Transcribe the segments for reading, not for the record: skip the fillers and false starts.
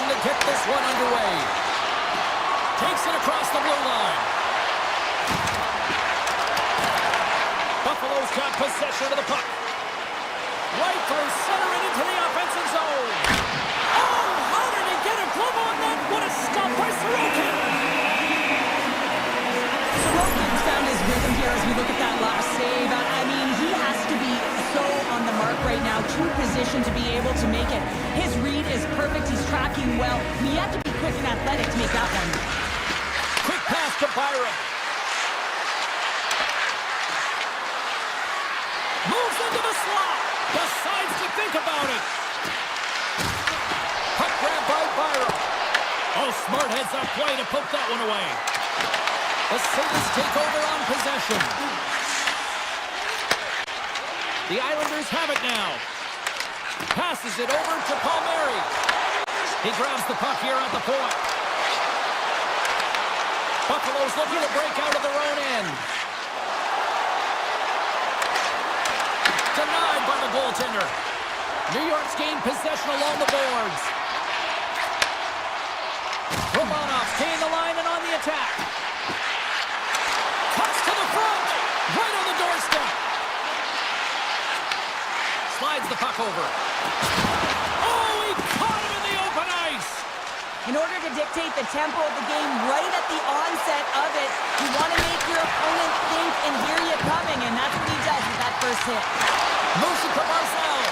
position to get this one underway. Takes it across the blue line. Buffalo's got possession of the puck. Right through center and into the offensive zone. Oh, how did he get a glove on that? What a stop by Sorokin. Sorokin's found his rhythm here as we look at that last save. I mean, he has to be so on the mark right now, true position to be able to make it. His read is perfect. He's tracking well. You have to be quick and athletic to make that one. Quick pass to Byram. Moves into the slot. Decides to think about it. Puck grab by Byram. Oh, smart heads-up play to poke that one away. The Sabres take over on possession. The Islanders have it now. Passes it over to Palmieri. He grabs the puck here at the point. Buffalo's looking to break out of their own end. Denied by the goaltender. New York's gained possession along the boards. Romanov's gained the line and on the attack. Cuts to the front. Right on the doorstep. Slides the puck over. Oh, he caught him in the open ice. In order to dictate the tempo of the game right at the onset of it, you want to make your opponent think and hear you coming, and that's what he does with that first hit. Moves it to Barzal.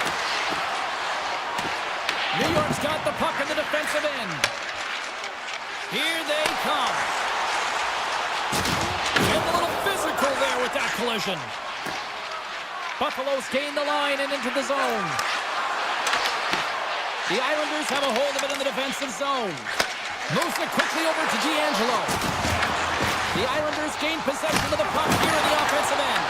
New York's got the puck in the defensive end. Here they come. Getting a little physical there with that collision. Buffalo's gained the line and into the zone. The Islanders have a hold of it in the defensive zone. Moves it quickly over to D'Angelo. The Islanders gain possession of the puck here in the offensive end.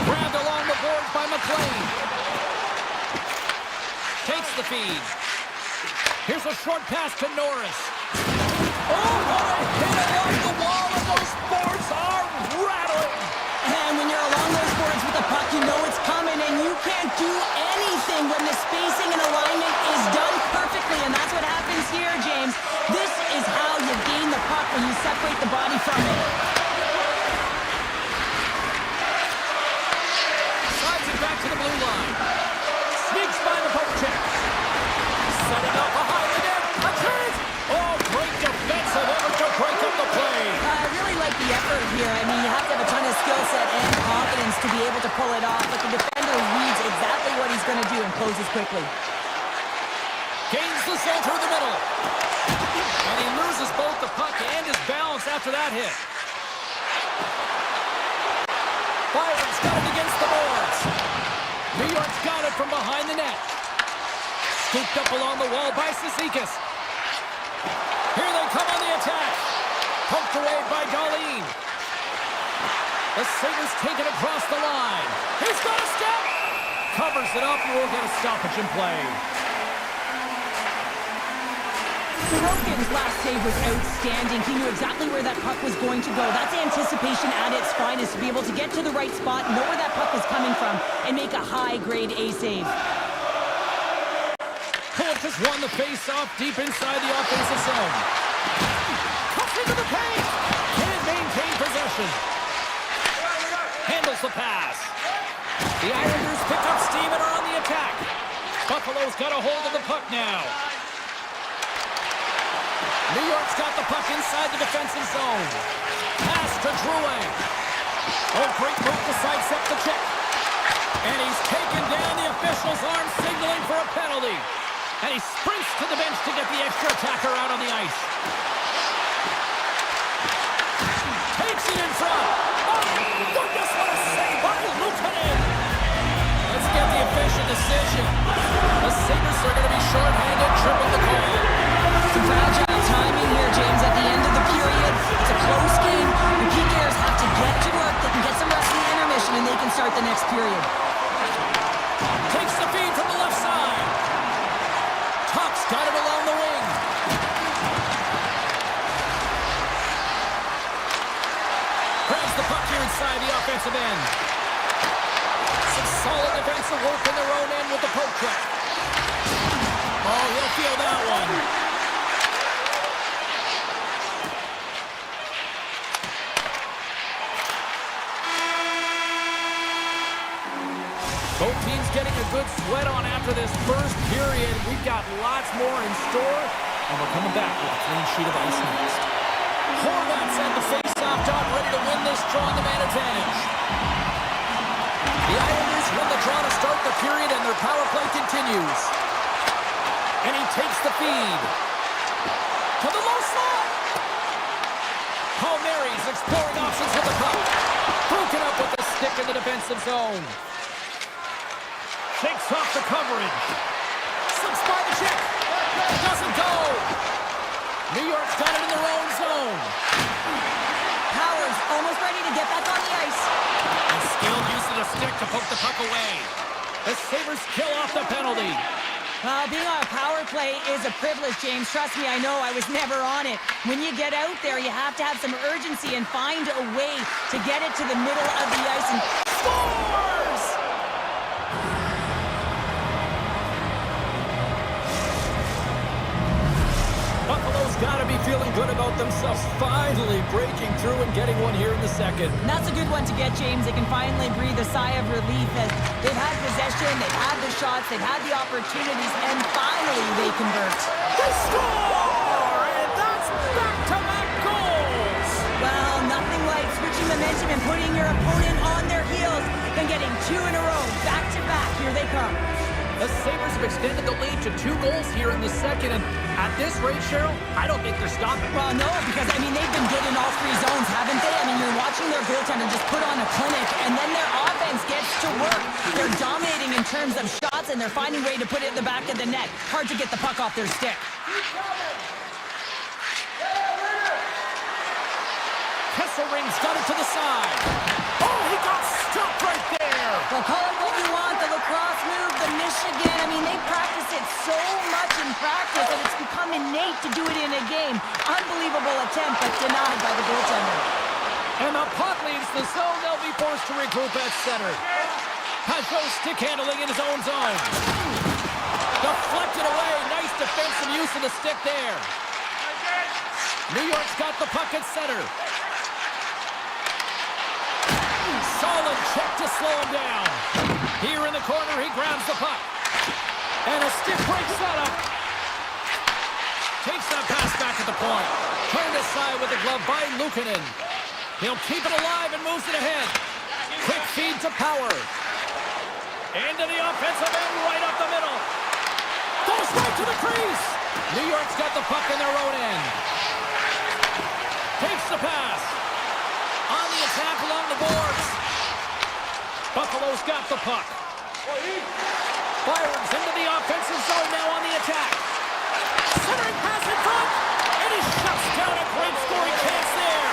Grabbed along the boards by McLean. Takes the feed. Here's a short pass to Norris. Oh, what a hit along the wall, and those boards are rattling. And when you're along those boards with the puck, you know it's coming, and you can't do anything when the spacing and alignment is done perfectly, and that's what happens here, James. This is how you gain the puck when you separate the body from it. Slides it back to the blue line. Sneaks by the poke check. Setting up behind the net. A chance! Oh, great defensive effort to break up the play. I really like the effort here. I mean, you have to have a ton of skill set and confidence to be able to pull it off, but the defender reads exactly what he's going to do and closes quickly. Gains the zone through the middle. And he loses both the puck and his balance after that hit. Byron's got it against the boards. New York's got it from behind the net. Scooped up along the wall by Cizikas. Here they come on the attack. Poked away by Darlene. The Sabres take it across the line. He's got a step. Covers it up and will get a stoppage in play. Sorokin's last save was outstanding. He knew exactly where that puck was going to go. That's anticipation at its finest, to be able to get to the right spot, know where that puck was coming from, and make a high-grade A save. Pulic has won the face-off deep inside the offensive zone. Cuts into the paint. Can't maintain possession. Handles the pass. The Islanders pick up steam and are on the attack. Buffalo's got a hold of the puck now. New York's got the puck inside the defensive zone. Pass to Drouin. Oh, great move to sidestep the check. And he's taken down the official's arm, signaling for a penalty. And he sprints to the bench to get the extra attacker out on the ice. Takes it in front. Oh, goodness, what a save by Luukkonen. Let's get the official decision. The Sabres are going to be shorthanded, tripping the goal. Some fragile timing here, James, at the end of the period. It's a close game. The PKers have to get to work. They can get some rest in the intermission, and they can start the next period. Takes the feed from the left side. Tuck's got him along the wing. Grabs the puck here inside the offensive end. Some solid defensive work in their own end with the poke check. Oh, he'll feel that one. Both teams getting a good sweat on after this first period. We've got lots more in store, and we're coming back with a clean sheet of ice next. Horvats at the face-off dot, ready to win this draw on the man advantage. The Islanders win the draw to start the period, and their power play continues. And he takes the feed. To the low slot. Palmieri's exploring options with the puck. Broken up with the stick in the defensive zone. Shakes off the coverage. Slips by the check. Doesn't go. New York's got it in their own zone. Powers almost ready to get back on the ice. And skilled use of the stick to poke the puck away. The Sabres kill off the penalty. Being on a power play is a privilege, James. Trust me, I know. I was never on it. When you get out there, you have to have some urgency and find a way to get it to the middle of the ice and scores! Buffalo's got to be feeling good about themselves, finally breaking through and getting one here in the second. And that's a good one to get, James. They can finally breathe a sigh of relief as they've had possession, they've had the shots, they've had the opportunities, and finally they convert. They score! And that's back-to-back goals! Well, nothing like switching momentum and putting your opponent on their heels than getting two in a row, back-to-back. Here they come. The Sabres have extended the lead to 2 goals here in the second, and at this rate, Cheryl, I don't think they're stopping. Well, no, because, I mean, they've been good in all 3 zones, haven't they? I mean, you're watching their goaltender just put on a clinic, and then their offense gets to work. They're dominating in terms of shots, and they're finding a way to put it in the back of the net. Hard to get the puck off their stick. Kesselring's got it to the side. Oh, he got stopped right there! Well, call it what you want, the lacrosse move, the Michigan. I mean, they practice it so much in practice that it's become innate to do it in a game. Unbelievable attempt, but denied by the goaltender. And the puck leaves the zone. They'll be forced to regroup at center. Pajot stick handling in his own zone. Deflected away. Nice defensive use of the stick there. New York's got the puck at center. Solid check to slow him down. Here in the corner, he grabs the puck. And a stick breaks that up. Takes that pass back at the point. Turned aside with the glove by Luukkonen. He'll keep it alive and moves it ahead. Quick feed to Power. Into the offensive end, right up the middle. Goes right to the crease. New York's got the puck in their own end. Takes the pass. On the attack along the boards. Buffalo's got the puck. Byron's into the offensive zone now on the attack. Centering pass in front. And he shuts down a great scoring chance there.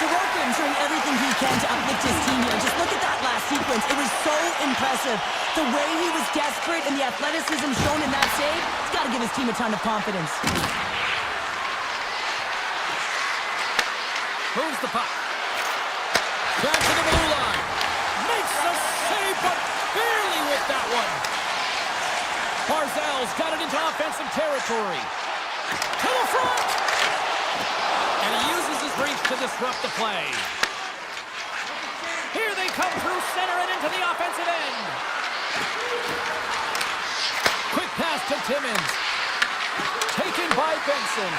Sorokin's doing everything he can to uplift his team here. Just look at that last sequence. It was so impressive. The way he was desperate and the athleticism shown in that save, it's got to give his team a ton of confidence. Moves the puck. Back to the blue line. Makes the save, but barely with that one. Barzal's got it into offensive territory. To the front! And he uses his reach to disrupt the play. Here they come through center and into the offensive end. Quick pass to Timmins. Taken by Benson.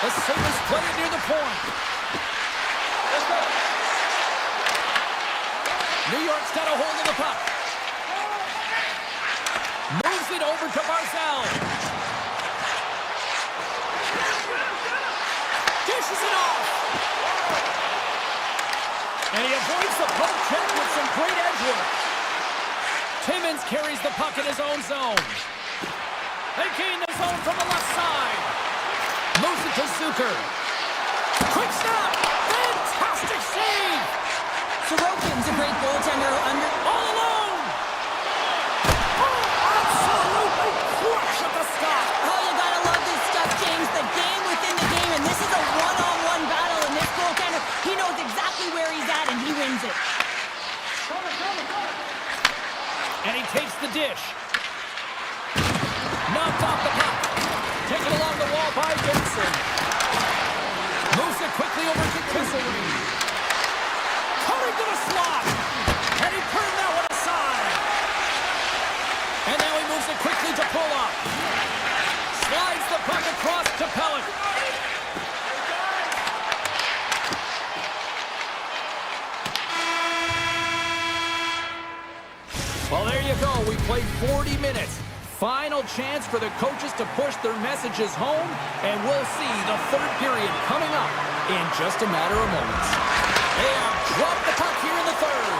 The Sabres play it near the point. New York's got a hold of the puck. Moves it over to Barzal. Dishes it off. And he avoids the poke check with some great edge work. Timmins carries the puck in his own zone. They gain the zone from the left side. Moves it to Zucker. Quick stop. Fantastic save. Sorokin's a great goaltender under All alone. Oh, absolutely crush at the stop. Oh, you gotta love this stuff, James. The game within the game, and this is a one-on-one battle, and this goaltender, he knows exactly where he's at, and he wins it. And he takes the dish. across to Pellick. Well, there you go. We played 40 minutes. Final chance for the coaches to push their messages home, and we'll see the third period coming up in just a matter of moments. They have dropped the puck here in the third.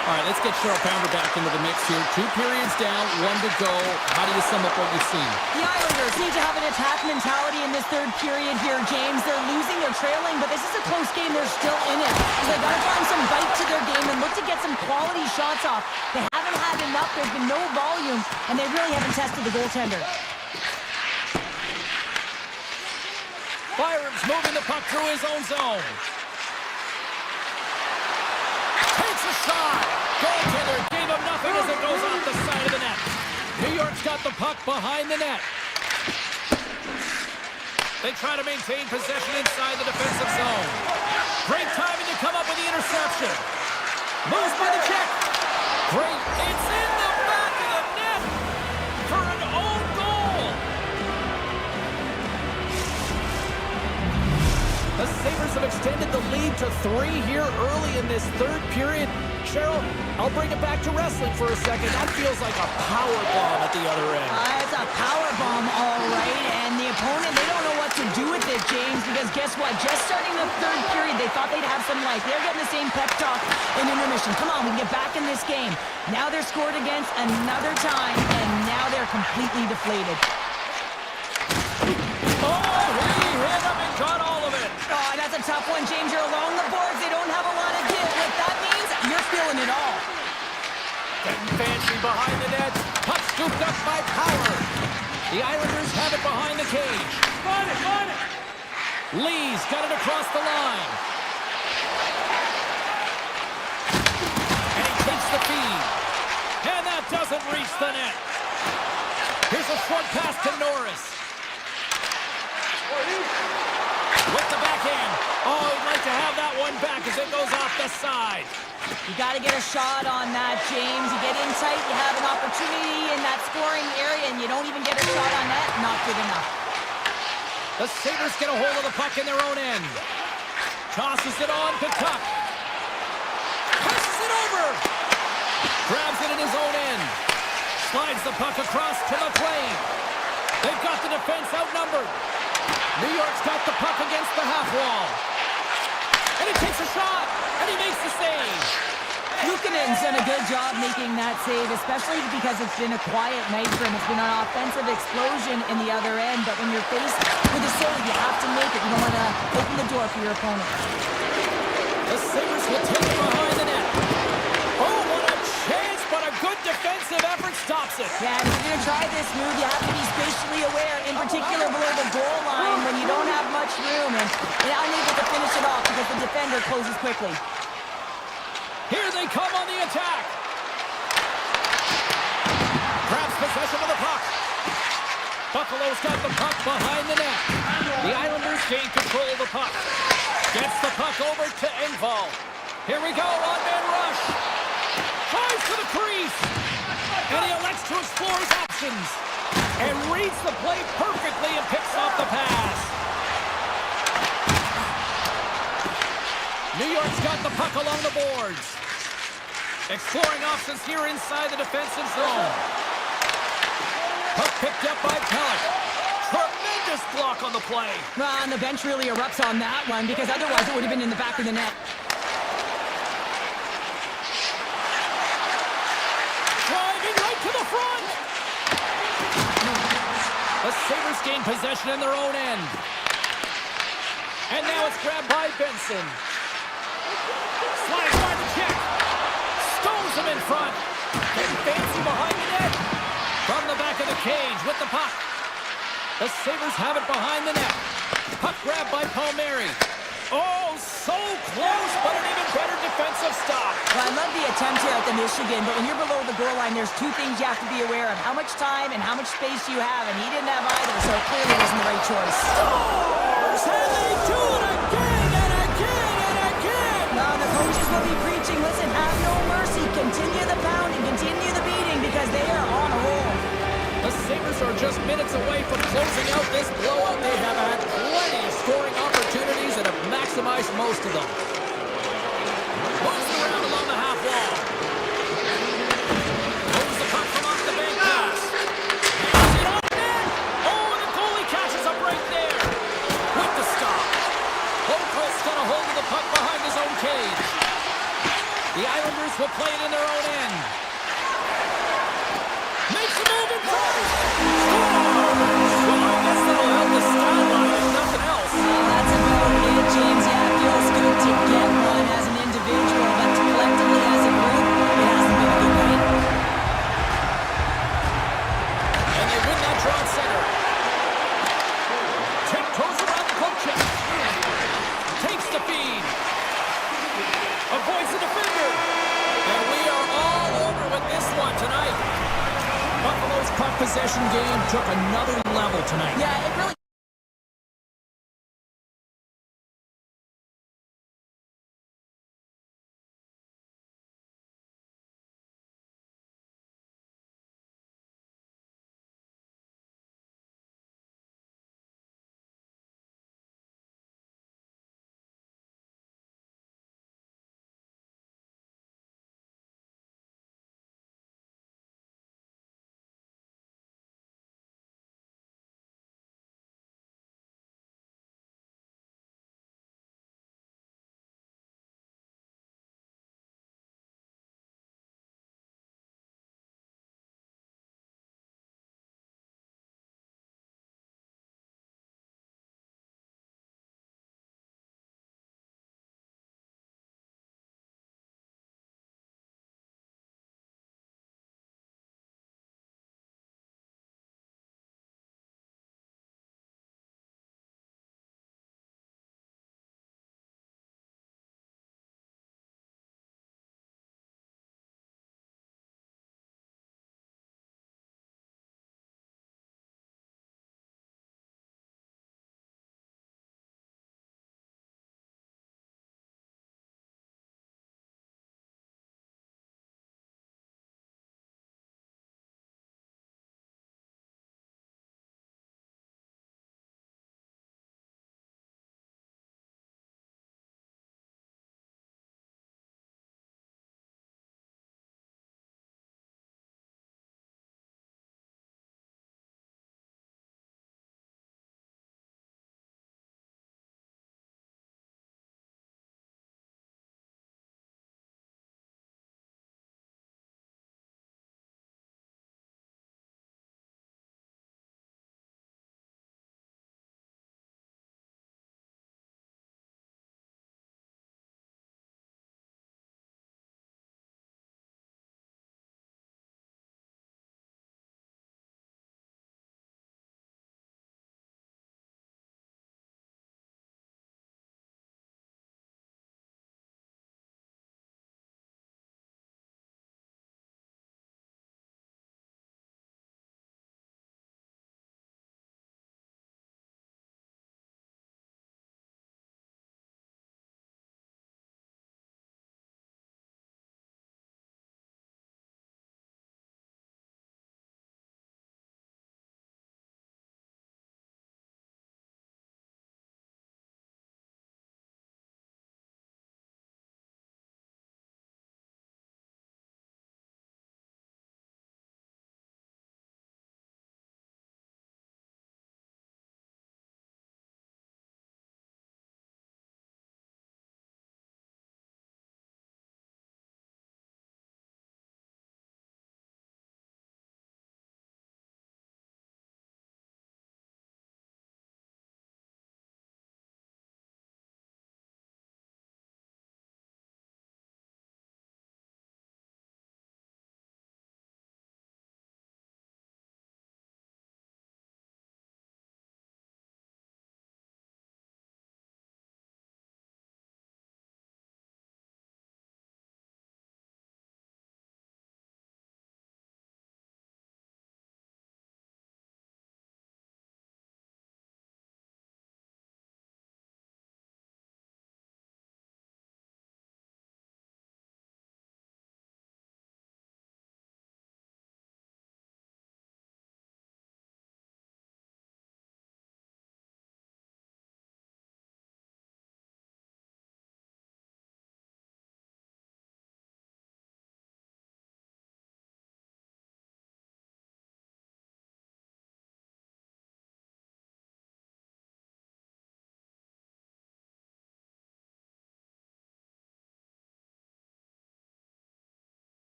All right, let's get Cheryl Pounder back into the mix here. 2 periods down, 1 to go. How do you sum up what you've seen? The Islanders need to have an attack mentality in this third period here, James. They're losing, they're trailing, but this is a close game. They're still in it. So they got to find some bite to their game and look to get some quality shots off. They haven't had enough. There's been no volume, and they really haven't tested the goaltender. Byram's moving the puck through his own zone. Takes a shot. Goaltender gave him nothing as it goes off the side of the net. New York's got the puck behind the net. They try to maintain possession inside the defensive zone. Great timing to come up with the interception. Moves by the check. Great. It's in the back of the net for an own goal. The Sabres have extended the lead to 3 here early in this third period. Cheryl, I'll bring it back to wrestling for a second. That feels like a power bomb at the other end. It's a power bomb, all right. And the opponent, they don't know what to do with it, James, because guess what? Just starting the third period, they thought they'd have some life. They're getting the same pep talk in intermission. Come on, we can get back in this game. Now they're scored against another time, and now they're completely deflated. Oh, he hit him and got all of it. Oh, that's a tough one, James. You're along the boards. They don't have a lot of give. What that means, you're feeling it all. Getting fancy behind the net. Puck scooped up by Power. The Islanders have it behind the cage. On it. Lee's got it across the line. And he takes the feed. And that doesn't reach the net. Here's a short pass to Norris. With the backhand. Oh, he'd like to have that one back as it goes off the side. You got to get a shot on that, James. You get in tight, you have an opportunity in that scoring area, and you don't even get a shot on that. Not good enough. The Sabres get a hold of the puck in their own end. Tosses it on to Tuck. Passes it over. Grabs it in his own end. Slides the puck across to McLean. They've got the defense outnumbered. New York's got the puck against the half wall. And he takes a shot, and he makes the save. Luukkonen's done a good job making that save, especially because it's been a quiet night for him. It's been an offensive explosion in the other end, but when you're faced with a save, you have to make it. You don't want to open the door for your opponent. The Sabres will take it behind the net. Oh, what a chance, but a good defensive effort stops it. Yeah, and if you're going to try this move, you have to be spatially aware, in particular below the goal line when you don't have much room and unable to finish it off because the defender closes quickly. Here they come on the attack. Grabs possession of the puck. Buffalo's got the puck behind the net. The Islanders gain control of the puck. Gets the puck over to Engvall. Here we go, one-man rush. Tries to the crease. And he elects to explore his options. And reads the play perfectly and picks off the pass. New York's got the puck along the boards. Exploring options here inside the defensive zone. Puck picked up by Pellick. Tremendous block on the play. Well, and the bench really erupts on that one because otherwise it would have been in the back of the net. Driving right to the front. The Sabres gain possession in their own end. And now it's grabbed by Benson. Slides by the check. Stones him in front. Getting fancy behind the net. From the back of the cage with the puck. The Sabres have it behind the net. Puck grabbed by Palmieri. Oh, so close, but an even better defensive stop. Well, I love the attempt here at the Michigan, but when you're below the goal line, there's 2 things you have to be aware of. How much time and how much space you have, and he didn't have either, so it clearly wasn't the right choice. Scores! And they do it again and again and again! Now the coaches will be preaching, listen, have no mercy. Continue the pounding, continue the beating, because they are on a roll. The Sabres are just minutes away from closing out this blowout of them. Moves it around along the half wall. Moves the puck from off the bank pass. Hands it on net. Oh, and the goalie catches up right there. With the stop. Holmquist got a hold of the puck behind his own cage. The Islanders will play it in their own end. Makes a move in front. Well, I guess that'll help the stat line if nothing else. Well, that's about it, James. Yeah, it feels good to get one as an individual, but collectively as a group, it hasn't been a good night. And they win that draw at center. Tiptoes around the poke check. Takes the feed. Avoids the defender. And we are all over with this one tonight. Buffalo's puck possession game took another level tonight. Yeah, it really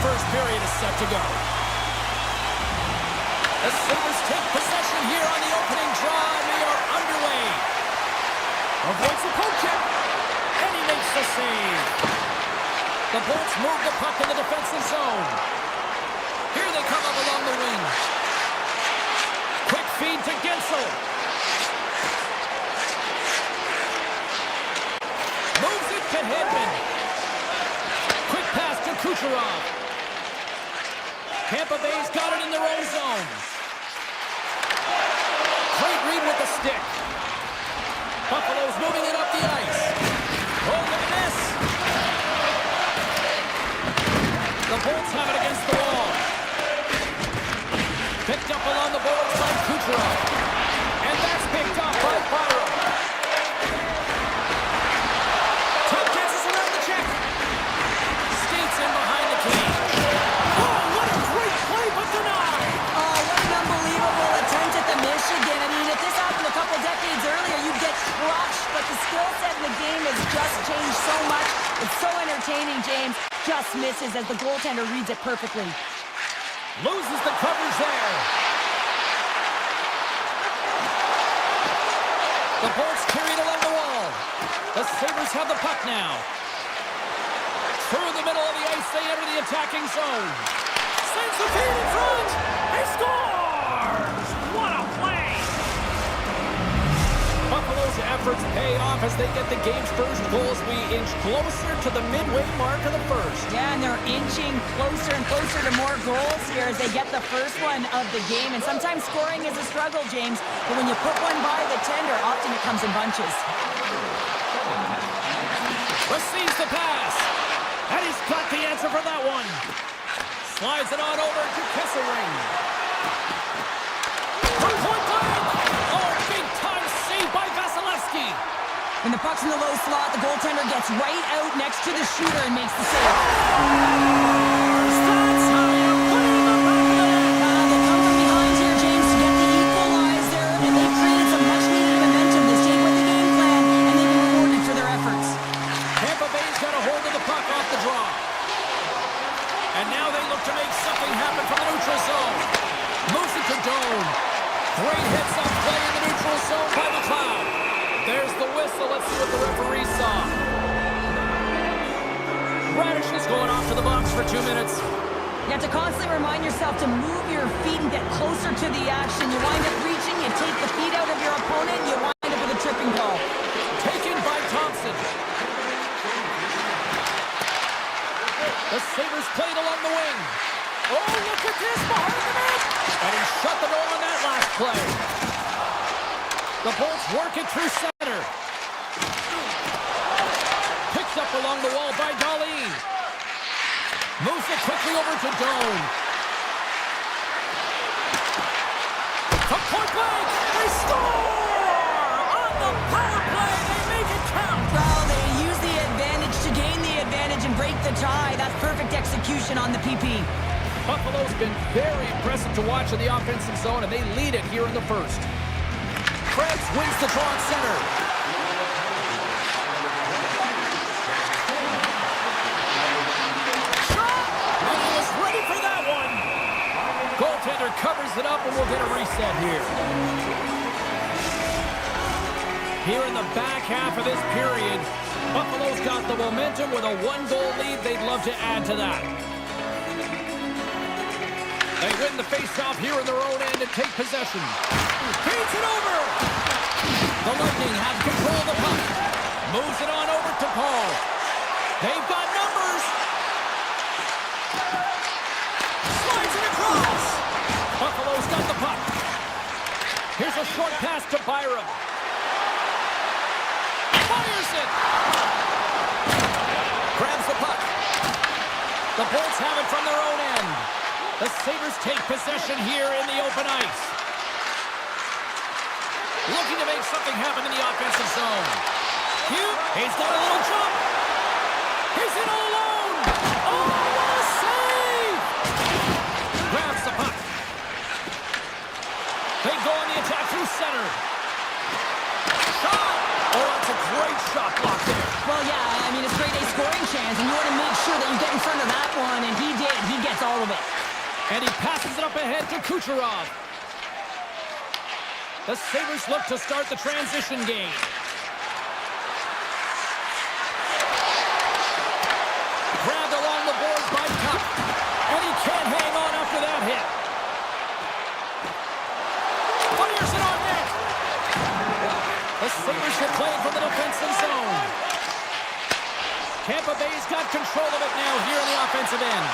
first period is set to go. The Sabres take possession here on the opening draw, and we are underway. Avoids the poke check, and he makes the save. The Bolts move the puck in the defensive zone. Here they come up along the wing. Quick feed to Gensel. Moves it to Hedman. Quick pass to Kucherov. Tampa Bay's got it in their own zone. Great read with the stick. Buffalo's moving it up the ice. Oh, look at this. The Bolts have it against the wall. Picked up along the boards by Kucherov. And that's picked up by Byron. Tough chances around the check. Skates in behind the cage. Oh, what a great play, but denied. Oh, what an unbelievable attempt at the Michigan. I mean, if this happened a couple decades earlier, you'd get crushed. But the skill set in the game has just changed so much. It's so entertaining, James. Just misses as the goaltender reads it perfectly. Loses the coverage there. The Bolts carry it along the wall. The Sabres have the puck now. Through the middle of the ice, they enter the attacking zone. Sends the feed in front. He scores! What a play! Buffalo's efforts pay off as they get the game's first goals. We inch closer to the midway mark of the first. Yeah, and they're inching closer and closer to more goals here as they get the first one of the game. And sometimes scoring is a struggle, James. But when you put one by the tender, often it comes in bunches. Receives the pass. And he's got the answer for that one. Slides it on over to Kesselring. Three-point blank. Oh, big-time save by Vasilevsky. When the puck's in the low slot, the goaltender gets right out next to the shooter and makes the save. That's how you play the They come from behind here, James, to get the equalizer, and they've created some much-needed momentum. They stayed with the game plan, and they've been rewarded for their efforts. Tampa Bay's got a hold of the puck off the draw. And now they look to make something happen from the neutral zone. Moves it to Doan. Great heads-up play in the neutral zone by McLeod. There's the whistle. Let's see what the referee saw. Radish is going off to the box for 2 minutes. You have to constantly remind yourself to move your feet and get closer to the action. You wind up reaching, you take the feet out of your opponent, and you wind up with a tripping call. Taken by Thompson. The Sabres played along the wing. Oh, look at this behind the net. And he shut the door on that last play. The Bolts work it through center. Picked up along the wall by Dahlin. Moves it quickly over to Doan. From point blank, they score! On the power play, they make it count. Well, they use the advantage to gain the advantage and break the tie. That's perfect execution on the PP. Buffalo's been very impressive to watch in the offensive zone, and they lead it here in the first. Krebs wins the draw at center. Shot! And he was ready for that one. Goaltender covers it up, and we'll get a reset here. Here in the back half of this period, Buffalo's got the momentum with a one-goal lead. They'd love to add to that. They win the face-off here in their own end and take possession. Feeds it over. The Lightning have control of the puck. Moves it on over to Paul. They've got numbers. Slides it across. Buffalo's got the puck. Here's a short pass to Byram. Fires it. Grabs the puck. The Bolts have it from their own end. The Sabres take possession here in the open ice. Looking to make something happen in the offensive zone. He's got a little jump. He's in all alone. Oh, what a save! Grabs the puck. They go on the attack through center. Shot! Oh, it's a Great shot block there. Well, yeah, I mean, it's grade A scoring chance, and you want to make sure that you get in front of that one, and he did. He gets all of it. And he passes it up ahead to Kucherov. The Sabres look to start the transition game. Grabbed along the boards by Tuck. And he can't hang on after that hit. Fires it on net. The Sabres should play it from the defensive zone. Tampa Bay's got control of it now here in the offensive end.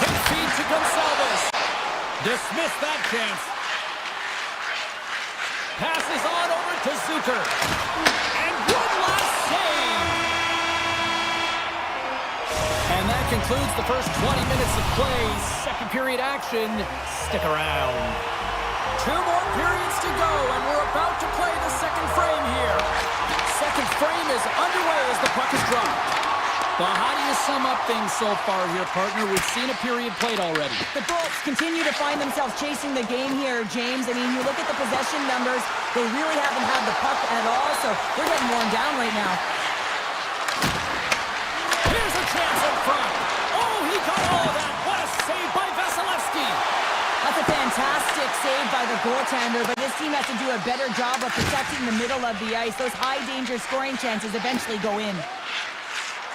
Quick feed to Gonçalves. Dismiss that chance. Passes on over to Zucker. And one last save. And that concludes the first 20 minutes of play. Second period action. Stick around. 2 more periods to go, and we're about to play the second frame here. Second frame is underway as the puck is dropped. Well, how do you sum up things so far here, partner? We've seen a period played already. The Bolts continue to find themselves chasing the game here, James. I mean, you look at the possession numbers, they really haven't had the puck at all, so they're getting worn down right now. Here's a chance in front. Oh, he got all of that. What a save by Vasilevsky. That's a fantastic save by the goaltender, but this team has to do a better job of protecting the middle of the ice. Those high-danger scoring chances eventually go in.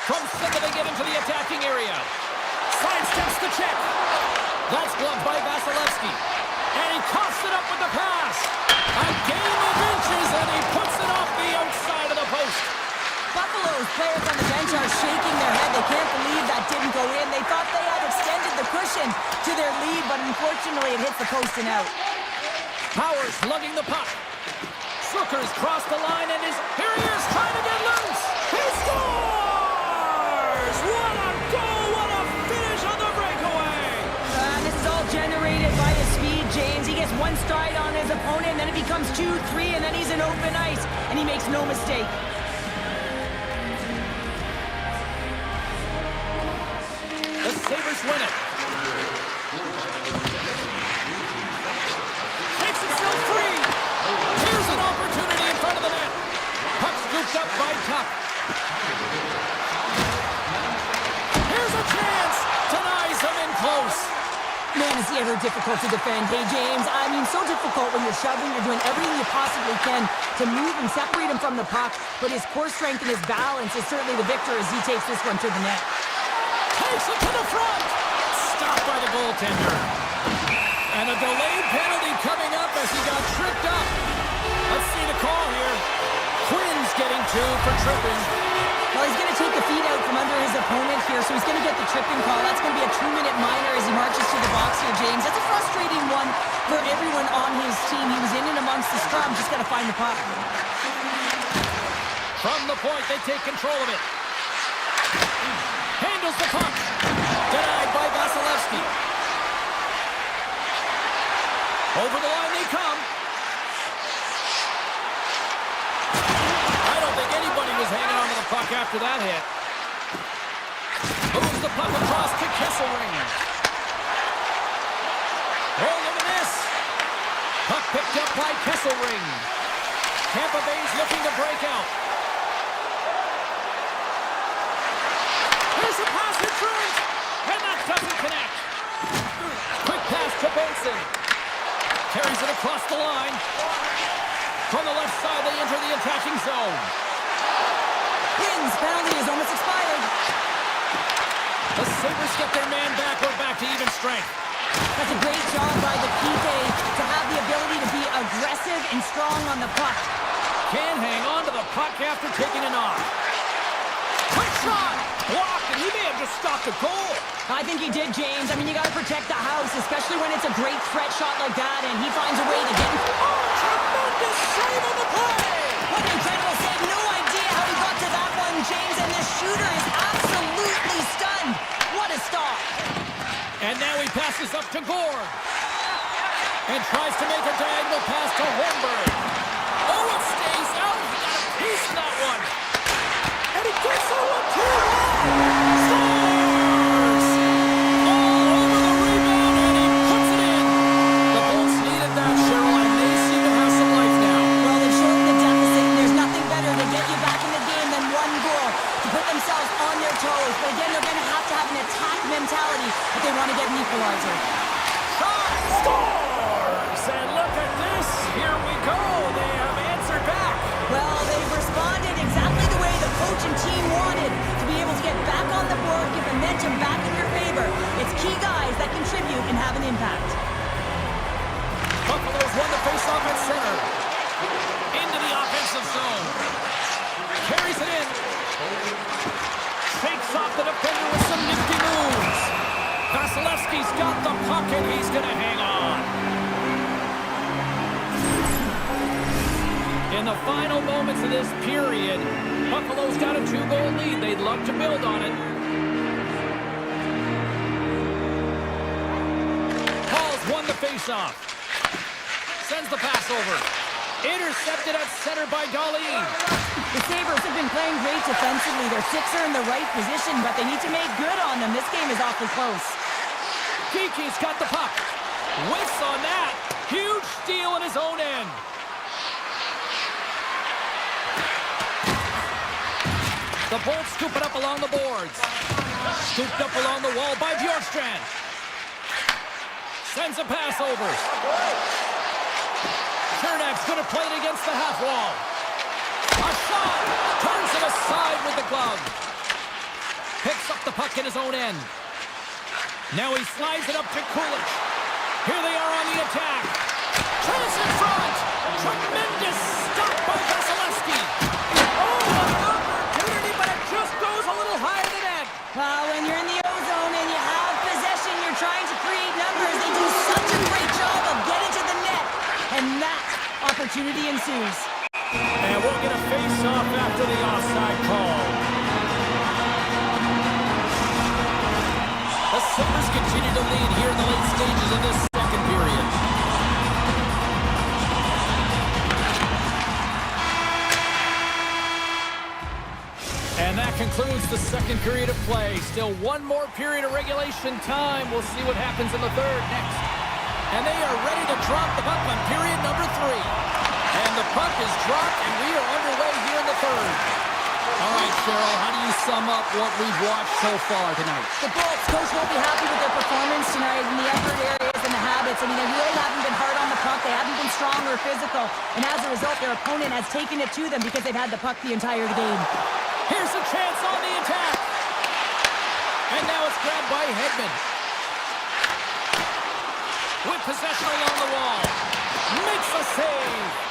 From center, they get into the attacking area. Sidesteps the check. That's blocked by Vasilevsky. And he coughs it up with the pass. A game of inches, and he puts it off the outside of the post. Buffalo's players on the bench are shaking their head. They can't believe that didn't go in. They thought they had extended the cushion to their lead, but unfortunately it hits the post and out. Powers lugging the puck. Zucker's crossed the line and here he is trying to get loose. He scores! What a goal! What a finish on the breakaway! This is all generated by his speed, James. He gets one stride on his opponent, and then it becomes 2, 3, and then he's in open ice, and he makes no mistake. The Sabres win it. Takes himself free. Here's an opportunity in front of the net. Puck scooped up by Tuck. Here's a chance. Denies him in close. Man, is he ever difficult to defend. Hey, James, I mean, so difficult when you're shoving. You're doing everything you possibly can to move and separate him from the puck, but his core strength and his balance is certainly the victor as he takes this one to the net. Takes it to the front. Stopped by the goaltender. And a delayed penalty coming up as he got tripped up. Let's see the call here. Quinn's getting 2 for tripping. Well, he's going to take the feet out from under his opponent here, so he's going to get the tripping call. That's going to be a 2-minute minor as he marches to the box here, James. That's a frustrating one for everyone on his team. He was in and amongst the scrum, just got to find the puck. From the point, they take control of it. Handles the puck. Denied by Vasilevsky. Over the line they come. I don't think anybody was hanging on to the puck after that hit. Moves the puck across to Kesselring. Oh, look at this. Puck picked up by Kesselring. Tampa Bay's looking to break out. Here's a pass in front, and that doesn't connect. Quick pass to Benson. Carries it across the line. From the left side, they enter the attacking zone. Quinn's penalty is almost expired. The Sabres get their man back. We're back to even strength. That's a great job by the PK to have the ability to be aggressive and strong on the puck. Can hang on to the puck after taking a knock. Quick shot! Blocked, and he may have just stopped a goal. I think he did, James. I mean, you got to protect the house, especially when it's a great threat shot like that, and he finds a way to get... Oh, tremendous save on the play! What an incredible save. No idea how he got to that one, James, and this shooter is absolutely stunned. What a stop. And now he passes up to Gore. And tries to make a diagonal pass to Holmberg. Oh, it stays out. He got a piece of that one. And he gets that one too. Scores! All over the rebound, and he puts it in. The Bolts needed that, Cheryl, and they seem to have some life now. Well, they shortened the deficit, and there's nothing better than Kiki's got the puck, and he's going to hang on. In the final moments of this period, Buffalo's got a 2-goal lead. They'd love to build on it. Hall's won the faceoff. Sends the pass over. Intercepted at center by Darlene. The Sabres have been playing great defensively. Their six are in the right position, but they need to make good on them. This game is awfully close. Kiki's got the puck. Whiffs on that. Huge steal in his own end. The Bolts scoop it up along the boards. Scooped up along the wall by Bjorkstrand. Sends a pass over. Chernak's going to play it against the half wall. A shot! Turns it aside with the glove. Picks up the puck in his own end. Now he slides it up to Kulich. Here they are on the attack. Turns in front. Tremendous stop by Vasilevsky. Oh, an opportunity, but it just goes a little higher than that. Well, when you're in the O-zone and you have possession, you're trying to create numbers. They do such a great job of getting to the net. And that opportunity ensues. And we'll get a face-off after the offside call. The Sabres continue to lead here in the late stages of this second period. And that concludes the second period of play. Still one more period of regulation time. We'll see what happens in the third next. And they are ready to drop the puck on period number 3. And the puck is dropped, and we are underway here in the third. All right, Cheryl, how do you sum up what we've watched so far tonight? The Bolts, coach, won't be happy with their performance tonight in the effort areas and the habits. I mean, they really haven't been hard on the puck. They haven't been strong or physical. And as a result, their opponent has taken it to them because they've had the puck the entire game. Here's a chance on the attack. And now it's grabbed by Hedman. With possession along the wall. Makes a save.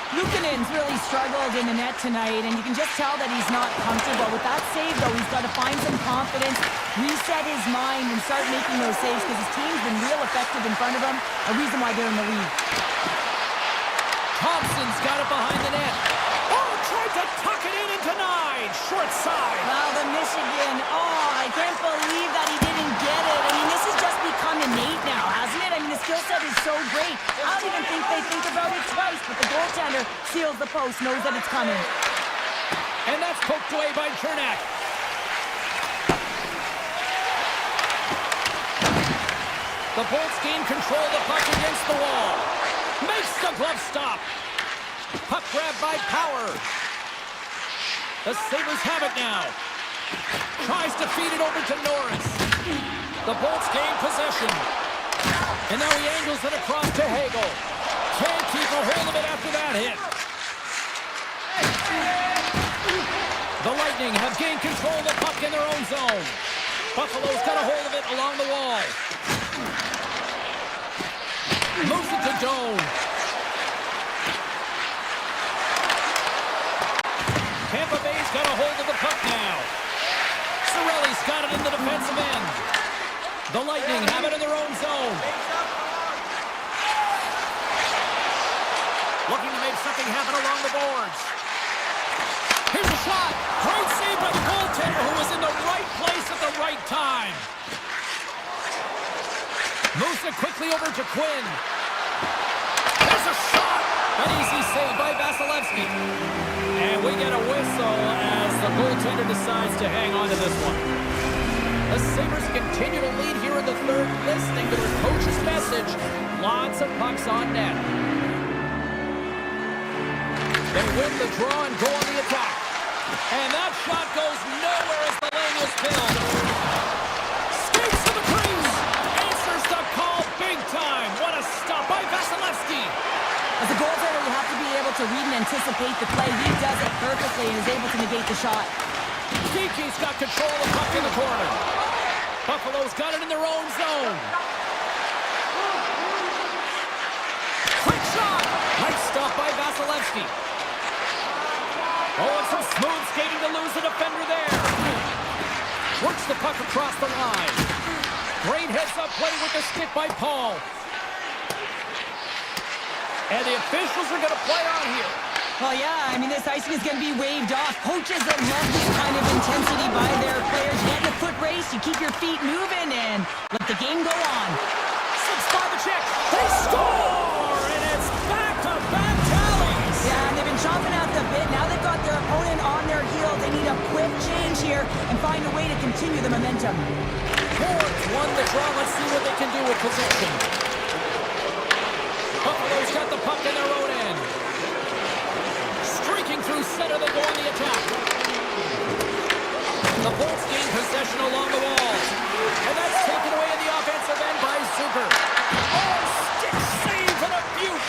Luukkonen's really struggled in the net tonight, and you can just tell that he's not comfortable. With that save, though, he's got to find some confidence, reset his mind, and start making those saves because his team's been real effective in front of him, a reason why they're in the lead. Thompson's got it behind the net. Oh, tried to tuck it in and denied. Short side. Well, the Michigan, I can't believe that he didn't get it. I mean, this has just become innate now, hasn't it? I mean, the skill set is so great. I don't even think they think about it twice, but the goaltender seals the post, knows that it's coming. And that's poked away by Chernak. The Bolts gain control of the puck against the wall. Makes the glove stop. Puck grab by Power. The Sabres have it now. Tries to feed it over to Norris. The Bolts gain possession. And now he angles it across to Hagel. Can't keep a hold of it after that hit. The Lightning have gained control of the puck in their own zone. Buffalo's got a hold of it along the wall. Moves it to Doan. Tampa Bay's got a hold of the puck now. Cirelli's got it in the defensive end. The Lightning have it in their own zone. Looking to make something happen along the boards. Here's a shot. Great save by the goaltender, who was in the right place at the right time. Moves it quickly over to Quinn. There's a shot. An easy save by Vasilevsky. And we get a whistle as the goaltender decides to hang on to this one. The Sabres continue to lead here in the third, listening to their coach's message. Lots of pucks on net. They win the draw and go on the attack. And that shot goes nowhere as the lane was filled. Skates to the crease. Answers the call big time. What a stop by Vasilevsky. As a goaltender, you have to be able to read and anticipate the play. He does it perfectly and is able to negate the shot. Kiki's got control of the puck in the corner. Buffalo's got it in their own zone. Quick shot. Nice stop by Vasilevsky. Oh, and some smooth skating to lose the defender there. Works the puck across the line. Great heads-up play with the stick by Paul. And the officials are going to play on here. Well, yeah, I mean, this icing is going to be waved off. Coaches that love this kind of intensity by their players. You get in a foot race, you keep your feet moving, and let the game go on. 6-5 the check. They score! And it's back-to-back tallies. Yeah, and they've been chomping at the bit. Now they've got their opponent on their heels. They need a quick change here and find a way to continue the momentum. Horns won the draw. Let's see what they can do with possession. Buffalo's got the puck in their own end. Streaking through center, they go on the attack. The Bolts gain possession along the wall. And that's taken away in the offensive end by Zucker. Oh, stick save and a beaut.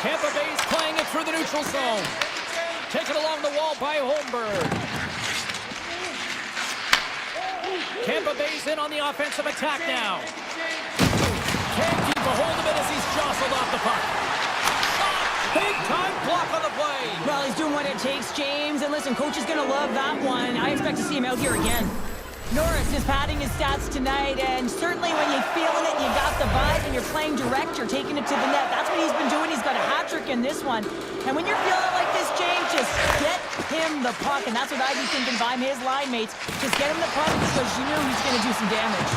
Tampa Bay's playing it through the neutral zone. Taken along the wall by Holmberg. Tampa Bay's in on the offensive attack now. Can't keep a hold of it as he's jostled off the puck. Big time block on the play. Well, he's doing what it takes, James. And listen, coach is going to love that one. I expect to see him out here again. Norris is padding his stats tonight, and certainly when you're feeling it, you got the vibe, and you're playing direct, you're taking it to the net. That's what he's been doing. He's got a hat trick in this one. And when you're feeling like this, James, just get him the puck, and that's what I'd be thinking if I'm his line mates. Just get him the puck because you know he's going to do some damage.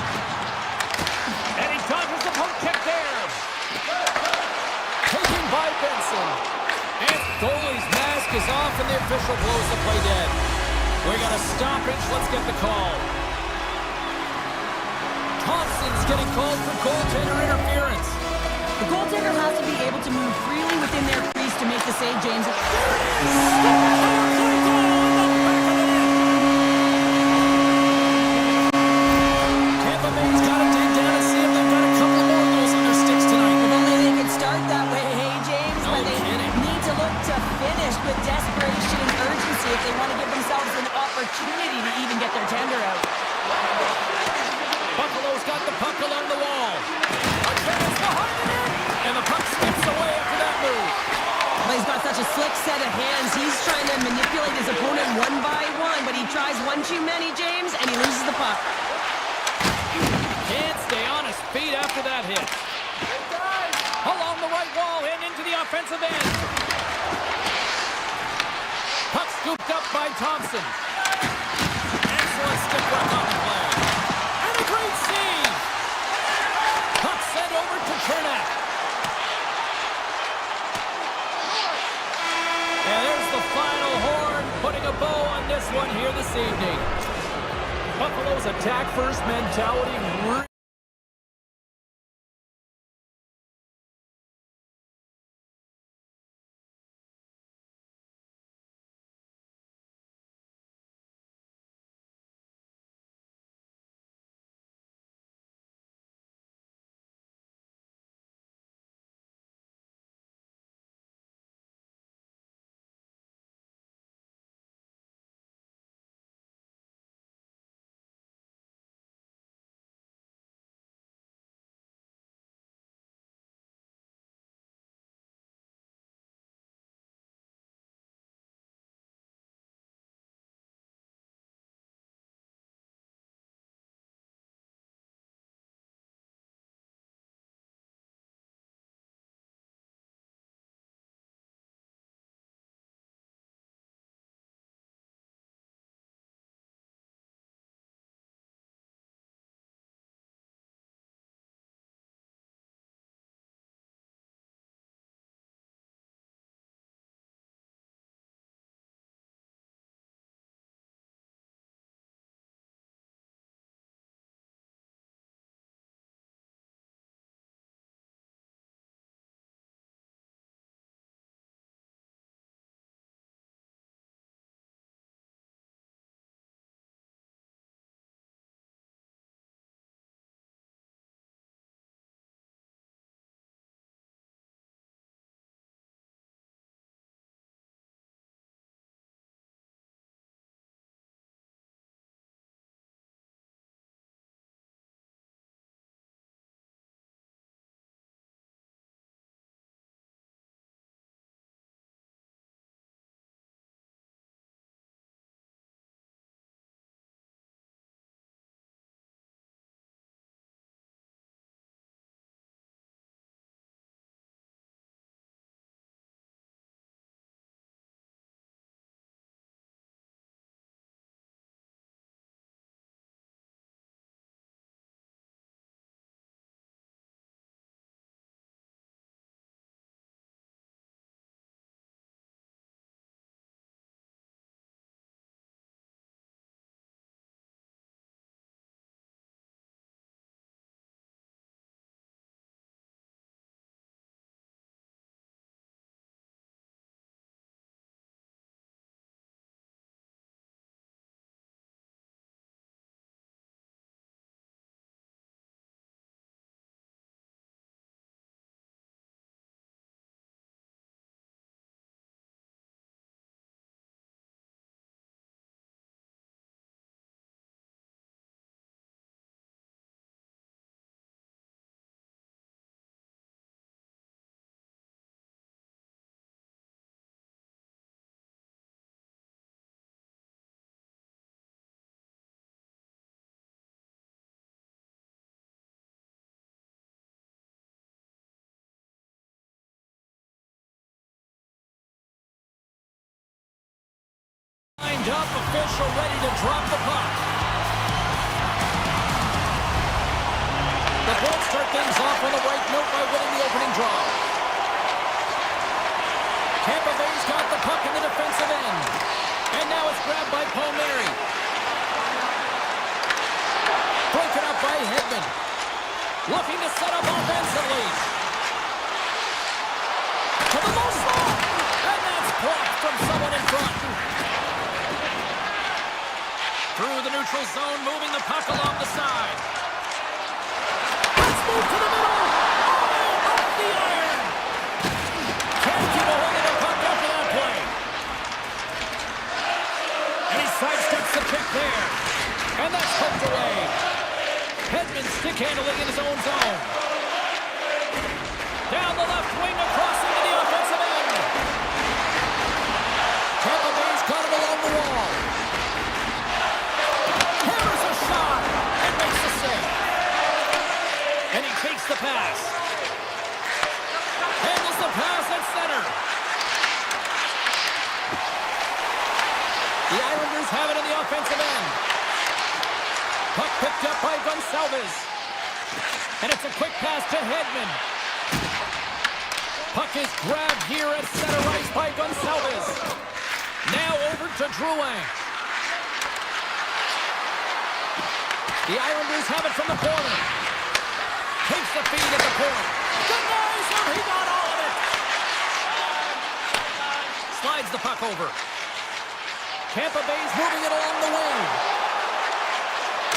And he dodges the poke check there. Taken by Benson. And goalie's mask is off, and the official blows the play dead. We got a stoppage. Let's get the call. Thompson's getting called for goaltender interference. The goaltender has to be able to move freely within their crease to make the save, James. There it is! Power play goal in the back of the net. Tampa Bay's got to dig down and see if they've got a couple more of those on their sticks tonight. If only they could start that way, hey, James. No but they kidding. need to look to finish with desperation and urgency if they want to give themselves an opportunity to even get their tender out. Buffalo's got the puck along the wall. A chance behind the net. And the puck skips away after that move. Well, he's got such a slick set of hands. He's trying to manipulate his opponent one by one, but he tries one too many, James, and he loses the puck. Can't stay on his feet after that hit. Along the right wall and into the offensive end. Puck scooped up by Thompson. Excellent stick work on the play. And a great save. Puck sent over to Chernak. And there's the final horn, putting a bow on this one here this evening. Buffalo's attack first mentality up, official ready to drop the puck. The Bolts start things off on the right note by winning the opening draw. Tampa Bay's got the puck in the defensive end. And now it's grabbed by Palmieri. Broken up by Hedman. Looking to set up offensively. To the low slot. And that's blocked from someone in front. Through the neutral zone, moving the puck along the side. Let's move to the middle. Oh, off the iron. Can't keep a hold of the puck after that play. And he sidesteps the pick there. And that's poked away. Hedman stick handling in his own zone. Down the left wing across into the offensive end. Tampa Bay's got him along the wall. Hammers a shot and makes the save. And he takes the pass. Handles the pass at center. The Islanders have it in the offensive end. Puck picked up by Gonçalves. And it's a quick pass to Hedman. Puck is grabbed here at center ice by Gonçalves. Now over to Drouin. The Islanders have it from the corner. Takes the feed at the point. Denies him. He got all of it. Slides the puck over. Tampa Bay's moving it along the wing.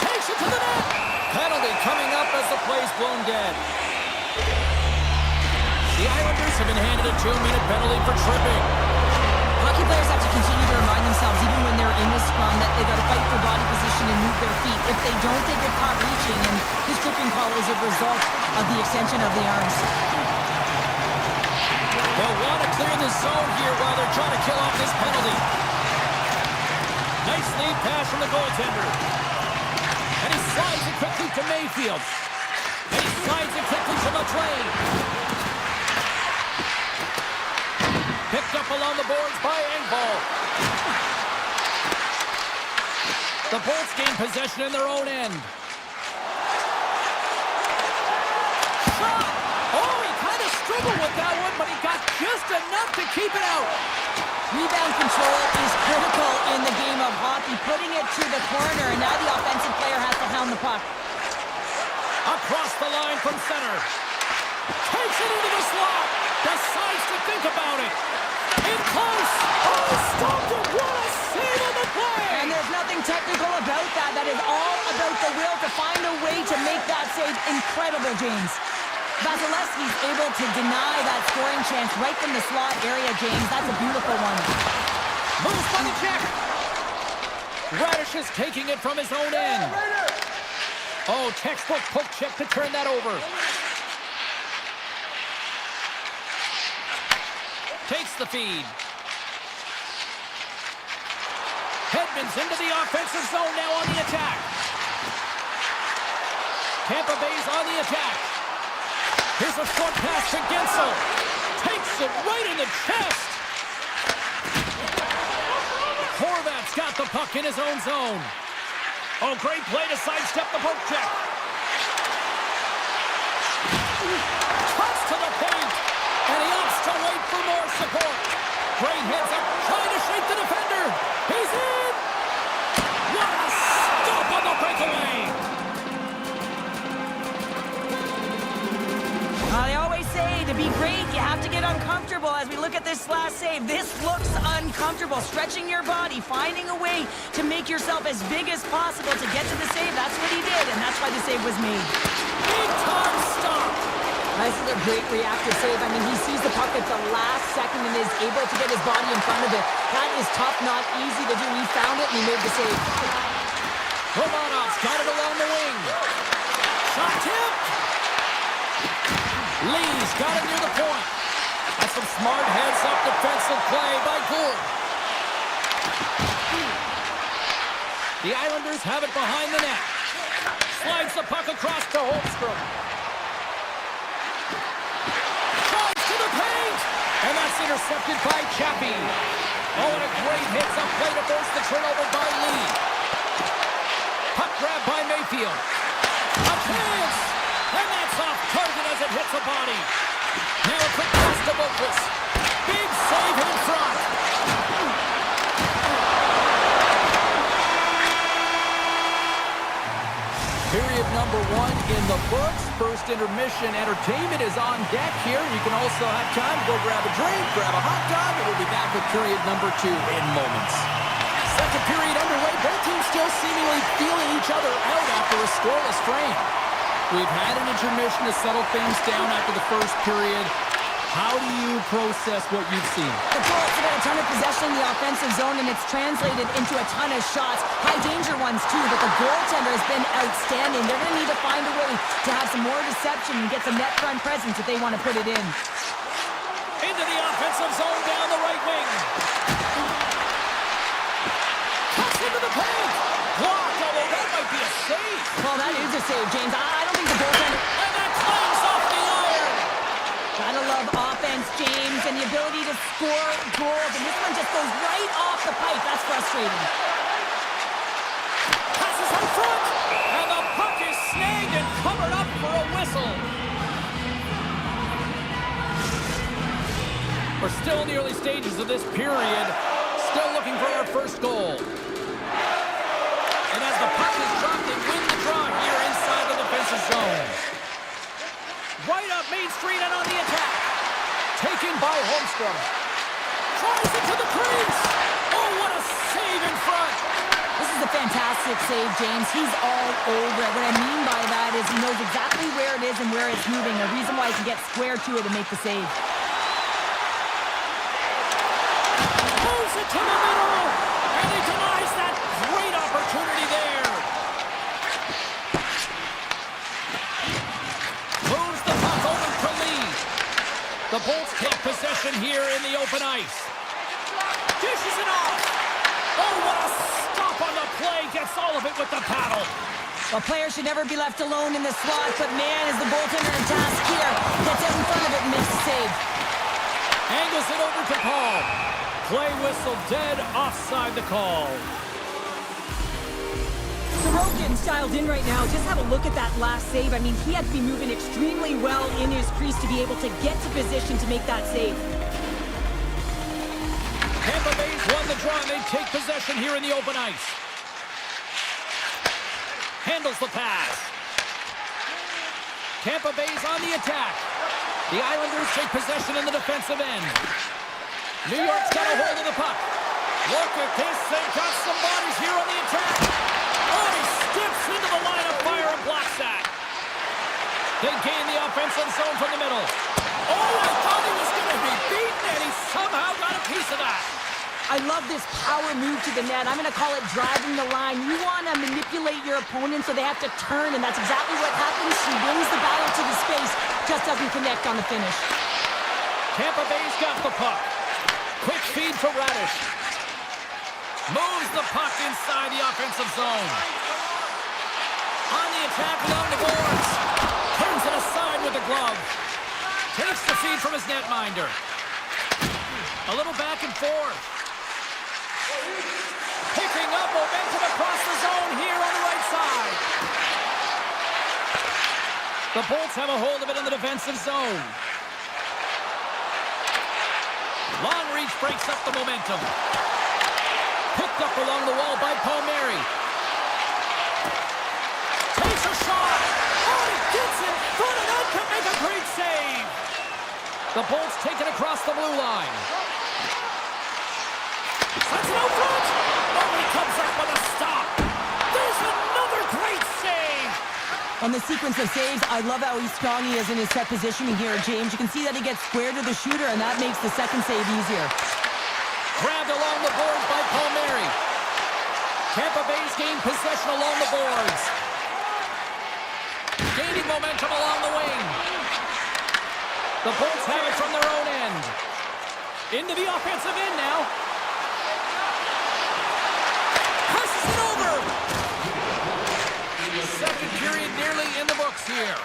Takes it to the net. Penalty coming up as the play's blown dead. The Islanders have been handed a 2-minute penalty for tripping. Hockey players have to continue to remind themselves, even when they're in the scrum, that they got to fight for body position and move their feet. If they don't, they get caught reaching, and this tripping call is a result of the extension of the arms. They'll want to clear the zone here while they're trying to kill off this penalty. Nice lead pass from the goaltender. And he slides it quickly to Mayfield. And he slides it quickly to Latrine. Picked up along the boards by Engvall. The Bolts gain possession in their own end. Shot! Oh, he kind of struggled with that one, but he got just enough to keep it out. Rebound control is critical in the game of hockey, putting it to the corner, and now the offensive player has to hound the puck. Across the line from center. Takes it into the slot. Decides to think about it. In close. Oh, stopped it. What a save on the play. And there's nothing technical about that. That is all about the will to find a way to make that save incredible, James. Vasilevsky's able to deny that scoring chance right from the slot area, James. That's a beautiful one. Moves by the check. Radish is taking it from his own end. Oh, textbook poke check to turn that over. Takes the feed. Hedman's into the offensive zone now on the attack. Tampa Bay's on the attack. Here's a front pass to Gensel. Takes it right in the chest. Horvat's got the puck in his own zone. Oh, great play to sidestep the poke check. Cuts to the paint. And he opts to wait for more support. Great heads up, trying to shake the defender. He's in. What a stop on the breakaway. They always say to be great, you have to get uncomfortable. As we look at this last save, this looks uncomfortable. Stretching your body, finding a way to make yourself as big as possible to get to the save. That's what he did, and that's why the save was made. Big time stop. This is a great reactive save. I mean, he sees the puck at the last second and is able to get his body in front of it. That is tough, not easy to do. He found it and he made the save. Romanov's got it along the wing. Shot tipped. Lee's got it near the point. That's some smart heads-up defensive play by Gould. The Islanders have it behind the net. Slides the puck across to Holmstrom. Drives to the paint. And that's intercepted by Chappie. Oh, and a great hit. Some play to force the turnover by Lee. Puck grab by Mayfield. A chance! And that's off target as it hits a body. Now a quick pass to Boquist. Big save in front. Period number 1 in the books. First intermission entertainment is on deck here. You can also have time to go grab a drink, grab a hot dog, and we'll be back with period number 2 in moments. Second period underway. Both teams still seemingly feeling each other out after a scoreless frame. We've had an intermission to settle things down after the first period. How do you process what you've seen? The Bullets have had a ton of possession in the offensive zone, and it's translated into a ton of shots. High-danger ones, too, but the goaltender has been outstanding. They're going to need to find a way to have some more deception and get some net front presence if they want to put it in. Into the offensive zone down the right wing. Cuts into the paint. Blocked, although that might be a save. Well, that is a save, James. I don't think the goaltender... And that clangs off the iron. Gotta love offense, James, and the ability to score goals. And this one just goes right off the pipe. That's frustrating. Passes out front. And the puck is snagged and covered up for a whistle. We're still in the early stages of this period. Still looking for our first goal. And as the puck is dropped, they win the draw here inside the defensive zone. Right up Main Street and on the attack. Taken by Holmstrom. Tries it to the crease. Oh, what a save in front. This is a fantastic save, James. He's all over it. What I mean by that is he knows exactly where it is and where it's moving. A reason why he can get square to it and make the save. Moves it to the middle. And he denies that great opportunity there. Moves the puck over to Lee. The Bolts take possession here in the open ice. Dishes it off. Oh, what a stop on the play. Gets all of it with the paddle. A player should never be left alone in the slot, but man, is the goaltender in task here. Gets out in front of it and makes the save. Angles it over to Paul. Play whistle dead, offside the call. Sorokin's dialed in right now. Just have a look at that last save. I mean, he had to be moving extremely well in his crease to be able to get to position to make that save. Tampa Bay's won the draw and they take possession here in the open ice. Handles the pass. Tampa Bay's on the attack. The Islanders take possession in the defensive end. New York's got a hold of the puck. Look at this. They've got some bodies here on the attack. Oh, he steps into the line of fire and blocks that. They gain the offensive zone from the middle. Oh, I thought he was going to be beaten, and he somehow got a piece of that. I love this power move to the net. I'm going to call it driving the line. You want to manipulate your opponent so they have to turn, and that's exactly what happens. He wins the battle to the space, just doesn't connect on the finish. Tampa Bay's got the puck. Quick feed to Radish. Moves the puck inside the offensive zone. On the attack along the boards. Turns it aside with the glove. Takes the feed from his netminder. A little back and forth. Picking up momentum across the zone here on the right side. The Bolts have a hold of it in the defensive zone. Long reach breaks up the momentum. Picked up along the wall by Palmieri. Takes a shot. Oh, he gets in front of that to make a great save. The Bolts take it across the blue line. Sets it out front. Oh, he comes up with a stop. There's another great save. On the sequence of saves, I love how strong he is in his set positioning here, James. You can see that he gets square to the shooter, and that makes the second save easier. Grabbed along the boards by Palmieri. Tampa Bay's gained possession along the boards. Gaining momentum along the wing. The Bolts have it from their own end. Into the offensive end now. Passes it over. Second period nearly in the books here.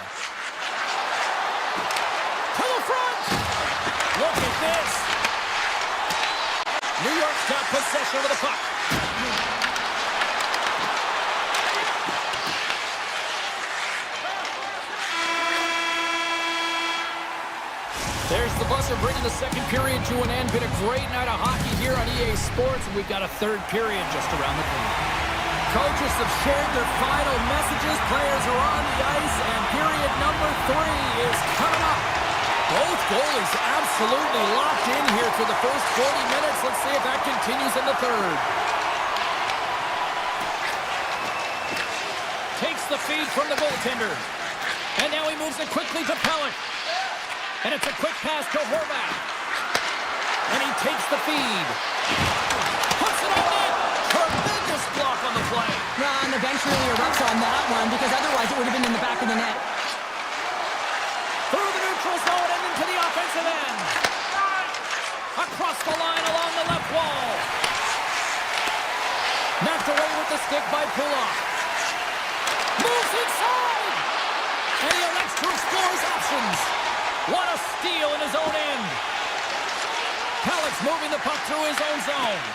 To the front. Look at this. New York's possession of the puck. There's the buzzer bringing the second period to an end. Been a great night of hockey here on EA Sports, and we've got a third period just around the corner. Coaches have shared their final messages. Players are on the ice, and period number 3 is coming up. Both goalies absolutely locked in here for the first 40 minutes. Let's see if that continues in the third. Takes the feed from the goaltender. And now he moves it quickly to Pellick. And it's a quick pass to Horvath. And he takes the feed. Puts it on net. Tremendous block on the play. Well, and the bench really erupts on that one because otherwise it would have been in the back of the net. Through the neutral zone and into the offensive end. Across the line along the left wall. Knocked away with the stick by Pulak. Moves inside. And he elects to explore his options. What a steal in his own end. Pellick's moving the puck through his own zone.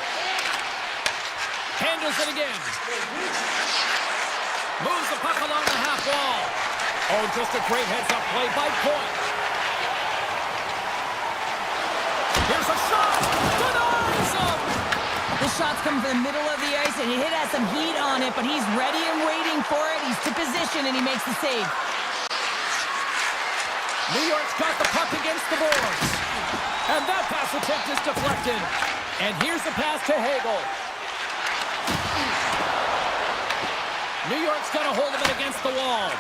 Handles it again. Moves the puck along the half wall. Oh, just a great heads-up play by Point. Here's a shot. Denies him. The shot's come from the middle of the ice, and it has some heat on it, but he's ready and waiting for it. He's to position, and he makes the save. New York's got the puck against the boards. And that pass attempt is deflected. And here's the pass to Hagel. New York's got a hold of it against the wall.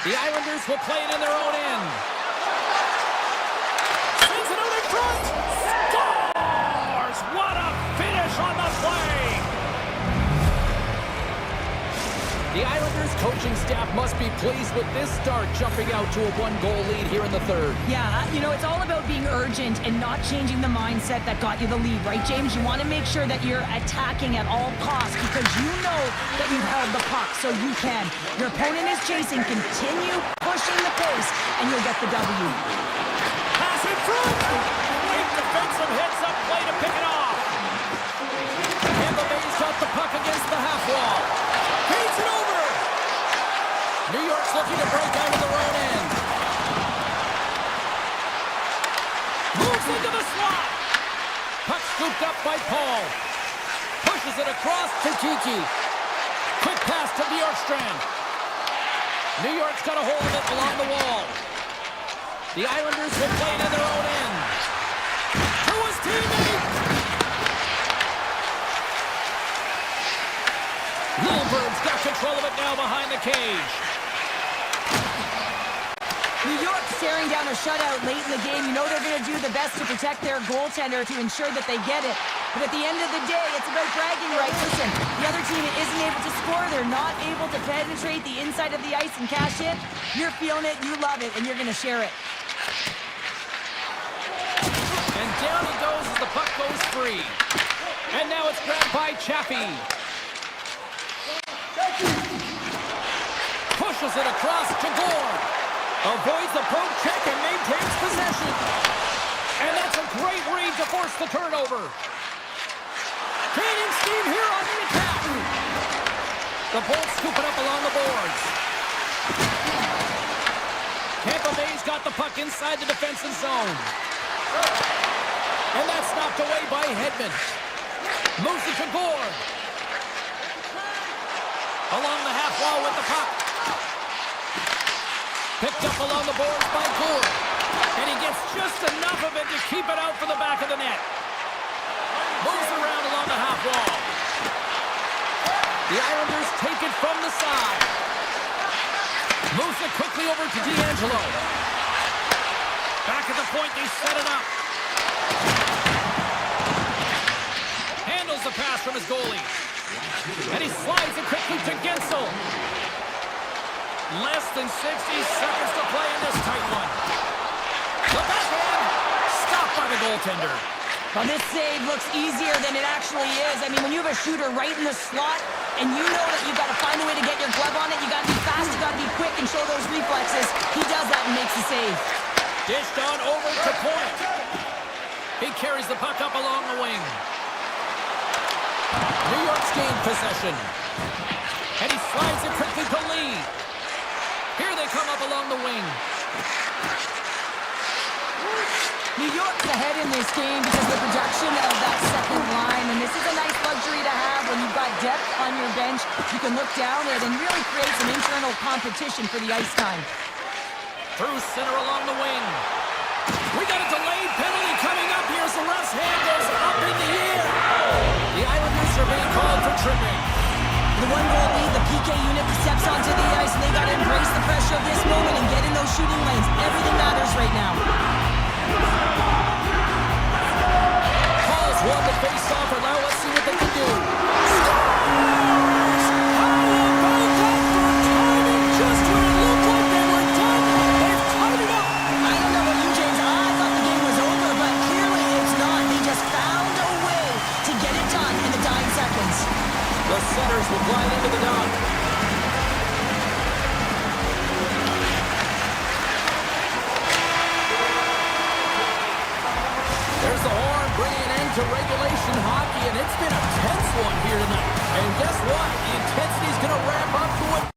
The Islanders will play it in their own end. Sends it out in front. Scores! What a finish on the play! The Islanders coaching staff must be pleased with this start, jumping out to a 1-goal lead here in the third. Yeah, you know, it's all about being urgent and not changing the mindset that got you the lead, right, James? You want to make sure that you're attacking at all costs because you know that you've held the puck, so you can. Your opponent is chasing. Continue pushing the pace, and you'll get the W. Pass in front! Great defensive heads-up play to pick it off. And the Bay's got the puck against the half wall. Feeds it over! New York's looking to break out of their own end. Moves into the slot. Puck scooped up by Paul. Pushes it across to Kiki. Quick pass to Bjorkstrand. New York's got a hold of it along the wall. The Islanders will play it in their own end. To his teammate. Lilbert's got control of it now behind the cage. New York staring down a shutout late in the game. You know they're going to do the best to protect their goaltender to ensure that they get it. But at the end of the day, it's about bragging rights. Listen, the other team isn't able to score. They're not able to penetrate the inside of the ice and cash in. You're feeling it, you love it, and you're going to share it. And down he goes as the puck goes free. And now it's grabbed by Chaffee. Pushes it across to Gore. Avoids the poke check and maintains possession. And that's a great read to force the turnover. Creating steam here on the attack. The Bolts scoop it up along the boards. Tampa Bay's got the puck inside the defensive zone. And that's knocked away by Hedman. Moves it to Gore. Along the half wall with the puck. Picked up along the boards by Gore. And he gets just enough of it to keep it out for the back of the net. Moves around along the half wall. The Islanders take it from the side. Moves it quickly over to D'Angelo. Back at the point, they set it up. Handles the pass from his goalie. And he slides it quickly to Gensel. Less than 60 seconds to play in this tight one. The backhand stopped by the goaltender. Well, this save looks easier than it actually is. I mean, when you have a shooter right in the slot and you know that you've got to find a way to get your glove on it, you got to be fast, you got to be quick and show those reflexes. He does that and makes the save. Dished on over to Point. He carries the puck up along the wing. New York's gained possession. And he slides it quickly to Lee. Here they come up along the wing. New York's ahead in this game because of the production of that second line, and this is a nice luxury to have when you've got depth on your bench. You can look down it and really create some internal competition for the ice time. Through center along the wing. We got a delayed penalty coming up here as the ref's hand goes up in the air. The Islanders are being called for tripping. The one-goal lead, the PK unit steps onto the ice, and they got to embrace the pressure of this moment and get in those shooting lanes. Everything matters right now. Calls won the face-off, and now let's see what they can do. Scores! How about that for timing? Just when it looked like they were done, they've tied it up. I don't know about you, James. I thought the game was over, but clearly it's not. They just found a way to get it done in the dying seconds. The setters will glide into the dock. There's the horn bringing an end to regulation hockey, and it's been a tense one here tonight. And guess what? The intensity's going to ramp up to a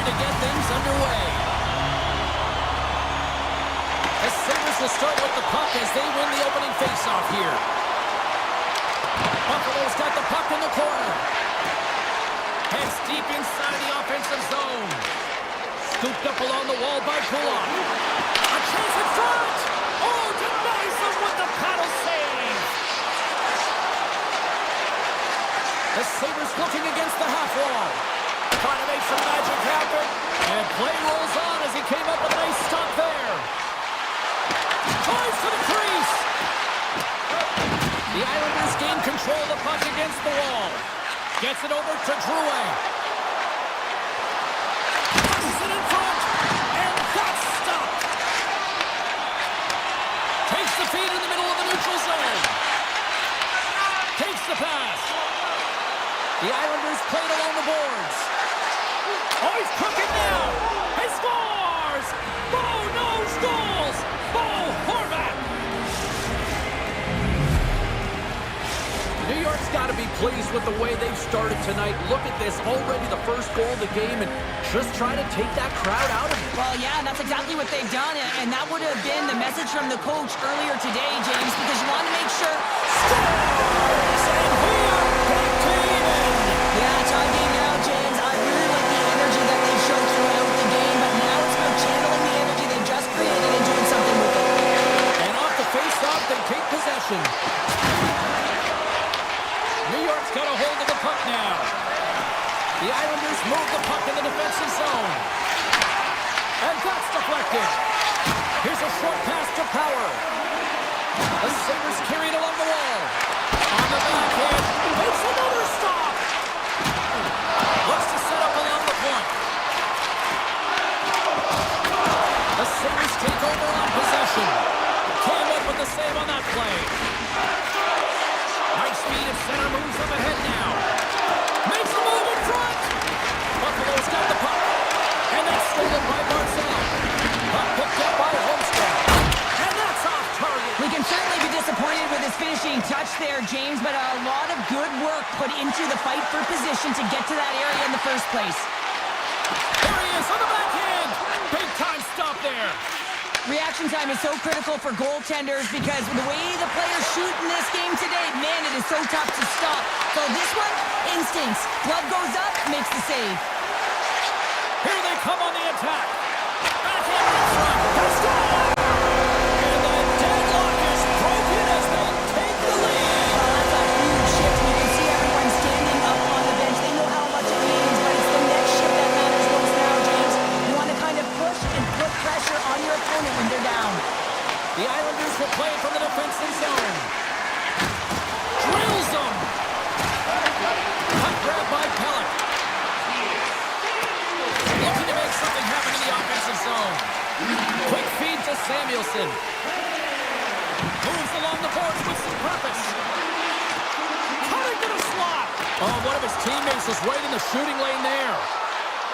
to get things underway. The Sabres will start with the puck as they win the opening faceoff here. Buffalo's got the puck in the corner. Heads deep inside the offensive zone. Scooped up along the wall by Kulak. A chance in front! Oh, denies them with the paddle save! The Sabres looking against the half wall. Trying to make some magic happen. And play rolls on as he came up with a nice stop there. Tries to the crease. The Islanders gain control of the puck against the wall. Gets it over to Drouin. Pushes it in front. And that's stopped. Takes the feed in the middle of the neutral zone. Takes the pass. The Islanders played along the boards. Oh, he's cooking now. He scores. Bo knows goals. Bo Horvat. New York's got to be pleased with the way they've started tonight. Look at this, already the first goal of the game, and just try to take that crowd out of it. Well, yeah, that's exactly what they've done, and that would have been the message from the coach earlier today, James, because you want to make sure... Scores! And we are back to even! Yeah, it's on game now, James. I really like the energy that they've shown throughout the game, but now it's about channeling the energy they just created and doing something with it. And off the face-off, they take possession. New York's got a hold of the puck now. The Islanders move the puck in the defensive zone. And that's deflected. Here's a short pass to Power. The Sabres carry it along the wall. On the backhand, makes another stop. Looks to set up along the point. The Sabres take over on possession. Campbell with the save on that play. High speed and center moves up ahead now. Makes the move in front. Buffalo's got the puck. And that's stolen by Barzal. Puck picked up by Holmstad. And that's off target. We can certainly be disappointed with his finishing touch there, James, but a lot of good work put into the fight for position to get to that area in the first place. There he is on the backhand. Big time stop there. Reaction time is so critical for goaltenders because the way the players shoot in this game today, man, it is so tough to stop. So this one, instincts. Glove goes up, makes the save. Here they come on the attack. Backhand in front. The score! And the deadlock is broken as they take the lead. That's a huge shift. You can see everyone standing up on the bench. They know how much it means, but it's the next shift that matters most now, James. You want to kind of push and put pressure on your opponent when they're down. The Islanders will play from the defensive zone. Drills them. Puck grab by Pellet. Looking to make something happen in the offensive zone. Quick feed to Samuelson. Moves along the boards with some purpose. Cutting to the slot. Oh, one of his teammates was right in the shooting lane there.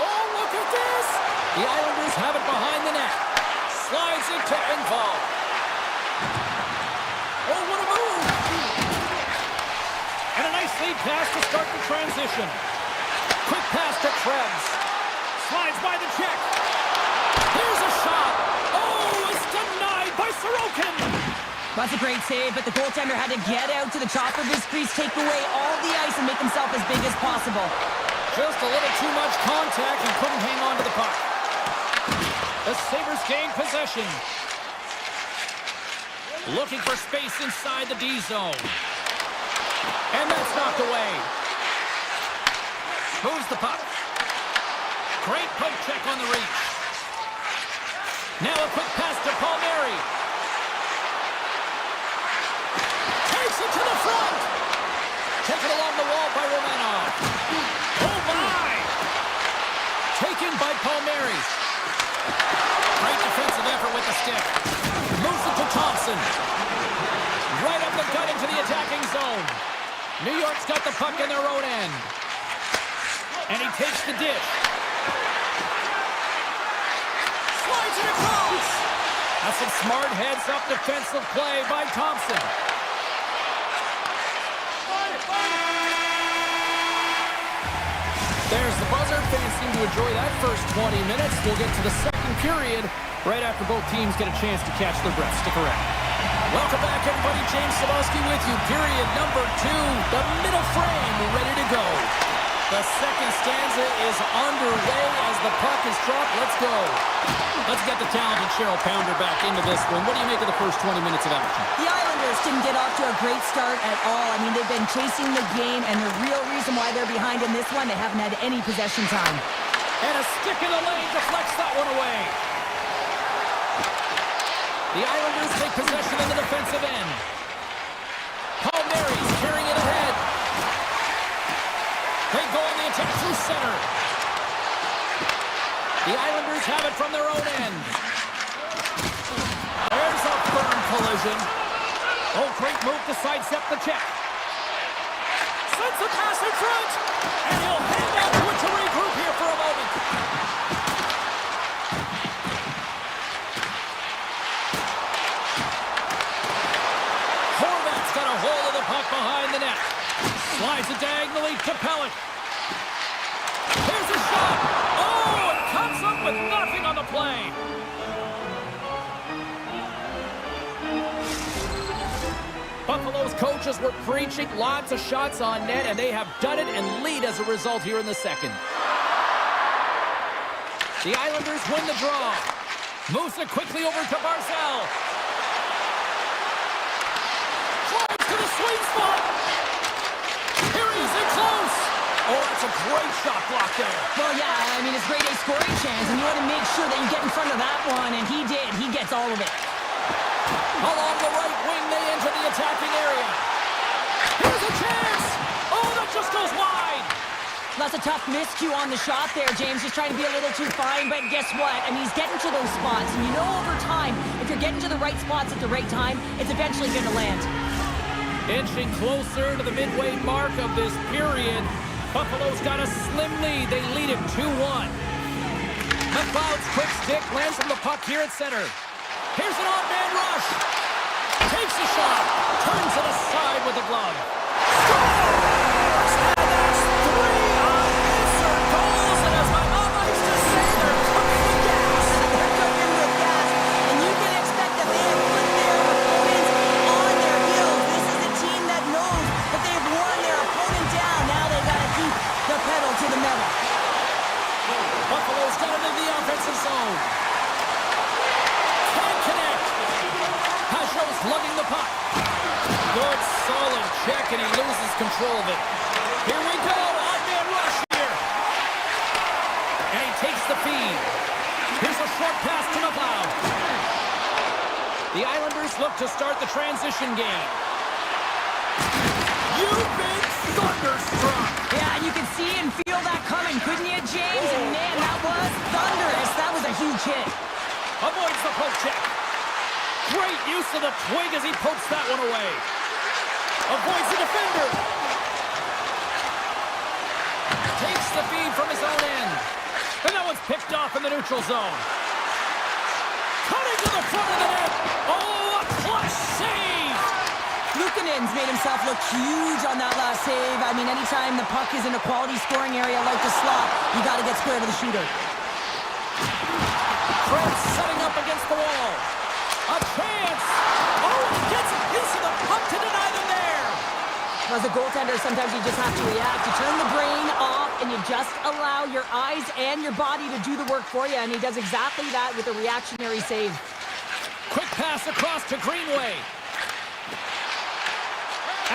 Oh, look at this. The Islanders have it behind the net. Slides it to Engvall. Oh, what a move. And a nice lead pass to start the transition. Quick pass to Krebs. Slides by the check. Here's a shot. Oh, it's denied by Sorokin. That's a great save, but the goaltender had to get out to the top of his crease, take away all the ice, and make himself as big as possible. Just a little too much contact and couldn't hang on to the puck. The Sabres gain possession. Looking for space inside the D zone. And that's knocked away. Moves the puck. Great poke check on the reach. Now a quick pass to Palmieri. Takes it to the front. Taken along the wall by Romanov. Oh my! Taken by Palmieri. Great defensive effort with the stick. Moves it to Thompson. Right up the gut into the attacking zone. New York's got the puck in their own end. And he takes the dish. Slides it across. That's some smart heads-up defensive play by Thompson. There's the buzzer. Fans seem to enjoy that first 20 minutes. We'll get to the second period right after both teams get a chance to catch their breath. Stick around. Welcome back, everybody. James Cebulski with you. Period number 2. The middle frame ready to go. The second stanza is underway as the puck is dropped. Let's go. Let's get the talented Cheryl Pounder back into this one. What do you make of the first 20 minutes of action? The Islanders didn't get off to a great start at all. I mean, they've been chasing the game, and the real reason why they're behind in this one, they haven't had any possession time. And a stick in the lane deflects that one away. The Islanders take possession in the defensive end. Paul Mary's carrying it ahead. They go on the attack through center. The Islanders have it from their own end. There's a firm collision. Oh, great move to sidestep the check. Sends the pass in front. And he'll hand out to it to regroup here for a moment. Horvat's got a hold of the puck behind the net. Slides it diagonally to Pellick. Here's a shot. Oh, it comes up with nothing on the play. Buffalo's coaches were preaching lots of shots on net, and they have done it and lead as a result here in the second. The Islanders win the draw. Moves it quickly over to Barzal. Drives to the sweet spot. Here he is in close. Oh, that's a great shot block there. Well, yeah, I mean, it's grade A scoring chance, and you want to make sure that you get in front of that one, and he did. He gets all of it. Along the right wing, they enter the attacking area. Here's a chance. Oh, that just goes wide. That's a tough miscue on the shot there, James. Just trying to be a little too fine, but guess what? I mean, he's getting to those spots, and you know over time, if you're getting to the right spots at the right time, it's eventually going to land. Inching closer to the midway mark of this period. Buffalo's got a slim lead. They lead it 2-1. McLeod's quick stick lands from the puck here at center. Here's an odd-man rush. Takes a shot. Turns it aside with the glove. Scores! And that's 3 unanswered goals. And as my mom likes to say, they're cooking with gas. They're cooking with gas. And you can expect that they have put their opponents on their heels. This is a team that knows that they've worn their opponent down. Now they've got to keep the pedal to the metal. Buffalo's got it in the offensive zone. Can't connect. Pashos lugging the puck. Good, solid check, and he loses control of it. Here we go. Odd-man rush here. And he takes the feed. Here's a short pass to McLeod. The Islanders look to start the transition game. You've been thunderstruck. Yeah, you can see and feel that coming, couldn't you, James? And man, that was thunderous. That was a huge hit. Avoids the poke check. Great use of the twig as he pokes that one away. Avoids the defender. Takes the feed from his own end. And that one's picked off in the neutral zone. Cutting to the front of the net. Oh, a clutch save. Luukkonen's made himself look huge on that last save. I mean, anytime the puck is in a quality scoring area like the slot, you got to get square to the shooter. Fred setting up against the wall. A chance. Oh, he gets a piece of the puck to deny them there. As a goaltender, sometimes you just have to react. You turn the brain off, and you just allow your eyes and your body to do the work for you, and he does exactly that with a reactionary save. Quick pass across to Greenway.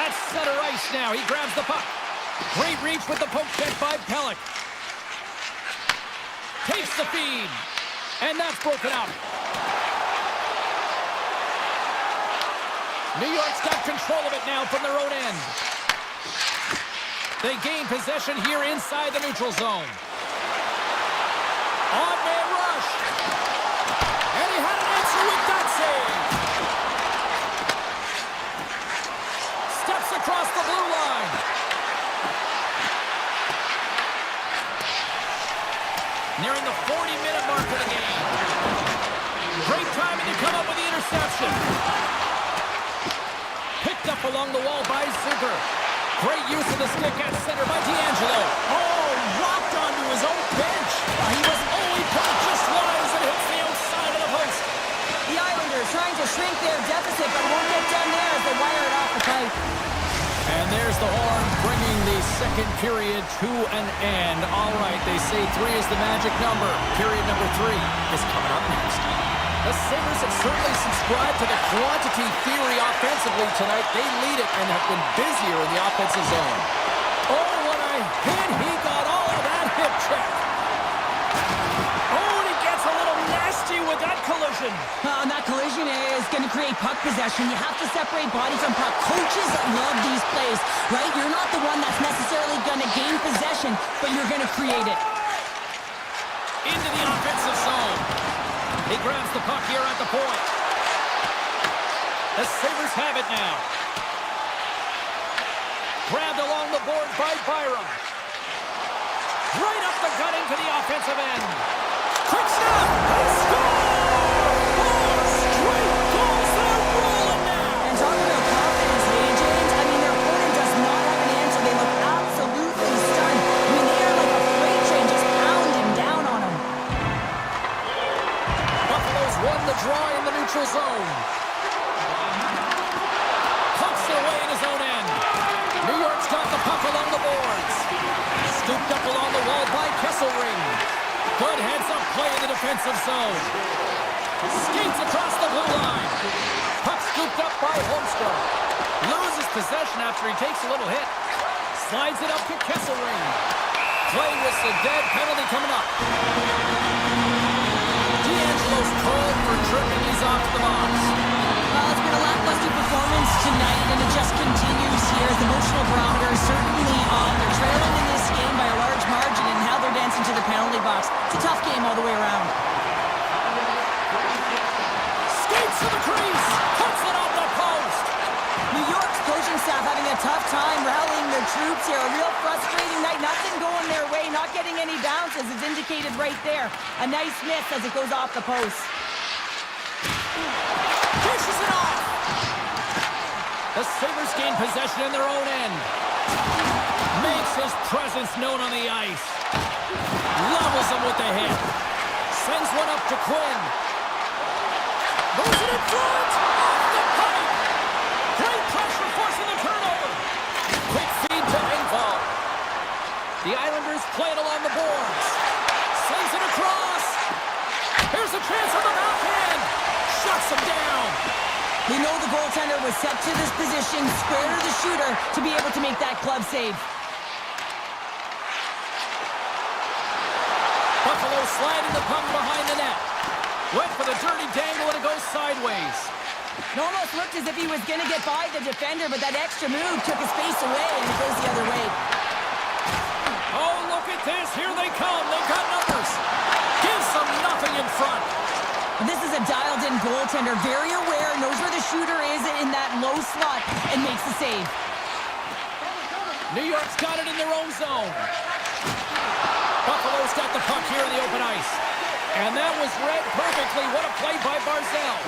At center ice now. He grabs the puck. Great reach with the poke check by Pellick. Takes the feed. And that's broken out. New York's got control of it now from their own end. They gain possession here inside the neutral zone. Odd-man rush. And he had an answer with that save. Steps across the blue line. Nearing the 40-minute mark of the game. Great timing to come up with the interception. Picked up along the wall by Zucker. Great use of the stick at center by D'Angelo. Oh, rocked onto to his own bench. He was only put just wide as it hits the outside of the post. The Islanders trying to shrink their deficit, but won't get done there as they wire it off the pipe. And there's the horn, bringing the second period to an end. All right, they say 3 is the magic number. Period number 3 is coming up next. The Sabres have certainly subscribed to the quantity theory offensively tonight. They lead it and have been busier in the offensive zone. Oh, what a hit. He got all of that hip check. Oh, and he gets a little nasty with that collision. And that collision is going to create puck possession. You have to separate body from puck. Coaches love these plays, right? You're not the one that's necessarily going to gain possession, but you're going to create it. Into the offensive zone. He grabs the puck here at the point. The Sabres have it now. Grabbed along the board by Byram. Right up the gut into the offensive end. Quick snap! He scores! 4 straight goals! They're rolling now! And talking about confidence, hey, James, I mean, their opponent does not have an answer. They look absolutely stunned. I mean, they are like a freight train just pounding down on them. Buffalo's won the draw in the neutral zone. Pucks it away in his own end. New York's got the puck along the boards. Scooped up along the wall by Kesselring. Good heads-up play in the defensive zone. Skates across the blue line. Puck scooped up by Holmstrom. Loses possession after he takes a little hit. Slides it up to Kesselring. Play whistle dead. Penalty coming up. D'Angelo's called for tripping. He's off the box. Well, it's been a lackluster performance tonight, and it just continues here as the emotional barometer is certainly on. They're trailing in this game by a large margin, and now they're dancing to the penalty box. It's a tough game all the way around. Skates to the crease. Puts it on the post. New York's coaching staff having a tough time rallying their troops here. A real frustrating night. Nothing going their way. Not getting any bounces is indicated right there. A nice miss as it goes off the post. Pushes it off. The Sabres gain possession in their own end. Makes his presence known on the ice. Levels him with the hit. Sends one up to Quinn. Moves it in front. Off the pipe. Great pressure forcing the turnover. Quick feed to Engvall. The Islanders play it along the boards. Sends it across. Here's a chance on the backhand. Shuts him down. We know the goaltender was set to this position, square to the shooter, to be able to make that club save. Buffalo sliding the puck behind the net. Went for the dirty dangle and it goes sideways. It almost looked as if he was going to get by the defender, but that extra move took his face away and it goes the other way. Oh, look at this. Here they come. They've got numbers. Gives them nothing in front. And this is a dialed-in goaltender, very aware, knows where the shooter is in that low slot, and makes the save. New York's got it in their own zone. Buffalo's got the puck here in the open ice. And that was read perfectly. What a play by Barzal.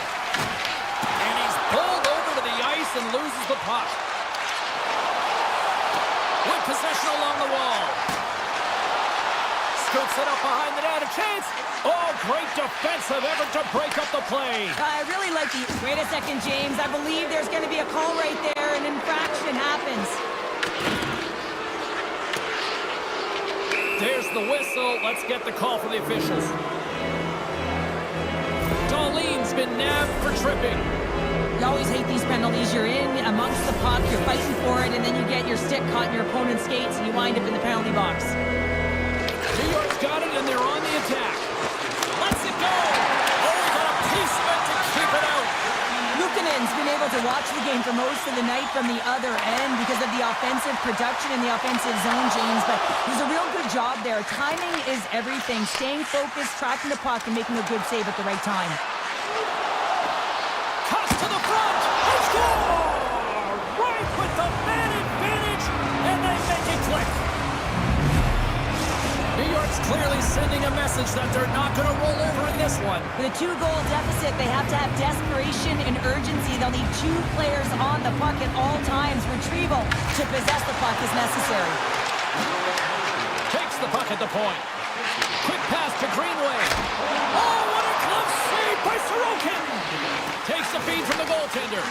And he's pulled over to the ice and loses the puck. With possession along the wall. Scoots it up behind the net. A chance. Oh, great defensive effort to break up the play. I really like the... Wait a second, James. I believe there's going to be a call right there. An infraction happens. There's the whistle. Let's get the call from the officials. Darlene's been nabbed for tripping. You always hate these penalties. You're in amongst the puck, you're fighting for it, and then you get your stick caught in your opponent's skates, and you wind up in the penalty box. New York's got it, and they're on the attack. Lets it go. Oh, he got a piece of it to keep it out. Luukkonen's been able to watch the game for most of the night from the other end because of the offensive production in the offensive zone, James, but it was a real good job there. Timing is everything. Staying focused, tracking the puck, and making a good save at the right time. Cuts to the front. They score! Right with the man advantage, and they make it click. New York's clearly sending a message that they're not going to roll over in this one. With a 2-goal deficit, they have to have desperation and urgency. They'll need 2 players on the puck at all times. Retrieval to possess the puck is necessary. Takes the puck at the point. Quick pass to Greenway. Oh, what a glove save by Sorokin! Takes the feed from the goaltender.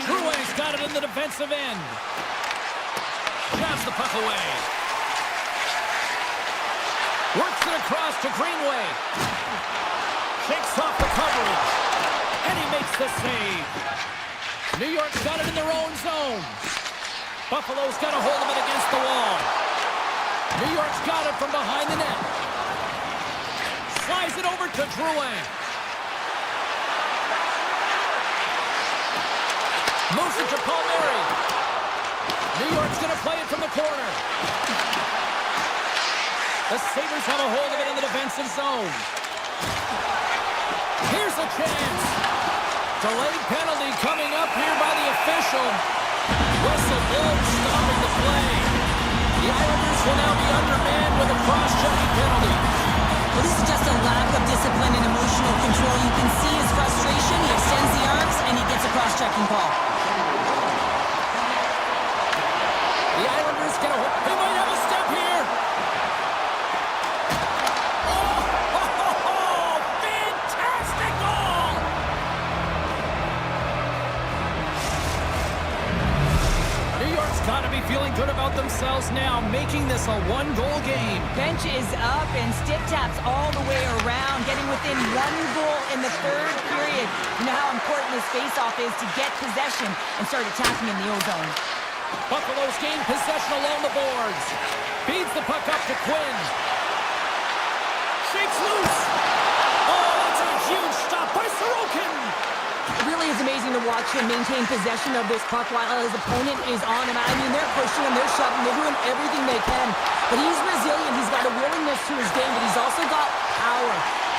Greenway's got it in the defensive end. Jabs the puck away. Works it across to Greenway. Shakes off the coverage. And he makes the save. New York's got it in their own zone. Buffalo's got a hold of it against the wall. New York's got it from behind the net. Slides it over to Drouin. Moves it to Palmieri. New York's going to play it from the corner. The Sabres have a hold of it in the defensive zone. Here's a chance. Delayed penalty coming up here by the official. Whistle blows, stopping the play. The Islanders will now be undermanned with a cross-checking penalty. Well, this is just a lack of discipline and emotional control. You can see his frustration. He extends the arms, and he gets a cross-checking call. The Islanders get a hold. He might have a step here. Oh, fantastic goal! New York's got to be feeling good about themselves now, making this a one-goal game. Bench is up and stick taps all the way around, getting within one goal in the third period. You know how important this face-off is to get possession and start attacking in the O-zone. Buffalo's gained possession along the boards. Feeds the puck up to Quinn. Shakes loose. Oh, that's a huge stop by Sorokin. It really is amazing to watch him maintain possession of this puck while his opponent is on him. I mean, they're pushing him, they're shoving, they're doing everything they can. But he's resilient, he's got a willingness to his game, but he's also got power.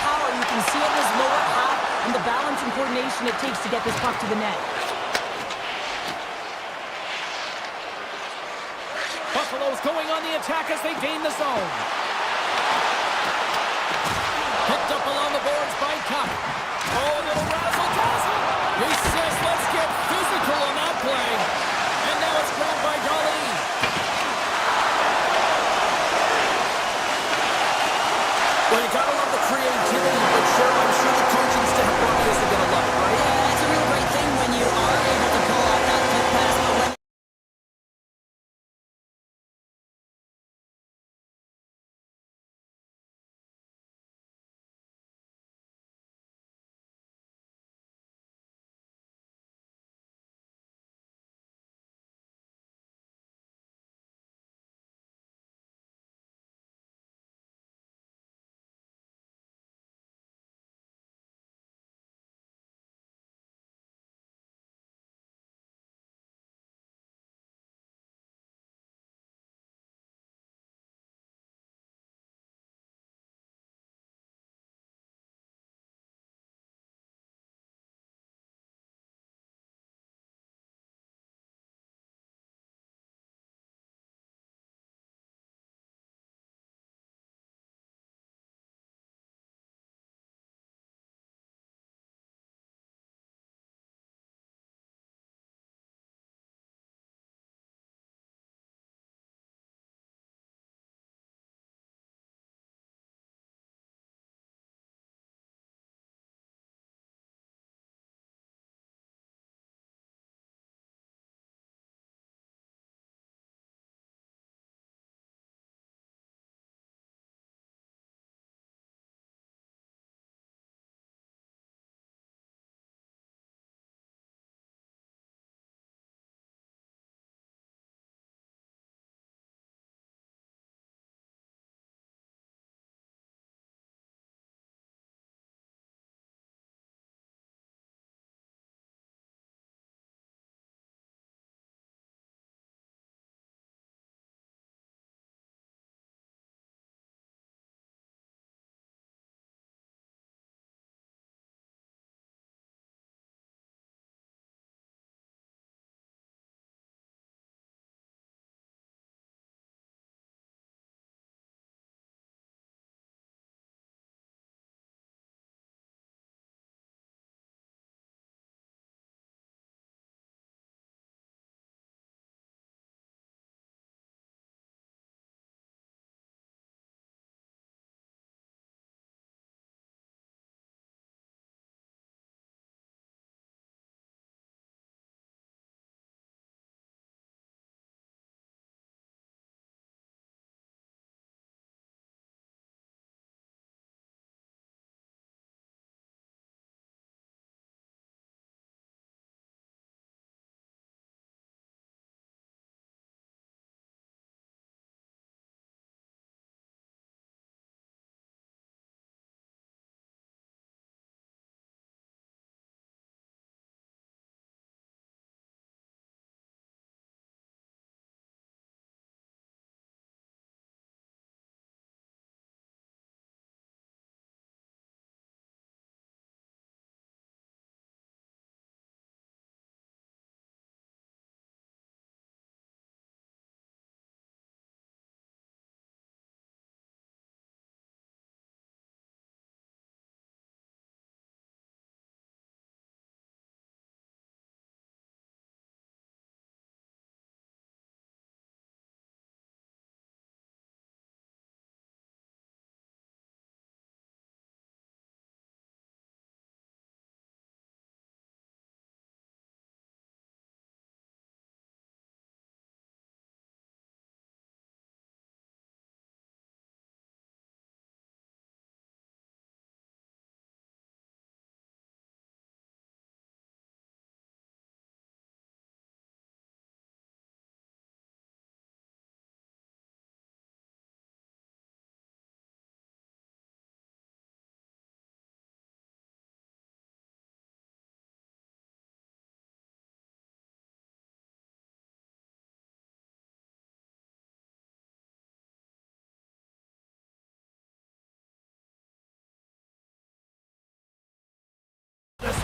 Power, you can see it in his lower half and the balance and coordination it takes to get this puck to the net. Buffalo's going on the attack as they gain the zone. Picked up along the boards by Cup. Oh, a little razzle-dazzle. He says, let's get physical on that play. And now it's grabbed by Dolly. Well, you gotta love the creativity, but sure, I'm sure the coaching staff probably isn't gonna love it, right? Yeah, it's a real great thing when you are able to pull off that quick pass, but when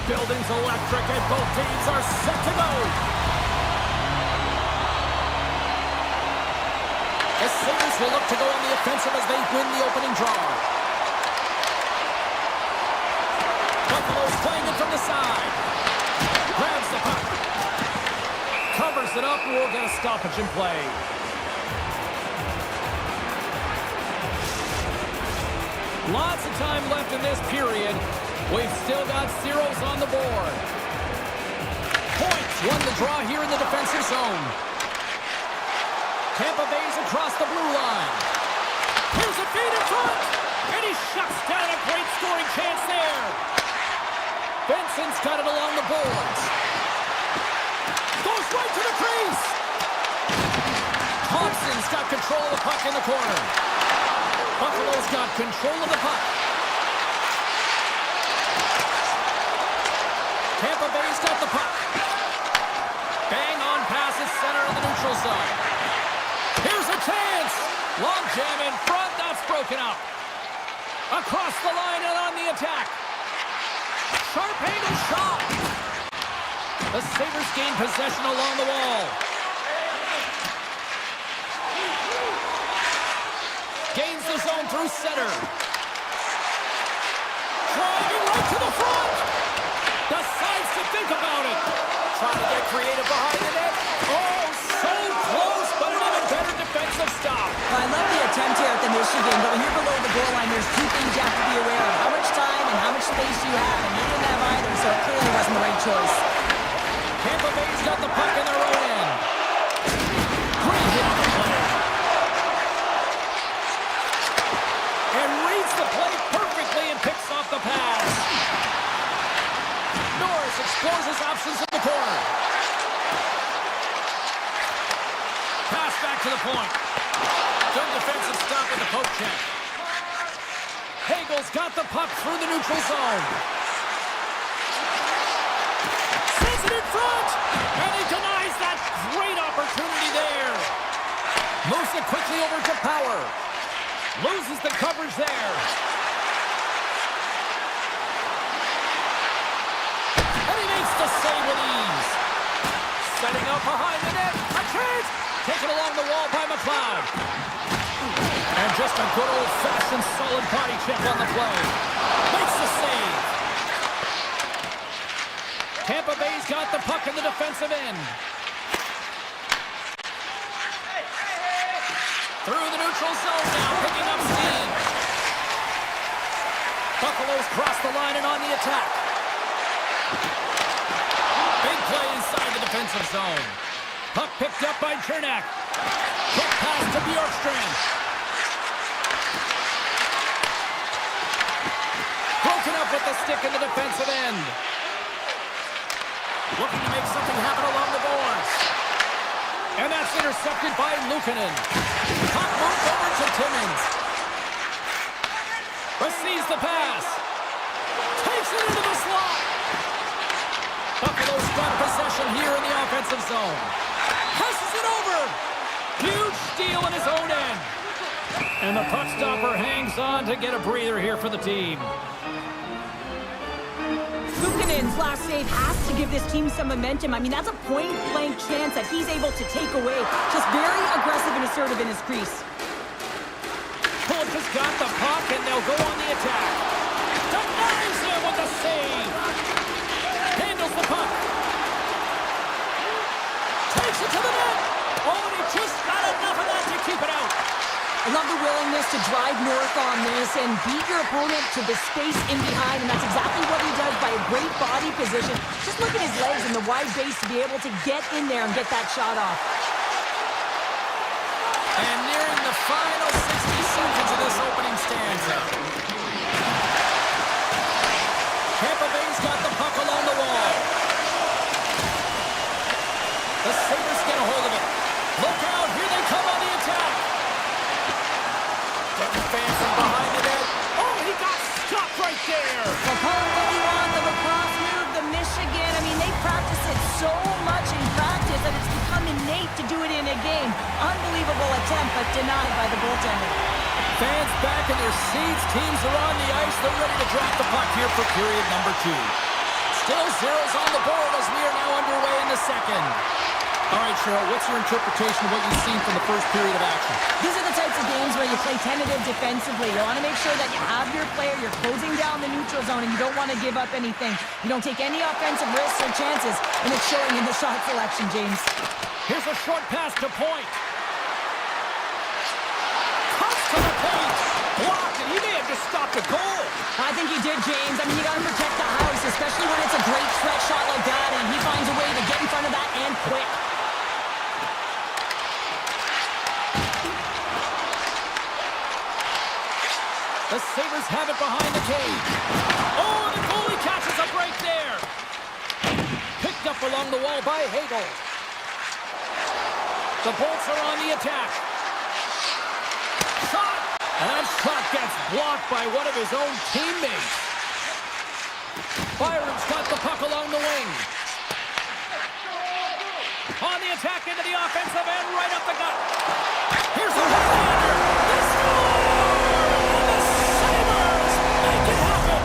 building's electric and both teams are set to go. The Sabres will look to go on the offensive as they win the opening draw. Buffalo's playing it from the side. Grabs the puck. Covers it up, and we'll get a stoppage in play. Lots of time left in this period. We've still got zeros on the board. Points won the draw here in the defensive zone. Tampa Bay's across the blue line. Here's a feed in front, and he shuts down a great scoring chance there. Benson's got it along the boards. Goes right to the crease. Thompson's got control of the puck in the corner. Buffalo's got control of the puck. Tampa Bay's got the puck. Bang on passes center of the neutral zone. Here's a chance. Long jam in front. That's broken up. Across the line and on the attack. Sharp angle shot. The Sabres gain possession along the wall. Gains the zone through center. Driving right to the front. Decides to think about it. Trying to get creative behind the net. Oh, so close, but an even better defensive stop. Well, I love the attempt here at the Michigan, but when you're below the goal line, there's two things you have to be aware of. How much time and how much space you have, and you didn't have either, so it clearly wasn't the right choice. Tampa Bay's got the puck in their own end. Great hit on the play. And reads the play perfectly and picks off the pass. Norris explores his options in the corner. Pass back to the point. Good defensive stop with the poke check. Hagel's got the puck through the neutral zone. Sends it in front, and he denies that great opportunity there. Moves it quickly over to Power. Loses the coverage there. And he makes the save with ease. Setting up behind the net. A chance. Taken along the wall by McLeod. And just a good old-fashioned solid body check on the play. Makes the save. Tampa Bay's got the puck in the defensive end. Through the neutral zone now, picking up steam. Buffalo's crossed the line and on the attack. Big play inside the defensive zone. Puck picked up by Chernak. Quick pass to Bjorkstrand. Broken up with the stick in the defensive end. Looking to make something happen along the boards. And that's intercepted by Luukkonen. Puck moved over to Timmins. Receives the pass. Takes it into the slot. Buffalo's got possession here in the offensive zone. Passes it over. Huge steal in his own end. And the puck stopper hangs on to get a breather here for the team. Luukkonen's last save has to give this team some momentum. I mean, that's a point-blank chance that he's able to take away. Just very aggressive and assertive in his crease. Bullock has got the puck, and they'll go on the attack. Denies him with the save. Handles the puck. Takes it to the net. Oh, and he just got enough of that to keep it out. I love the willingness to drive north on this and beat your opponent to the space in behind, and that's exactly what he does by a great body position. Just look at his legs and the wide base to be able to get in there and get that shot off. And nearing the final 60 seconds of this opening stanza. Tampa Bay's got the puck along the wall. The Sabres get a hold of it. Look out, here they come on the attack. Getting fans from behind the net. Oh, he got stopped right there. The home that you want, the lacrosse move, the Michigan. I mean, they practice it so much in practice that it's become innate to do it in a game. Unbelievable attempt, but denied by the goaltender. Fans back in their seats. Teams are on the ice. They're ready to drop the puck here for period number 2. Still zeros on the board as we are now underway in the second. All right, Cheryl, what's your interpretation of what you've seen from the first period of action? These are the types of games where you play tentative defensively. You want to make sure that you have your player, you're closing down the neutral zone, and you don't want to give up anything. You don't take any offensive risks or chances, and it's showing in the shot selection, James. Here's a short pass to point. Cuts to the paint. Blocked, and he may have just stopped a goal. I think he did, James. I mean, you got to protect the house, especially when it's a great stretch shot like that, and he finds a way to get in front of that and quick. The Sabres have it behind the cage. Oh, the goalie catches a break there. Picked up along the wall by Hagel. The Bolts are on the attack. Shot! And that shot gets blocked by one of his own teammates. Byron's got the puck along the wing. On the attack into the offensive end, right up the gut. Here's the one-hander. They score! And the Sabres make it happen.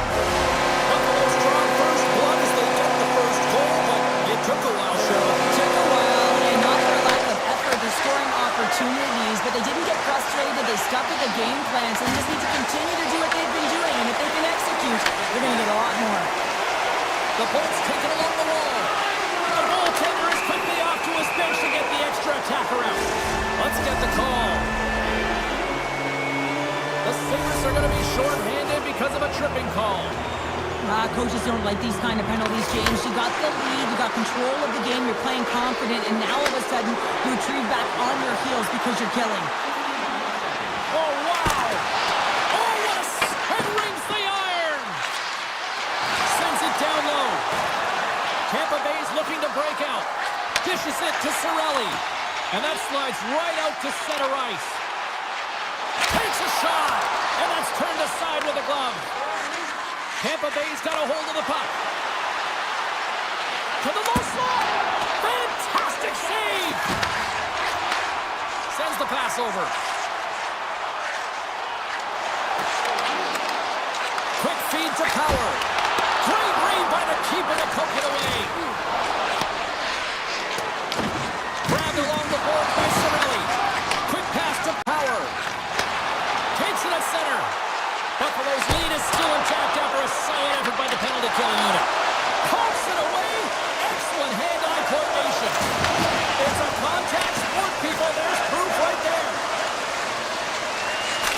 Buffalo's strong first blood as they get the first goal, but it took a while, Cheryl. It took a while, and not for a lack of effort or scoring opportunities, but they didn't get frustrated. They stuck with the game plan, so they just need to continue to do what they've been doing, and if they can execute, they're going to get a lot more. The Bolts take it along the wall. The goaltender is quickly off to his bench to get the extra attacker out. Let's get the call. The Sabres are going to be short-handed because of a tripping call. Coaches don't like these kind of penalties, James. You got the lead, you got control of the game, you're playing confident, and now all of a sudden you retrieve back on your heels because you're killing. Oh, wow! Oh, yes! And rings the iron! Sends it down low. Tampa Bay's looking to break out. Dishes it to Cirelli. And that slides right out to center ice. Takes a shot! And that's turned aside with a glove. Tampa Bay's got a hold of the puck. To the low slot! Fantastic save! Sends the pass over. Quick feed to Power. Great read by the keeper to poke it away. Grabbed along the board by Cirelli. Quick pass to Power. Takes it at center. Buffalo's lead is still intact after a solid effort by the penalty killing unit. Pumps it away. Excellent hand-eye coordination. It's a contact sport, people. There's proof right there.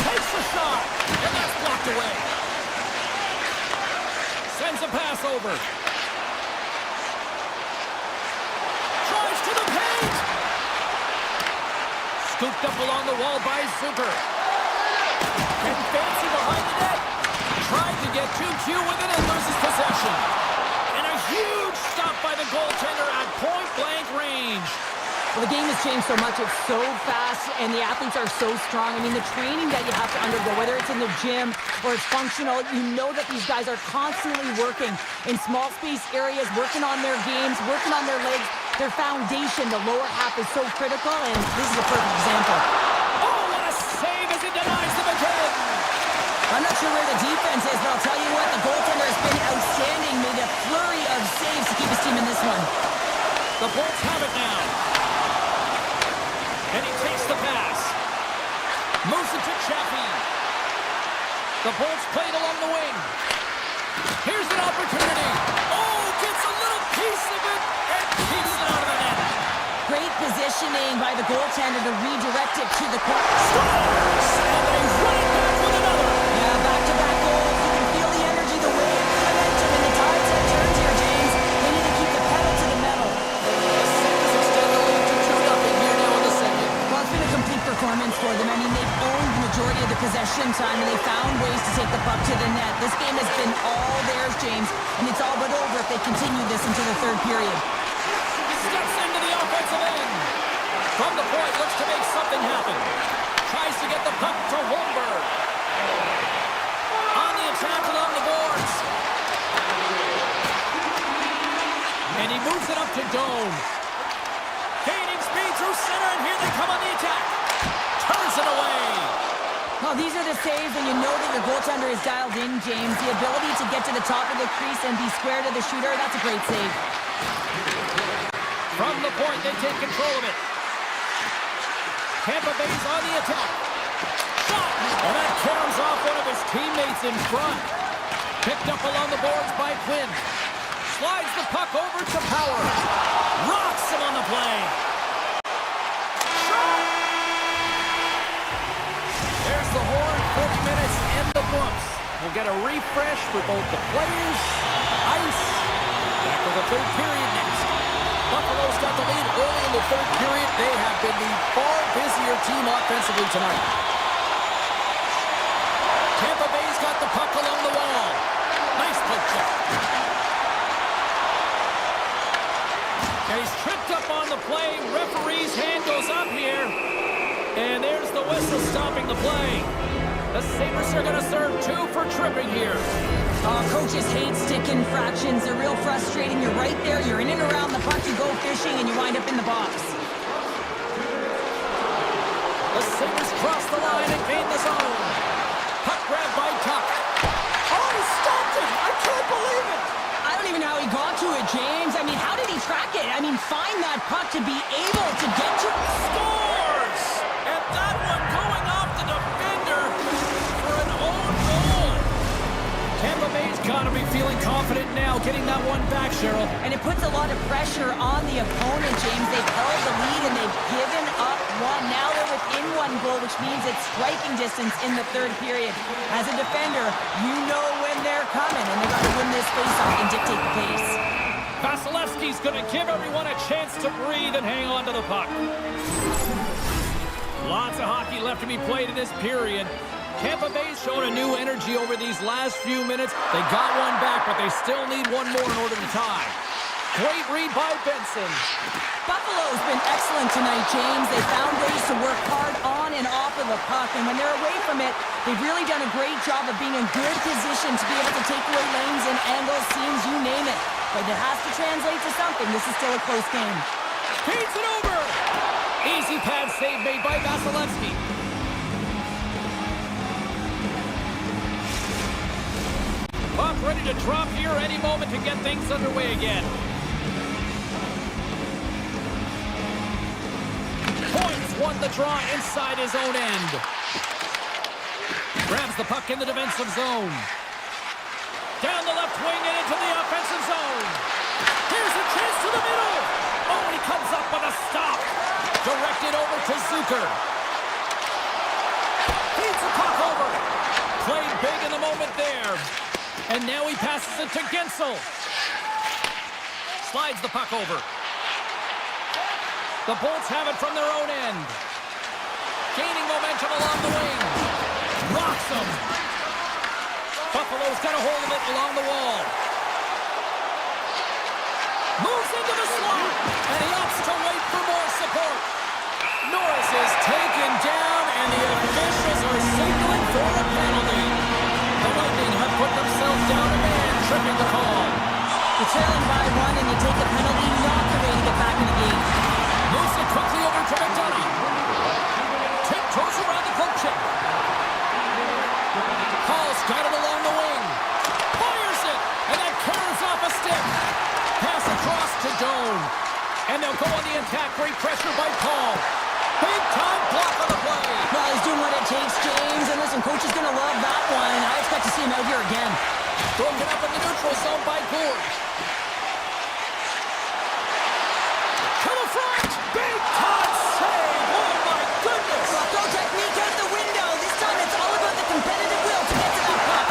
Takes the shot. And that's blocked away. Sends a pass over. Tries to the paint. Scooped up along the wall by Zucker. Getting fancy behind the net. Tried to get too cute with it and loses possession. And a huge stop by the goaltender at point-blank range. Well, the game has changed so much. It's so fast, and the athletes are so strong. I mean, the training that you have to undergo, whether it's in the gym or it's functional, you know that these guys are constantly working in small space areas, working on their games, working on their legs. Their foundation, the lower half, is so critical, and this is a perfect example. Oh, what a save as he denies them again. I'm not sure where the defense is, but I'll tell you what, the goaltender has been outstanding. Made a flurry of saves to keep his team in this one. The Bolts have it now. And he takes the pass. Moves it to Chaffee. The Bolts played along the wing. Here's an opportunity. Oh, gets a little piece of it and keeps it out of the net. Great positioning by the goaltender to redirect it to the corner. Scores! And they run it back with another. Yeah, back-to-back goals. You can feel the energy, the wave, the momentum, and the tides have turned here, James. They need to keep the pedal to the metal. The Sabres extend the lead to 2-0 here now in the second. Well, it's been a complete performance for them. I mean, they've owned the majority of the possession time, and they found ways to take the puck to the net. This game has been all theirs, James, and it's all but over if they continue this into the third period. Steps into the offensive end. From the point, looks to make something happen. Tries to get the puck to Holmberg. On the attack along the boards. And he moves it up to Dome. Gaining speed through center, and here they come on the attack. Turns it away. Oh, Well, these are the saves, and you know that your goaltender is dialed in, James. The ability to get to the top of the crease and be square to the shooter, that's a great save. From the point, they take control of it. Tampa Bay's on the attack. Shot! And that caroms off one of his teammates in front. Picked up along the boards by Quinn. Slides the puck over to Power. Rocks him on the play. Shot! There's the horn. 40 minutes in the books. We'll get a refresh for both the players, ice. Back for the third period next. Buffalo's got the lead early in the third period. They have been the far busier team offensively tonight. Tampa Bay's got the puck along the wall. Nice poke check. And he's tripped up on the play. Referee's hand goes up here. And there's the whistle stopping the play. The Sabres are going to serve 2 for tripping here. Coaches hate stick infractions. They're real frustrating. You're right there. You're in and around the puck. You go fishing, and you wind up in the box. The Sabres cross the line and gain the zone. Puck grabbed by Tuck. Oh, he stopped it! I can't believe it! I don't even know how he got to it, James. I mean, how did he track it? I mean, find that puck to be able to get to it. Scores! And that one going off the defender for an own goal. Tampa Bay's got to be feeling confident now, getting that one back, Cheryl. And it puts a lot of pressure on the opponent, James. They've held the lead and they've given up one. Now they're within 1 goal, which means it's striking distance in the third period. As a defender, you know when they're coming, and they've got to win this faceoff and dictate the pace. Vasilevsky's going to give everyone a chance to breathe and hang on to the puck. Lots of hockey left to be played in this period. Tampa Bay's shown a new energy over these last few minutes. They got one back, but they still need one more in order to tie. Great read by Benson. Buffalo's been excellent tonight, James. They found ways to work hard on and off of the puck, and when they're away from it, they've really done a great job of being in good position to be able to take away lanes and angles, seams, you name it. But it has to translate to something. This is still a close game. Feeds it over. Easy pad save made by Vasilevsky. Puck ready to drop here any moment to get things underway again. Points won the draw inside his own end. Grabs the puck in the defensive zone. Down the left wing and into the offensive zone. Here's a chance to the middle. Oh, he comes up with a stop. Directed over to Zucker. Feeds the puck over. Played big in the moment there. And now he passes it to Gensel. Slides the puck over. The Bolts have it from their own end. Gaining momentum along the wing. Rocks them. Buffalo's got a hold of it along the wall. Moves into the slot. And he opts to wait for more support. Norris is taken down, and the officials are signaling for a penalty. The Lightning have put themselves down a man, tripping the call. You're trailing by 1 and you take a penalty, not the way to get back in the game. Moves it quickly over to McDonough. Tiptoes around the poke check. Paul's got it along the wing. Fires it, and that carries off a stick. Pass across to Doan. And they'll go on the attack. Great pressure by Paul. Big time block on the play. Well, he's doing what it takes, James. And listen, coach is going to love that one. I expect to see him out here again. Broken up in the neutral zone by Gourde. To the front. Big time save. Oh, my goodness. Well, throw technique out the window. This time it's all about the competitive will to get to that puck.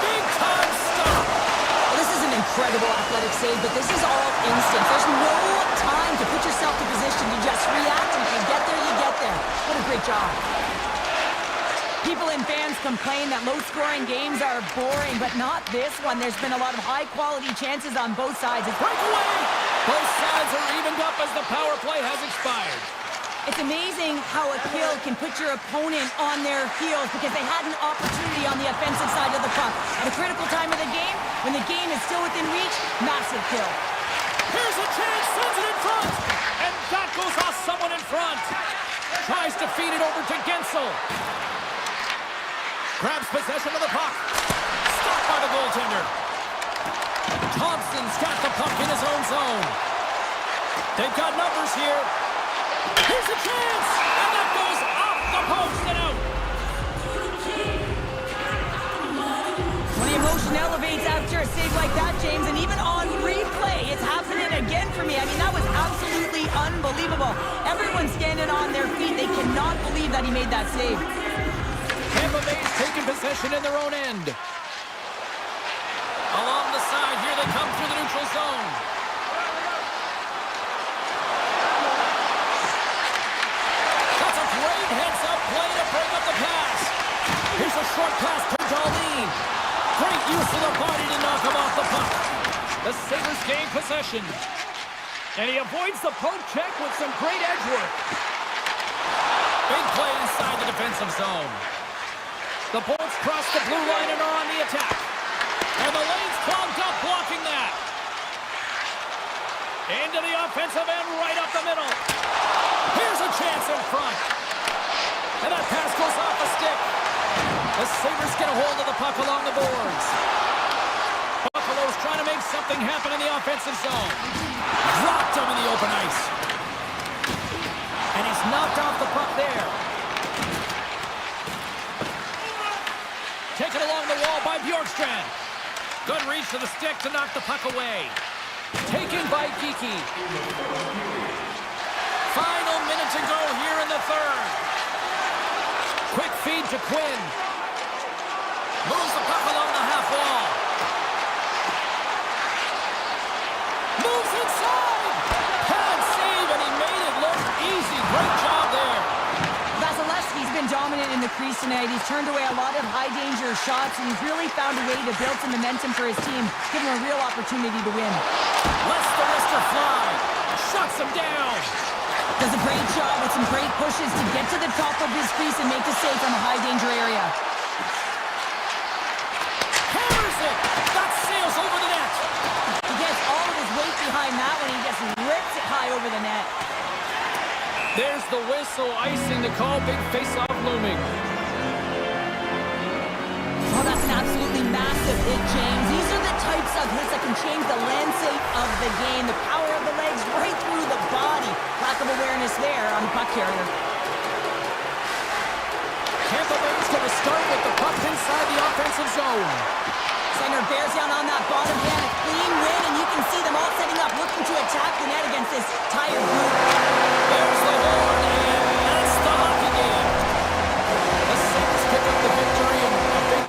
Big time stop. Well, this is an incredible athletic save, but this is all instant. There's no time to put yourself in position to just react. And if you get there, you get there. What a great job. People and fans complain that low-scoring games are boring, but not this one. There's been a lot of high-quality chances on both sides. It's Breakaway! Both sides are evened up as the power play has expired. It's amazing how a kill can put your opponent on their heels because they had an opportunity on the offensive side of the puck. At a critical time of the game, when the game is still within reach, massive kill. Here's a chance, sends it in front, and that goes off someone in front. Tries to feed it over to Gensel. Grabs possession of the puck. Stopped by the goaltender. Thompson's got the puck in his own zone. They've got numbers here. Here's a chance! And that goes off the post and out. When the emotion elevates after a save like that, James, and even on replay, it's happening again for me. I mean, that was absolutely unbelievable. Everyone's standing on their feet. They cannot believe that he made that save. Tampa Bay's taking possession in their own end. Along the side, here they come through the neutral zone. That's a great heads-up play to break up the pass. Here's a short pass to Darlene. Great use of the body to knock him off the puck. The Sabres gain possession. And he avoids the poke check with some great edge work. Big play inside the defensive zone. The Bolts cross the blue line and are on the attack. And the lane's clogged up, blocking that. Into the offensive end, right up the middle. Here's a chance in front. And that pass goes off the stick. The Sabres get a hold of the puck along the boards. Buffalo's trying to make something happen in the offensive zone. Dropped him in the open ice. And he's knocked off the puck there. Taken along the wall by Bjorkstrand. Good reach to the stick to knock the puck away. Taken by Geekie. Final minute to go here in the third. Quick feed to Quinn. Moves the puck along the half wall. Moves inside. Pad save, and he made it look easy. Great job there. Vasilevsky's been dominant in the crease tonight. He's turned away a lot of high-danger shots, and he's really found a way to build some momentum for his team, giving him a real opportunity to win. Lets the wrister fly. Shuts him down. Does a great job with some great pushes to get to the top of his crease and make the save from a high-danger area. Hammers it. That sails over the net. He gets all of his weight behind that one. He just rips it high over the net. There's the whistle, icing the call. Big face-off looming. Oh, that's an absolutely massive hit, James. These are the types of hits that can change the landscape of the game. The power of the legs right through the body. Lack of awareness there on the puck carrier. Tampa Bay's going to start with the puck inside the offensive zone. Center bears down on that bottom hand. A clean win, and you can see them all setting up, looking to attack the net against this tired group. There's the horn, and that's the hockey game. The Sabres pick up the victory in a big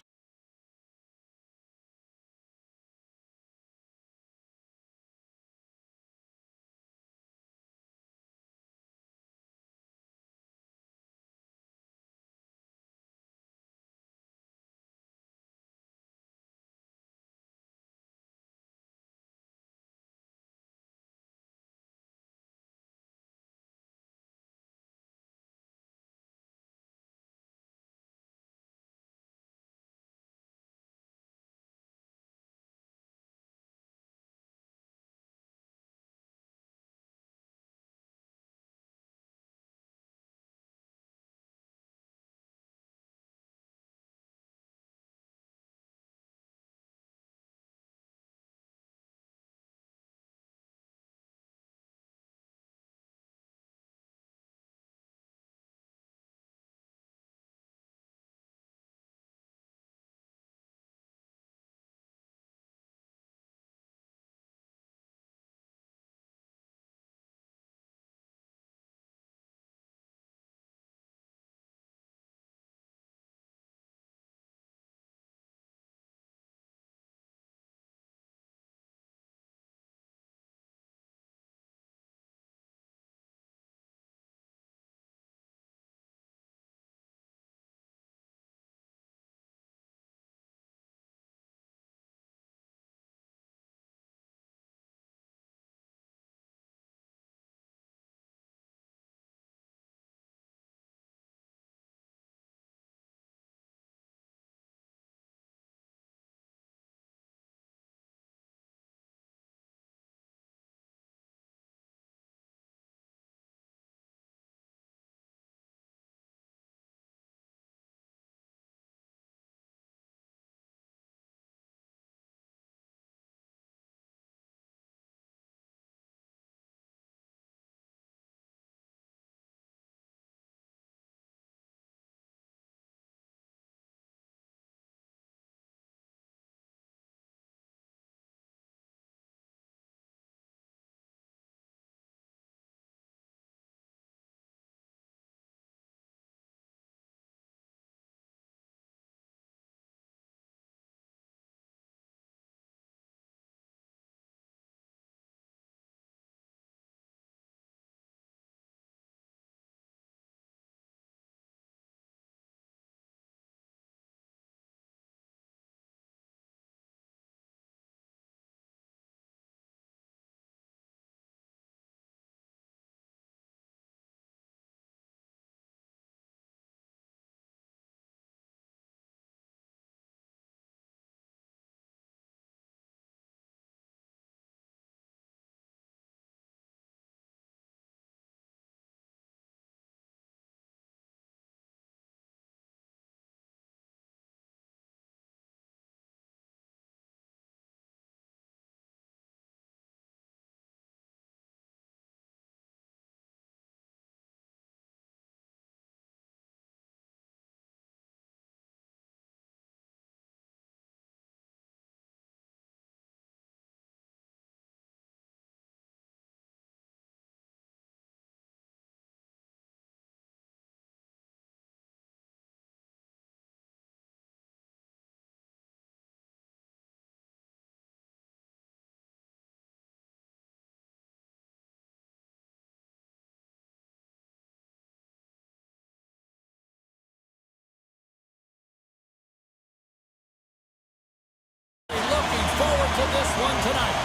one tonight.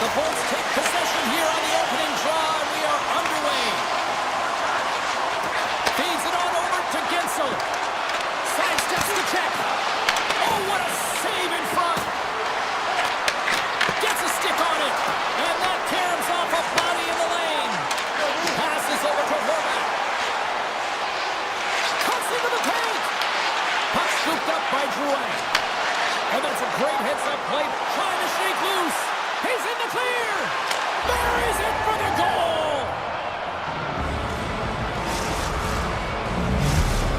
The Bolts take possession here on the opening draw, and we are underway. Feeds it on over to Gensel. Sidesteps the check. Oh, what a save in front. Gets a stick on it, and that caroms off a body in the lane. Passes over to Horvath. Cuts into the paint. Puck scooped up by Drouin. And that's a great heads-up play, trying to shake loose. He's in the clear. Buries it for the goal.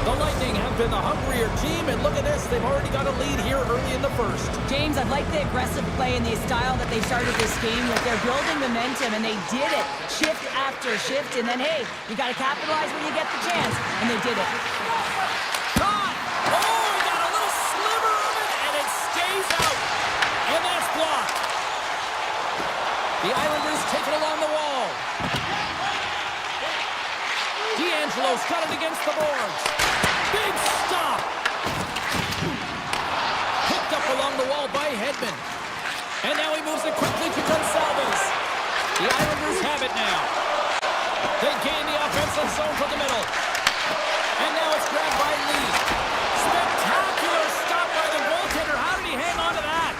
The Lightning have been the hungrier team, and look at this. They've already got a lead here early in the first. James, I like the aggressive play and the style that they started this game with. They're building momentum, and they did it shift after shift. And then, hey, you got to capitalize when you get the chance, and they did it. Shot! Oh, he got a little sliver of it, and it stays out. And that's blocked. The Islanders take it along the wall. D'Angelo's got it against the boards. Big stop. Picked up along the wall by Hedman. And now he moves it quickly to Gonsalves. The Islanders have it now. They gain the offensive zone from the middle. And now it's grabbed by Lee. Spectacular stop by the goaltender. How did he hang on to that?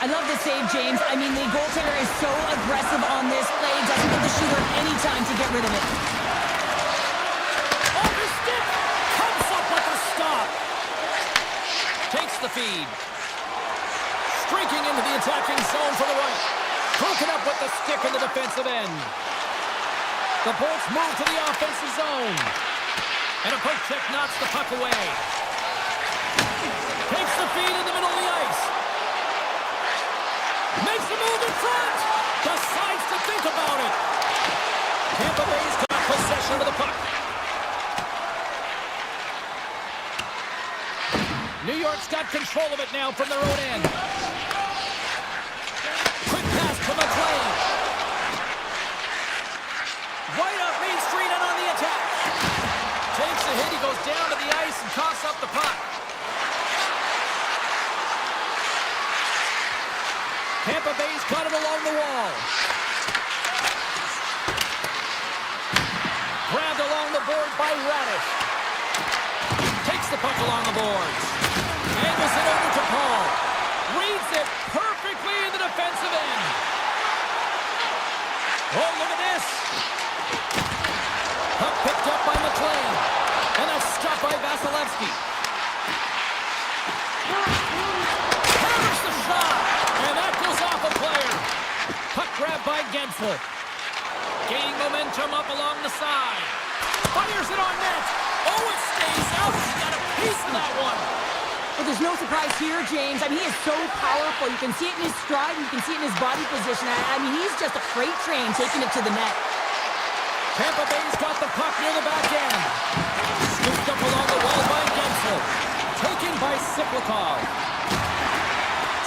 I love the save, James. I mean, the goaltender is so aggressive on this play. Doesn't give the shooter any time to get rid of it. Off his stick. Comes up with the stop. Takes the feed. Streaking into the attacking zone for the right. Broken up with the stick in the defensive end. The Bolts move to the offensive zone. And a poke check knocks the puck away. Takes the feed in the middle of the ice. Makes a move in front. Decides to think about it. Tampa Bay's got possession of the puck. New York's got control of it now from their own end. Quick pass to McLean. Right up Main Street and on the attack. Takes a hit. He goes down to the ice and coughs up the puck. Tampa Bay's got it along the wall. Grabbed along the board by Radish. Takes the puck along the boards. Angles it over to Paul. Reads it perfectly in the defensive end. Oh, look at this. Puck picked up by McLean. And that's stopped by Vasilevsky. Hammers the shot. And that goes off a player. Puck grabbed by Gensel. Gaining momentum up along the side. Fires it on net. Oh, it stays out. He's got a piece of that one. But there's no surprise here, James. I mean, he is so powerful. You can see it in his stride, and you can see it in his body position. I mean, he's just a freight train taking it to the net. Tampa Bay's got the puck near the back end. Scooped up along the wall by Gensel. Taken by Siplikov.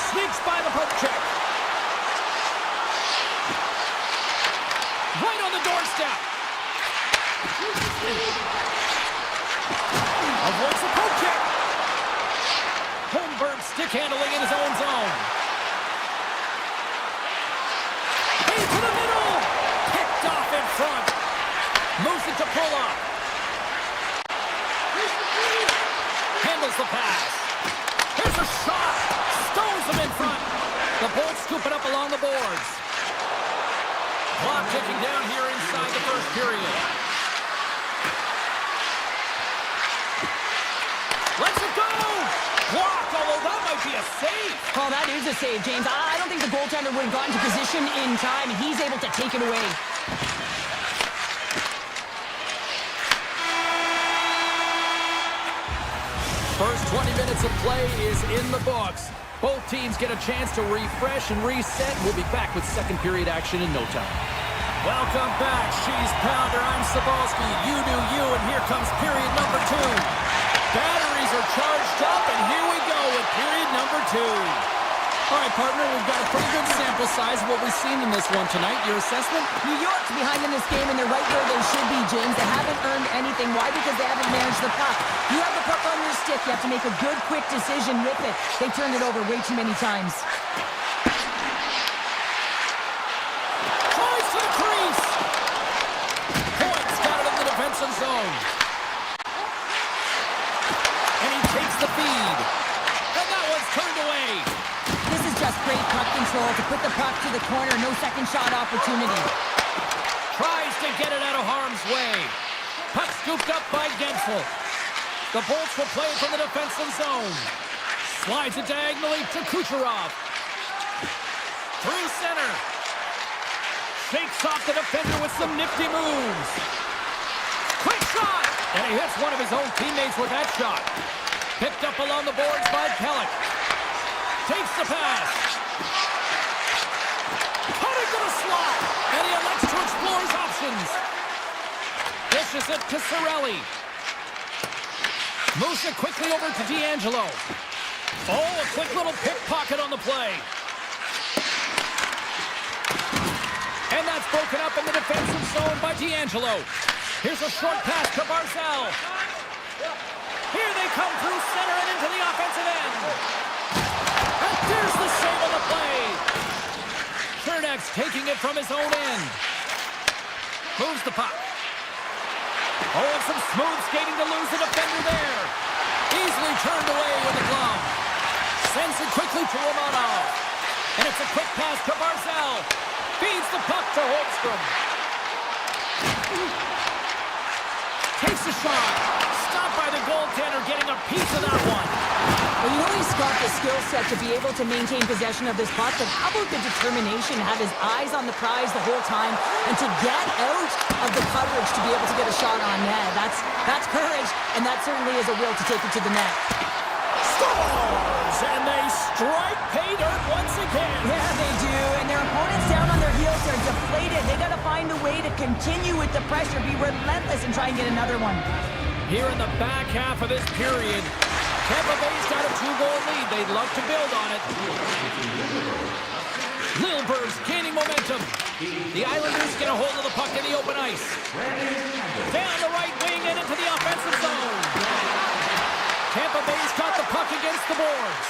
Sneaks by the poke check. Right on the doorstep. Avoids the poke check. Holmberg stick handling in his own zone. Into the middle. Picked off in front. Moves it to Puloff. Handles the pass. Here's a shot. Stones him in front. The Bolts scoop it up along the boards. Clock ticking down here inside the first period. Let's it go! Blocked, although that might be a save. Oh, that is a save, James. I don't think the goaltender would have gotten to position in time, and he's able to take it away. First 20 minutes of play is in the books. Both teams get a chance to refresh and reset. We'll be back with second period action in no time. Welcome back, She's Pounder. I'm Sabalski. You do you, and here comes period number 2. Batteries are charged up, and here we go with period number 2. All right, partner, we've got a pretty good sample size of what we've seen in this one tonight. Your assessment? New York's behind in this game, and they're right where they should be, James. They haven't earned anything. Why? Because they haven't managed the puck. You have the puck on your stick. You have to make a good, quick decision with it. They turned it over way too many times. Tries to the crease. Points got it in the defensive zone. And he takes the feed. And that one's turned away. This is just great puck control to put the puck to the corner. No second shot opportunity. Tries to get it out of harm's way. Puck scooped up by Gensel. The Bolts will play it from the defensive zone. Slides it diagonally to Kucherov. Through center. Shakes off the defender with some nifty moves. Quick shot! And he hits one of his own teammates with that shot. Picked up along the boards by Kellick. Takes the pass. Cutting to the slot. And he elects to explore his options. Dishes it to Cirelli. Moves it quickly over to D'Angelo. Oh, a quick little pickpocket on the play. And that's broken up in the defensive zone by D'Angelo. Here's a short pass to Barzal. Here they come through center and into the offensive end. And there's the save on the play. Chernak's taking it from his own end. Moves the puck. Oh, and some smooth skating to lose the defender there. Easily turned away with the glove. Sends it quickly to Romanov. And it's a quick pass to Barzal. Feeds the puck to Holmstrom. Takes a shot. Stopped by the goaltender, getting a piece of that one. Well, you know he's got the skill set to be able to maintain possession of this puck, but how about the determination, have his eyes on the prize the whole time, and to get out of the coverage to be able to get a shot on net. That's courage, and that certainly is a will to take it to the net. Scores! And they strike pay dirt once again. Yeah, they do, and their opponents down on their heels, they're deflated. They got to find a way to continue with the pressure, be relentless, and try and get another one. Here in the back half of this period, Tampa Bay's got a 2-goal lead. They'd love to build on it. Lilberg's gaining momentum. The Islanders get a hold of the puck in the open ice. Down the right wing and into the offensive zone. Tampa Bay's got the puck against the boards.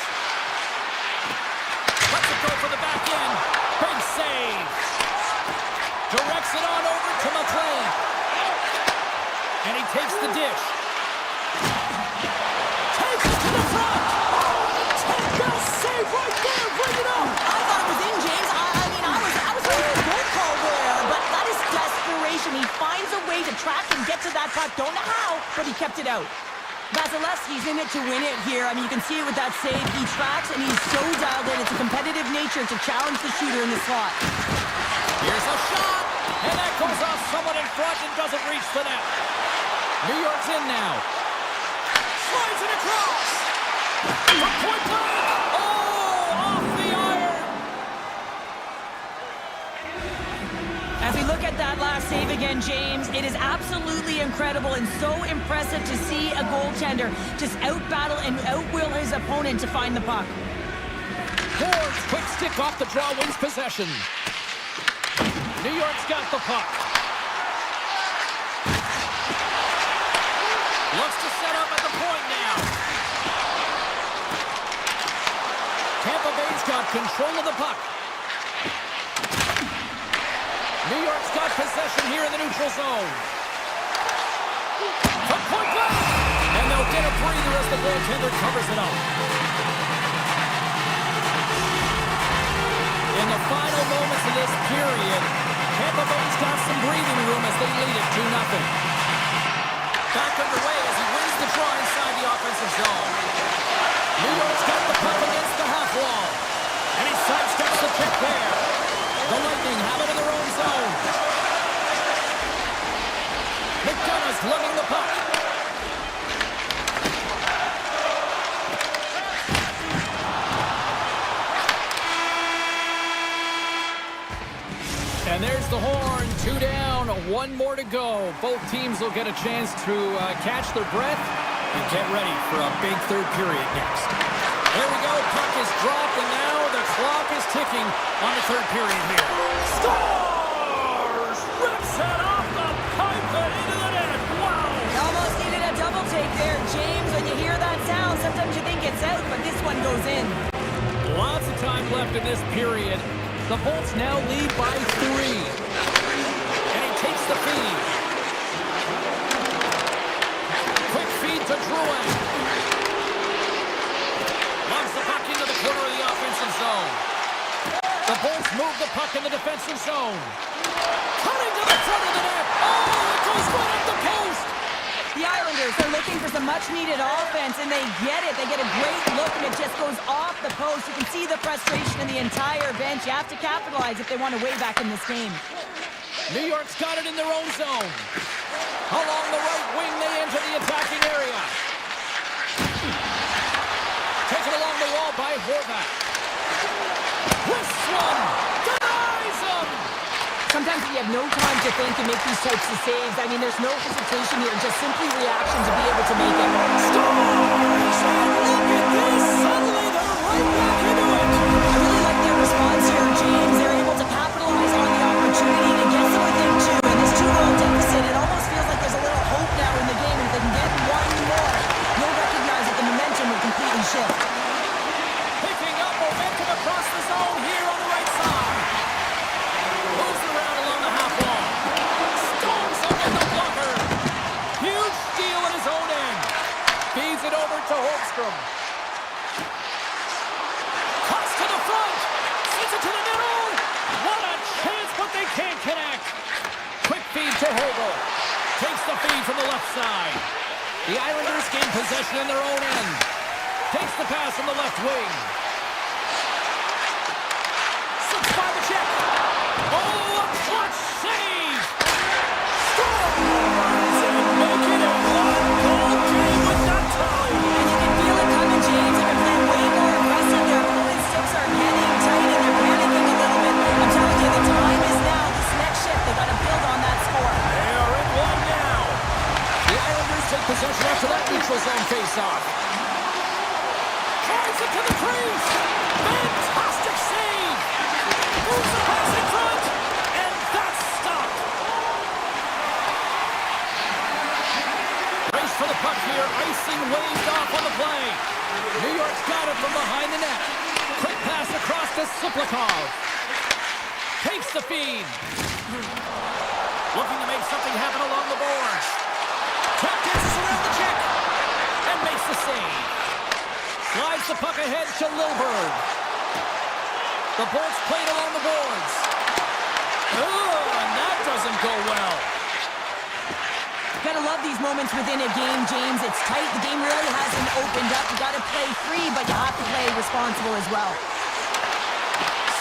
Lets it go for the back end. Big save. Directs it on over to McLean. And he takes the dish. Takes it to the front. Take save right there. Bring it up. I thought it was in, James. I was ready for a goal call there, but that is desperation. He finds a way to track and get to that puck. Don't know how, but he kept it out. Vasilevsky's in it to win it here. I mean, you can see it with that save. He tracks, and he's so dialed in. It's a competitive nature to challenge the shooter in the slot. Here's a shot, and that goes off someone in front and doesn't reach the net. New York's in now. Slides it across. From point blank. Oh, off the iron. As we look at that last save again, James, it is absolutely incredible and so impressive to see a goaltender just out-battle and out-will his opponent to find the puck. Ford's quick stick off the draw wins possession. New York's got the puck. Looks to set up at the point now. Tampa Bay's got control of the puck. New York's got possession here in the neutral zone. From point blank! And they'll get a breather as the goaltender covers it up. In the final moments of this period, Tampa Bay's got some breathing room as they lead it 2-0. Back underway as he wins the draw inside the offensive zone. New York's got the puck against the half wall. And he sidesteps the check there. The Lightning have it in their own zone. McDonough's lugging the puck. And there's the horn. 2 down, 1 more to go. Both teams will get a chance to catch their breath and get ready for a big third period next. There we go. Puck is dropped, and now the the clock is ticking on the third period here. Scores! Rips it off the pipe and into the net. Wow! You almost needed a double take there, James. When you hear that sound, sometimes you think it's out, but this one goes in. Lots of time left in this period. The Bolts now lead by 3. And he takes the feed. Quick feed to Drouin. Loves the puck into the corner of the offensive zone. The Bolts move the puck in the defensive zone. Cutting to the front of the net. Oh, it goes right up the post. The Islanders are looking for some much-needed offense, and they get it. They get a great look, and it just goes off the post. You can see the frustration in the entire bench. You have to capitalize if they want to way back in this game. New York's got it in their own zone. Along the right wing, they enter the attacking area. Taken along the wall by Horvat. Wrists one. Denies him. Sometimes you have no time to think and make these types of saves. I mean, there's no hesitation here, just simply reaction to be able to make it. Scores! And look at this! Suddenly they're right back into it! I really like their response here, James. They're able to capitalize on the opportunity to get to within 2. In this 2-goal deficit, it almost feels like there's a little hope now in the game. And if they can get one more, you'll recognize that the momentum will completely shift. Picking up momentum across the zone here on the right side. Moves around along the half wall. Storms up in the blocker. Huge steal at his own end. Feeds it over to Holmstrom. Cuts to the front. Sends it to the middle. What a chance, but they can't connect. Quick feed to Hogel. Takes the feed from the left side. The Islanders gain possession in their own end. Takes the pass from the left wing. Slips by the check. Oh, a clutch save! Scores! And make it a one-goal game with that time. And you can feel it coming, James. They've been playing way more aggressive. Their opponent's sticks are getting tight and they're panicking a little bit. I'm telling you, the time is now. This next shift, they got to build on that score. They are in one now. The Islanders take possession after that neutral zone face-off. Drives it to the crease. Fantastic save. Moves the pass in front. And that's stopped. Race for the puck here. Icing waved off on the play. New York's got it from behind the net. Quick pass across to Siplikov. Takes the feed. Looking to make something happen along the boards. Tap dances around the check. And makes the save. Slides the puck ahead to Lilburg. The Bolts played along the boards. Oh, and that doesn't go well. Gotta love these moments within a game, James. It's tight. The game really hasn't opened up. You gotta play free, but you have to play responsible as well.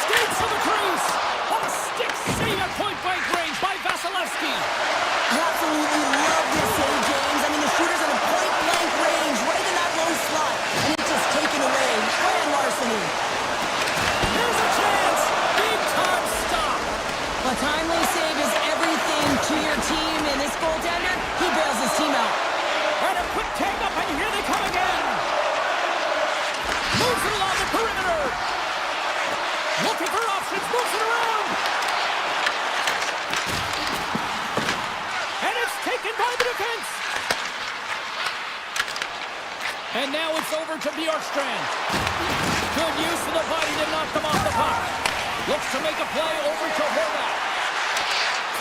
Skates to the crease. On a stick save at point-blank range by Vasilevsky. I absolutely love this save, James. I mean, the shooter's in a point-blank range, right in that low slot, and it's just taken away. Grand larceny. Here's a chance. Big-time stop. A timely save is everything to your team, and this goaltender, he bails his team out. And a quick tag up, and here they come again. Moves it along the perimeter. Looking for options, moves it around. And it's taken by the defense. And now it's over to Bjorkstrand. Good use of the body to knock them off the puck. Looks to make a play over to Horvat.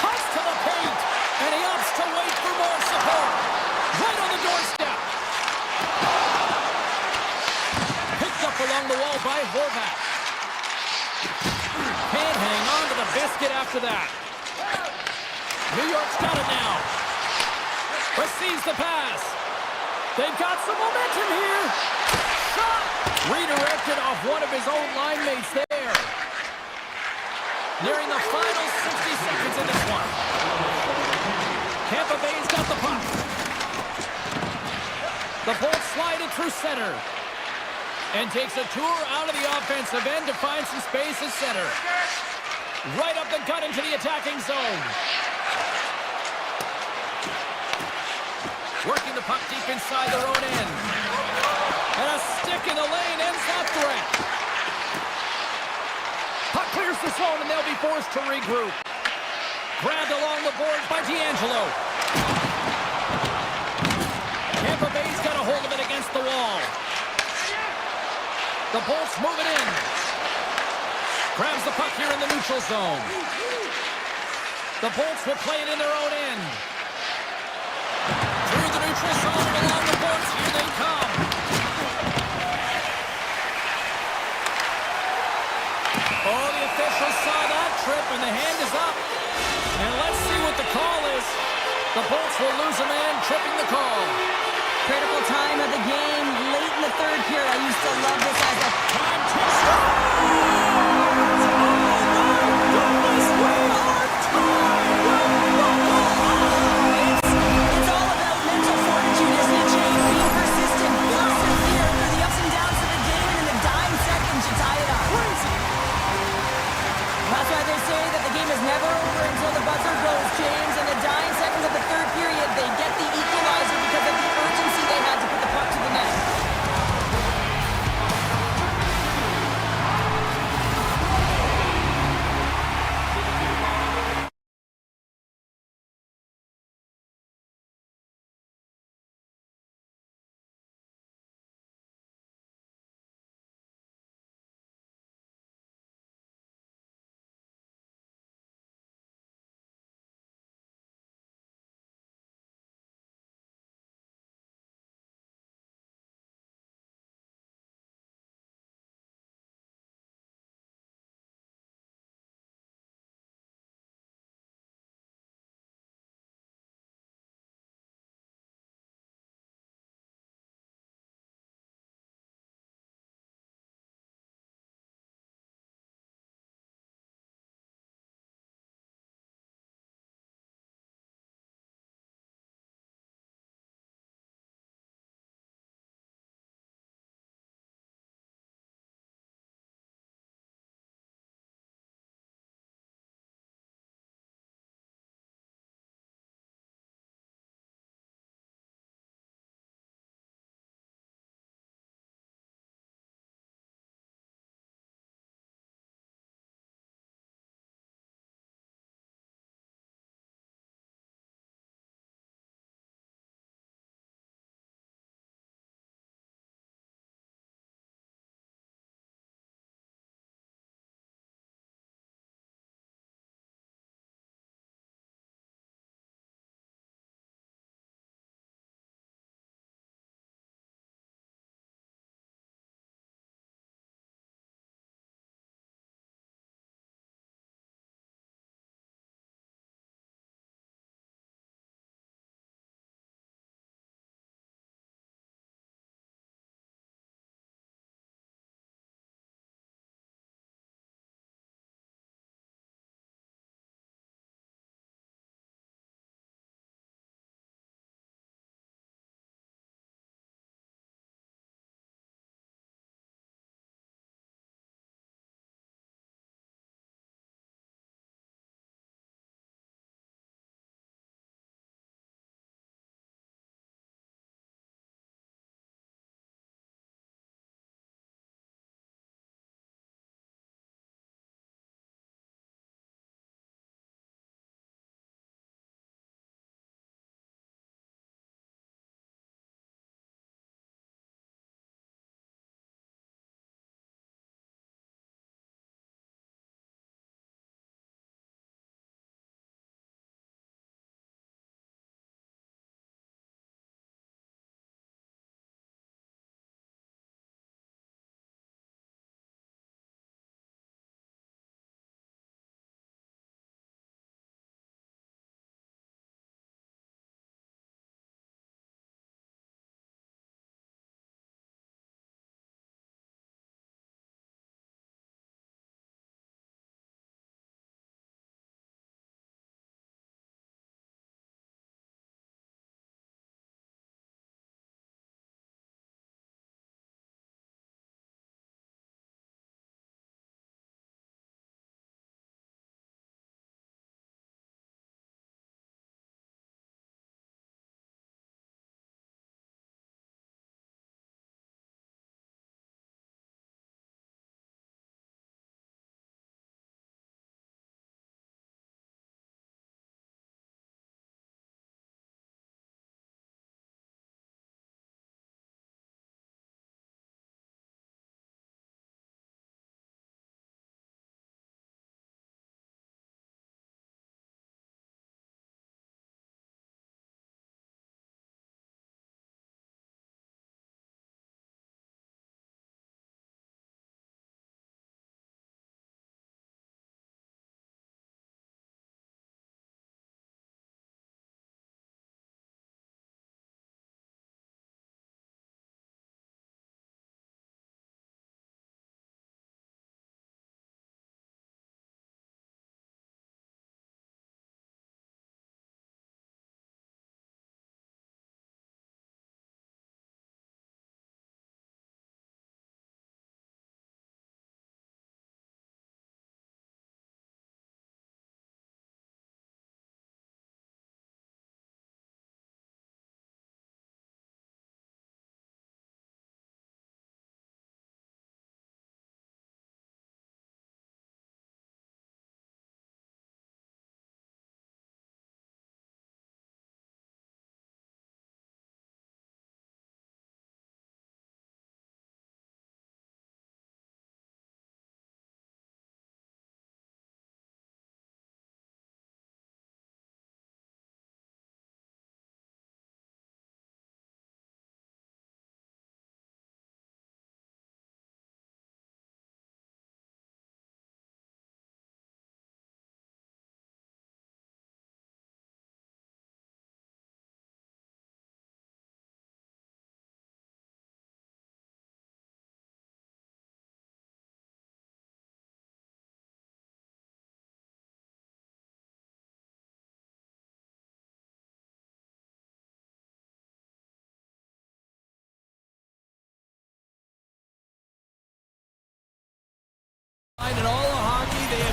Cuts to the paint, and he opts to wait for more support. Right on the doorstep. Picked up along the wall by Horvat. Can't hang on to the biscuit after that. New York's got it now. Receives the pass. They've got some momentum here. Shot! Redirected off one of his own line mates there. Nearing the final 60 seconds in this one. Tampa Bay's got the puck. The Bolts slide it through center. And takes a tour out of the offensive end to find some space at center. Right up the gut into the attacking zone. Working the puck deep inside their own end. And a stick in the lane ends that threat. the zone, and they'll be forced to regroup. Grabbed along the boards by D'Angelo. Tampa Bay's got a hold of it against the wall. The Bolts move it in. Grabs the puck here in the neutral zone. The Bolts will play it in their own end. Through the neutral zone and along the boards. Here they come. Oh, the officials saw that trip, and the hand is up. And let's see what the call is. The Bolts will lose a man, tripping the call. Critical time of the game, late in the third period. I used to love this as a Time to start. It's all about mental fortitude, isn't it, Jay? Being persistent, persevere through the ups and downs of the game, and in the dying seconds, you tie it up. That's why they say that the game is never over until the buzzer goes, James. In the dying seconds of the third period, they get the equalizer because of the urgency they had to put the puck to the net.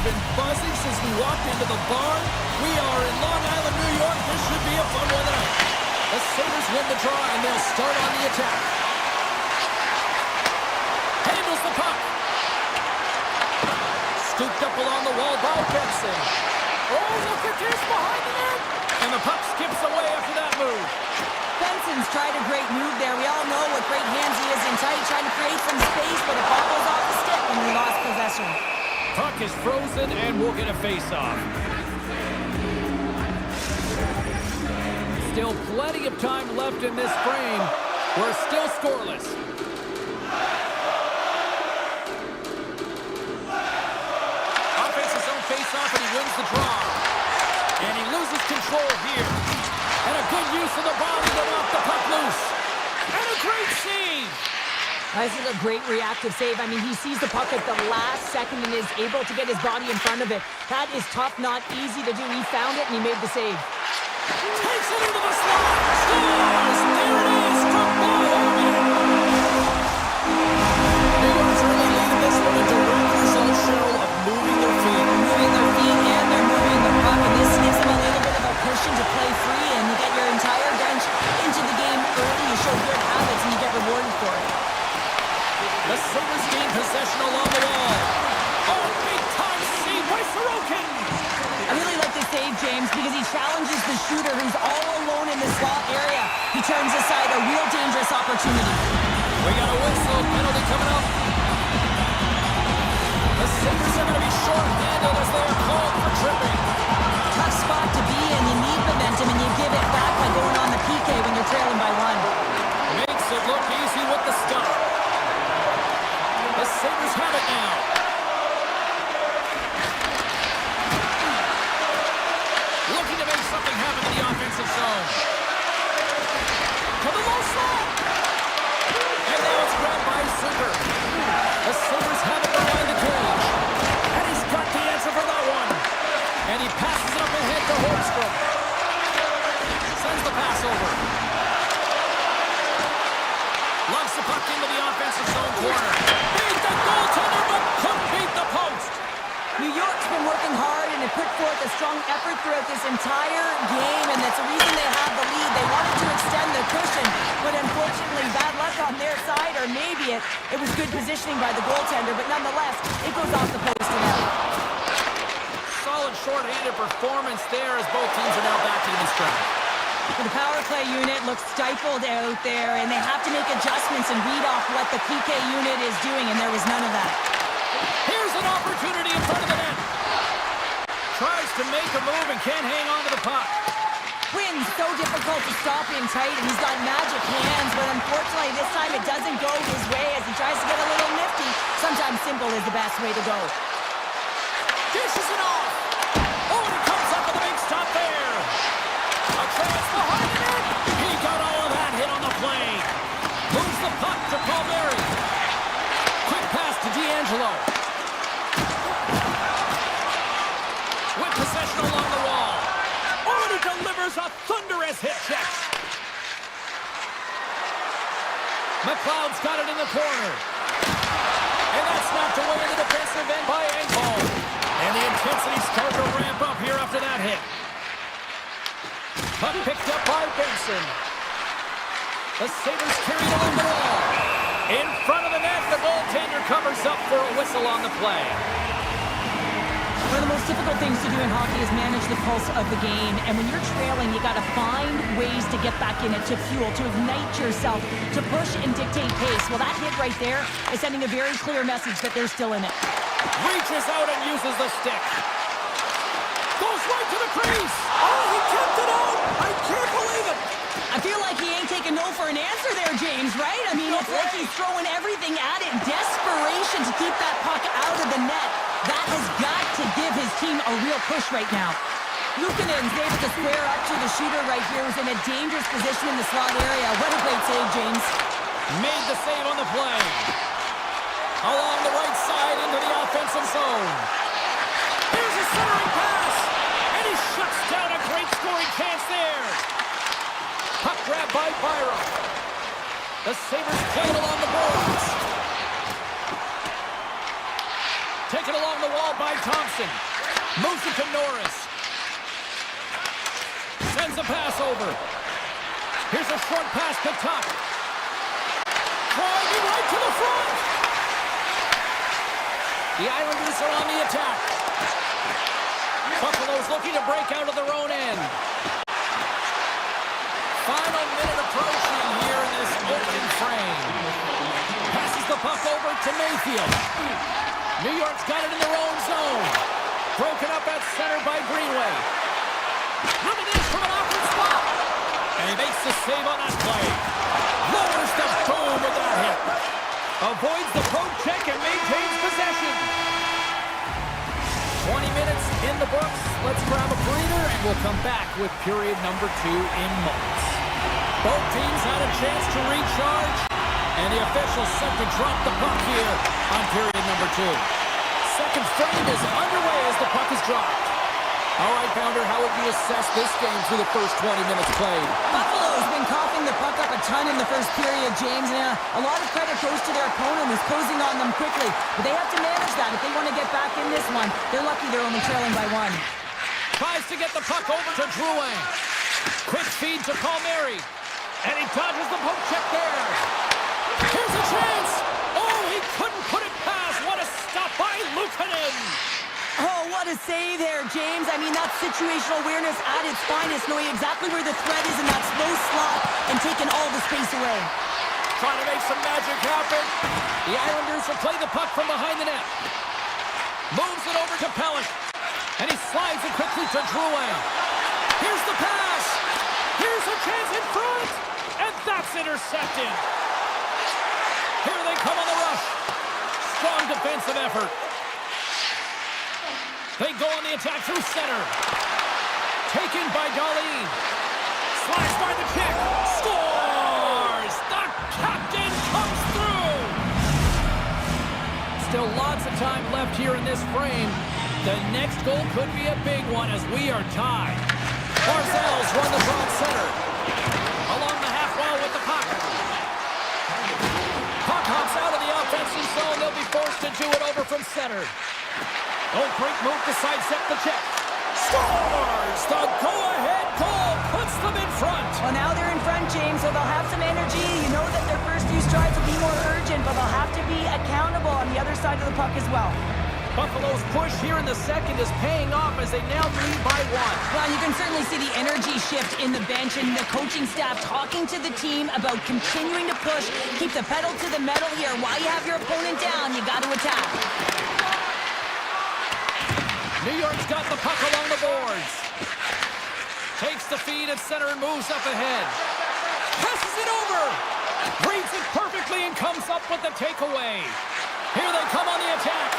been buzzing since we walked into the barn. We are in Long Island, New York. This should be a fun one tonight. The Sabres win the draw, and they'll start on the attack. Handles the puck. Scooped up along the wall by Benson. Oh, look at this behind the net. And the puck skips away after that move. Benson's tried a great move there. We all know what great hands he is in tight, trying to create some space, but the ball goes off the stick when we lost possession. Puck is frozen, and we'll get a face-off. Still plenty of time left in this frame. We're still scoreless. Offense's own face-off, and he wins the draw. And he loses control here. And a good use of the body to knock the puck loose. And a great save. This is a great reactive save. I mean, he sees the puck at the last second and is able to get his body in front of it. That is tough, not easy to do. He found it, and he made the save. Takes it into the slot. Scores! There it is from Bowman. New York's early lead in this one, a direct result, Cheryl, of moving their feet. Moving their feet, and they're moving the puck, and this gives them a little bit of a cushion to play free, and you get your entire bench into the game early. You show good habits, and you get rewarded for it. The Sabres gain possession along the wall. Oh, big-time save by Sorokin. I really like this save, James, because he challenges the shooter who's all alone in the slot area. He turns aside a real dangerous opportunity. We got a whistle. Penalty coming up. The Sabres are going to be short-handed as they are called for tripping. Tough spot to be in. You need momentum, and you give it back by going on the PK when you're trailing by one. Makes it look easy with the stop. The Sabres have it now. Looking to make something happen in the offensive zone. To the low slot. And now it's grabbed by Zucker. The Sabres have it behind the cage. And he's got the answer for that one. And he passes it up ahead to Holmstrom. Sends the pass over. Loves the puck into the offensive zone corner. Beat the goaltender, but couldn't beat the post. New York's been working hard and have put forth a strong effort throughout this entire game, and that's the reason they have the lead. They wanted to extend the cushion, but unfortunately bad luck on their side, or maybe it was good positioning by the goaltender, but nonetheless, it goes off the post and out. Solid short-handed performance there as both teams are now back to the strike. The power play unit looks stifled out there, and they have to make adjustments and read off what the PK unit is doing, and there was none of that. Here's an opportunity in front of the net. Tries to make a move and can't hang on to the puck. Quinn's so difficult to stop in tight, and he's got magic hands, but unfortunately this time it doesn't go his way as he tries to get a little nifty. Sometimes simple is the best way to go. Dishes it off. Oh, and it comes up with a big stop there. A chance behind the net. He got all of that hit on the play. Moves the puck to Palmieri. Quick pass to D'Angelo. With possession along the wall. Oh, and he delivers a thunderous hit check. McLeod's got it in the corner. And that's knocked away in the defensive end by Engvall. And the intensity starts to ramp up here after that hit. Puck picked up by Benson. The Sabres carried along the wall. In front of the net, the goaltender covers up for a whistle on the play. One of the most difficult things to do in hockey is manage the pulse of the game. And when you're trailing, you got to find ways to get back in it, to fuel, to ignite yourself, to push and dictate pace. Well, that hit right there is sending a very clear message that they're still in it. Reaches out and uses the stick. Goes right to the crease. Oh, he kept it out. I can't believe it. I feel like he ain't taking no for an answer there, James, right? I mean, it's like he's throwing everything at it. Desperation to keep that puck out of the net. That has got to give his team a real push right now. Luukkonen's able to square up to the shooter right here, who's in a dangerous position in the slot area. What a great save, James. Made the save on the play. Along the right side into the offensive zone. Here's a centering pass. And he shuts down a great scoring chance there. Puck grab by Byron. The Sabres play it along the boards. Taken along the wall by Thompson. Moves it to Norris. Sends a pass over. Here's a short pass to Tuck. Driving right to the front. The Islanders are on the attack. Buffalo's looking to break out of their own end. Final minute approaching here in this open frame. Passes the puck over to Mayfield. New York's got it in their own zone. Broken up at center by Greenway. Coming in from an awkward spot. And he makes the save on that play. Lowers the boom with that hit. Avoids the poke check and maintains possession. 20 minutes in the books. Let's grab a breather and we'll come back with period number 2 in moments. Both teams had a chance to recharge, and the officials set to drop the puck here on period number 2. Second frame is underway as the puck is dropped. All right, Pounder, how would you assess this game through the first 20 minutes played? Buffalo's been coughing the puck up a ton in the first period, James, and a lot of credit goes to their opponent who's closing on them quickly. But they have to manage that. If they want to get back in this one, they're lucky they're only trailing by 1. Tries to get the puck over to Drouin. Quick feed to Palmieri. And he dodges the poke check there. Here's a chance. Oh, he couldn't put it past. What a stop by Luukkonen. Oh, what a save there, James. I mean, that's situational awareness at its finest, knowing exactly where the threat is in that slow slot and taking all the space away. Trying to make some magic happen. The Islanders will play the puck from behind the net. Moves it over to Pelech. And he slides it quickly to Drouin. Here's the pass. Here's a chance in front. And that's intercepted. Here they come on the rush. Strong defensive effort. They go on the attack through center. Taken by Darlene. Slashed by the kick. Scores! The captain comes through! Still lots of time left here in this frame. The next goal could be a big one as we are tied. Barzell's run the broad center. Along the half wall with the puck. Puck hops out of the offensive zone. They'll be forced to do it over from center. Oh, great move to sidestep the check. Scores! The go-ahead goal puts them in front. Well, now they're in front, James, so they'll have some energy. You know that their first few strides will be more urgent, but they'll have to be accountable on the other side of the puck as well. Buffalo's push here in the second is paying off as they now lead by 1. Well, you can certainly see the energy shift in the bench and the coaching staff talking to the team about continuing to push, keep the pedal to the metal here. While you have your opponent down, you got to attack. New York's got the puck along the boards. Takes the feed at center and moves up ahead. Passes it over. Reads it perfectly and comes up with the takeaway. Here they come on the attack.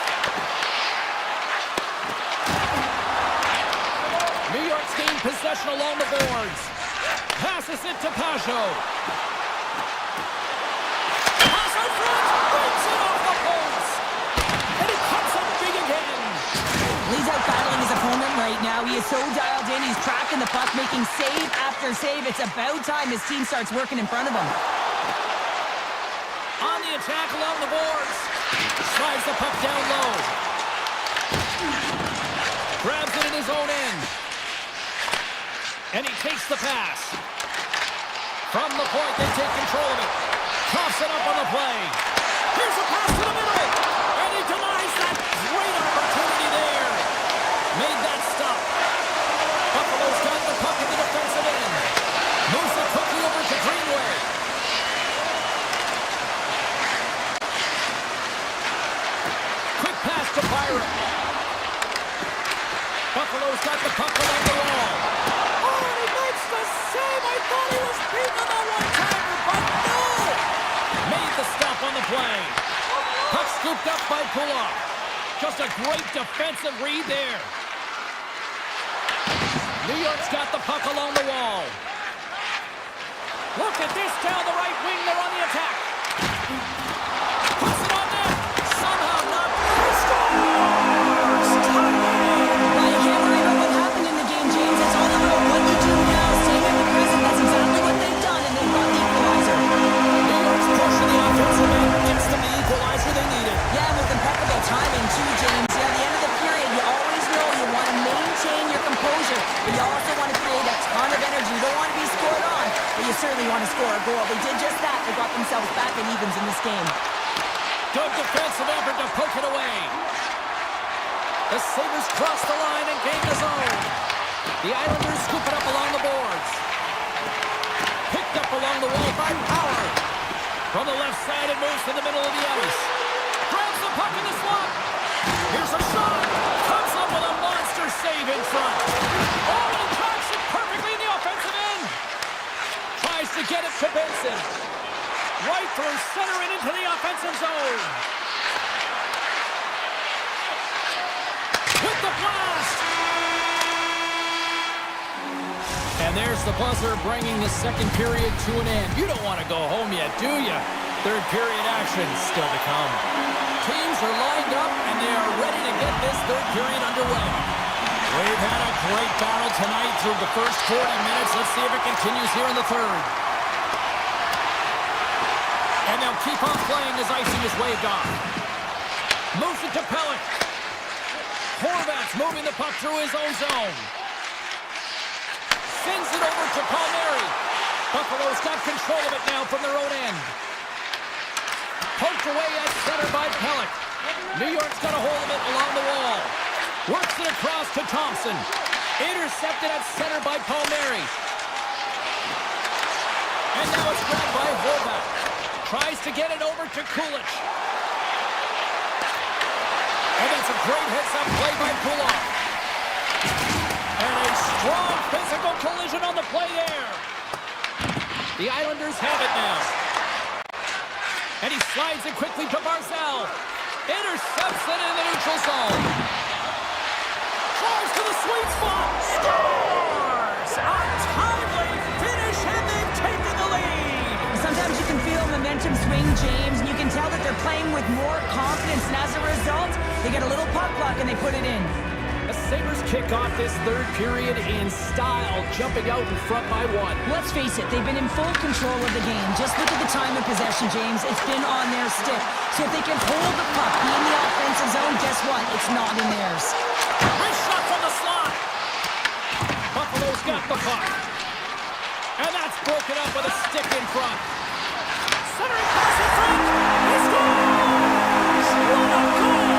New York's gained possession along the boards. Passes it to Pajot. Pass out front. Breaks it off the post. And he comes up big again. He's out battling his opponent right now. He is so dialed in. He's tracking the puck, making save after save. It's about time his team starts working in front of him. On the attack along the boards. Slides the puck down low. Grabs it in his own end. And he takes the pass. From the point, they take control of it. Coughs it up on the play. Here's a pass to the middle. And he denies that great opportunity there. Made that stop. Buffalo's got the puck in the defensive end. Moves it quickly over to Greenway. Quick pass to Byron. Buffalo's got the puck along the wall. Oh, he makes the save. I thought he was beaten on that one-timer, but no! Made the stop on the play. Puck scooped up by Pulloff. Just a great defensive read there. New York's got the puck along the wall. Look at this down the right wing. They're on the attack. Puts it on net. Somehow not. He scores! Well, you can't worry about what happened in the game, James. It's all about what you do now. Staying in the present. That's exactly what they've done, and they've got the equalizer. New York's pushing the offensive end. Gets them the equalizer they needed. Yeah, with impeccable timing, too, James. Yeah, the end of the period. certainly want to score a goal. They did just that. They got themselves back in evens in this game. Good defensive effort to poke it away. The Sabres cross the line and gain the zone. The Islanders scoop it up along the boards. Picked up along the wall by Power. From the left side, it moves to the middle of the ice. Grabs the puck in the slot. Here's a shot. Comes up with a monster save in front. Oh, and tracks it perfectly in the offensive end. Tries to get it to Benson. Right through center and into the offensive zone. With the blast. And there's the buzzer bringing the second period to an end. You don't want to go home yet, do you? Third period action still to come. Teams are lined up and they are ready to get this third period underway. We've had a great battle tonight through the first 40 minutes. Let's see if it continues here in the third. And they'll keep on playing as icing is waved off. Moves it to Pellick. Horvat's moving the puck through his own zone. Sends it over to Palmieri. Buffalo's got control of it now from their own end. Poked away at center by Pellick. New York's got a hold of it along the wall. Works it across to Thompson. Intercepted at center by Palmieri. And now it's grabbed by Horvat. Tries to get it over to Kulich. And that's a great heads-up play by Kulak. And a strong physical collision on the play there. The Islanders have it now. And he slides it quickly to Barzal. Intercepts it in the neutral zone. Drives to the sweet spot. Scores! A timely finish, and they've taken the lead. Sometimes you can feel momentum swing, James, and you can tell that they're playing with more confidence, and as a result, they get a little puck luck and they put it in. The Sabres kick off this third period in style, jumping out in front by one. Let's face it, they've been in full control of the game. Just look at the time of possession, James. It's been on their stick. So if they can hold the puck, be in the offensive zone, guess what? It's not in theirs. Great shot from the slot. Buffalo's got the puck. And that's broken up with a stick in front. Centering pass in front. He scores! What a goal!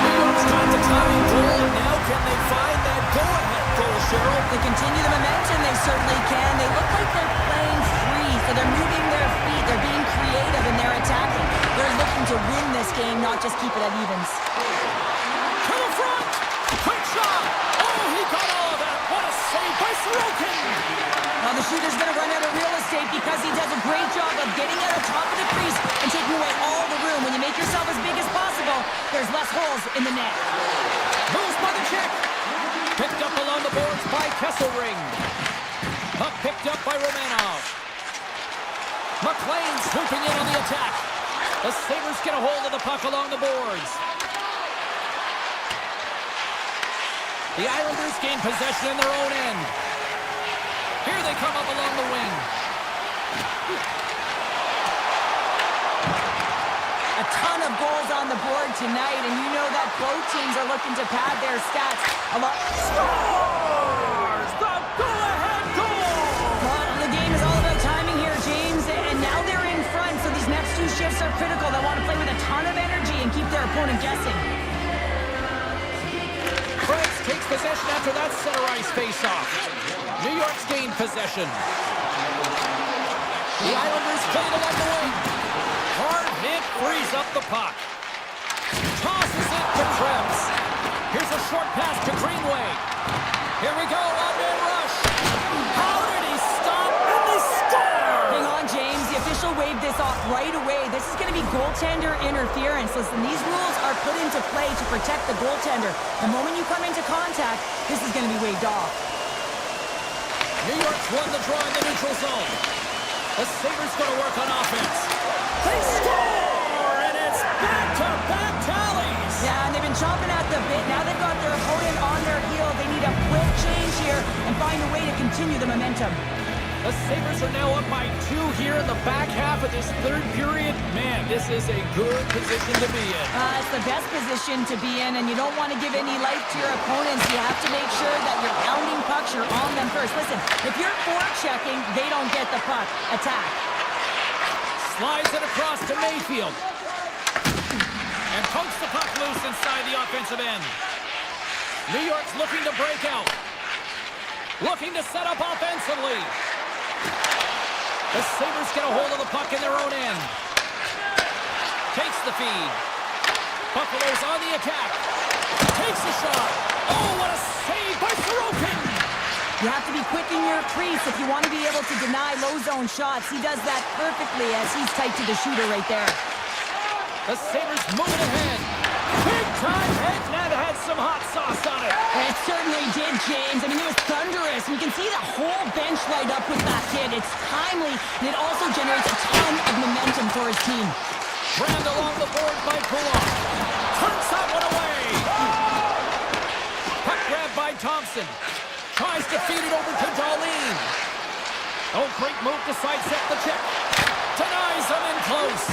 New York's got the tying goal. Now can they find that go-ahead goal, Cheryl? They continue the momentum, they certainly can. They look like they're playing free, so they're moving their feet, they're being creative, and they're attacking. They're looking to win this game, not just keep it at evens. To the front! Quick shot! Oh, he got all of that! What a save by Sorokin! Now the shooter's going to run out of real estate because he does a great job of getting out of top of the crease and taking away all the room. When you make yourself as big as possible, there's less holes in the net. Moves by the check. Picked up along the boards by Kesselring. Puck picked up by Romanov. McLean swooping in on the attack. The Sabres get a hold of the puck along the boards. The Islanders gain possession in their own end. Here they come up along the wing. A ton of goals on the board tonight, and you know that both teams are looking to pad their stats a lot. Scores! The go-ahead goal! Well, the game is all about timing here, James, and now they're in front, so these next two shifts are critical. They want to play with a ton of energy and keep their opponent guessing. France takes possession after that center ice face-off. New York's gained possession. The Islanders play it along the wing. Hard hit frees up the puck. Tosses it to Krebs. Here's a short pass to Greenway. Here we go, one-man rush. How did he stop? And they score! Hang on, James. The official waved this off right away. This is going to be goaltender interference. Listen, these rules are put into play to protect the goaltender. The moment you come into contact, this is going to be waved off. New York's won the draw in the neutral zone. The Sabres going to work on offense. They score! And it's back-to-back tallies! Yeah, and they've been chomping at the bit. Now they've got their opponent on their heel. They need a quick change here here and find a way to continue the momentum. The Sabres are now up by 2 here in the back half of this third period. Man, this is a good position to be in. It's the best position to be in, and you don't want to give any life to your opponents. You have to make sure that you're pounding pucks, you're on them first. Listen, if you're forechecking, they don't get the puck. Attack. Slides it across to Mayfield. And pokes the puck loose inside the offensive end. New York's looking to break out. Looking to set up offensively. The Sabres get a hold of the puck in their own end. Takes the feed. Buffalo's on the attack. Takes a shot. Oh, what a save by Sorokin! You have to be quick in your crease if you want to be able to deny low zone shots. He does that perfectly as he's tight to the shooter right there. The Sabres moving ahead. Big time hit, and that had some hot sauce on it. It certainly did, James. I mean, it was thunderous. You can see the whole bench light up with that hit. It's timely, and it also generates a ton of momentum for his team. Rammed along the board by Kulak. Turns that one away. Puck grabbed by Thompson. Tries to feed it over to Darlene. Oh, great move to sidestep the check. Denies him in close.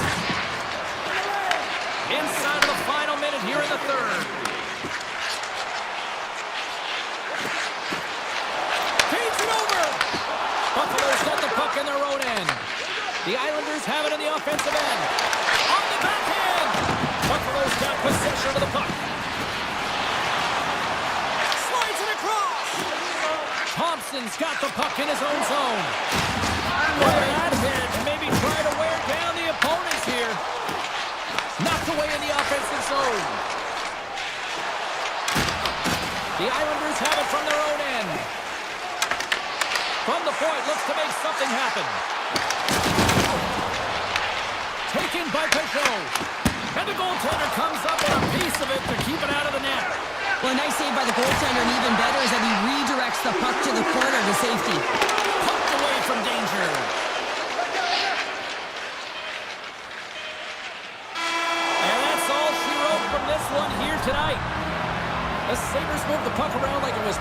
Inside of the final minute here in the third. Feeds it over. Buffalo's got the puck in their own end. The Islanders have it in the offensive end. On the backhand. Buffalo's got possession of the puck. Slides it across. Thompson's got the puck in his own zone. Well, that hit. Maybe try to wear down the opponents here. Knocked away in the offensive zone. The Islanders have it from their own end. From the point, looks to make something happen. Taken by Peugeot. And the goaltender comes up with a piece of it to keep it out of the net. Well, a nice save by the goaltender, and even better is that he redirects the puck to the corner to safety. Pucked away from danger. This one here tonight. The Sabres move the puck around like it was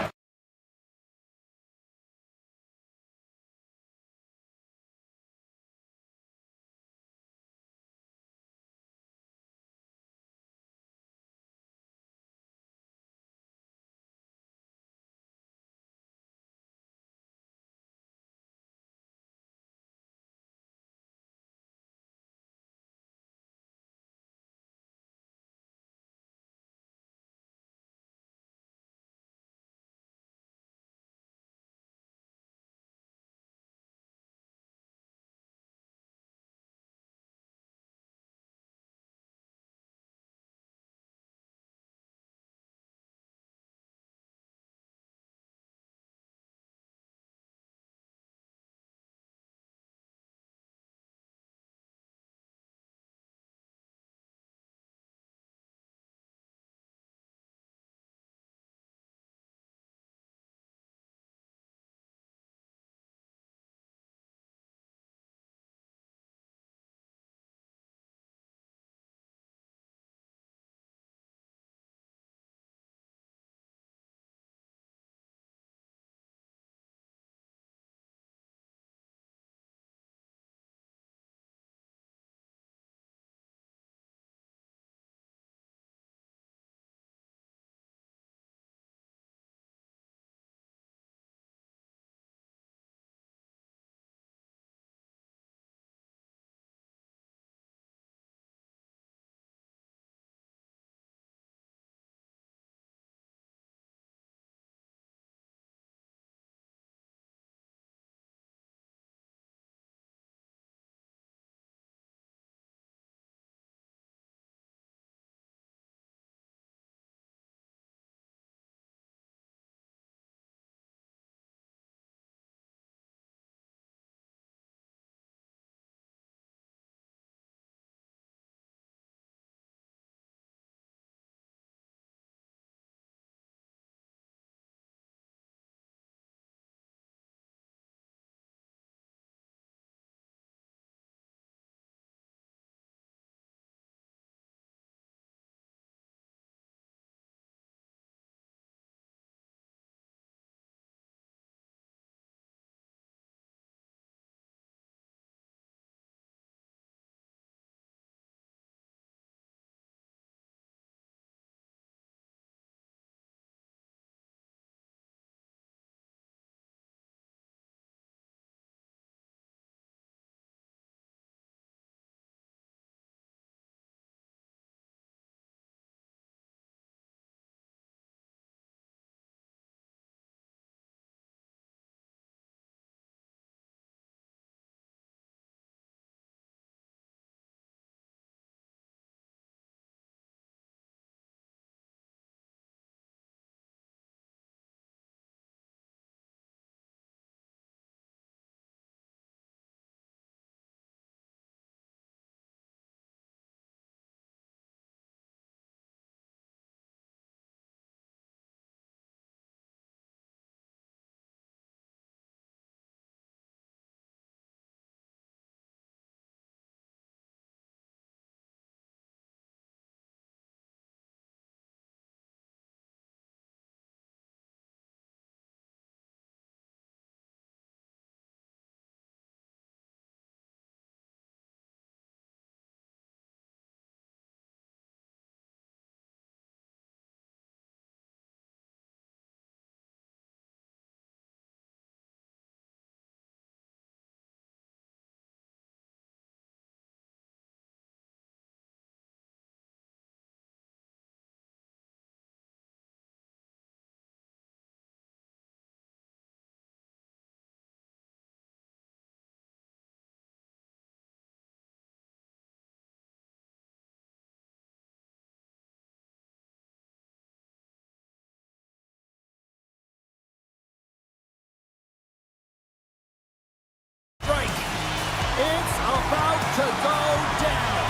to go down.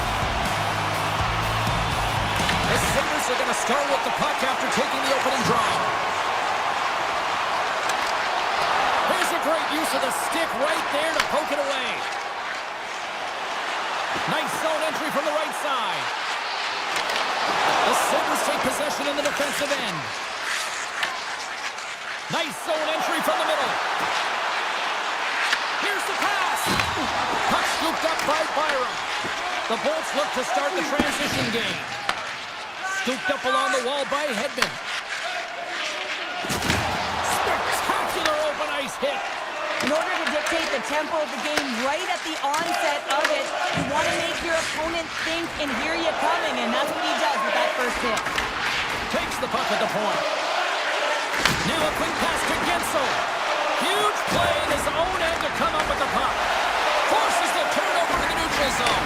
The Sabres are going to start with the puck after taking the opening draw. There's a great use of the stick right there to poke it away. Nice zone entry from the right side. The Sabres take possession in the defensive end. Nice zone entry from the middle. Here's the pass. Puck scooped up by Byram. The Bolts look to start the transition game. Scooped up along the wall by Hedman. Spectacular open ice hit. In order to dictate the tempo of the game right at the onset of it, you want to make your opponent think and hear you coming, and that's what he does with that first hit. Takes the puck at the point. Now a quick pass to Gensel. Huge play in his own end to come up with the puck. Forces the turnover to the neutral zone.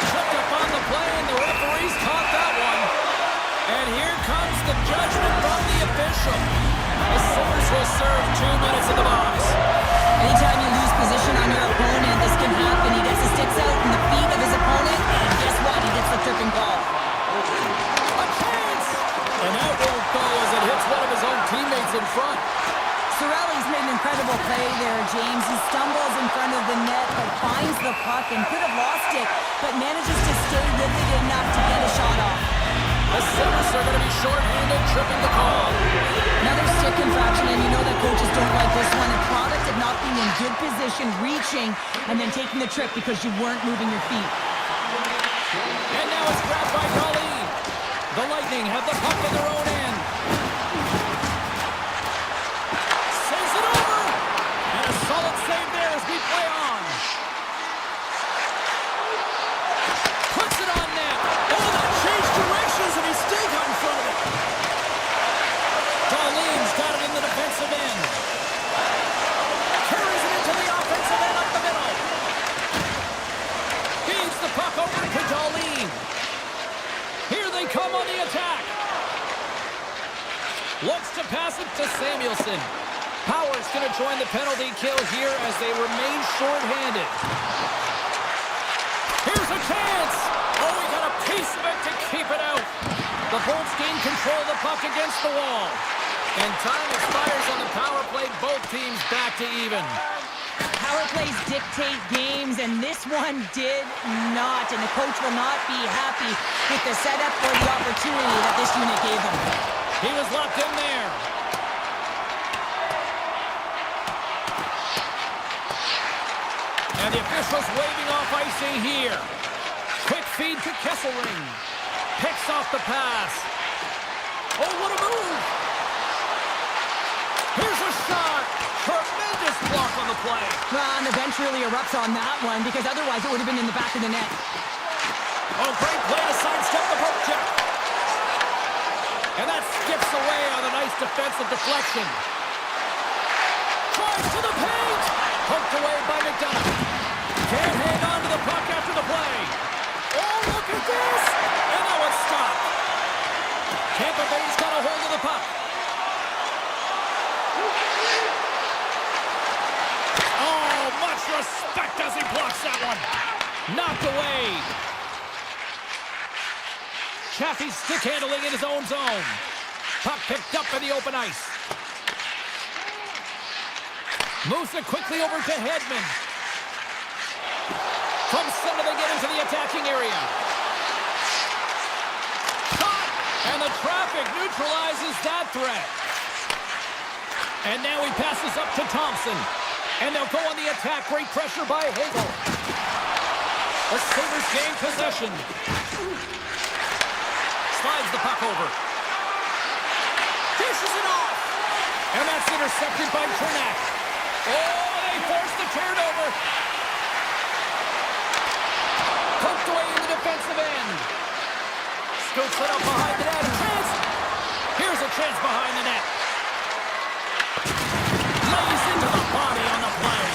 Tripped up on the play, and the referees caught that one. And here comes the judgment from the official. The Sabres will serve 2 minutes in the box. Anytime you lose position on your opponent, this can happen. He gets the sticks out in the feet of his opponent, and guess what? He gets the tripping ball. A chance! And that won't go as it hits one of his own teammates in front. Sorelli's made an incredible play there, James. He stumbles in front of the net, but finds the puck and could have lost it, but manages to stay with it enough to get a shot off. The Sabres are going to be short-handed, tripping the call. Another stick infraction, and you know that coaches don't like this one. A product of not being in good position, reaching, and then taking the trip because you weren't moving your feet. And now it's grabbed by Colleen. The Lightning have the puck in their own end. Saves it over! And a solid save there as we play on. Puts it on net. Oh, that changed directions and he still got in front of it. Colleen's got it in the defensive end. Carries it into the offensive end up the middle. Feeds the puck over to Darlene. Here they come on the attack. Looks to pass it to Samuelson. Power's going to join the penalty kill here as they remain short-handed. Here's a chance. Oh, we got a piece of it to keep it out. The Bolts gain control of the puck against the wall. And time expires on the power play. Both teams back to even. Power plays dictate games, and this one did not. And the coach will not be happy with the setup or the opportunity that this unit gave him. He was locked in there. And the officials waving off icing here. Quick feed to Kesselring. Picks off the pass. Oh, what a move! Here's a shot. Tremendous block on the play. Well, and the bench really erupts on that one because otherwise it would have been in the back of the net. Oh, great play to sidestep the poke check. And that skips away on a nice defensive deflection. Tries to the paint. Poked away by McDonough. Can't hang on to the puck after the play. Oh, look at this. And now it's stopped. Tampa Bay's got a hold of the puck. Oh, much respect as he blocks that one. Knocked away. Chaffee's stick handling in his own zone. Puck picked up in the open ice. Moves it quickly over to Hedman. From center they get into the attacking area. Shot! And the traffic neutralizes that threat. And now he passes up to Thompson. And they'll go on the attack. Great pressure by Hagel. The Sabres gain possession. Slides the puck over. Dishes it off. And that's intercepted by Cernak. Oh, they forced the turnover. Poked away in the defensive end. Scoops it up behind the net. Chance. Here's a chance behind the net. Lays into the body on the play.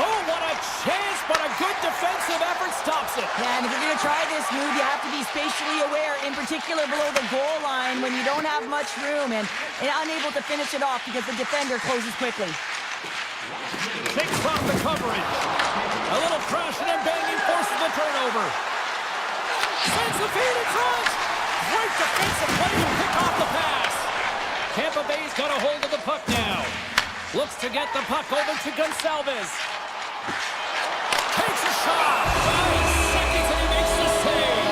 Oh, what a chance, but a good defensive effort stops it. Yeah, and if you're going to try this move, you have to be spatially aware, in particular below the goal line when you don't have much room and unable to finish it off because the defender closes quickly. Takes off the coverage. A little crashing and banging forces the turnover. Sends the feed in front. Great defensive play to pick off the pass. Tampa Bay's got a hold of the puck now. Looks to get the puck over to Gonçalves. Takes a shot. 5 seconds and he makes the save.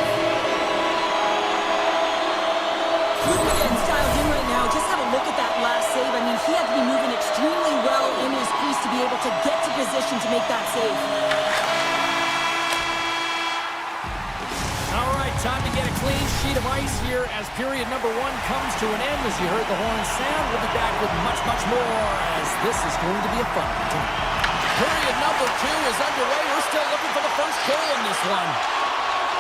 Getting styled in right now. Just have a look at that last save. I mean, he had to be moving extremely well in his crease to be able to get to position to make that save. All right, time to get a clean sheet of ice here as period number 1 comes to an end. As you heard the horn sound, we'll be back with much, much more as this is going to be a fun one tonight. Period number 2 is underway. We're still looking for the first goal in this one.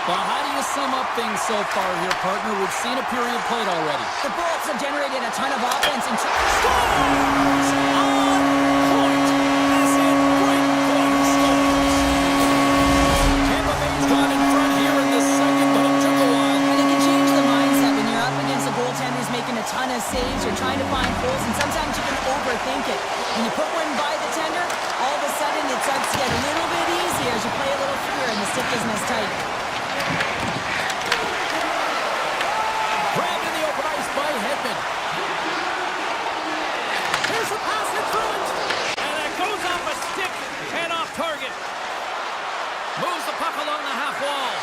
Well, how do you sum up things so far here, partner? We've seen a period played already. The Bolts have generated a ton of offense and Scores! On point! As in great point scores! Tampa Bay's gone in front here in the second, but it took a while. And it can change the mindset when you're up against a goaltender who's making a ton of saves. You're trying to find holes, and sometimes you can overthink it. When you put one by the tender, all of a sudden it starts to get a little bit easier as you play a little freer and the stick isn't as tight. Grabbed in the open ice by Hedman. Here's a pass in front. And it goes off a stick and off target. Moves the puck along the half wall.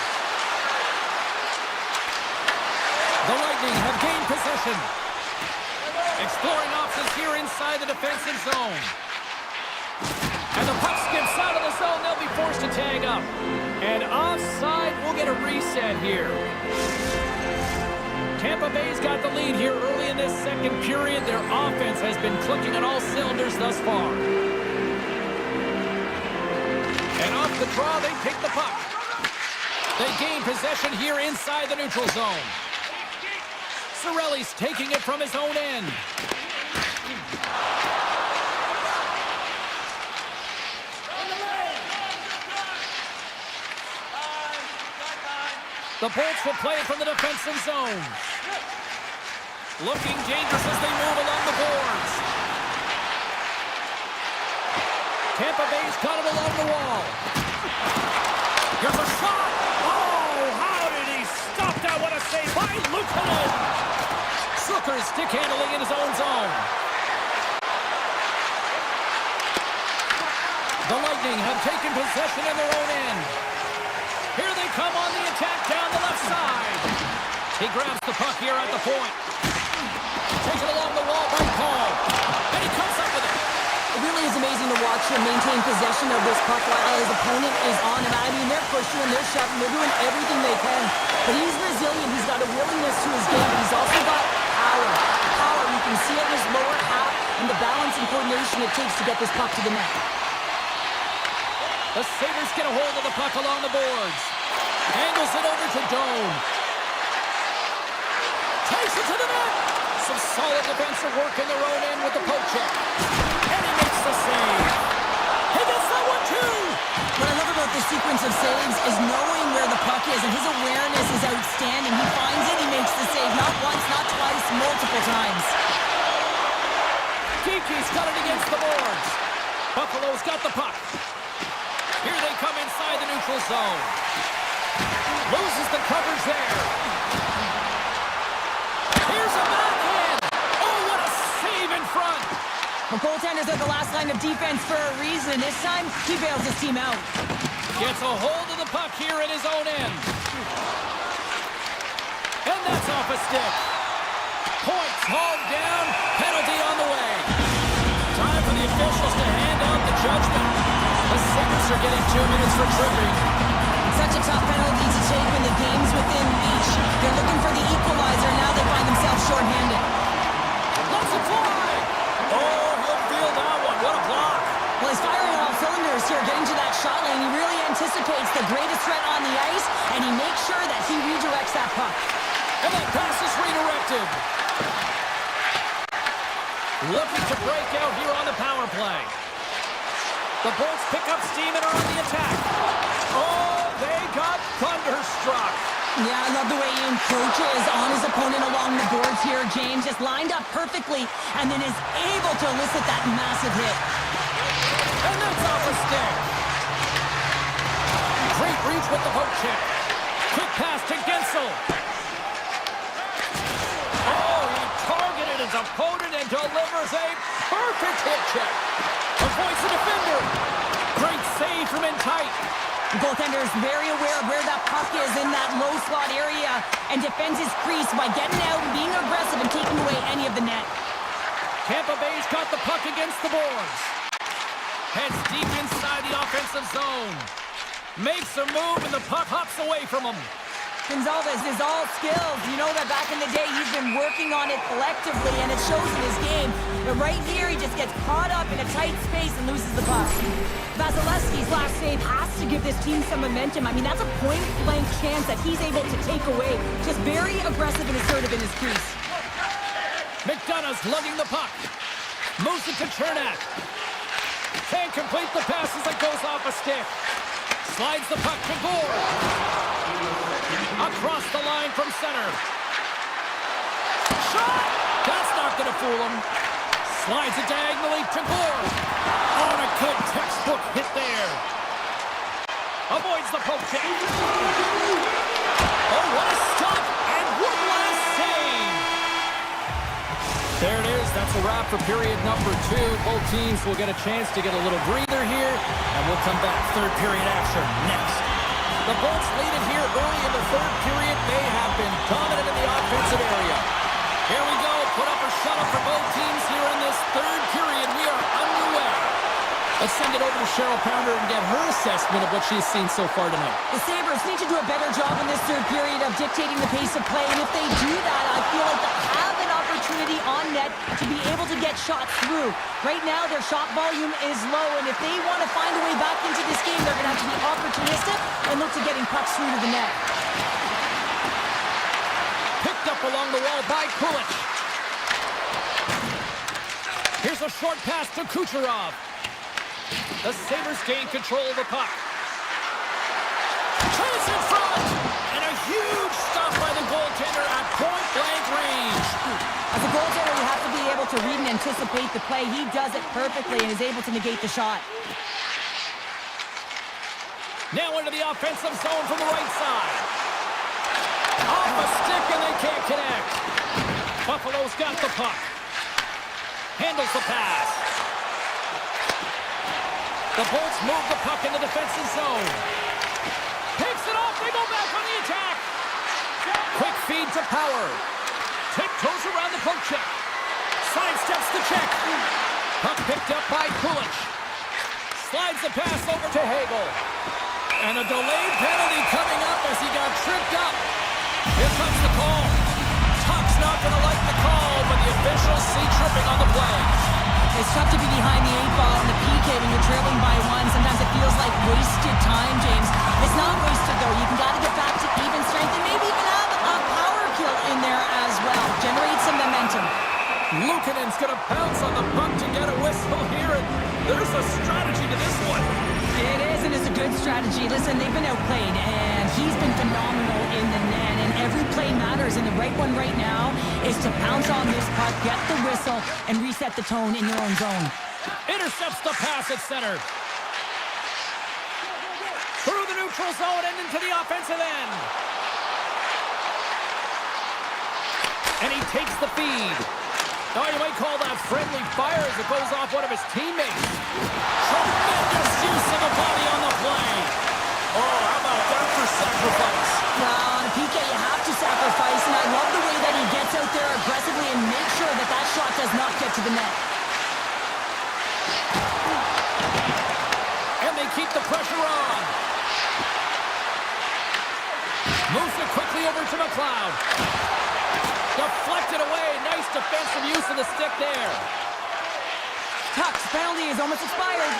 The Lightning have gained possession. Exploring options here inside the defensive zone. And the puck skips out of the zone. They'll be forced to tag up. And offside, we'll get a reset here. Tampa Bay's got the lead here early in this second period. Their offense has been clicking on all cylinders thus far. And off the draw, they pick the puck. They gain possession here inside the neutral zone. Cirelli's taking it from his own end. The Bolts will play it from the defensive zone. Looking dangerous as they move along the boards. Tampa Bay's got it along the wall. Here's a shot. Oh, how did he stop that? What a save by Luukkonen. Zucker's stick handling in his own zone. The Lightning have taken possession in their own end. Here they come on the attack down the left side. He grabs the puck here at the point. Taken along the wall by Paul. And he comes up with it. It really is amazing to watch him maintain possession of this puck while his opponent is on him. I mean, they're pushing, they're shoving, they're doing everything they can. But he's resilient. He's got a willingness to his game, but he's also got power. Power, you can see it in his lower half and the balance and coordination it takes to get this puck to the net. The Sabres get a hold of the puck along the boards. Angles it over to Dome. Takes it to the net. Some solid defensive work in their own end with the poke check. And he makes the save. He gets that one too. What I love about this sequence of saves is knowing where the puck is, and his awareness is outstanding. He finds it, he makes the save. Not once, not twice, multiple times. Geeky's got it against the boards. Buffalo's got the puck. Here they come inside the neutral zone. Loses the coverage there. Here's a backhand. Oh, what a save in front. The goaltenders are the last line of defense for a reason. This time, he bails his team out. Gets a hold of the puck here in his own end. And that's off a stick. Points hauled down. Penalty on the way. Time for the officials to hand out the judgment. The Sabres are getting 2 minutes for tripping. Such a tough penalty to take when the game's within reach. They're looking for the equalizer, now they find themselves shorthanded. Loves a fly! Oh, he'll feel that one. What a block. Well, he's firing on all cylinders here, getting to that shot lane. He really anticipates the greatest threat on the ice, and he makes sure that he redirects that puck. And that pass is redirected. Looking to break out here on the power play. The Bolts pick up steam and are on the attack. Oh, they got thunderstruck. Yeah, I love the way he encroaches on his opponent along the boards here, James. Just lined up perfectly and then is able to elicit that massive hit. And that's off a stick. Great reach with the poke check. Quick pass to Gensel. Oh, he targeted his opponent and delivers a perfect hip check. Avoids the defender. Great save from in tight. The goaltender is very aware of where that puck is in that low slot area and defends his crease by getting out and being aggressive and taking away any of the net. Tampa Bay's got the puck against the boards. Heads deep inside the offensive zone. Makes a move and the puck hops away from him. Gonzalez is all skills. You know that back in the day he's been working on it collectively and it shows in his game. But right here he just gets caught up in a tight space and loses the puck. Vasilevsky's last save has to give this team some momentum. I mean, that's a point-blank chance that he's able to take away. Just very aggressive and assertive in his crease. McDonough's lugging the puck. Moves it to Chernak. Can't complete the pass as it goes off a stick. Slides the puck to Gore. Across the line from center. Shot! That's not going to fool him. Slides it diagonally to Gore. Oh, and a good textbook hit there. Avoids the poke check. Oh, what a stop! And one last save! There it is. That's a wrap for period number 2. Both teams will get a chance to get a little breather here, and we'll come back third period action next. The Bolts lead it here early in the third period. They have been dominant in the offensive area. Here we go. Put up or shut up for both teams here in this third period. We are underway. Let's send it over to Cheryl Pounder and get her assessment of what she's seen so far tonight. The Sabres need to do a better job in this third period of dictating the pace of play. And if they do that, I feel like they'll have an opportunity on net to be able to get shots through. Right now, their shot volume is low. And if they want to find a way back into this game, they're going to have to be opportunistic and look to getting pucks through to the net. Picked up along the wall by Kulich. Here's a short pass to Kucherov. The Sabres gain control of the puck. Chase in front! And a huge stop by the goaltender at point-blank range. As a goaltender, you have to be able to read and anticipate the play. He does it perfectly and is able to negate the shot. Now into the offensive zone from the right side. Off a stick and they can't connect. Buffalo's got the puck. Handles the pass. The Bolts move the puck in the defensive zone. Picks it off. They go back on the attack. Quick feed to Power. Tiptoes around the poke check. Sidesteps the check. Puck picked up by Kulich. Slides the pass over to Hagel. And a delayed penalty coming up as he got tripped up. Here comes the call. Tuck's not going to like the call, but the officials see tripping on the play. It's tough to be behind the 8-ball in the PK when you're trailing by 1. Sometimes it feels like wasted time, James. It's not wasted, though. You can got to get back to even strength and maybe even have a power kill in there as well. Generate some momentum. Luukkonen's going to pounce on the puck to get a whistle here, and there's a strategy to this one. It is, and it's a good strategy. Listen, they've been outplayed, and he's been phenomenal in the net, and every play matters, and the right one right now is to pounce on this puck, get the whistle, and reset the tone in your own zone. Intercepts the pass at center. Through the neutral zone and into the offensive end. And he takes the feed. Oh, you might call that friendly fire as it goes off one of his teammates. Tremendous use of the body on the play. Oh, how about that for sacrifice? Well, on a PK, you have to sacrifice, and I love the way that he gets out there aggressively and makes sure that that shot does not get to the net. And they keep the pressure on. Moves it quickly over to McLeod. Deflected away. Nice defensive use of the stick there. Tuck's penalty is almost expired.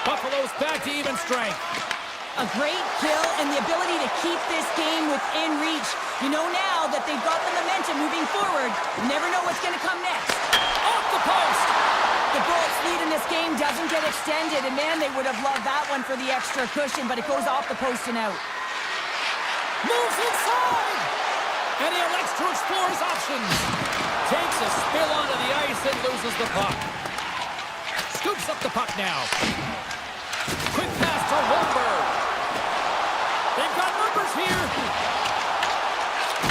Buffalo's back to even strength. A great kill and the ability to keep this game within reach. You know now that they've got the momentum moving forward. You never know what's going to come next. Off the post. The Bolts lead in this game doesn't get extended, and man, they would have loved that one for the extra cushion, but it goes off the post and out. Moves inside. And he elects to explore his options. Takes a spill onto the ice and loses the puck. Scoops up the puck now. Quick pass to Holmberg. They've got numbers here.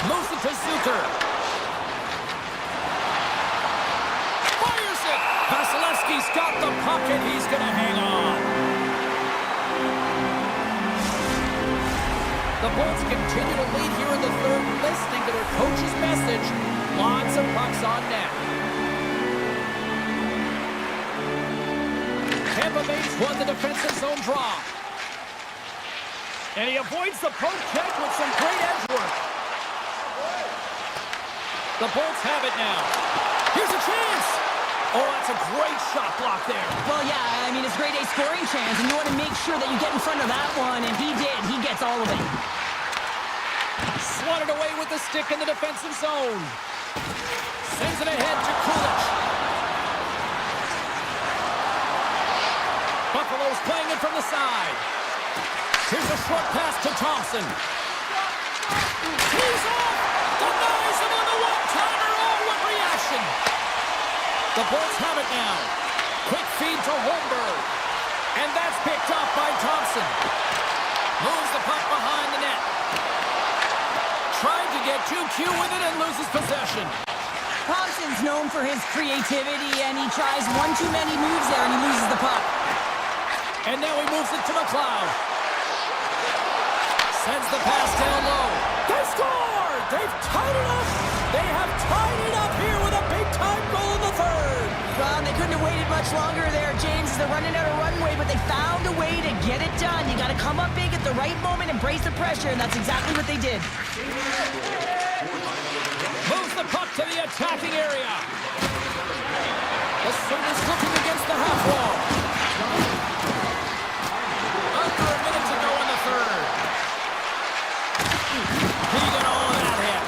Moves it to Zucker. Fires it. Vasilevsky's got the puck and he's going to hang on. The Bolts continue to lead here in the third, listening to their coach's message. Lots of pucks on net. Tampa Bay's won the defensive zone draw. And he avoids the poke check with some great edge work. The Bolts have it now. Here's a chance. Oh, that's a great shot block there. Well, yeah, I mean, it's grade A scoring chance, and you want to make sure that you get in front of that one, and he did. He gets all of it. Swatted away with the stick in the defensive zone. Sends it ahead to Kulich. Buffalo's playing it from the side. Here's a short pass to Thompson. He's off! Denies him on the one-timer. Oh, what reaction! The Bolts have it now. Quick feed to Holmberg. And that's picked up by Thompson. Moves the puck behind the net. Tried to get too cute with it and loses possession. Thompson's known for his creativity, and he tries one too many moves there, and he loses the puck. And now he moves it to McLeod. Sends the pass down low. They score! They've tied it up! They have tied it up here with a big-time goal in the third! Well, they couldn't have waited much longer there, James, as they're running out of runway, but they found a way to get it done. You got to come up big at the right moment and brace the pressure, and that's exactly what they did. Moves the puck to the attacking area. The Sun is looking against the half wall. Under a minute to go in the third. He got all of that hit.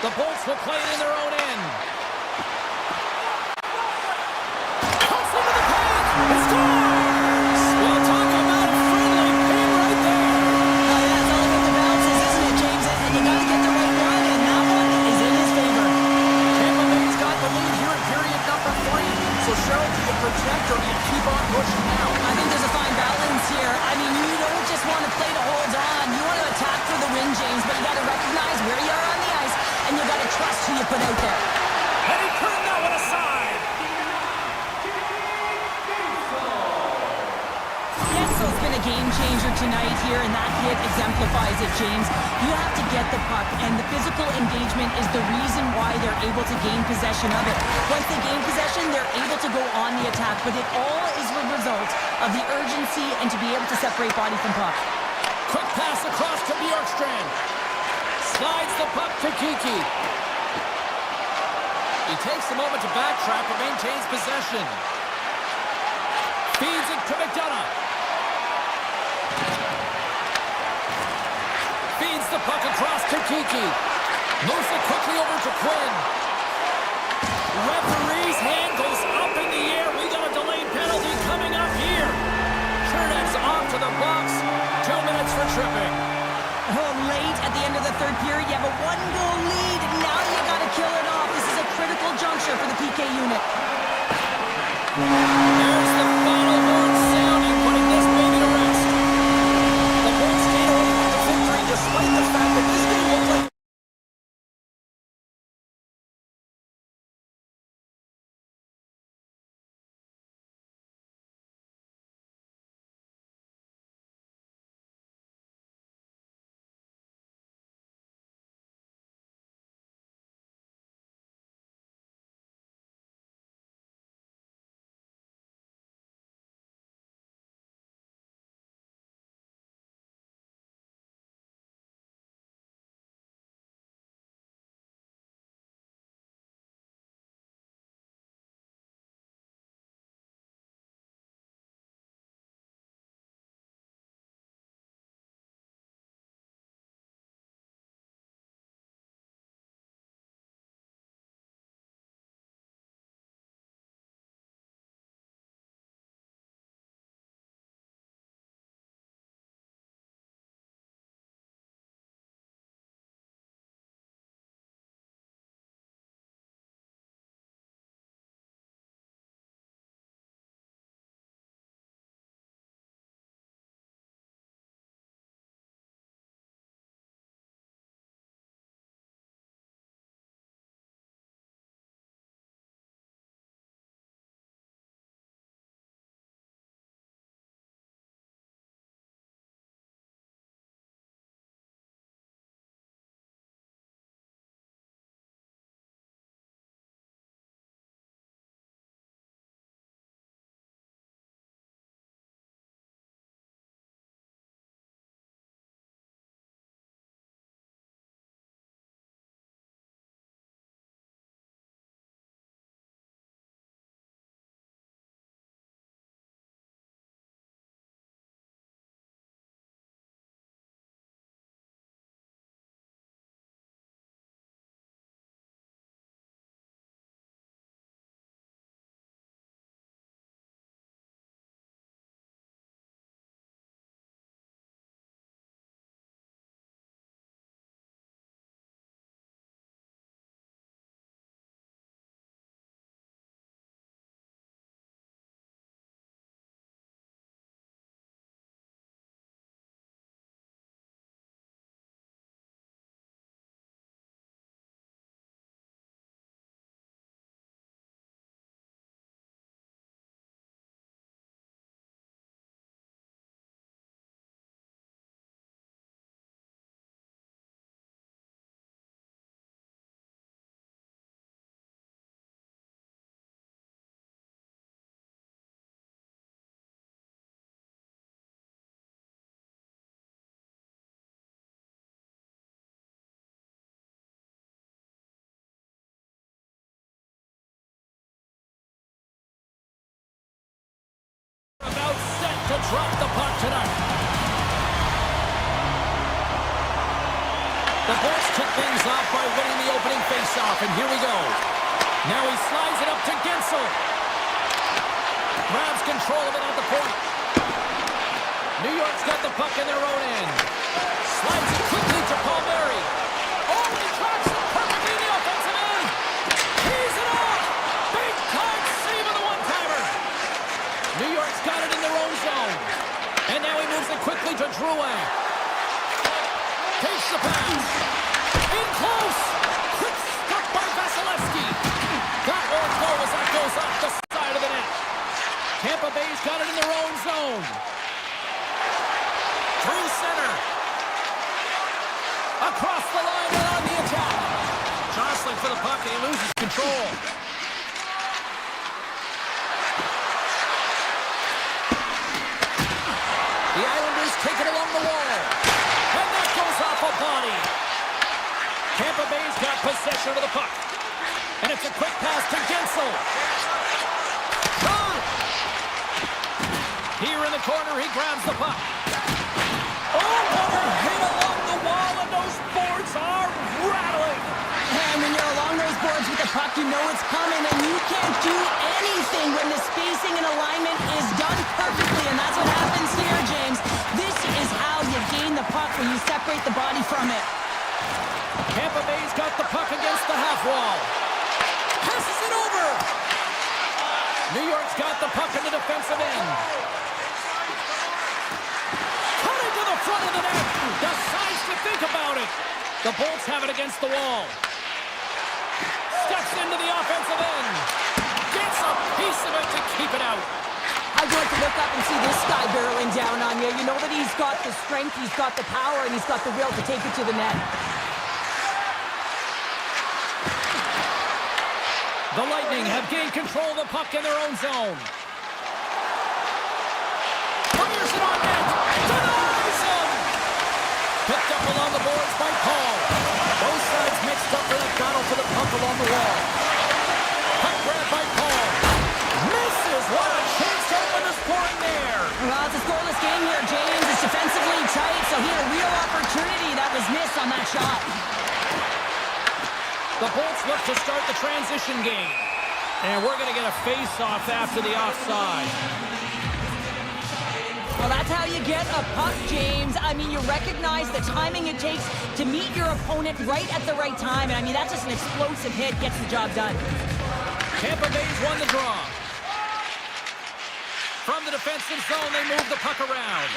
The Bolts will play it in their own end. Cuts into the pack. It's scores! Well, talk about a friendly pin right there. Oh, yeah, it's all about the bounces, isn't it, James? And you got to get the right one, and that one is in his favor. Tampa Bay's got the lead here in period number 3. So, Cheryl, do you protect or do you keep on pushing now? I think there's a fine balance here. I mean, you don't just want to play to hold on. You want to attack for the win, James, but you got to recognize where you are on the ice, and you got to trust who you put out there. And he turned that one aside. Yetzel's been a game changer tonight here, and that hit exemplifies it, James. You have to get the puck, and the physical engagement is the reason why they're able to gain possession of it. Once they gain possession, they're able to go on the attack, but it all is a result of the urgency and to be able to separate body from puck. Quick pass across to Bjorkstrand. Slides the puck to Kiki. He takes a moment to backtrack but maintains possession. Feeds it to McDonough. Feeds the puck across to Kiki. Moves it quickly over to Quinn. Referee's hand goes up in the air. We got a delayed penalty coming up here. Chernev's off to the box. 2 minutes for tripping. Oh, late at the end of the third period, you have a one-goal lead, and now you got to kill it off. This is a critical juncture for the PK unit. There's the final horn sounding, putting this baby to rest. The Bolts stayed away from the victory despite the fact that this game looked like dropped the puck tonight. The Bolts kick things off by winning the opening faceoff, and here we go. Now he slides it up to Gensel. Grabs control of it at the point. New York's got the puck in their own end. Slides it quickly to Palmieri. Oh, he tracks it perfectly in the offensive end. He's it off. Big time save of the one-timer. New York's got it in their own zone. And now he moves it quickly to Drouin. Takes the pass. In close. Quick stop by Vasilevsky. That won't go as that goes off the side of the net. Tampa Bay's got it in their own zone. Through center. Across the line and on the attack. Jostling for the puck and he loses control. The Islanders take it along the wall. And that goes off a body. Tampa Bay's got possession of the puck. And it's a quick pass to Gensel. Shot! Here in the corner, he grabs the puck. Oh, what a hit along the wall, and those boards are rattling. And when you're along those boards with the puck, you know it's coming, and you can't do anything when the spacing and alignment is done perfectly, and that's what happens here, James. This is how you gain the puck when you separate the body from it. Tampa Bay's got the puck against the half wall. Passes it over. New York's got the puck in the defensive end. Cutting to the front of the net. Decides to think about it. The Bolts have it against the wall. Steps into the offensive end. Gets a piece of it to keep it out. I'd like to look up and see this guy barreling down on you. You know that he's got the strength, he's got the power, and he's got the will to take it to the net. The Lightning have gained control of the puck in their own zone. Fires it on net. Denies him. Picked up along the boards by Paul. Both sides mixed up for that battle for the puck along the wall. Puck grab by Paul. Misses. What a chance to open the scoring there. Well, it's a scoreless game here, James. It's defensively tight, so he had a real opportunity that was missed on that shot. The Bolts look to start the transition game. And we're going to get a face-off after the offside. Well, that's how you get a puck, James. I mean, you recognize the timing it takes to meet your opponent right at the right time. And I mean, that's just an explosive hit, gets the job done. Tampa Bay's won the draw. From the defensive zone, they move the puck around.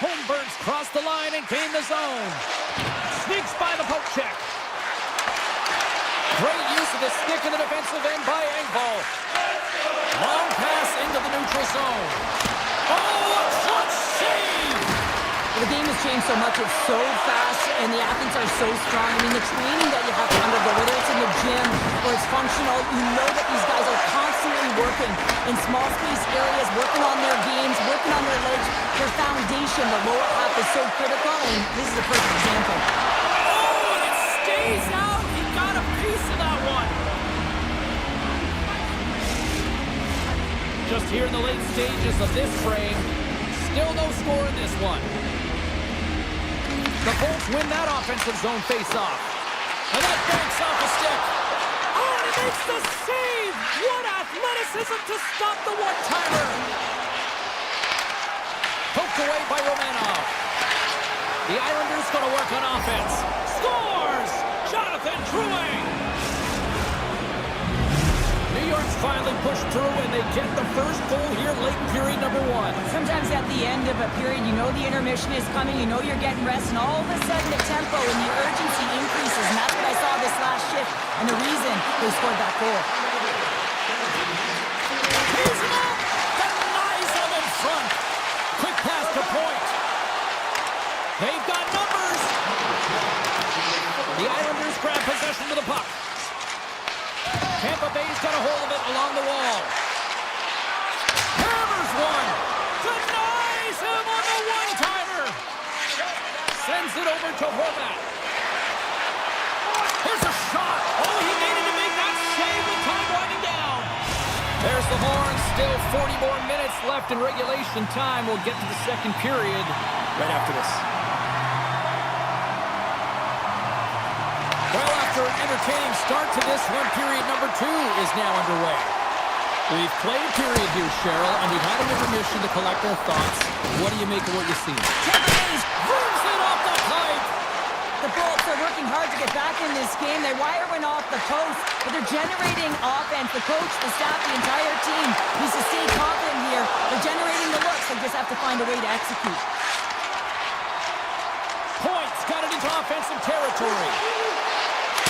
Holmberg's crossed the line and gained the zone. Sneaks by the poke check. Great use of the stick in the defensive end by Engvall. Long pass into the neutral zone. Oh, a clutch save! The game has changed so much. It's so fast, and the athletes are so strong. I mean, the training that you have to undergo, whether it's in the gym or it's functional, you know that these guys are constantly working in small space areas, working on their games, working on their legs. Their foundation, the lower half, is so critical, and this is a perfect example. Oh, and it stays out. He got a piece of that one. Just here in the late stages of this frame, still no score in this one. The Bolts win that offensive zone face-off. And that banks off a stick. Oh, and he makes the save! What athleticism to stop the one-timer! Poked away by Romanov. The Islanders going to work on offense. Scores! Jonathan Drouin! New York's finally pushed through, and they get the first goal here late in period number one. Sometimes at the end of a period, you know the intermission is coming, you know you're getting rest, and all of a sudden the tempo and the urgency increases, and that's what I saw this last shift, and the reason they scored that goal. He's up! Denies him in front! Quick pass to point. They've got numbers! The Islanders grab possession of the puck. Tampa Bay's got a hold of it along the wall. Hammers one. Denies him on the one-timer. Sends it over to Horvat. Here's a shot. Oh, he needed to make that save with time winding down. There's the horns. Still 40 more minutes left in regulation time. We'll get to the second period right after this. Well, after an entertaining start to this one, period number 2 is now underway. We've played period here, Cheryl, and we've had an intermission to collect our thoughts. What do you make of what you see? Tampa Bay's Moves it off the pipe! The Bolts are working hard to get back in this game. They wire one off the post, but they're generating offense. The coach, the staff, the entire team needs to stay confident here. They're generating the looks. They just have to find a way to execute. Points got it into offensive territory.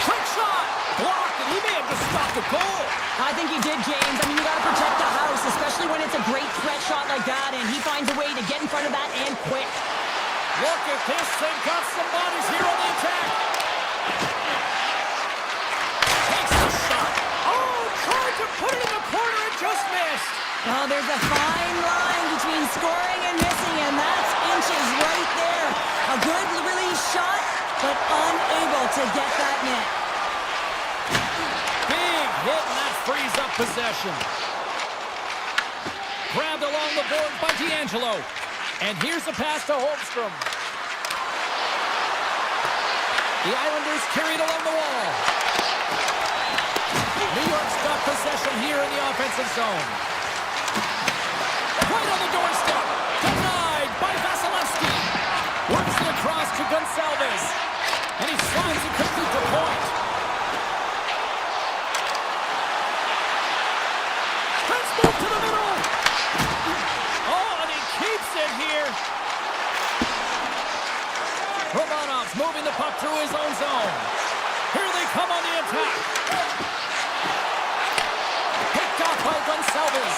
Quick shot! Blocked, and he may have just stopped the goal. I think he did, James. I mean, you got to protect the house, especially when it's a great threat shot like that, and he finds a way to get in front of that and quick. Look at this thing. Got some bodies here on the attack. Takes the shot. Oh, tried to put it in the corner and just missed. Oh, there's a fine line between scoring and missing, and that's inches right there. A good release shot, but unable to get that net. Big hit, and that frees up possession. Grabbed along the board by D'Angelo. And here's the pass to Holmstrom. The Islanders carried along the wall. New York's got possession here in the offensive zone. Right on the doorstep. Denied by Vasilevsky. Works it across to Gonçalves. And he slides it quickly to point. Let's move to the middle. Oh, and he keeps it here. Romanov's moving the puck through his own zone. Here they come on the attack. Picked off by Gonçalves.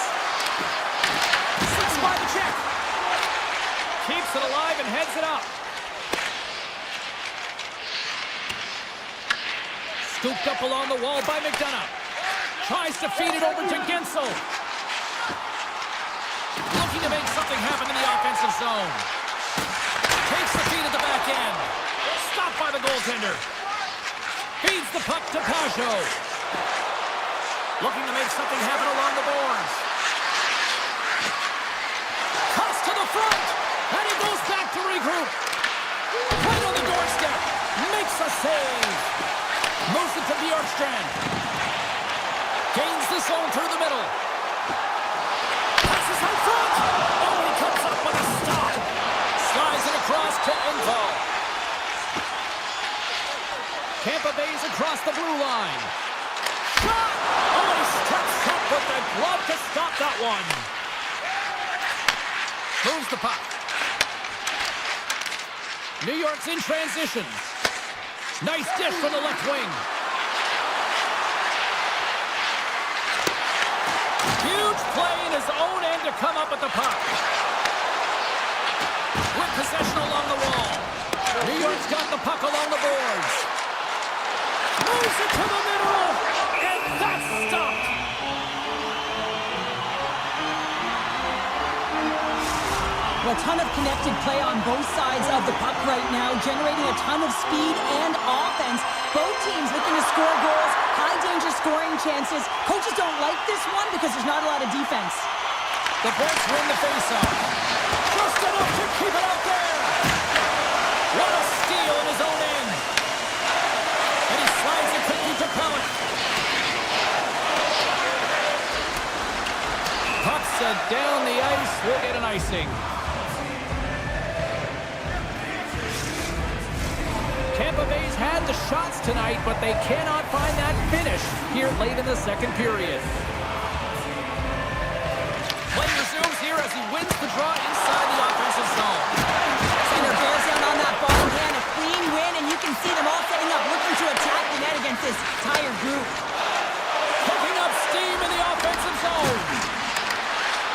Slips by the check. Keeps it alive and heads it up. Scooped up along the wall by McDonough. Tries to feed it over to Gensel. Looking to make something happen in the offensive zone. Takes the feed at the back end. Stopped by the goaltender. Feeds the puck to Pajot. Looking to make something happen along the boards. Cuts to the front. And he goes back to regroup. Right on the doorstep. Makes a save. Moves it to Bjorkstrand. Gains the zone through the middle. Passes out front. Oh, he comes up with a stop. Slides it across to Info. Tampa Bay's across the blue line. Shot! Oh, he steps up with the glove to stop that one. Moves the puck. New York's in transition. Nice dish from the left wing. Huge play in his own end to come up with the puck. With possession along the wall. New York's got the puck along the boards. Moves it to the middle. And that's stopped. A ton of connected play on both sides of the puck right now, generating a ton of speed and offense. Both teams looking to score goals, high-danger scoring chances. Coaches don't like this one because there's not a lot of defense. The Bolts win the faceoff. Just enough to keep it out there. What a steal in his own end. And he slides it quickly to Pellick. Puck's down the ice. We'll get an icing. Tampa Bay's had the shots tonight, but they cannot find that finish here late in the second period. Play resumes here as he wins the draw inside the offensive zone. Center bears down on that ball hand, a clean win, and you can see them all setting up, looking to attack the net against this entire group. Picking up steam in the offensive zone.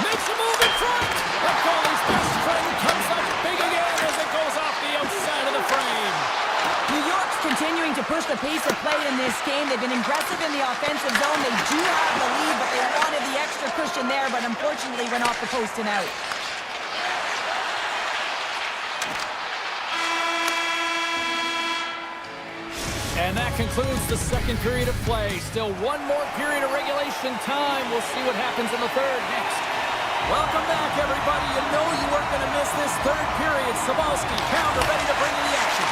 Makes a move in front. The goalie's best friend comes up big again as it goes off the outside of the frame. New York's continuing to push the pace of play in this game. They've been aggressive in the offensive zone. They do have the lead, but they wanted the extra cushion there, but unfortunately went off the post and out. And that concludes the second period of play. Still one more period of regulation time. We'll see what happens in the third next. Welcome back, everybody. You know you weren't going to miss this third period. Sabalski, Pounder ready to bring in the action.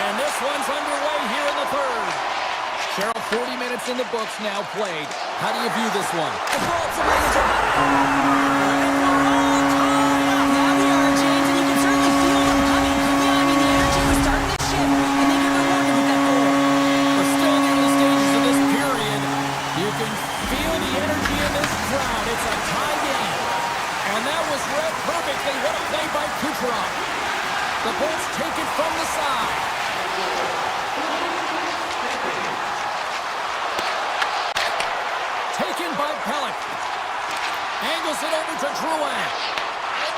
And this one's underway here in the third. Cheryl, 40 minutes in the books now played. How do you view this one? The Bolts are ready to now we are, James, and you can certainly feel them coming. Yeah, I mean, the energy was starting to shift, and they get rewarded with that goal. We're still in the early stages of this period. You can feel the energy in this crowd. It's a tie game. And that was read perfectly. What a play by Kucherov. The Bolts take it from the side. Taken by Pellick. Angles it over to Drouin.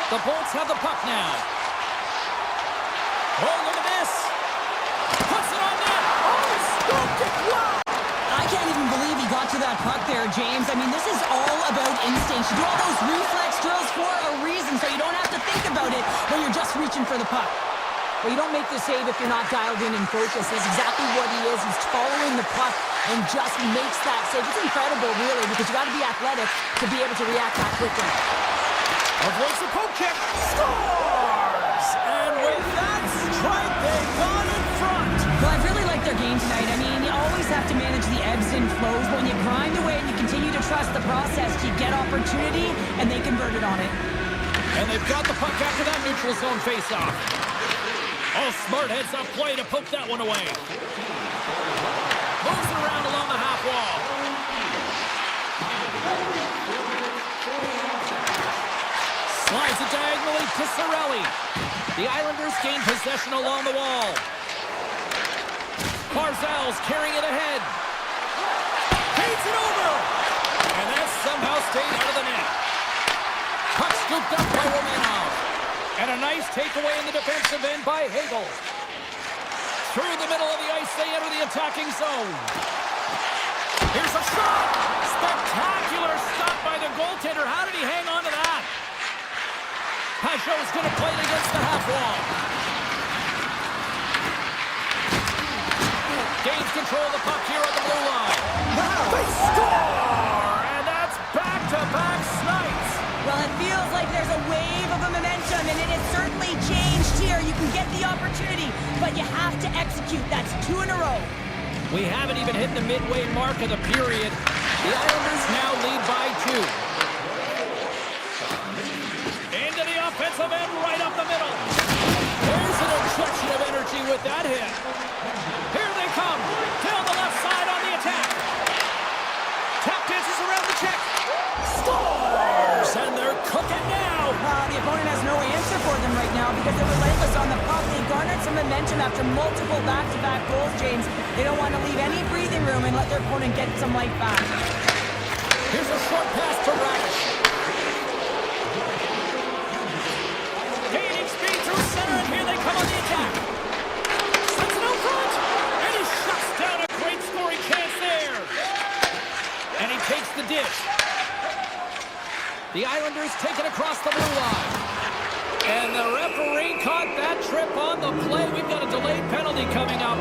The Bolts have the puck now. Oh, look at this. Puts it on net. Oh, scooped it. Wow. I can't even believe he got to that puck there, James. I mean, this is all about instinct. You do all those reflex drills for a reason, so you don't have to think about it when you're just reaching for the puck. Well, you don't make the save if you're not dialed in and focused. That's exactly what he is. He's following the puck and just makes that save. It's incredible, really, because you got to be athletic to be able to react that quickly. Avoids the poke check. Scores! And with that strike, they got in front. Well, I really like their game tonight. I mean, you always have to manage the ebbs and flows. When you grind away and you continue to trust the process, you get opportunity, and they converted on it. And they've got the puck after that neutral zone faceoff. Oh, smart heads-up play to poke that one away. Moves it around along the half wall. Slides it diagonally to Cirelli. The Islanders gain possession along the wall. Barzal's carrying it ahead. Feeds it over. And that somehow stayed out of the net. Puck scooped up by Romanov. And a nice takeaway in the defensive end by Hagel. Through the middle of the ice, they enter the attacking zone. Here's a shot! Spectacular stop by the goaltender. How did he hang on to that? Pajot's going to play it against the half wall. Gains control of the puck here on the blue line. They score! And that's back-to-back snipes. Well, it feels like there's a wave of a momentum, and it has certainly changed here. You can get the opportunity, but you have to execute. That's 2 in a row. We haven't even hit the midway mark of the period. The Islanders now lead by 2. Into the offensive end, right up the middle. There's an injection of energy with that hit. Here they come, down the left side on the attack. Tap dances around the check. Scores! And they're cooking now. The opponent has no answer for them right now because they're relentless on the puck. They garnered some momentum after multiple back-to-back goals, James. They don't want to leave any breathing room and let their opponent get some life back. Here's a short pass to Radish. Gaining speed through center, and here they come on the attack. Sends it out front, and he shuts down a great scoring chance there. And he takes the dish. The Islanders take it across the blue line. And the referee caught that trip on the play. We've got a delayed penalty coming up.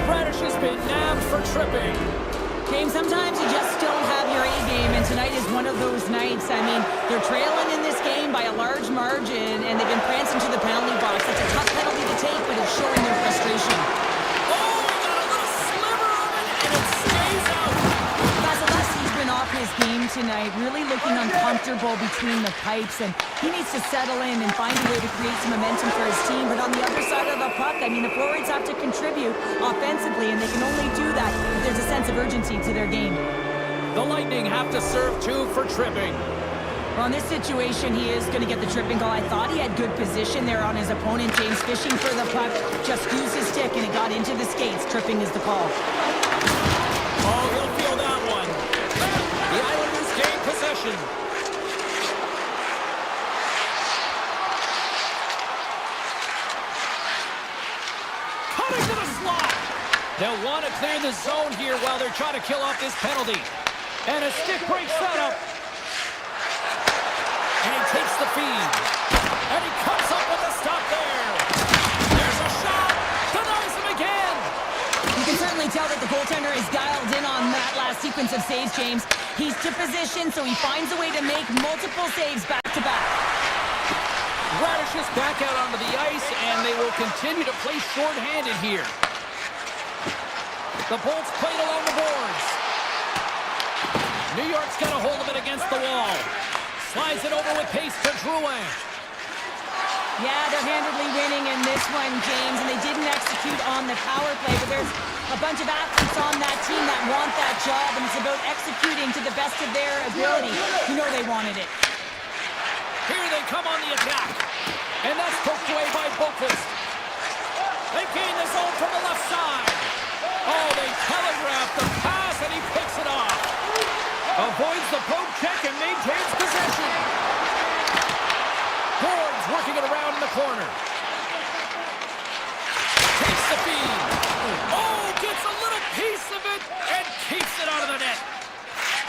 Radish has been nabbed for tripping. James, sometimes you just don't have your A game, and tonight is one of those nights. I mean, they're trailing in this game by a large margin, and they've been prancing to the penalty box. It's a tough penalty to take, but it's showing their frustration. Oh, got a little sliver of it, and it stays out. Vasilevsky's been off his game tonight, really looking uncomfortable between the pipes, and he needs to settle in and find a way to create some momentum for his team. But on the other side of the puck, I mean, the forwards have to contribute offensively, and they can only do that if there's a sense of urgency to their game. The Lightning have to serve 2 for tripping. Well, in this situation, he is going to get the tripping goal. I thought he had good position there on his opponent. James fishing for the puck, just used his stick, and it got into the skates. Tripping is the call. Oh, he'll feel that one. The Islanders gain possession. Cutting to the slot. They'll want to clear the zone here while they're trying to kill off this penalty. And a stick break setup. And he takes the feed. And he comes up with the stop there. There's a shot. Denies him again. You can can certainly tell that the goaltender is dialed in on that last sequence of saves, James. He's to position, so he finds a way to make multiple saves back-to-back. Radish's back out onto the ice, and they will continue to play short-handed here. The Bolts played along the boards. New York's got a hold of it against the wall. Slides it over with pace to Drouin. Yeah, they're handedly winning in this one, James, and they didn't execute on the power play, but there's a bunch of athletes on that team that want that job, and it's about executing to the best of their ability. You know they wanted it. Here they come on the attack. And that's poked away by Boqvist. They gain the zone from the left side. Oh, they telegraph the pass, and he picks it off. Avoids the poke check and maintains possession. Boards working it around in the corner. Takes the feed. Oh, gets a little piece of it and keeps it out of the net.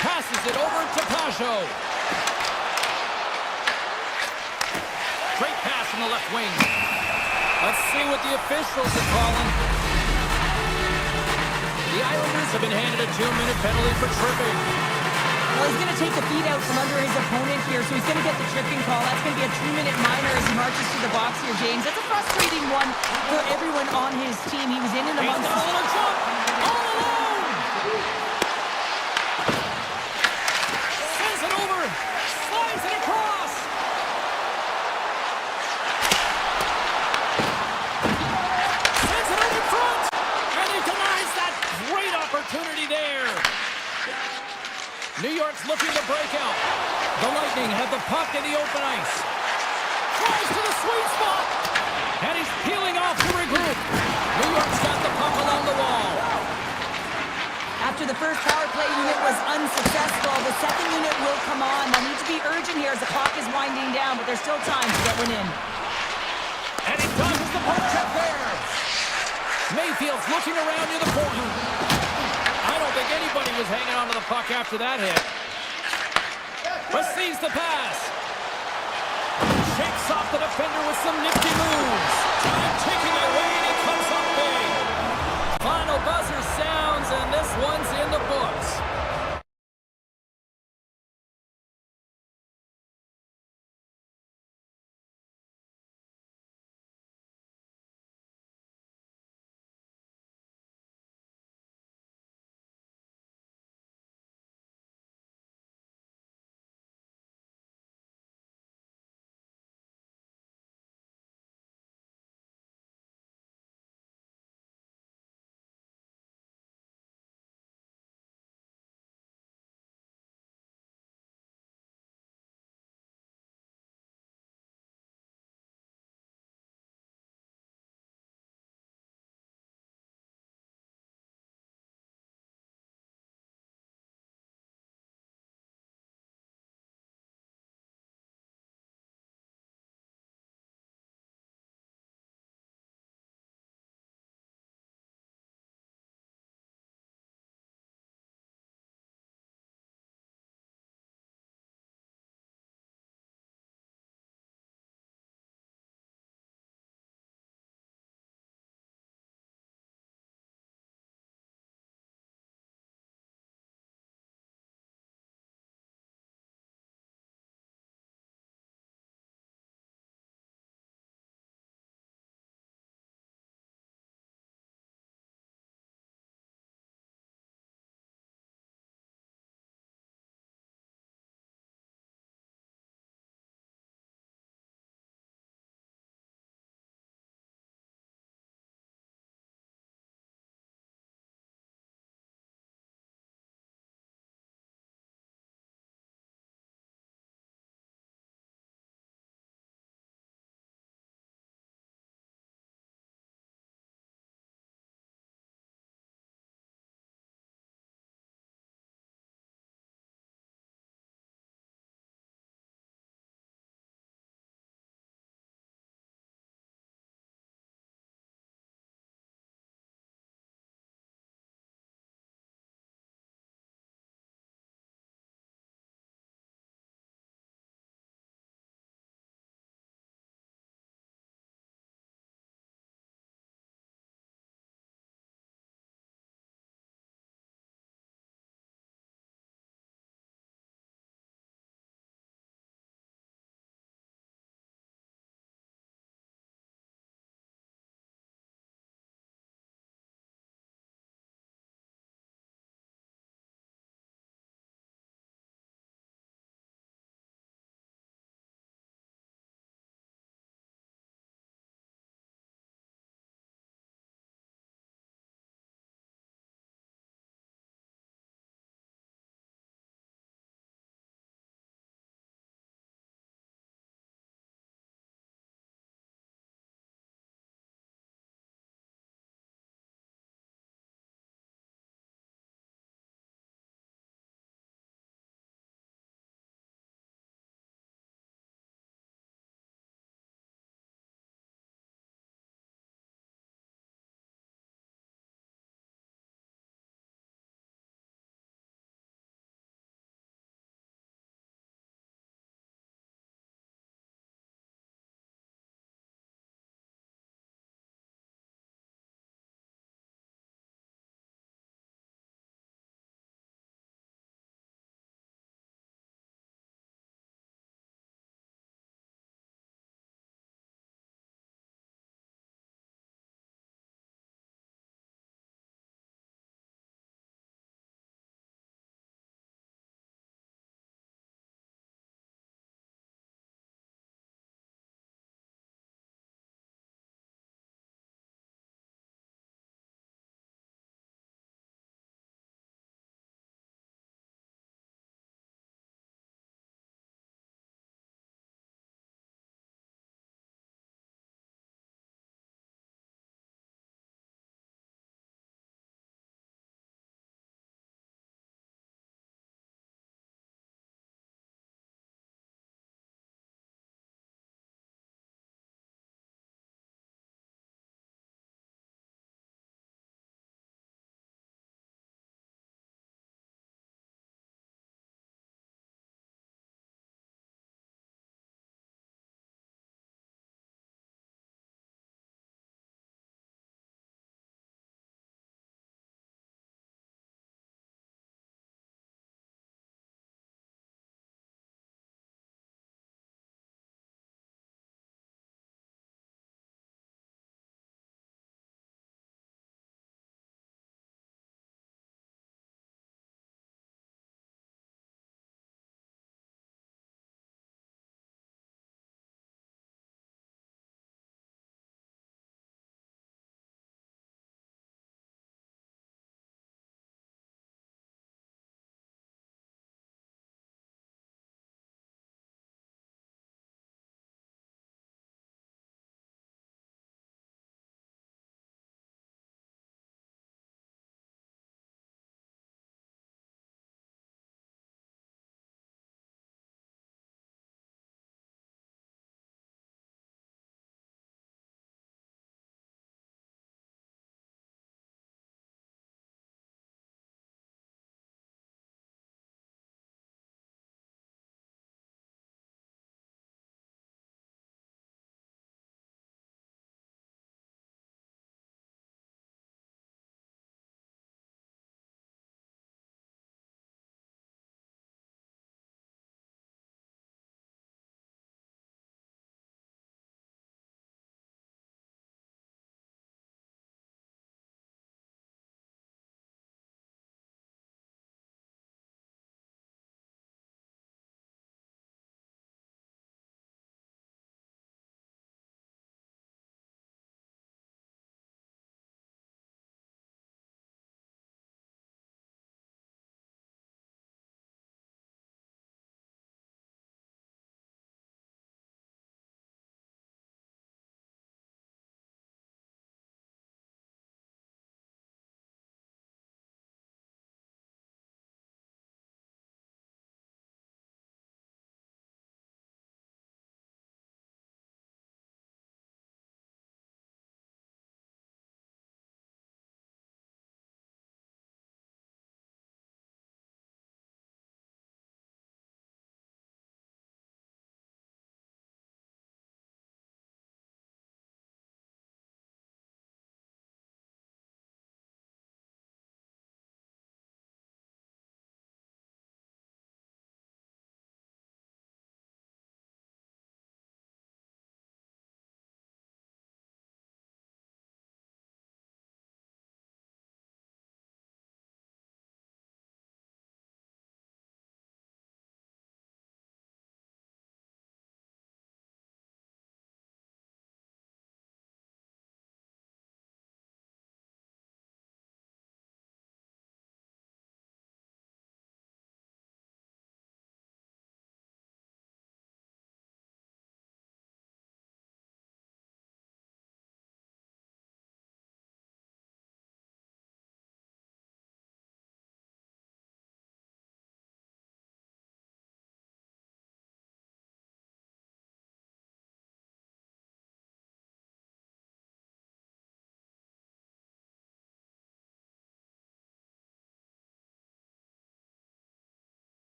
Passes it over to Pajot. Great pass from the left wing. Let's see what the officials are calling. The Islanders have been handed a 2-minute penalty for tripping. Well, he's going to take the feet out from under his opponent here, so he's going to get the tripping call. That's going to be a 2-minute minor as he marches to the box here, James. That's a frustrating one for everyone on his team. He was in and amongst... He's got a little jump. All alone. Sends it over. Slides it across. Sends it over in front. And he denies that great opportunity there. New York's looking to break out. The Lightning have the puck in the open ice. Tries to the sweet spot. And he's peeling off to regroup. New York's got the puck along the wall. After the first power play unit was unsuccessful, the second unit will come on. They'll need to be urgent here as the clock is winding down, but there's still time to get one in. And he dodges the puck check there. Mayfield's looking around near the corner. I don't think anybody was hanging onto the puck after that hit. Receives the pass. Shakes off the defender with some nifty moves. Time ticking away, and he comes up big. Final buzzer sounds, and this one's in the books.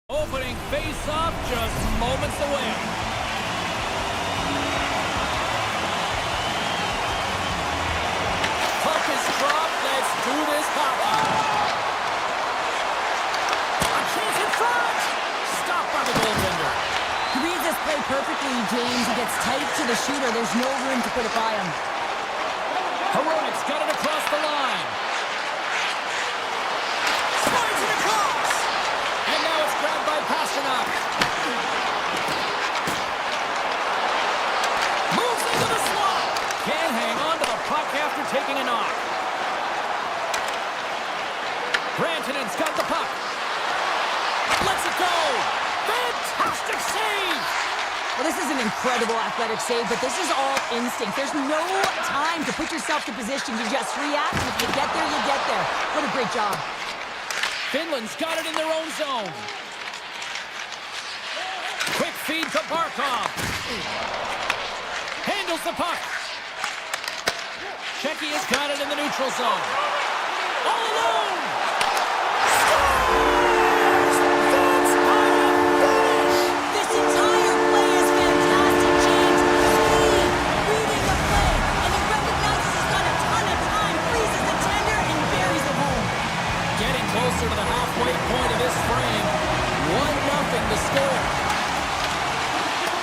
Opening face-off just moments away. Puck is dropped. Let's do this hockey. A chance in front. Stopped by the goaltender. He reads this play perfectly, James. He gets tight to the shooter. There's no room to put it by him. Heroic's got it across the line. Slides it across. And now it's grabbed by Pasternak. Moves into the slot. Can't hang on to the puck after taking a knock. Brantonen's got the puck. Lets it go. Fantastic save. Well, this is an incredible athletic save, but this is all instinct. There's no time to put yourself to position. You just react, and if you get there, you get there. What a great job. Finland's got it in their own zone. Quick feed to Barkov. Handles the puck. Shecky has got it in the neutral zone. All alone. Scores! That's how you finish! This entire play is fantastic, James. Speed, reading the play, and he recognizes he's got a ton of time, freezes the tender, and buries it home. Getting closer to the halfway point of this frame. 1-0 to score.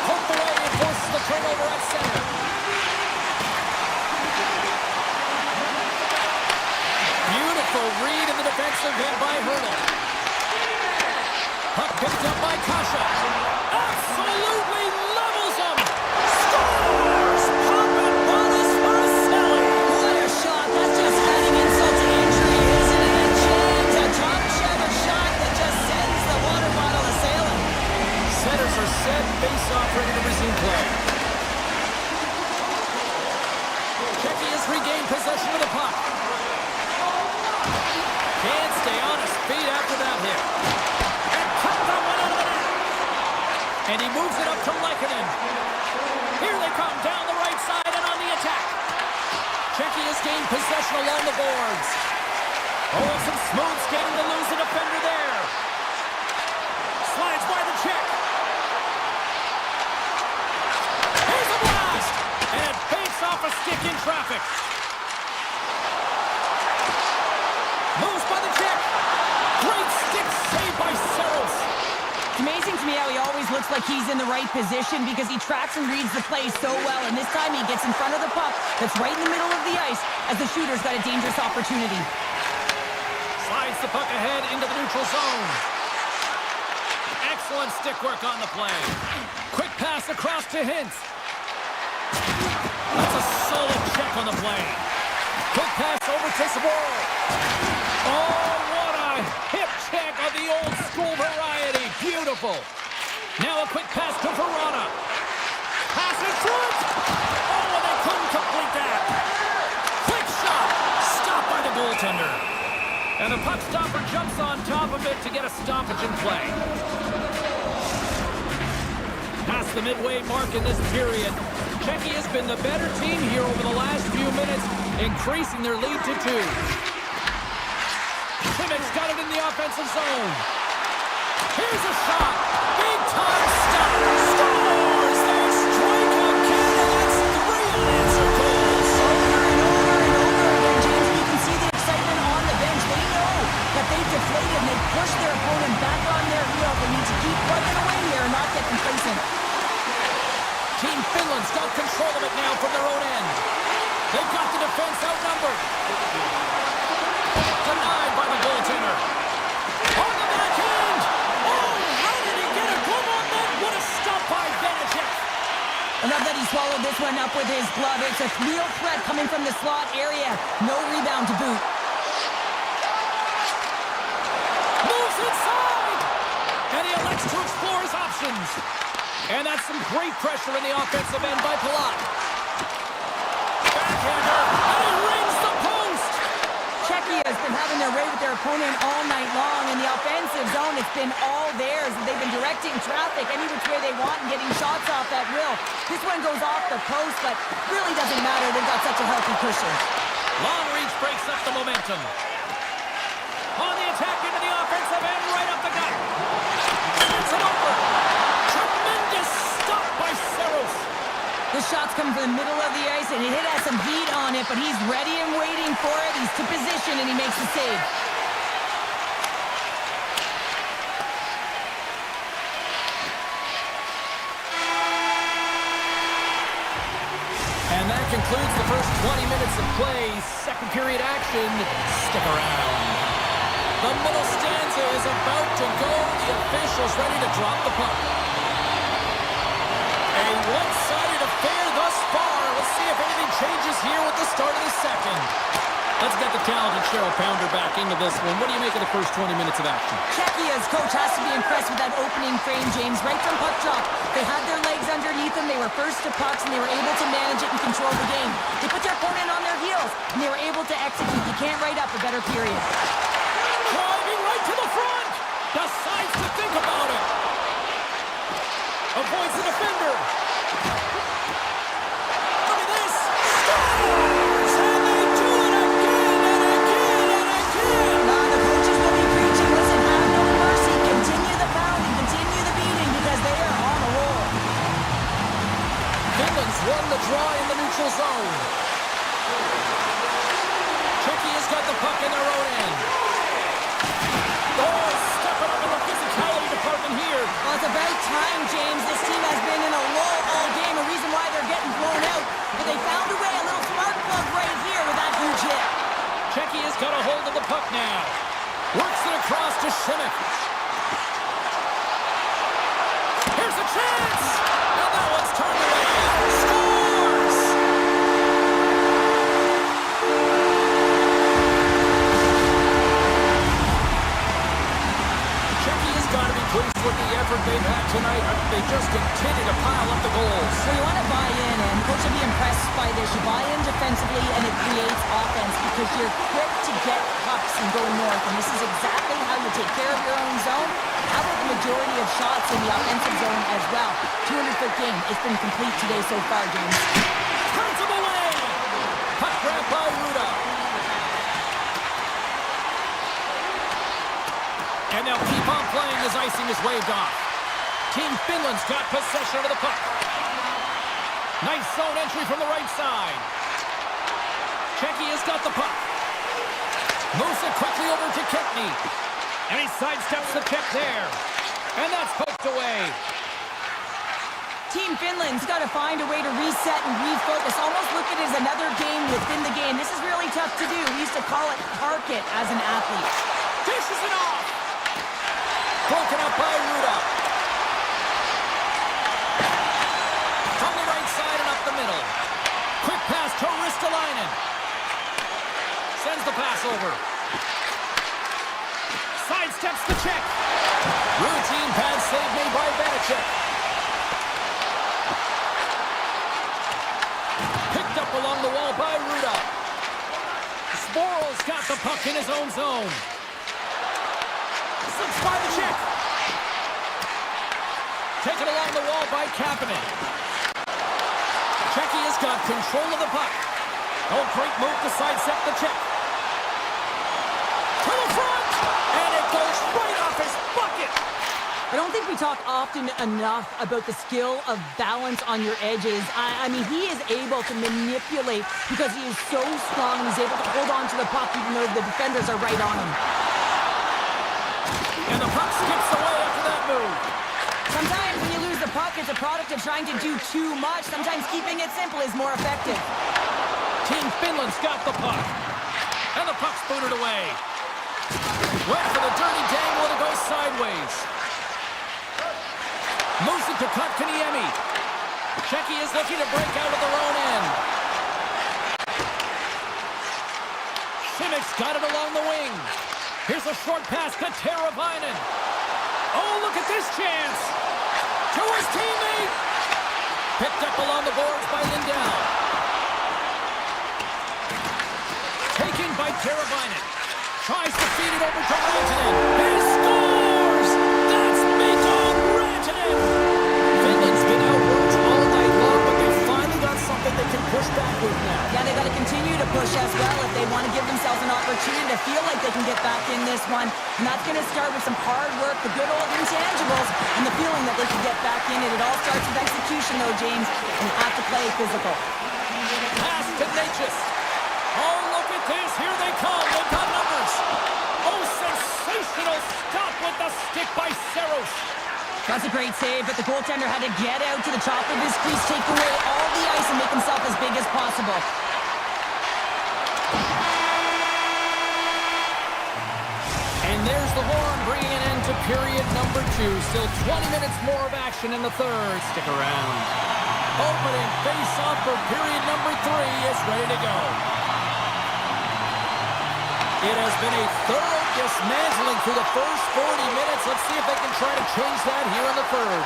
Hook away and forces the turnover at center. Beautiful read in the defensive end by Hurdle. Puck picked up by Kasha. Absolutely levels him. Scores! Pop and bonus for Selly. What a shot. That's just adding insult to injury, isn't it? James, a top-shelter shot that just sends the water bottle a-sailing. Centers are set. Face-off ready to resume play. Shecky has regained possession of the puck. Can't stay on his feet after that hit. And cut that one out of the net. And he moves it up to Lehkonen. Here they come down the right side and on the attack. Shecky has gained possession along the boards. Oh, some smooth skating to lose the defender there. Slides by the check. Here's a blast. And it fakes off a stick in traffic. Moves by the check. Great stick save by Searles. It's amazing to me how he always looks like he's in the right position because he tracks and reads the play so well, and this time he gets in front of the puck that's right in the middle of the ice as the shooter's got a dangerous opportunity. Slides the puck ahead into the neutral zone. Excellent stick work on the play. Quick pass across to Hintz. That's a solid check on the play. Quick pass over to Saboro. Oh, what a hip check of the old school variety. Beautiful. Now a quick pass to Verona. Pass in front. Oh, and they couldn't complete that. Quick shot. Stopped by the goaltender. And the puck stopper jumps on top of it to get a stoppage in play. Past the midway mark in this period, Shecky has been the better team here over the last few minutes, increasing their lead to 2. Timmick's got it in the offensive zone. Here's a shot. Big time stop. Scores! They strike again. That's 3 unanswered goals. Over and over and over again, James, you can see the excitement on the bench. They know that they've deflated and they've pushed their opponent back on their heel. They need to keep plugging away here and not get complacent. Team Finland's got control of it now from their own end. They've got the defense outnumbered. Denied by the goaltender. On the backhand! Oh, how did he get a glove on that? What a stop by Vanacek! I love that he swallowed this one up with his glove. It's a real threat coming from the slot area. No rebound to boot. Moves inside! And he elects to explore his options. And that's some great pressure in the offensive end by Palat. Backhander, and he rings the post! Shecky has been having their way with their opponent all night long. In the offensive zone, it's been all theirs. They've been directing traffic any which way they want and getting shots off at will. This one goes off the post, but really doesn't matter. They've got such a healthy cushion. Long reach breaks up the momentum. On the attack into the offensive end, right up the gut. The shot's coming from the middle of the ice, and it has some heat on it, but he's ready and waiting for it. He's to position, and he makes the save. And that concludes the first 20 minutes of play. Second period action. Stick around. The middle stanza is about to go. The officials ready to drop the puck. A one-sided affair thus far. Let's see if anything changes here with the start of the second. Let's get the talented Cheryl Pounder back into this one. What do you make of the first 20 minutes of action? Czechia's coach has to be impressed with that opening frame, James. Right from puck drop, they had their legs underneath them. They were first to pucks, and they were able to manage it and control the game. They put their opponent on their heels, and they were able to execute. You can't write up a better period. Driving right to the front. Decides to think about it. Avoids the defender. Look at this. Scores! And they do it again and again and again. Now the coaches will be preaching, listen, have no mercy. Continue the pounding, continue the beating, because they are on a roll. Finland's won the draw in the neutral zone. Czechia's got the puck in their own end. Oh, stepping up in the physicality department here. Well, it's about time, James. This team has been in a lull all game, a reason why they're getting blown out. But they found a way, a little spark plug right here with that huge hit. Czechia's got a hold of the puck now. Works it across to Šimik. Here's a chance! And that one's turned away. Scores! Czechia's got to be pleased with the effort they've had tonight. They just continue to pile up the goals. So you want to buy in, and coach will be impressed by this. You buy in defensively, and it creates offense because you're quick to get pucks and go north. And this is exactly how you take care of your own zone. How about the majority of shots in the offensive zone as well? 200-foot game. It's been complete today so far, James. Turns him away. Puck grab by Ruda. And they'll keep on playing as icing is waved off. Team Finland's got possession of the puck. Nice zone entry from the right side. Czechia's got the puck. Moves it quickly over to Kempny. And he sidesteps the check there. And that's poked away. Team Finland's got to find a way to reset and refocus. Almost look at it as another game within the game. This is really tough to do. We used to call it park it as an athlete. Dishes it off. Broken up by Ruda. From the right side and up the middle. Quick pass to Ristolainen. Sends the pass over. Sidesteps the check. Routine pass save made by Vanacek. Picked up along the wall by Ruda. Sporal's got the puck in his own zone. Slips by the check. Taken along the wall by Kapanen. Czechia's got control of the puck. Oh, great move to sidestep the check. To the front! And it goes right off his bucket! I don't think we talk often enough about the skill of balance on your edges. I mean, he is able to manipulate because he is so strong. He's able to hold on to the puck even though the defenders are right on him. And the puck skips away after that move. Sometimes when you lose the puck, it's a product of trying to do too much. Sometimes keeping it simple is more effective. Team Finland's got the puck. And the puck's booted away. Went for the dirty dangle and it goes sideways. Moves it to Kotkaniemi. Czechia is looking to break out of their own end. Šimik's got it along the wing. Here's a short pass to Teravainen. Oh, look at this chance. To his teammate. Picked up along the boards by Lindell. Taken by Teravainen. Tries to feed it over to Rantanen. He scores! That's Mikko Rantanen! Finland's been outworked all night long, but they finally got something they can push back with now. Yeah, they got to continue to push as well if they want to give themselves an opportunity to feel like they can get back in this one. And that's going to start with some hard work, the good old intangibles, and the feeling that they can get back in it. It all starts with execution, though, James, and you have to play physical. Pass to Natchez. Oh, look at this. Here they come. They've got numbers. Oh, sensational stop with the stick by Saros. That's a great save, but the goaltender had to get out to the top of his crease, take away all the ice, and make himself as big as possible. And there's the horn bringing an end to period number 2. Still 20 minutes more of action in the third. Stick around. Opening face-off for period number 3 is ready to go. It has been a thorough dismantling through the first 40 minutes. Let's see if they can try to change that here in the third.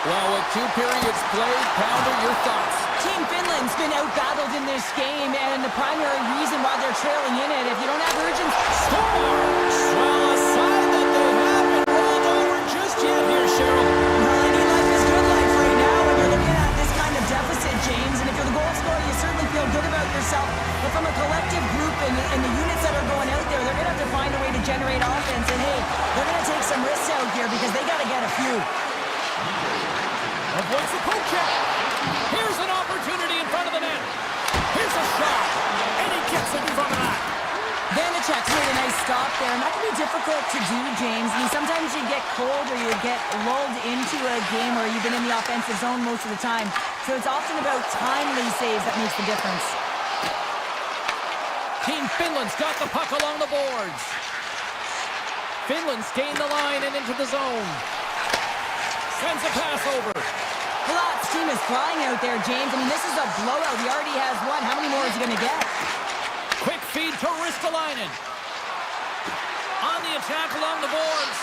Well, with 2 periods played, Pounder, your thoughts? Team Finland's been out-battled in this game, and the primary reason why they're trailing in it, if you don't have urgency... Scores! Well, a sign that they haven't rolled over just yet here, Cheryl. Well, I mean, life is good life right now when you're looking at this kind of deficit, James, and if you're the goal scorer, you certainly feel good about yourself. But from a collective group and the units that are going out there, they're going to have to find a way to generate offense, and hey, they're going to take some risks out here because they got to get a few. Avoids the poke check. Here's an opportunity in front of the net. Here's a shot, and he gets in front of that. Vanacek's made a nice stop there, and that can be difficult to do, James. I mean, sometimes you get cold or you get lulled into a game where you've been in the offensive zone most of the time. So it's often about timely saves that makes the difference. Team Finland's got the puck along the boards. Finland's gained the line and into the zone. Sends a pass over. Palat's team is flying out there, James. I mean, this is a blowout. He already has one. How many more is he going to get? Quick feed to Ristolainen. On the attack along the boards.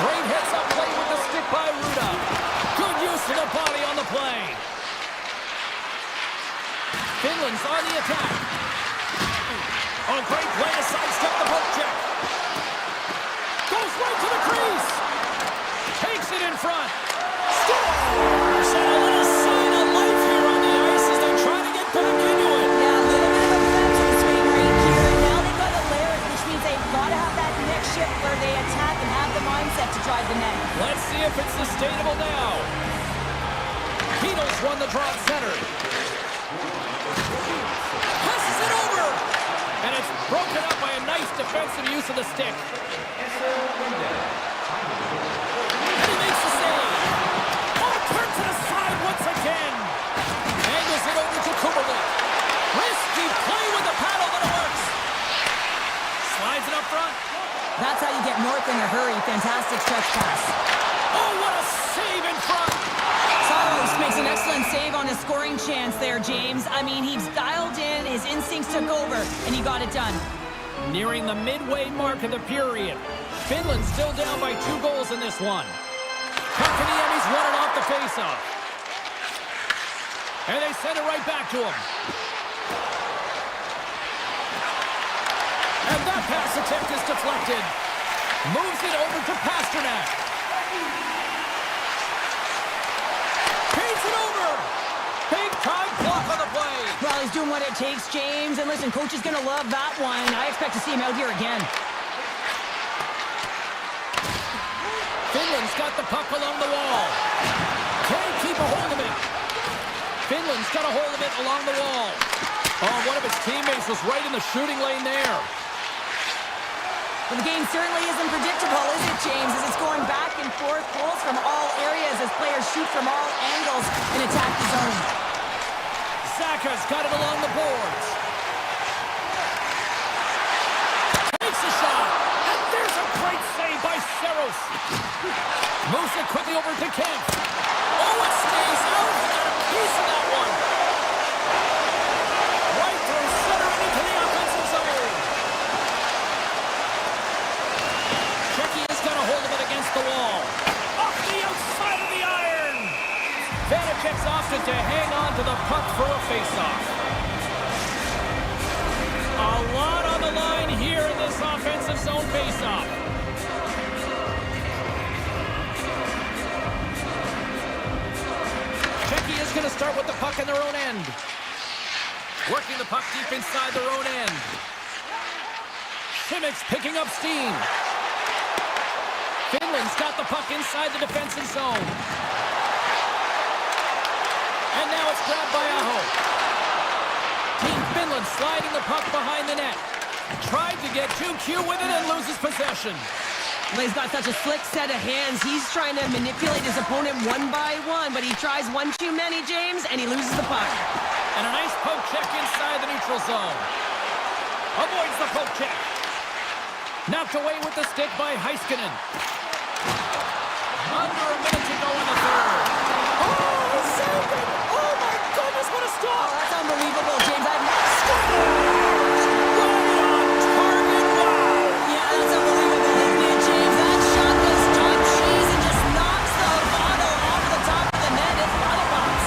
Great hits up play with the stick by Ruda. Good use of the body on the play. Finland's on the attack. Oh, great play to sidestep the poke check. Goes right to the crease. Takes it in front. Scores! And a little sign of life here on the ice as they try to get back into it. Yeah, a little bit of a defensive swing right here. Now they've got to layer it, which means they've got to have that next shift where they attack and have the mindset to drive the net. Let's see if it's sustainable now. Ketel's won the draw at center. Passes it over. And it's broken up by a nice defensive use of the stick. And he makes the save. Oh, turns it aside once again. Angles it over to Kuberlik. Risky play with the paddle, but it works. Slides it up front. That's how you get north in a hurry. Fantastic stretch pass. Oh, what a save in front. Saros makes an excellent save on a scoring chance there, James. I mean, he's dialed in, his instincts took over, and he got it done. Nearing the midway mark of the period. Finland still down by 2 goals in this one. Kotkaniemi's won it off the faceoff. And they send it right back to him. And that pass attempt is deflected. Moves it over to Pasternak. Paints it over. Big time block on the play. Well, he's doing what it takes, James. And listen, coach is going to love that one. I expect to see him out here again. Finland's got the puck along the wall. Can't keep a hold of it. Finland's got a hold of it along the wall. Oh, one of his teammates was right in the shooting lane there. Well, the game certainly isn't predictable, is it, James? As it's going back and forth, goals from all areas as players shoot from all angles and attack the zone. Saka's got it along the boards. Takes a shot. And there's a great save by Saros. Moves it quickly over to Kemp. Oh, it stays out. He got a piece of that one. Right through center and into the offensive zone. Checky has got a hold of it against the wall. Off the outside of the iron. Vanacek's opted to hang on to the puck for a faceoff. A lot on the line here in this offensive zone faceoff. Checky is going to start with the puck in their own end. Working the puck deep inside their own end. Simic's picking up steam. Finland's got the puck inside the defensive zone. And now it's grabbed by Aho. Team Finland sliding the puck behind the net. Tried to get 2Q with it and loses possession. Well, he's got such a slick set of hands. He's trying to manipulate his opponent one by one, but he tries one too many, James, and he loses the puck. And a nice poke check inside the neutral zone. Avoids the poke check. Knocked away with the stick by Heiskanen. Under a minute to go in the third. Oh, he saved it! Oh my goodness, what a stop! Oh, that's unbelievable, James. Right on target. Wow. Yeah, that's unbelievable, isn't it, James? That shot was top cheese and just knocks the bottle off the top of the net. It's bottle box.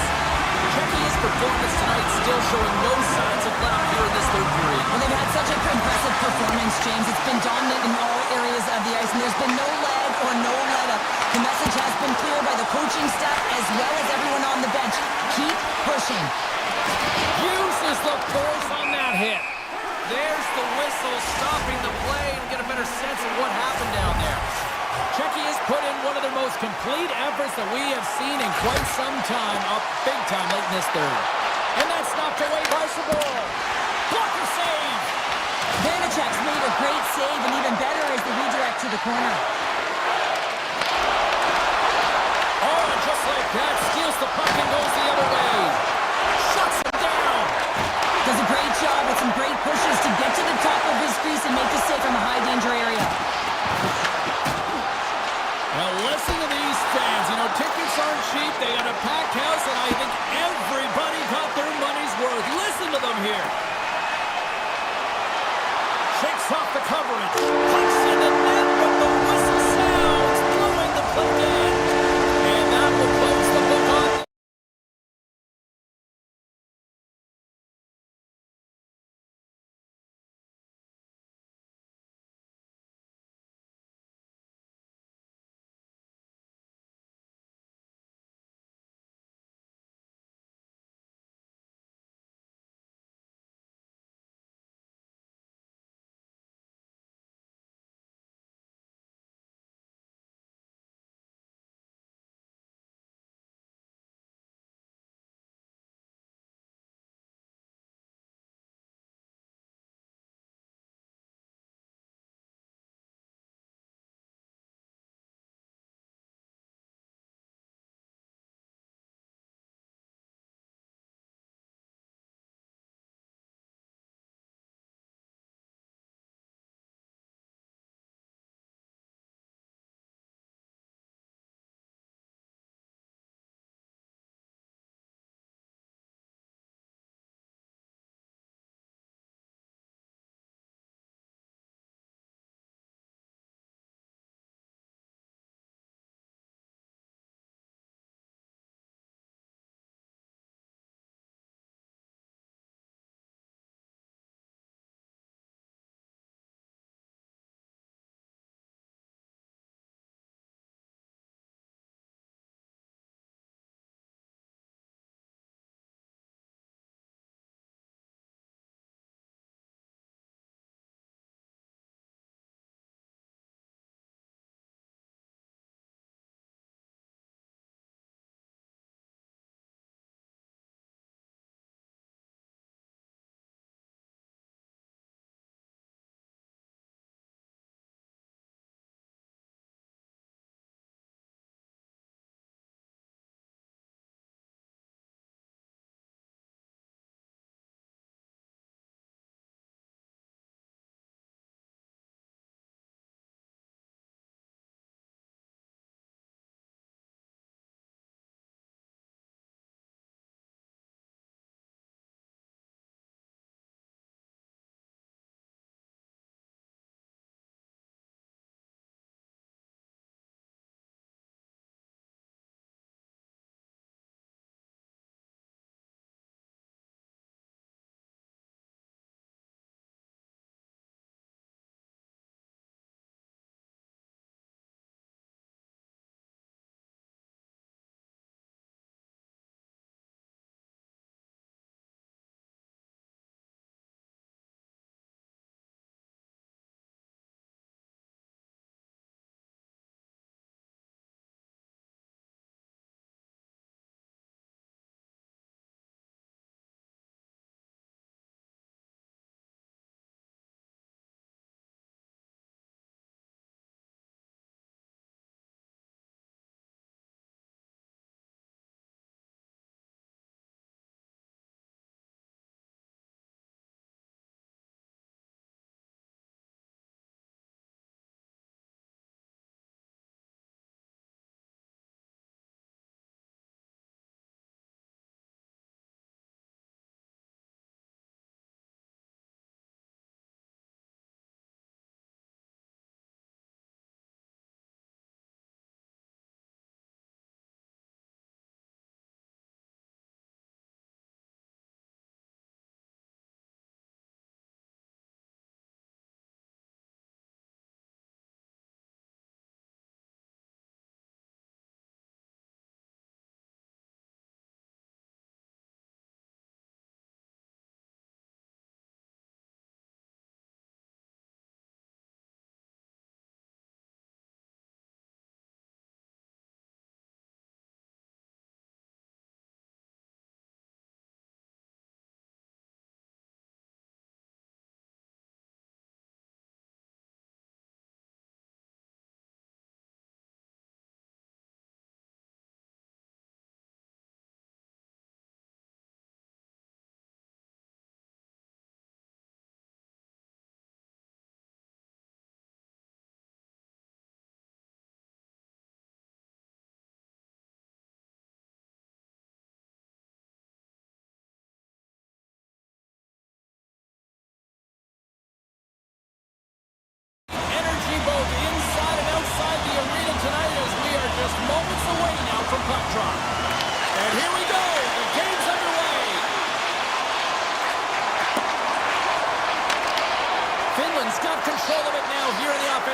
Czechia's performance tonight still showing no signs of letting here in this third period. Well, they've had such a impressive performance, James. It's been dominant in all areas of the ice, and there's been no lag or no let-up. The message has been clear by the coaching staff as well as everyone on the bench. Keep pushing. Uses the force on that hit. There's the whistle stopping the play and get a better sense of what happened down there. Czechia has put in one of their most complete efforts that we have seen in quite some time, up big time late in this third. And that's knocked away by Sabor. Blocker save! Vanacek's made a great save, and even better is the redirect to the corner. Oh, and just like that, steals the puck and goes the other way. Shuts him down. Does a great job with some great pushes to get to the top of his crease and make the save from a high-danger area. Now listen to these fans. You know, tickets aren't cheap. They got a packed house, and I think everybody got their money's worth. Listen to them here. Shakes off the coverage. Pucks in the net, but the whistle sounds, blowing the play dead. And that will close the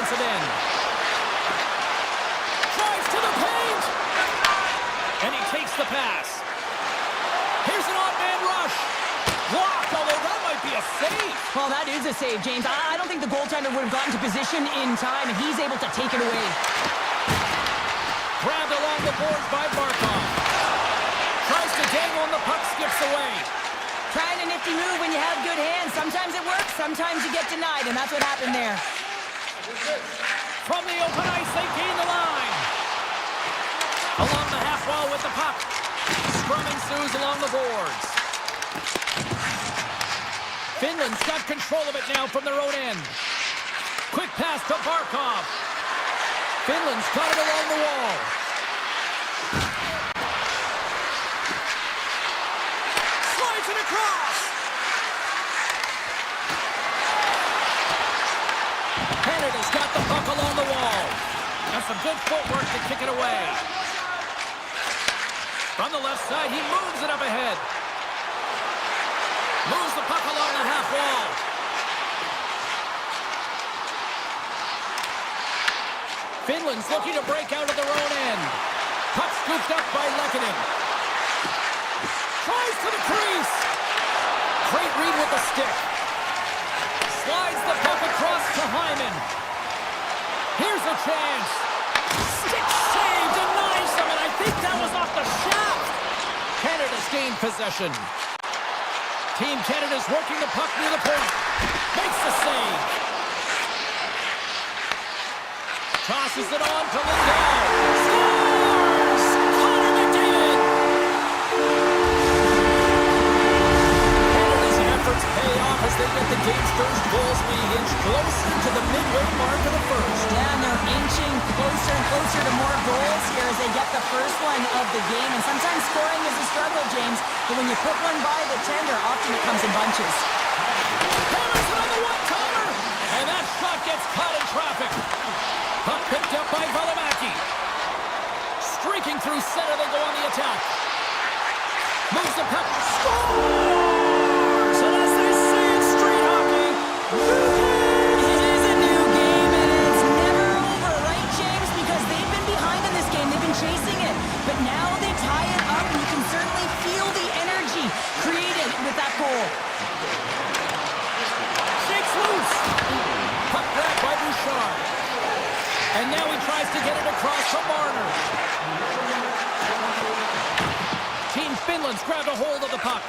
defensive end. Drives to the paint! And he takes the pass. Here's an odd-man rush. Blocked, although that might be a save. Well, that is a save, James. I don't think the goaltender would have gotten to position in time, and he's able to take it away. Grabbed along the boards by Barkov. Tries to dangle and the puck skips away. Trying a nifty move when you have good hands. Sometimes it works, sometimes you get denied, and that's what happened there. From the open ice, they gain the line. Along the half wall with the puck. Scrum ensues along the boards. Finland's got control of it now from their own end. Quick pass to Barkov. Finland's got it along the wall. Slides it across. Canada's got the puck along the wall. And some good footwork to kick it away. From the left side, he moves it up ahead. Moves the puck along the half wall. Finland's looking to break out of their own end. Puck scooped up by Lehkonen. Tries to the crease. Great read with the stick. Slides the puck across to Hyman. Here's a chance. Stick save denies him, and I think that was off the shaft. Canada's gained possession. Team Canada's working the puck near the point. Makes the save. Tosses it on to Lindell. Scores! Connor McDavid! Canada's efforts pay off as they get the game's first goals being inched closer to the midway mark of the first. Yeah, and they're inching closer and closer to more goals here as they get the first one of the game. And sometimes scoring is a struggle, James. But when you put one by the tender, often it comes in bunches. Hammers it on the one-timer! And that shot gets caught in traffic. Puck picked up by Valimaki. Streaking through center, they go on the attack. Moves the puck. Scores! And as they say in street hockey, It is a new game, and it's never over, right, James? Because they've been behind in this game. They've been chasing it. But now they tie it up, and you can certainly feel the energy created with that goal. shakes loose. Puck grabbed by Bouchard. And now he tries to get it across to Marner. Team Finland's grabbed a hold of the puck.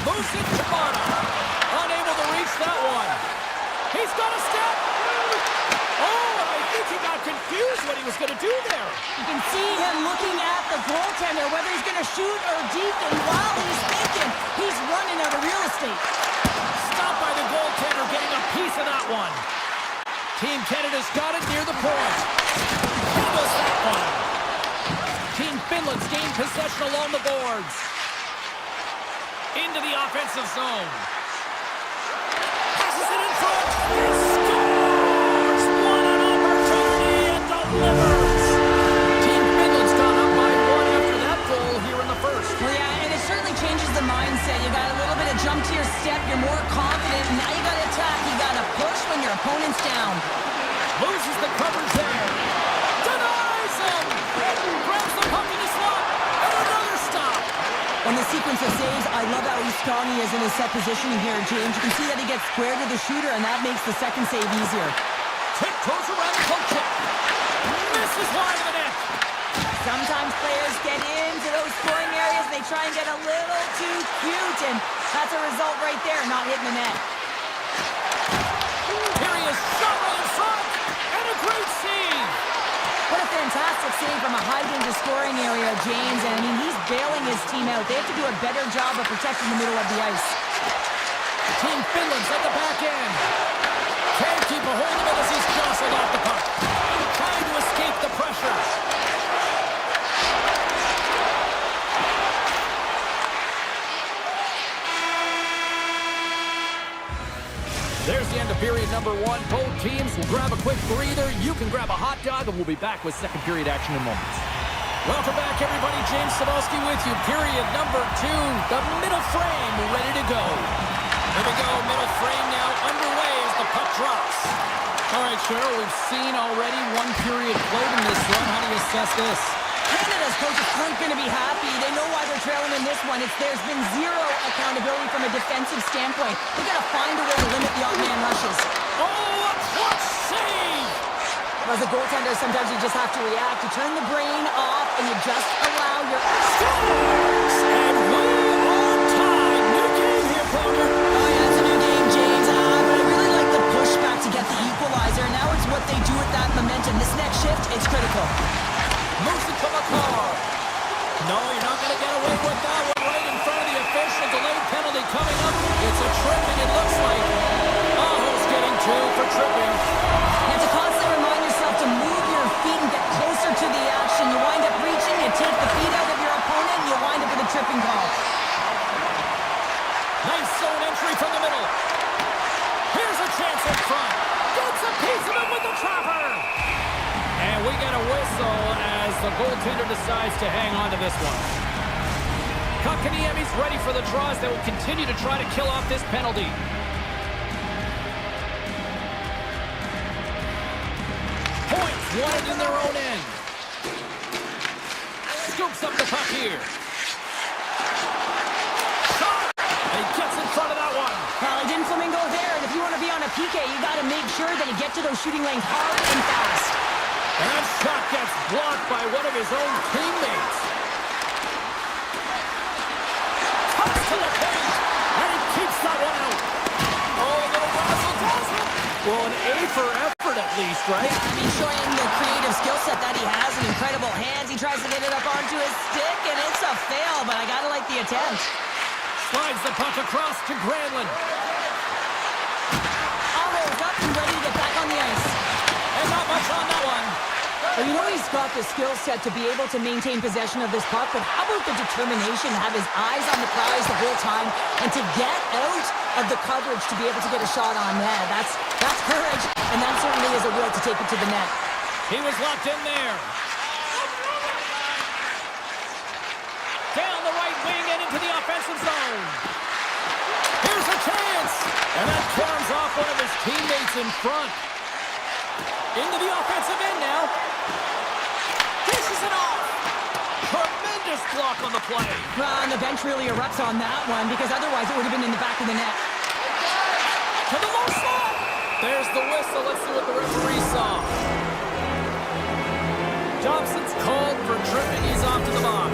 Moves it to Marner. Unable to reach that one. He's got a step. Oh, and I think he got confused what he was going to do there. You can see him looking at the goaltender, whether he's going to shoot or deep, and while he's thinking, he's running out of real estate. Stopped by the goaltender, getting a piece of that one. Team Canada's got it near the point. Handles that one. Team Finland's gained possession along the boards. Into the offensive zone. Passes it in front. He scores! What an opportunity and delivers! Team Finland's gone up by one after that goal here in the first. Well, yeah, and it certainly changes the mindset. You got a little bit of jump to your step. You're more confident. And now you got to attack. You got to push when your opponent's down. Loses the coverage there. Denies him! Grabs the puck in the slot. And another stop. On the sequence of saves, I love how strong he is in his set positioning here, James. You can see that he gets square to the shooter, and that makes the second save easier. Tiptoes around the poke check. Misses wide of the net. Sometimes players get into those scoring areas, they try and get a little too cute, and that's a result right there, not hitting the net. Here he is, shot right in front. And a great save. What a fantastic save from a high-danger scoring area, James. And, I mean, he's bailing his team out. They have to do a better job of protecting the middle of the ice. Team Finland's at the back end. Can't keep a hold of it as he's jostled off the puck. Trying to escape the pressure. There's the end of period number one. Both teams will grab a quick breather. You can grab a hot dog, and we'll be back with second period action in moments. Welcome back, everybody. James Cebulski with you. Period number two. The middle frame ready to go. Here we go. Middle frame now underway as the puck drops. All right, Cheryl, we've seen already one period played in this run. How do you assess this? Canada's coaches aren't going to be happy. They know why they're trailing in this one. There's been zero accountability from a defensive standpoint. They've got to find a way to limit the odd-man rushes. Oh, a clutch save! As a goaltender, sometimes you just have to react. You turn the brain off and you just allow your... Scores! And we're on time. New game here, partner. Oh, yeah, it's a new game, James. But I really like the pushback to get the equalizer. Now it's what they do with that momentum. This next shift, it's critical. Moves it to McCarr. No, you're not going to get away with that one right in front of the official. Delayed penalty coming up. It's a tripping, it looks like. Aho's getting two for tripping. You have to constantly remind yourself to move your feet and get closer to the action. You wind up reaching, you take the feet out of your opponent, and you wind up with a tripping call. Nice zone entry from the middle. Here's a chance in front. Gets a piece of it with the trapper. And we get a whistle as the goaltender decides to hang on to this one. Kotkaniemi's ready for the draws. They will continue to try to kill off this penalty. Points wanted in their own end. Scoops up the puck here. Shot! And he gets in front of that one. Well, he didn't flamingo there, and if you want to be on a PK, you got to make sure that you get to those shooting lanes hard and fast. And that shot gets blocked by one of his own teammates. Cuts to the paint, and he keeps that one out. Oh, a little razzle-dazzle. Well, an A for effort at least, right? Yeah, I mean, showing the creative skill set that he has and incredible hands. He tries to get it up onto his stick, and it's a fail, but I got to like the attempt. Slides the puck across to Granlund. Almost up and ready to get back on the ice. And not much on that one. Well, you know he's got the skill set to be able to maintain possession of this puck, but how about the determination to have his eyes on the prize the whole time and to get out of the coverage to be able to get a shot on net? That's courage, and that certainly is a will to take it to the net. He was locked in there. Down the right wing and into the offensive zone. Here's a chance. And that turns off one of his teammates in front. Into the offensive end now. Dishes it off. Tremendous block on the play. Well, and the bench really erupts on that one because otherwise it would have been in the back of the net. To the low slot. There's the whistle. Let's see what the referee saw. Johnson's called for tripping. He's off to the box.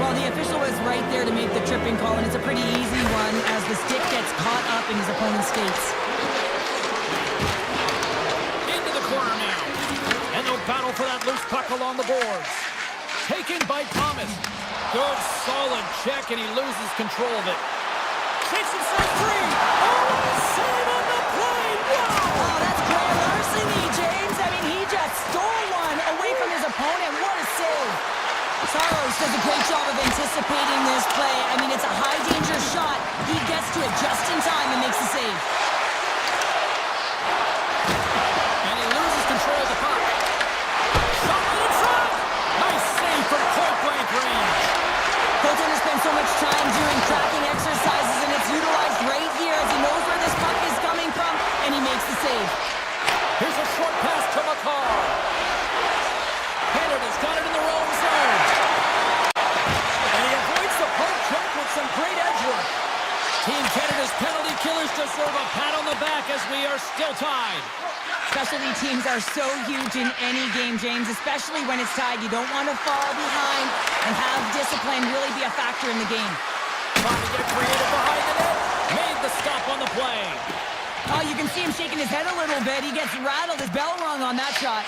Well, the official was right there to make the tripping call, and it's a pretty easy one as the stick gets caught up in his opponent's skates. Into the corner now. And they'll battle for that loose puck along the boards. Taken by Thomas. Good, solid check, and he loses control of it. Takes himself free. Oh, save on the play. Wow! Oh, that's great larceny, James. I mean, he just stole one away from his opponent. What a save. Saros does a great job of anticipating this play. I mean, it's a high-danger shot. He gets to it just in time and makes the save. And he loses control of the puck. Shot right in front. Nice save from point-blank range. Goaltender spends so much time doing tracking exercises, and it's utilized right here as he knows where this puck is coming from, and he makes the save. Here's a short pass to McCarr. Canada's got it in their own zone. And he avoids the poke check with some great edge work. Team Canada's penalty killers deserve a pat on the back as we are still tied. Specialty teams are so huge in any game, James, especially when it's tied. You don't want to fall behind and have discipline really be a factor in the game. Trying to get creative behind the net. Made the stop on the play. Oh, you can see him shaking his head a little bit. He gets rattled, his bell rung on that shot.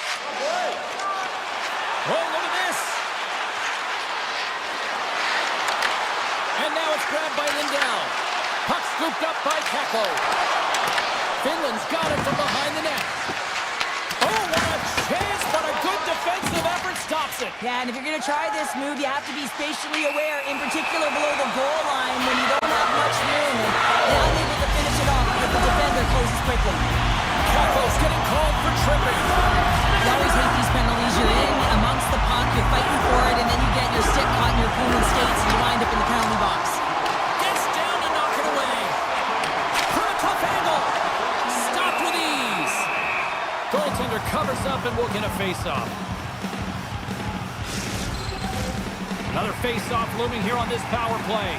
Oh, look at this. And now it's grabbed by Lindell. Puck scooped up by Kakko. Finland's got it from behind the net. Oh, what a chance, but a good defensive effort stops it. Yeah, and if you're going to try this move, you have to be spatially aware, in particular below the goal line when you don't have much room. And unable to finish it off because the defender closes quickly. Kakko's getting called for tripping. You always hate these penalties. You're in amongst the puck, you're fighting for it, and then you get your stick caught in your opponent's skates, and you wind up in the penalty box. Gets down to knock it away. From a tough angle. Stopped with ease. covers up and we'll get a face-off. Another face-off looming here on this power play.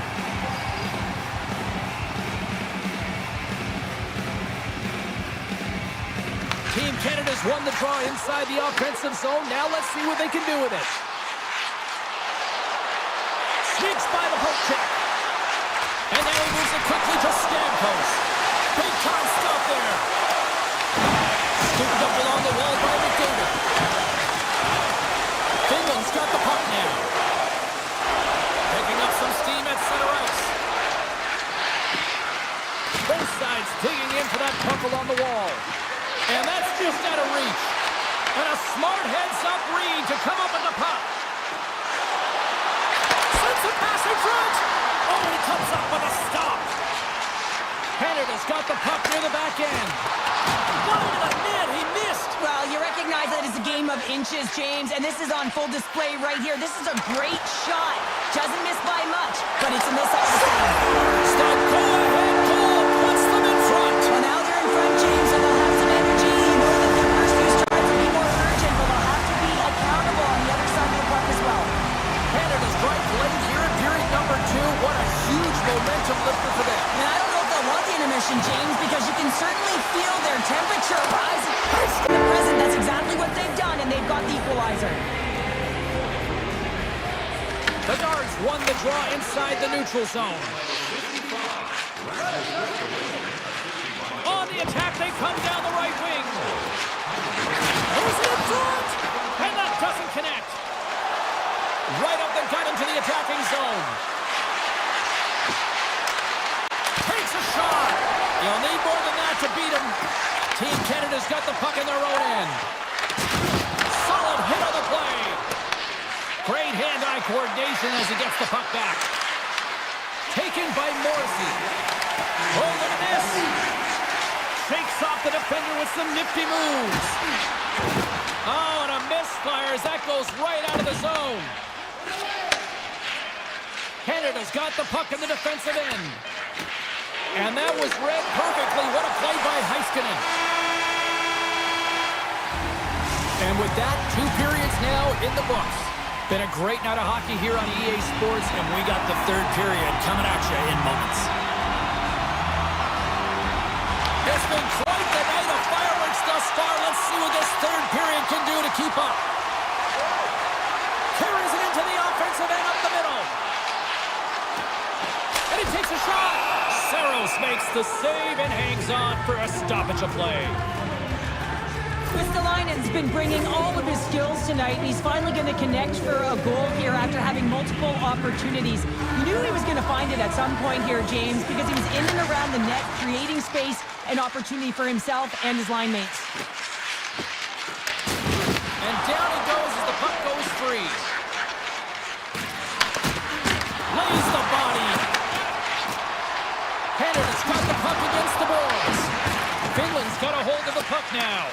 Team Canada's won the draw inside the offensive zone. Now let's see what they can do with it. Sneaks by the poke check. And now he moves it quickly to Stamkos. Big time stop there. Scooped up along the wall by McDavid. Finland's got the puck now. Picking up some steam at center ice. Both sides digging in for that puck along the wall. And that's just out of reach. And a smart heads-up read to come up with the puck. Sends a pass in front. Oh, he comes up with a stop. Canada's got the puck near the back end. Wide to the net, he missed. Well, you recognize that it's a game of inches, James, and this is on full display right here. This is a great shot. Doesn't miss by much, but it's a miss all the same. Stop, go ahead, goal, puts them in front. Well, now they're in front, James, so they'll have some energy. You know that their first few strides will be more urgent, but they'll have to be accountable on the other side of the puck as well. Canada's right late here in period number 2. What a huge momentum lifter for them. And I don't know if they'll want the intermission, James, because you can certainly feel their temperature rising. In the present, that's exactly what they've done, and they've got the equalizer. The Guards won the draw inside the neutral zone. On the attack, they come down the right wing. Who's in front? And that doesn't connect. Right up the gut into the attacking zone. Takes a shot. You'll need more than that to beat him. Team Canada's got the puck in their own end. Solid hit on the play. Great hand-eye coordination as he gets the puck back. Taken by Morrissey. Oh, look at this. Shakes off the defender with some nifty moves. Oh, and a misfire as that goes right out of the zone. Canada's got the puck in the defensive end. And that was read perfectly. What a play by Heiskanen. And with that, 2 periods now in the books. Been a great night of hockey here on EA Sports, and we got the 3rd period coming at you in moments. It's been quite the night of fireworks thus far. Let's see what this 3rd period can do to keep up. Carries it into the offensive end up the middle. And he takes a shot. Saros makes the save and hangs on for a stoppage of play. Ristolainen's been bringing all of his skills tonight, and he's finally going to connect for a goal here after having multiple opportunities. You knew he was going to find it at some point here, James, because he was in and around the net, creating space and opportunity for himself and his line mates. And down he goes as the puck goes free. Lays the body. Canada's got the puck against the boards. Finland's got a hold of the puck now.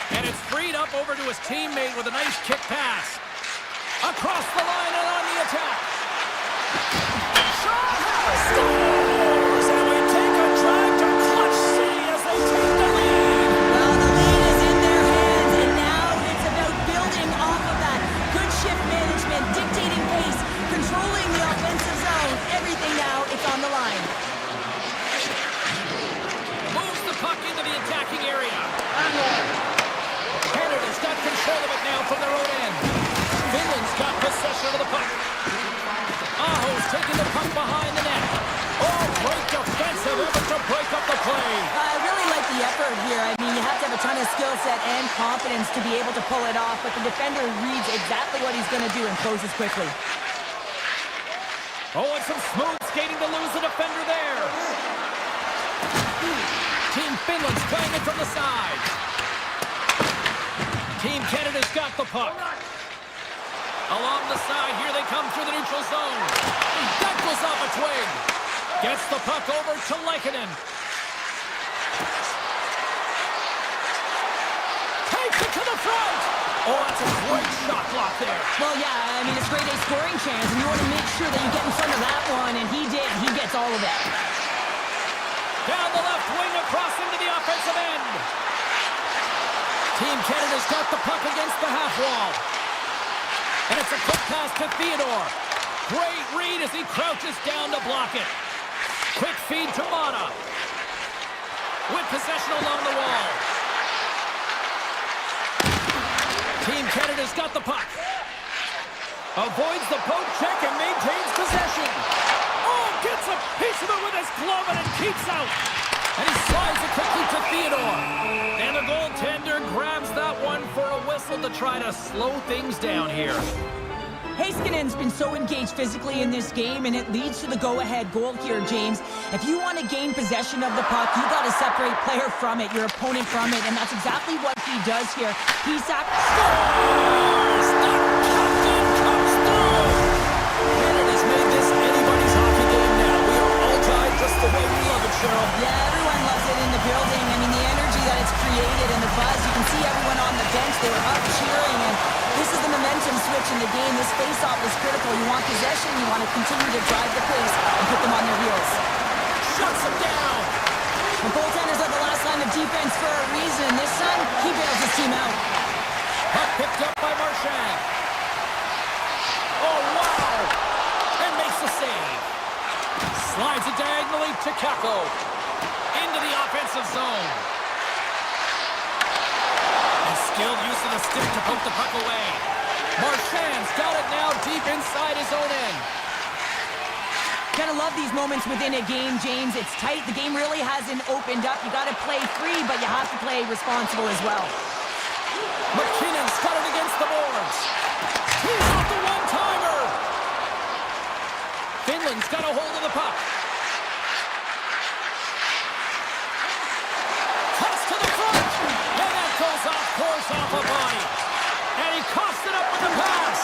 And it's freed up over to his teammate with a nice kick pass. Across the line and on the attack. Shot! Scores! And we take a drive to Clutch City as they take the lead. Well, the lead is in their hands, and now it's about building off of that. Good shift management, dictating pace, controlling the offensive zone. Everything now, it's on the line. Moves the puck into the attacking area. Canada's got control of it now from their own end. Finland's got possession of the puck. Aho's taking the puck behind the net. Oh, great defensive effort to break up the play. I really like the effort here. I mean, you have to have a ton of skill set and confidence to be able to pull it off, but the defender reads exactly what he's going to do and closes quickly. Oh, and some smooth skating to lose the defender there. Team Finland's playing it from the side. Team Canada's got the puck. Along the side, here they come through the neutral zone. That goes off a twig. Gets the puck over to Lekkinen. Takes it to the front. Oh, that's a great shot block there. Well, yeah, I mean, it's grade A scoring chance, and you want to make sure that you get in front of that one, and he did. He gets all of it. Down the left wing, across into the offensive end. Team Canada's got the puck against the half wall. And it's a quick pass to Theodore. Great read as he crouches down to block it. Quick feed to Mata. With possession along the wall. Team Canada's got the puck. Avoids the poke check and maintains possession. Oh, gets a piece of it with his glove and it keeps out. And he slides it quickly to Theodore. And the goaltender grabs that one for a whistle to try to slow things down here. Heiskanen's been so engaged physically in this game, and it leads to the go-ahead goal here, James. If you want to gain possession of the puck, you got to separate player from it, your opponent from it, and that's exactly what he does here. He Scores! The captain comes through! Canada's made this anybody's hockey game now. We are all tied just the way we love it, Cheryl. Yeah, everyone loves it in the building. I mean, the energy that it's created and the buzz. You can see everyone on the bench. They were up cheering, and this is the momentum switch in the game. This face-off is critical. You want possession. You want to continue to drive the pace and put them on their heels. Shuts him down! The goaltenders are the last line of defense for a reason. This time, he bails his team out. Puck picked up by Marchand. Oh, wow! And makes the save. Slides it diagonally to Kako. Into the offensive zone. And skilled use of the stick to poke the puck away. Marchand's got it now deep inside his own end. Gotta love these moments within a game, James. It's tight. The game really hasn't opened up. You gotta play free, but you have to play responsible as well. McKinnon's got it against the boards. He's off the one-timer. Finland's got a hold of the puck. Toss to the front. And that goes off course off a body. And he coughs it up with the pass.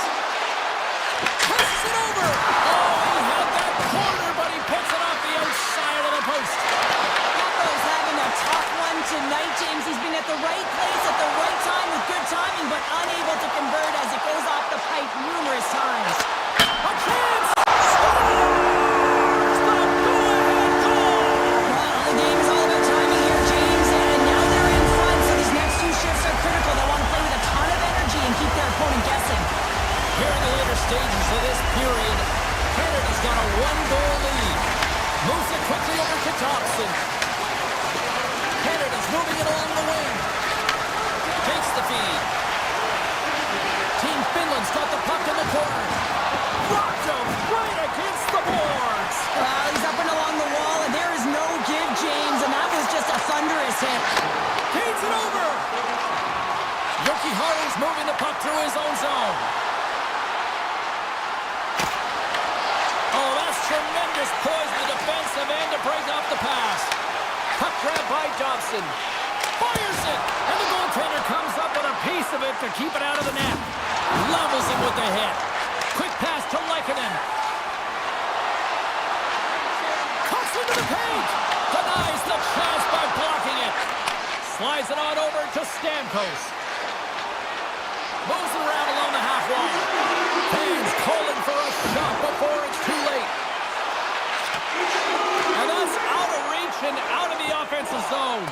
Passes it over. Oh, he had that corner, but he puts it off the outside of the post. Capo's having a tough one tonight, James. He's been at the right place at the right time with good timing, but unable to convert as it goes off the pipe numerous times. A chance! Scores! The go-ahead goal! Well, the game is all about timing here, James, and now they're in front, so these next two shifts are critical. They want to play with a ton of energy and keep their opponent guessing. Here in the later stages of this period, Canada's got a one-goal lead. Moves it quickly over to Thompson. Canada's moving it along the wing. Takes the feed. Team Finland's got the puck in the corner. Rocked him right against the boards. He's up and along the wall, and there is no give, James, and that was just a thunderous hit. Gains it over. Jokiharju's moving the puck through his own zone. Oh, that's tremendous poise in the defensive end to break off the pass. Puck grab by Dobson. Fires it, and the goaltender comes up with a piece of it to keep it out of the net. Levels him with the hit. Quick pass to Lehkonen. Cuts into the paint. Denies the chance by blocking it. Slides it on over to Stamkos. Moves it around along the half wall. Fans calling for a shot before it's too late. And that's out of reach and out of the offensive zone.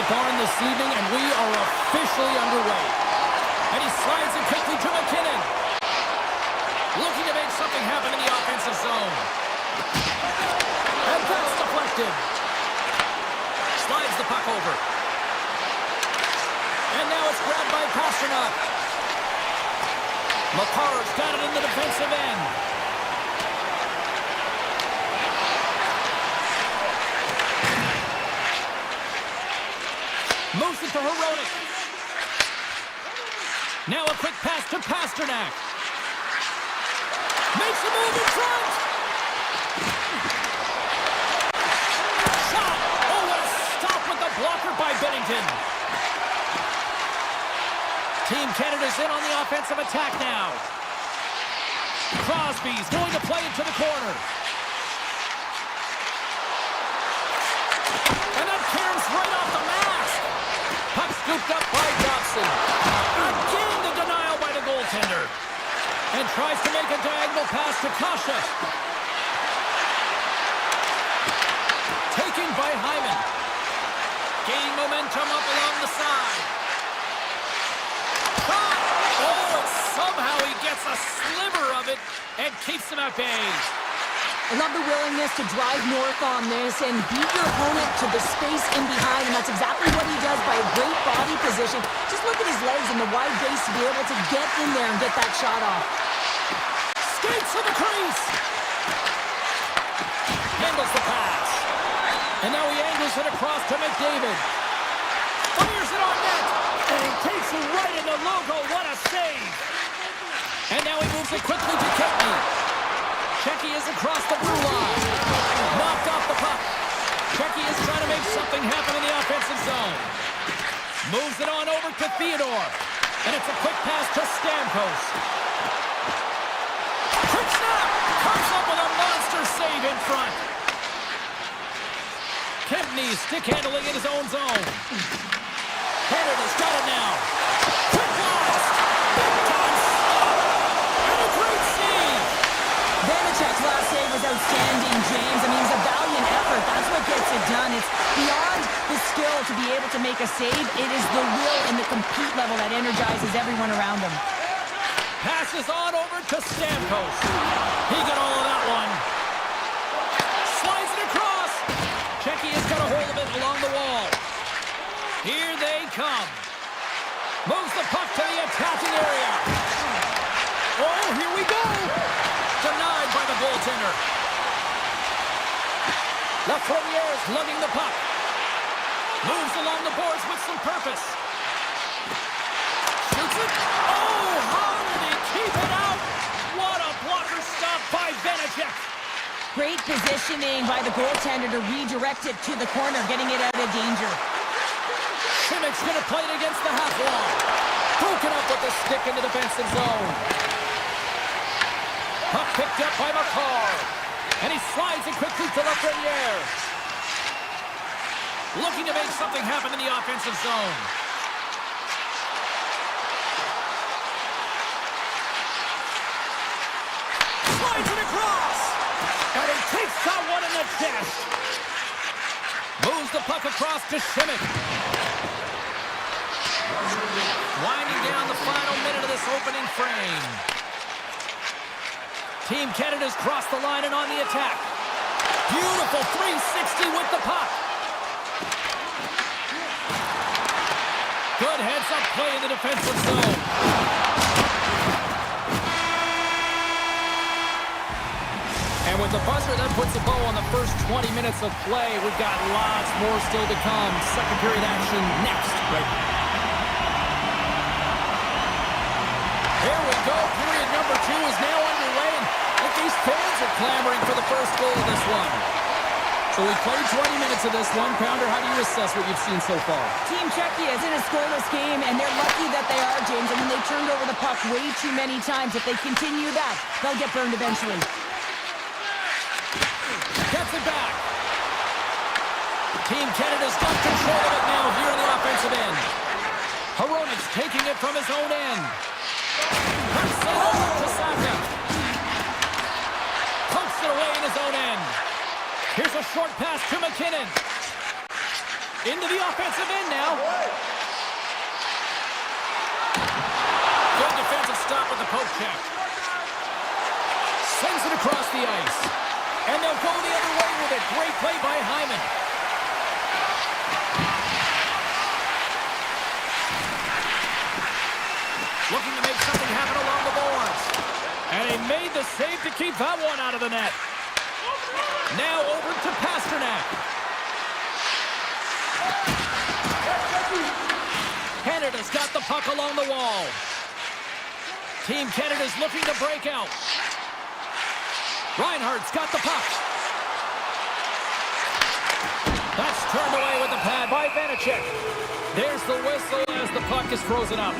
the barn this evening, and we are officially underway. And he slides it quickly to McKinnon. Looking to make something happen in the offensive zone. And that's deflected. Slides the puck over. And now it's grabbed by Pasternak. Makar's got it in the defensive end. Moves it to Hronek. Now a quick pass to Pasternak. Makes a move in front. Shot. Oh, what a stop with the blocker by Bennington. Team Canada's in on the offensive attack now. Crosby's going to play it to the corner. And that caroms right off the mask. Puck scooped up by Dobson. Again the denial by the goaltender. And tries to make a diagonal pass to Kasha. Taken by Hyman. Gaining momentum up along the side. Oh, and somehow he gets a sliver of it and keeps him at bay. I love the willingness to drive north on this and beat your opponent to the space in behind, and that's exactly what he does by a great body position. Just look at his legs and the wide base to be able to get in there and get that shot off. Skates to the crease. Handles the pass. And now he angles it across to McDavid. Fires it on net. And he takes it right in the logo. What a save. And now he moves it quickly to Kempny. Checky is across the blue line. Knocked off the puck. Checky is trying to make something happen in the offensive zone. Moves it on over to Theodore. And it's a quick pass to Stamkos. Quick snap. Comes up with a monster save in front. Kempny stick handling in his own zone. Canada's got it now. Quick loss. Big time stop. And a great save. Vanacek's last save was outstanding, James. I mean, it's a valiant effort. That's what gets it done. It's beyond the skill to be able to make a save. It is the will and the compete level that energizes everyone around him. Passes on over to Stamkos. He got all of that one. Slides it across. Checky has got a hold of it along the wall. Here they come. Moves the puck to the attacking area. Oh, here we go. Denied by the goaltender. Lafreniere's lugging the puck. Moves along the boards with some purpose. Shoots it. Oh, how did he keep it out? What a blocker stop by Vanacek. Great positioning by the goaltender to redirect it to the corner, getting it out of danger. Schimmick's going to play it against the half wall. Broken up with the stick in the defensive zone. Puck picked up by Makar. And he slides it quickly to Lafreniere. Looking to make something happen in the offensive zone. Slides it across. And he takes that one in the chest. Moves the puck across to Schimmick. Winding down the final minute of this opening frame. Team Canada's crossed the line and on the attack. Beautiful 360 with the puck. Good heads-up play in the defensive zone. And with the buzzer, that puts a bow on the first 20 minutes of play. We've got lots more still to come. Second period action next. Right. Here we go. Period number 2 is now underway. And I think these fans are clamoring for the first goal of this one. So we played 20 minutes of this one. Pounder, how do you assess what you've seen so far? Team Czechia is in a scoreless game, and they're lucky that they are, James. I mean, they turned over the puck way too many times. If they continue that, they'll get burned eventually. Gets it back. Team Canada's got control of it now here in the offensive end. Hronek's taking it from his own end. Cuts it over to Saka. Pokes it away in his own end. Here's a short pass to McKinnon. Into the offensive end now. Good defensive stop with the poke check. Sends it across the ice. And they'll go the other way with it. Great play by Hyman. Looking to make something happen along the boards. And he made the save to keep that one out of the net. Now over to Pasternak. Canada's got the puck along the wall. Team Canada's looking to break out. Reinhardt's got the puck. That's turned away with the pad by Vanacek. There's the whistle as the puck is frozen up.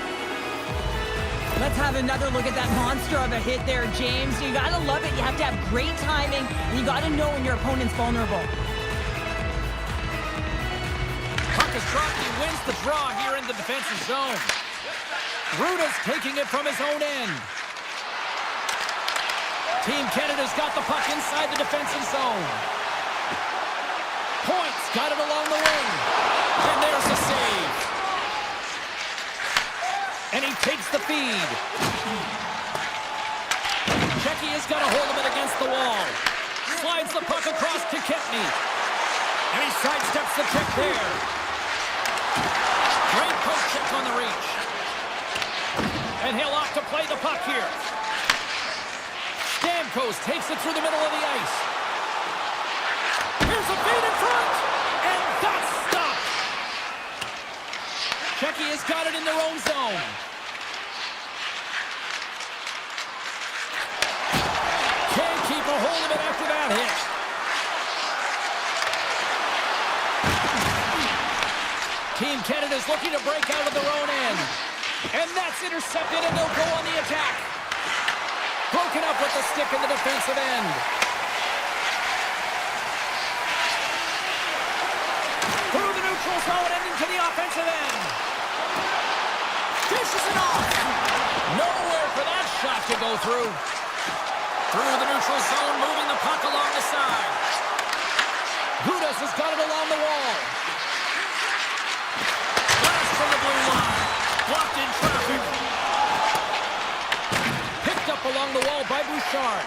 Let's have another look at that monster of a hit there, James. You gotta love it. You have to have great timing, and you gotta know when your opponent's vulnerable. Puck is dropped. He wins the draw here in the defensive zone. Ruda's taking it from his own end. Team Canada's got the puck inside the defensive zone. Points got it along the wing. And there's the save. And he takes the feed. Checky has got a hold of it against the wall. Slides the puck across to Kempny. And he sidesteps the check there. Great poke check on the reach. And he'll opt to play the puck here. Stamkos takes it through the middle of the ice. Here's a feed in front. And that's stopped. Checky has got it in their own zone. Can't keep a hold of it after that hit. Team Canada's looking to break out of their own end. And that's intercepted, and they'll go on the attack. Broken up with the stick in the defensive end. Through the neutral zone and into the offensive end. Dishes it off. Nowhere for that shot to go through. Through the neutral zone, moving the puck along the side. Gudas has got it along the wall. Blast from the blue line. Blocked in traffic. Picked up along the wall by Bouchard.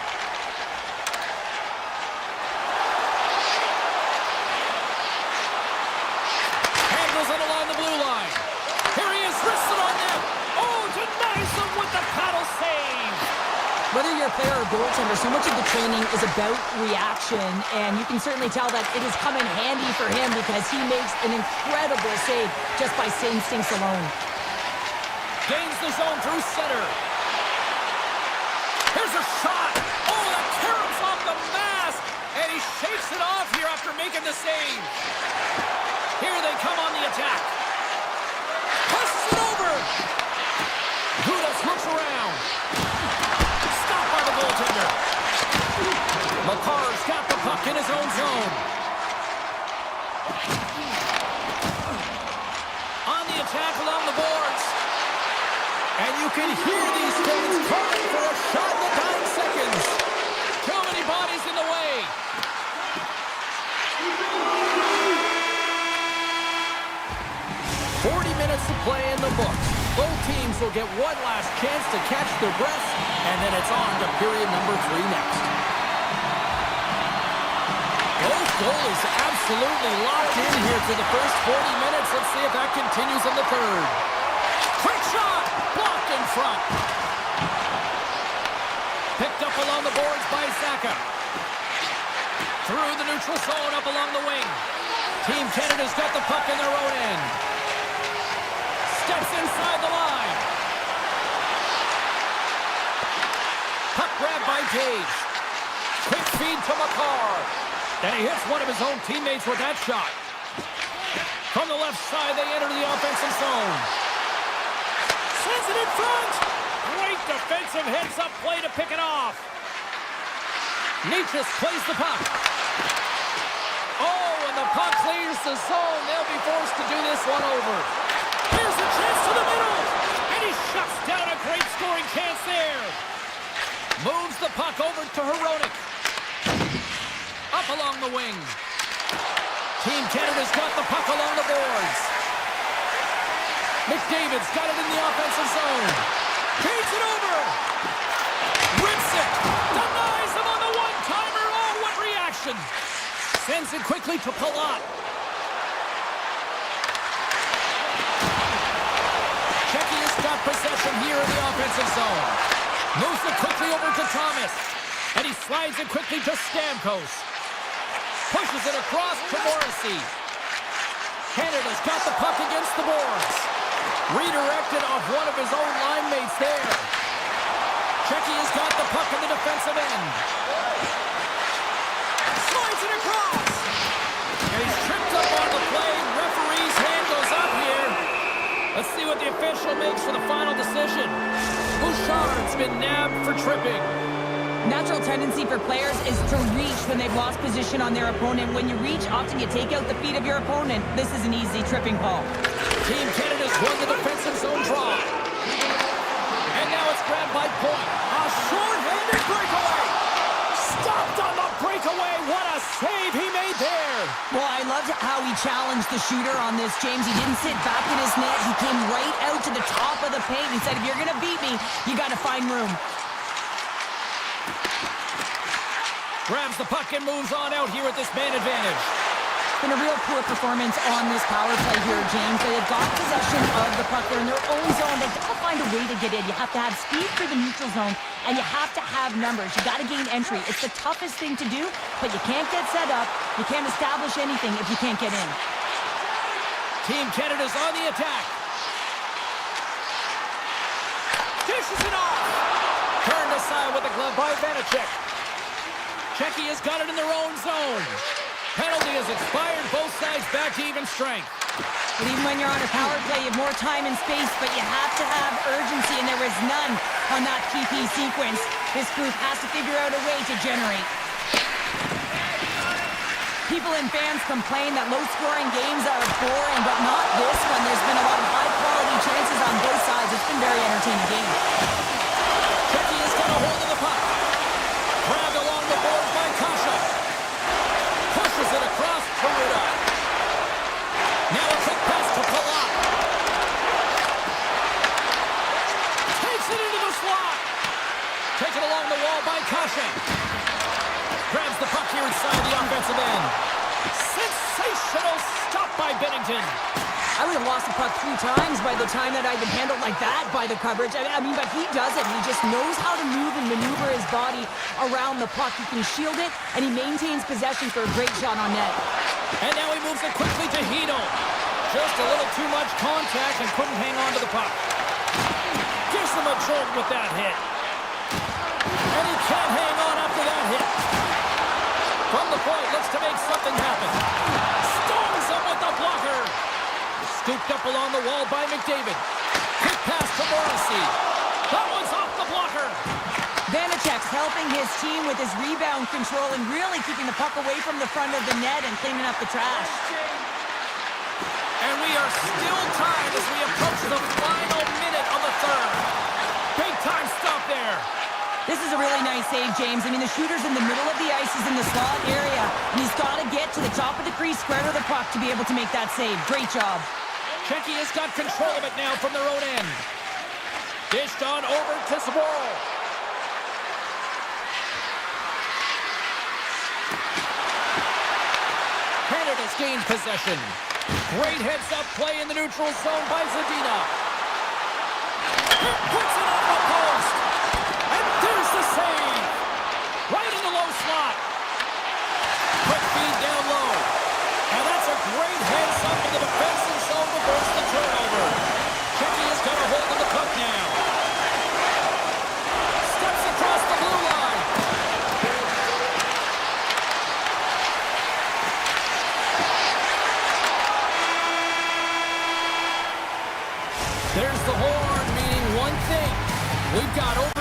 Handles it along the blue line. Here he is, wristed on them. Oh, denies them with the paddle save. Whether you're a player or goaltender, so much of the training is about reaction, and you can certainly tell that it has come in handy for him because he makes an incredible save just by instincts alone. Gains the zone through center. Here's a shot. Oh, the carom's off the mask, and he shakes it off here after making the save. Here they come on the attack. Passes it over. Gudas looks around. Stopped by the goaltender. Makar's got the puck in his own zone. On the attack along the boards. And you can hear these fans calling for a shot in the dying seconds. Too many bodies in the way. To play in the books. Both teams will get one last chance to catch their breaths, and then it's on to period number 3 next. Both goalies absolutely locked in here for the first 40 minutes. Let's see if that continues in the third. Quick shot! Blocked in front. Picked up along the boards by Saka. Through the neutral zone, up along the wing. Team Canada's got the puck in their own end. Steps inside the line. Puck grabbed by Gage. Quick feed to Makar. And he hits one of his own teammates with that shot. From the left side, they enter the offensive zone. Sends it in front. Great defensive heads-up play to pick it off. Nietzsche plays the puck. Oh, and the puck clears the zone. They'll be forced to do this one over. Here's a chance to the middle. And he shuts down a great scoring chance there. Moves the puck over to Hronek. Up along the wing. Team Canada's got the puck along the boards. McDavid's got it in the offensive zone. Feeds it over. Rips it. Denies him on the one-timer. Oh, what reaction. Sends it quickly to Palat. Czechia has got possession here in the offensive zone. Moves it quickly over to Thomas. And he slides it quickly to Stamkos. Pushes it across to Morrissey. Canada's got the puck against the boards. Redirected off one of his own line mates there. Czechia's got the puck in the defensive end. Slides it across. And he's tripped up on the play. Referee's hand goes up here. Let's see what the official makes for the final decision. Bouchard's been nabbed for tripping. Natural tendency for players is to reach when they've lost position on their opponent. When you reach, often you take out the feet of your opponent. This is an easy tripping call. Team Canada's won the defensive zone draw. And now it's grabbed by Point. A short-handed breakaway. Stopped on the breakaway. What a save he made there. Well, I loved how he challenged the shooter on this, James. He didn't sit back in his net. He came right out to the top of the paint. He said, if you're going to beat me, you got to find room. Grabs the puck and moves on out here with this man advantage. It's been a real poor performance on this power play here, James. They have got possession of the puck. They're in their own zone. They've got to find a way to get in. You have to have speed for the neutral zone, and you have to have numbers. You got to gain entry. It's the toughest thing to do, but you can't get set up. You can't establish anything if you can't get in. Team Canada's on the attack. Dishes it off. Turned aside with a glove by Vanacek. Czechia's got it in their own zone. Penalty has expired. Both sides back to even strength. But even when you're on a power play, you have more time and space, but you have to have urgency, and there is none on that PP sequence. This group has to figure out a way to generate. People and fans complain that low-scoring games are boring, but not this one. There's been a lot of high-quality chances on both sides. It's been a very entertaining game. Czechia's got a hold of the puck. Grabbed along the boards by Kasha. Pushes it across to Ruda. Now a quick pass to Palat. Takes it into the slot. Taken along the wall by Kasha. Grabs the puck here inside the offensive end. Sensational stop by Bennington. I would have lost the puck 3 times by the time that I've been handled like that by the coverage. I mean, but he does it. He just knows how to move and maneuver his body around the puck. He can shield it, and he maintains possession for a great shot on net. And now he moves it quickly to Hito. Just a little too much contact and couldn't hang on to the puck. Gives him a jolt with that hit. And he can't hang on after that hit. From the point, looks to make something happen. Storms him with the blocker. Scooped up along the wall by McDavid. Quick pass to Morrissey. That one's off the blocker. Vanacek's helping his team with his rebound control and really keeping the puck away from the front of the net and cleaning up the trash. And we are still tied as we approach the final minute of the third. Big time stop there. This is a really nice save, James. I mean, the shooter's in the middle of the ice. He's in the slot area. And he's got to get to the top of the crease, square to the puck to be able to make that save. Great job. Czechia's got control of it now from their own end. Dished on over to Zboril. Canada's gained possession. Great heads-up play in the neutral zone by Zadina. Puts it off the post. And there's the save. Right in the low slot. Quick feed down low. Now that's a great heads-up in the defensive zone to force the turnover. Czechia's got a hold of the puck now. Steps across the blue line. There's the horn, meaning one thing. We've got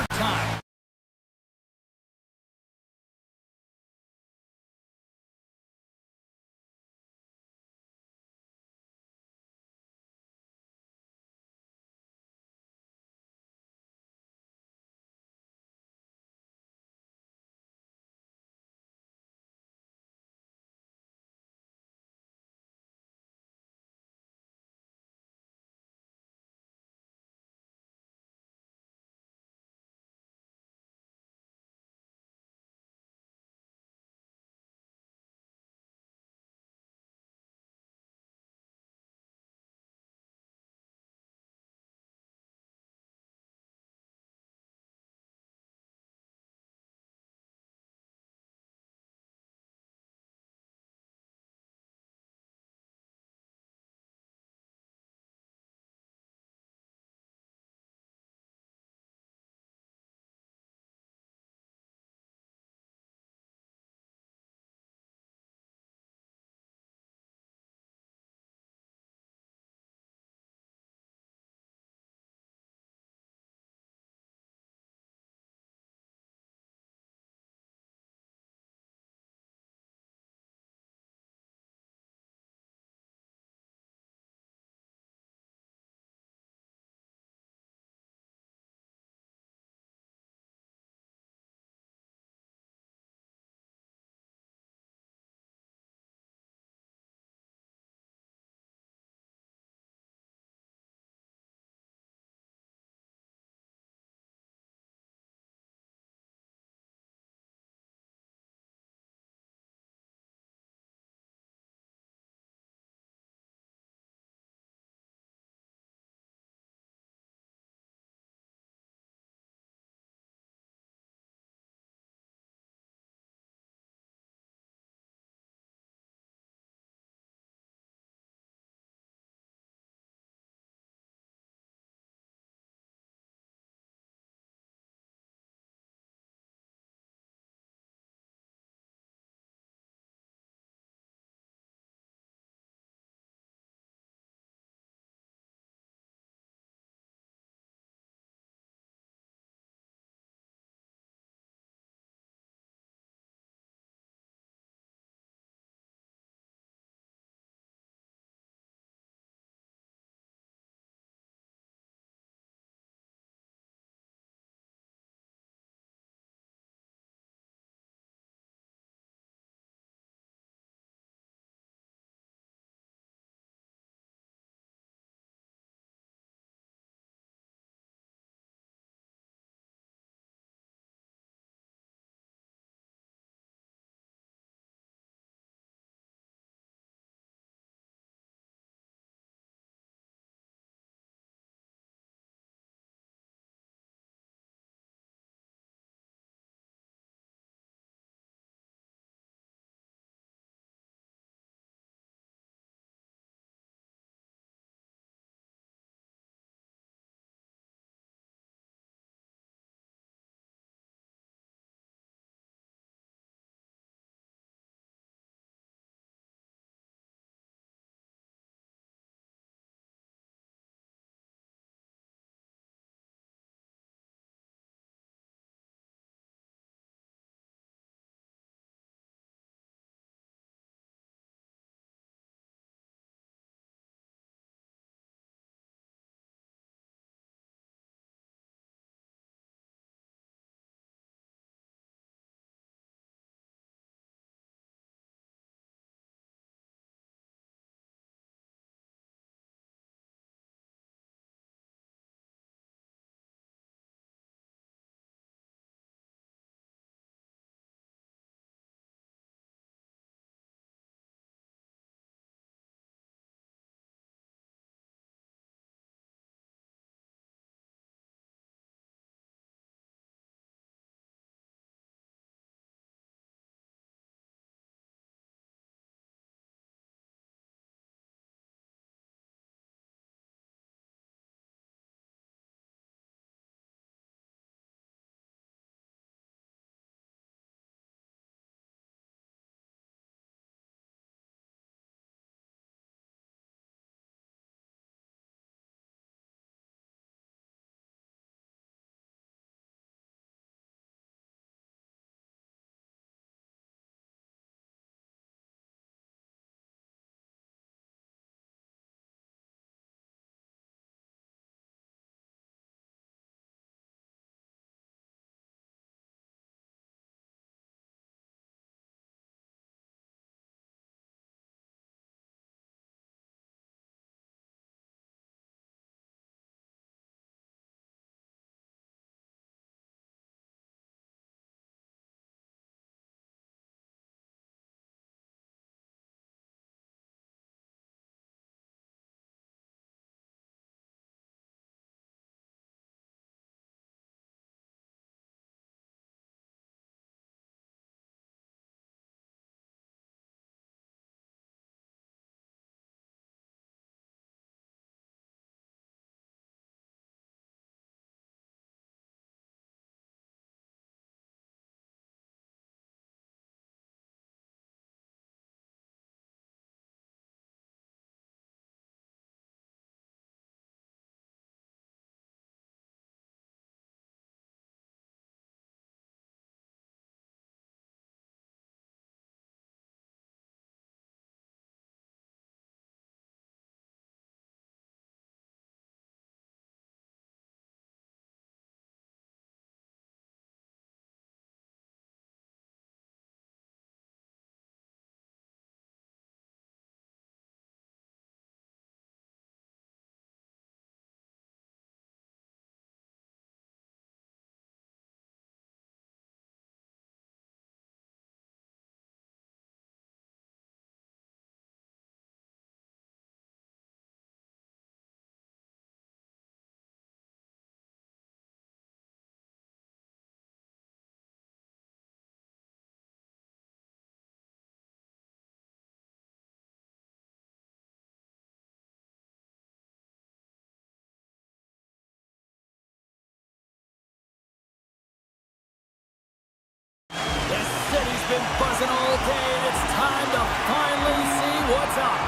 Said he's been buzzing all day, and it's time to finally see what's up.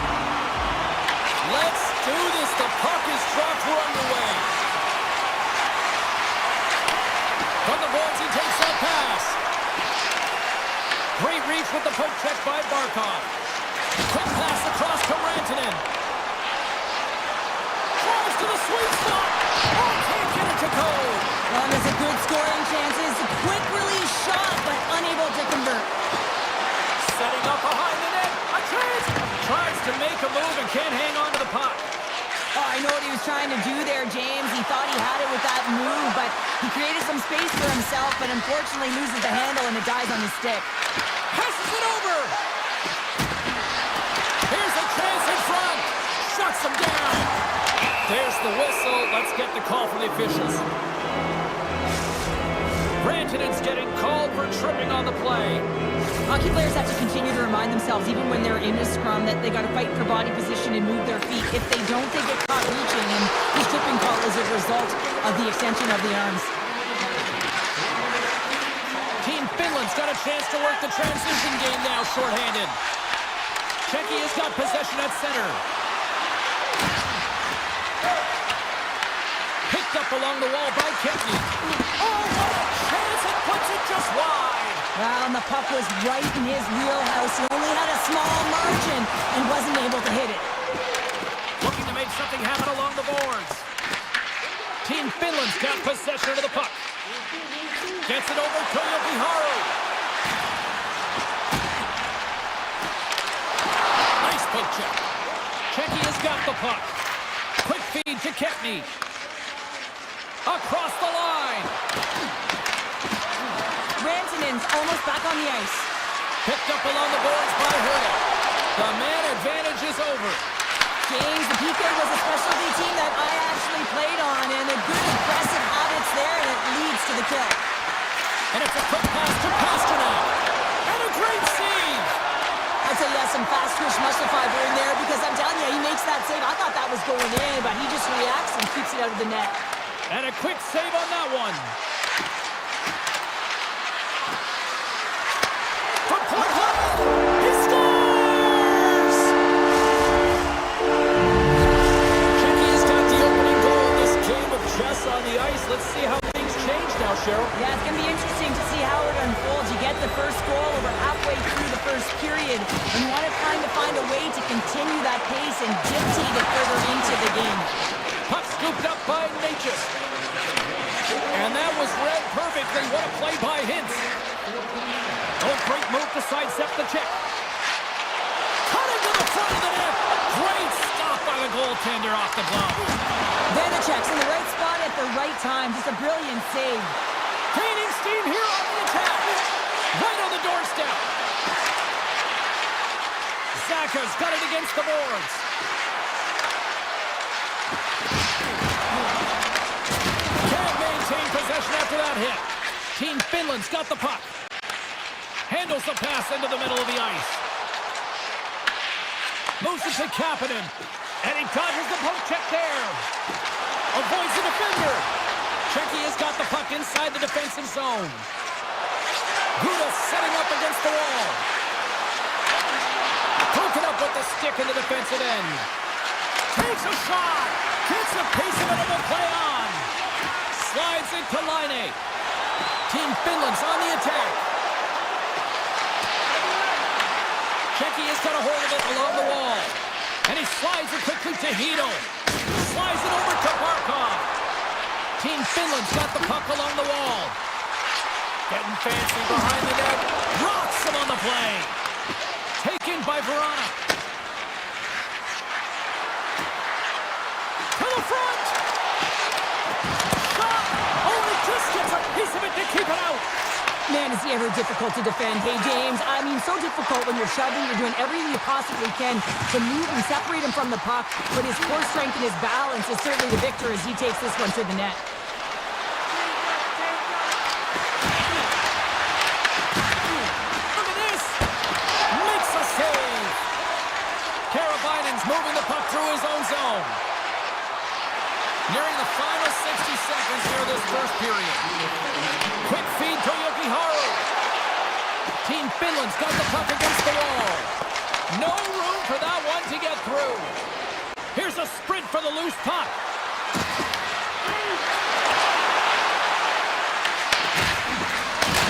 Let's do this. The puck is dropped. We're underway. From the boards, he takes that pass. Great reach with the poke check by Barkov. Quick pass across to Rantanen. Tries to the sweet spot. Oh, can't get it to code. Well, there's a good scoring chances. A quick release shot, but unable to convert. Setting up behind the net. A chance. Tries to make a move and can't hang on to the puck. Oh, I know what he was trying to do there, James. He thought he had it with that move, but he created some space for himself, but unfortunately loses the handle and it dies on his stick. Passes it over. Here's a chance in front. Shuts him down. There's the whistle. Let's get the call from the officials. Rantanen's getting called for tripping on the play. Hockey players have to continue to remind themselves, even when they're in a scrum, that they got to fight for body position and move their feet. If they don't, they get caught reaching, and this tripping call is a result of the extension of the arms. Team Finland's got a chance to work the transition game now, shorthanded. Czechia has got possession at center. Picked up along the wall by Kempney. Oh, what a chance! It puts it just wide. Well, and the puck was right in his wheelhouse. He only had a small margin and wasn't able to hit it. Looking to make something happen along the boards. Team Finland's got possession of the puck. Gets it over to Jokiharju. Nice poke check. Czechia's got the puck. Quick feed to Kempney. Across the line. Rantanen's almost back on the ice. Picked up along the boards by Hurdle. The man advantage is over. James, the PK was a specialty team that I actually played on, and a good aggressive habits there, and it leads to the kill. And it's a quick pass to Pasternak. And a great save. I'd say he has some fast twitch muscle fiber in there, because I'm telling you, he makes that save. I thought that was going in, but he just reacts and keeps it out of the net. And a quick save on that one. From point blank, he scores! Czechia's got the opening goal in this game with Jess on the ice. Let's see how things change now, Cheryl. Yeah, it's going to be interesting to see how it unfolds. You get the first goal over halfway through the first period, and you want to find a way to continue that pace and dictate it further into the game. Puck scooped up by Natchez. And that was read perfectly. What a play by Hintz. Oh, great move to sidestep the check. Cutting to the front of the net. A great stop by the goaltender off the glove. Vanacek's in the right spot at the right time. Just a brilliant save. Gaining steam here on the attack. Right on the doorstep. Zaka's got it against the boards. Can't maintain possession after that hit. Team Finland's got the puck. Handles the pass into the middle of the ice. Moves it to Kapanen. And he dodges the poke check there. Avoids the defender. Czechia's got the puck inside the defensive zone. Guda setting up against the wall. Poking up with the stick in the defensive end. Takes a shot. Gets a piece of it and will play on. Slides it to Laine. Team Finland's on the attack. Czechia's got a hold of it along the wall. And he slides it quickly to Hito. Slides it over to Barkov. Team Finland's got the puck along the wall. Getting fancy behind the net. Rocks him on the play. Taken by Verona. To the front. Shot. Oh, he just gets a piece of it to keep it out. Man, is he ever difficult to defend. Hey, James, I mean, so difficult when you're shoving, you're doing everything you possibly can to move and separate him from the puck, but his core strength and his balance is certainly the victor as he takes this one to the net. Look at this! Makes a save! Karabainen's moving the puck through his own zone. Nearing the final 60 seconds here this first period. Quick feed to Jokiharju. Team Finland's got the puck against the wall. No room for that one to get through. Here's a sprint for the loose puck.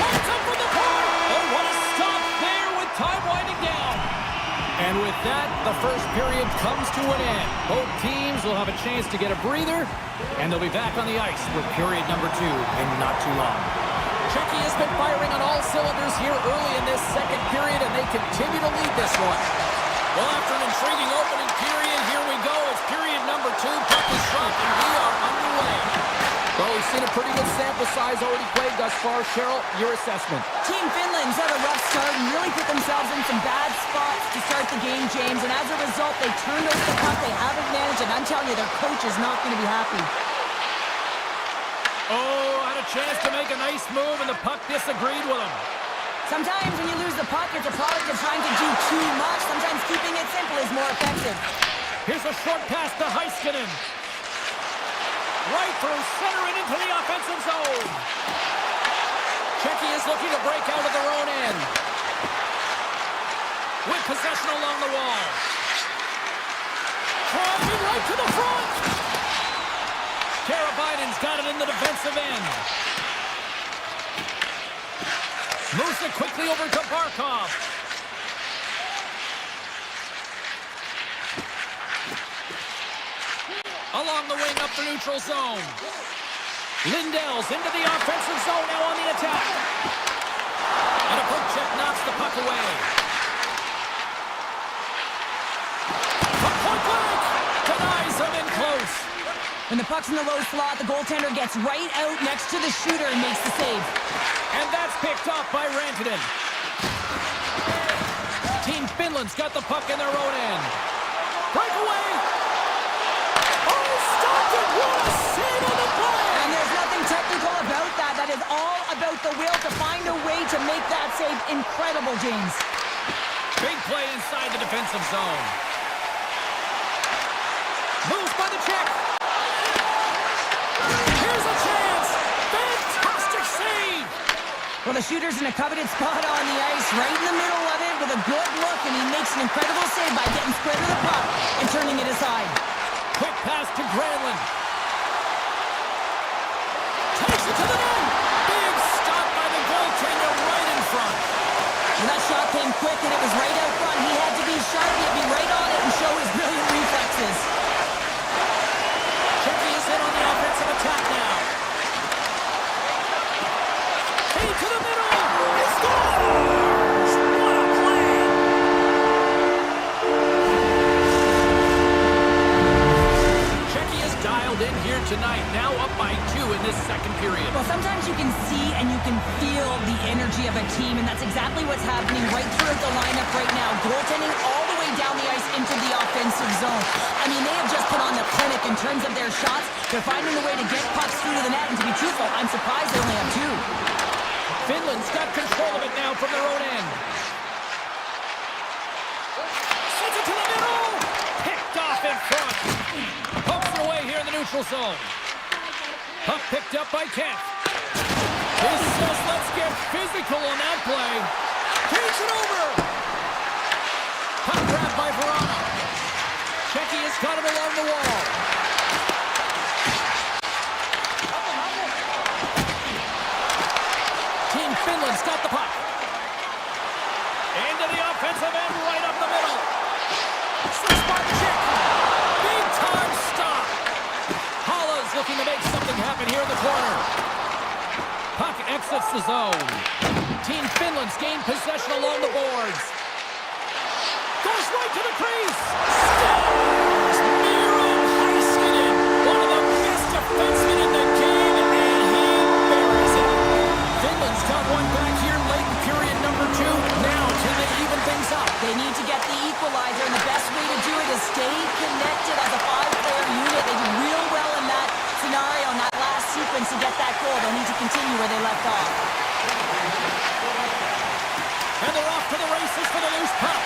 Lights up for the point. Oh, what a stop there with time winding down. And with that, the first period comes to an end. Both teams will have a chance to get a breather, and they'll be back on the ice with period number 2 in not too long. Czechia has been firing on all cylinders here early in this second period, and they continue to lead this one. Well, after an intriguing opening period, here we go. It's period number 2. Puck is shot, and we are underway. Well, we've seen a pretty good sample size already played thus far. Cheryl, your assessment. Team Finland's had a rough start and really put themselves in some bad spots to start the game, James. And as a result, they turned over the puck. They haven't managed, and I'm telling you, their coach is not going to be happy. Oh, had a chance to make a nice move, and the puck disagreed with him. Sometimes when you lose the puck, it's a product of trying to do too much. Sometimes keeping it simple is more effective. Here's a short pass to Heiskanen. Right through center and into the offensive zone. Czechia is looking to break out of their own end. With possession along the wall. Driving right to the front. Karabainen's got it in the defensive end. Moves it quickly over to Barkov. Along the wing up the neutral zone. Lindell's into the offensive zone now on the attack. And a poke check knocks the puck away. Puck point blank. Denies him in close. When the puck's in the low slot, the goaltender gets right out next to the shooter and makes the save. And that's picked off by Rantanen. Team Finland's got the puck in their own end. Breakaway. Oh, stopped it. What a save on the play. And there's nothing technical about that. That is all about the will to find a way to make that save incredible, James. Big play inside the defensive zone. Moves by the Czech. Here's a chance. Fantastic save. Well, the shooter's in a coveted spot on the ice, right in the middle of it with a good look, and he makes an incredible save by getting square to the puck and turning it aside. Quick pass to Granlund. Takes it to the net. Big stop by the goaltender right in front. Well, that shot came quick, and it was right out front. He had to be sharp. He had to be right on it and show his brilliant reflexes. Czechia's in on the offensive attack now. Feed to the middle. He scores! What a play! Czechia's dialed in here tonight, now up by 2 in this second period. Well, sometimes you can see and you can feel the energy of a team, and that's exactly what's happening right throughout the lineup right now. Goaltending all the way down the ice into the offensive zone. I mean, they have just put on the clinic in terms of their shots. They're finding a way to get pucks through to the net, and to be truthful, I'm surprised they only have 2. Finland's got control of it now from their own end. Sends it to the middle. Picked off in front. Pokes it away here in the neutral zone. Puck picked up by Kemp. This says let's get physical on that play. Takes it over. Puck grabbed by Verano. Czechia's got it along the wall. Team Finland's got the puck. Into the offensive end, right up the middle. Slice by the Czech. Big time stop. Hala's looking to make something happen here in the corner. Puck exits the zone. Team Finland's gained possession along the boards. Goes right to the crease. Scores! Miro Heiskanen, one of the best defensemen in the game, and he buries it. Finland's got one back here late in period number 2. Now, can they even things up? They need to get the equalizer, and the best way to do it is stay connected as a 5-player unit. They did real well in that scenario, in that last sequence to get that goal. They'll need to continue where they left off. And they're off to the races for the loose puck.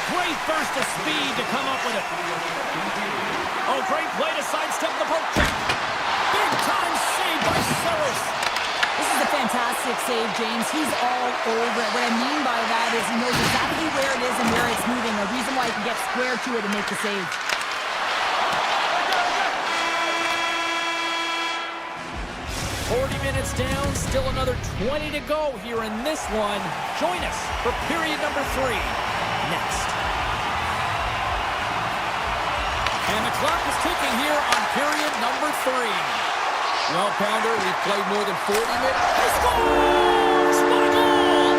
Great burst of speed to come up with it. Oh, great play to sidestep the poke check. Big time save by Saros. This is a fantastic save, James. He's all over it. What I mean by that is he knows exactly where it is and where it's moving. A reason why he can get square to it and make the save. 40 minutes down, still another 20 to go here in this one. Join us for period number 3 next. And the clock is ticking here on period number 3. Well, Pounder, we've played more than 40 minutes. He scores! What a goal!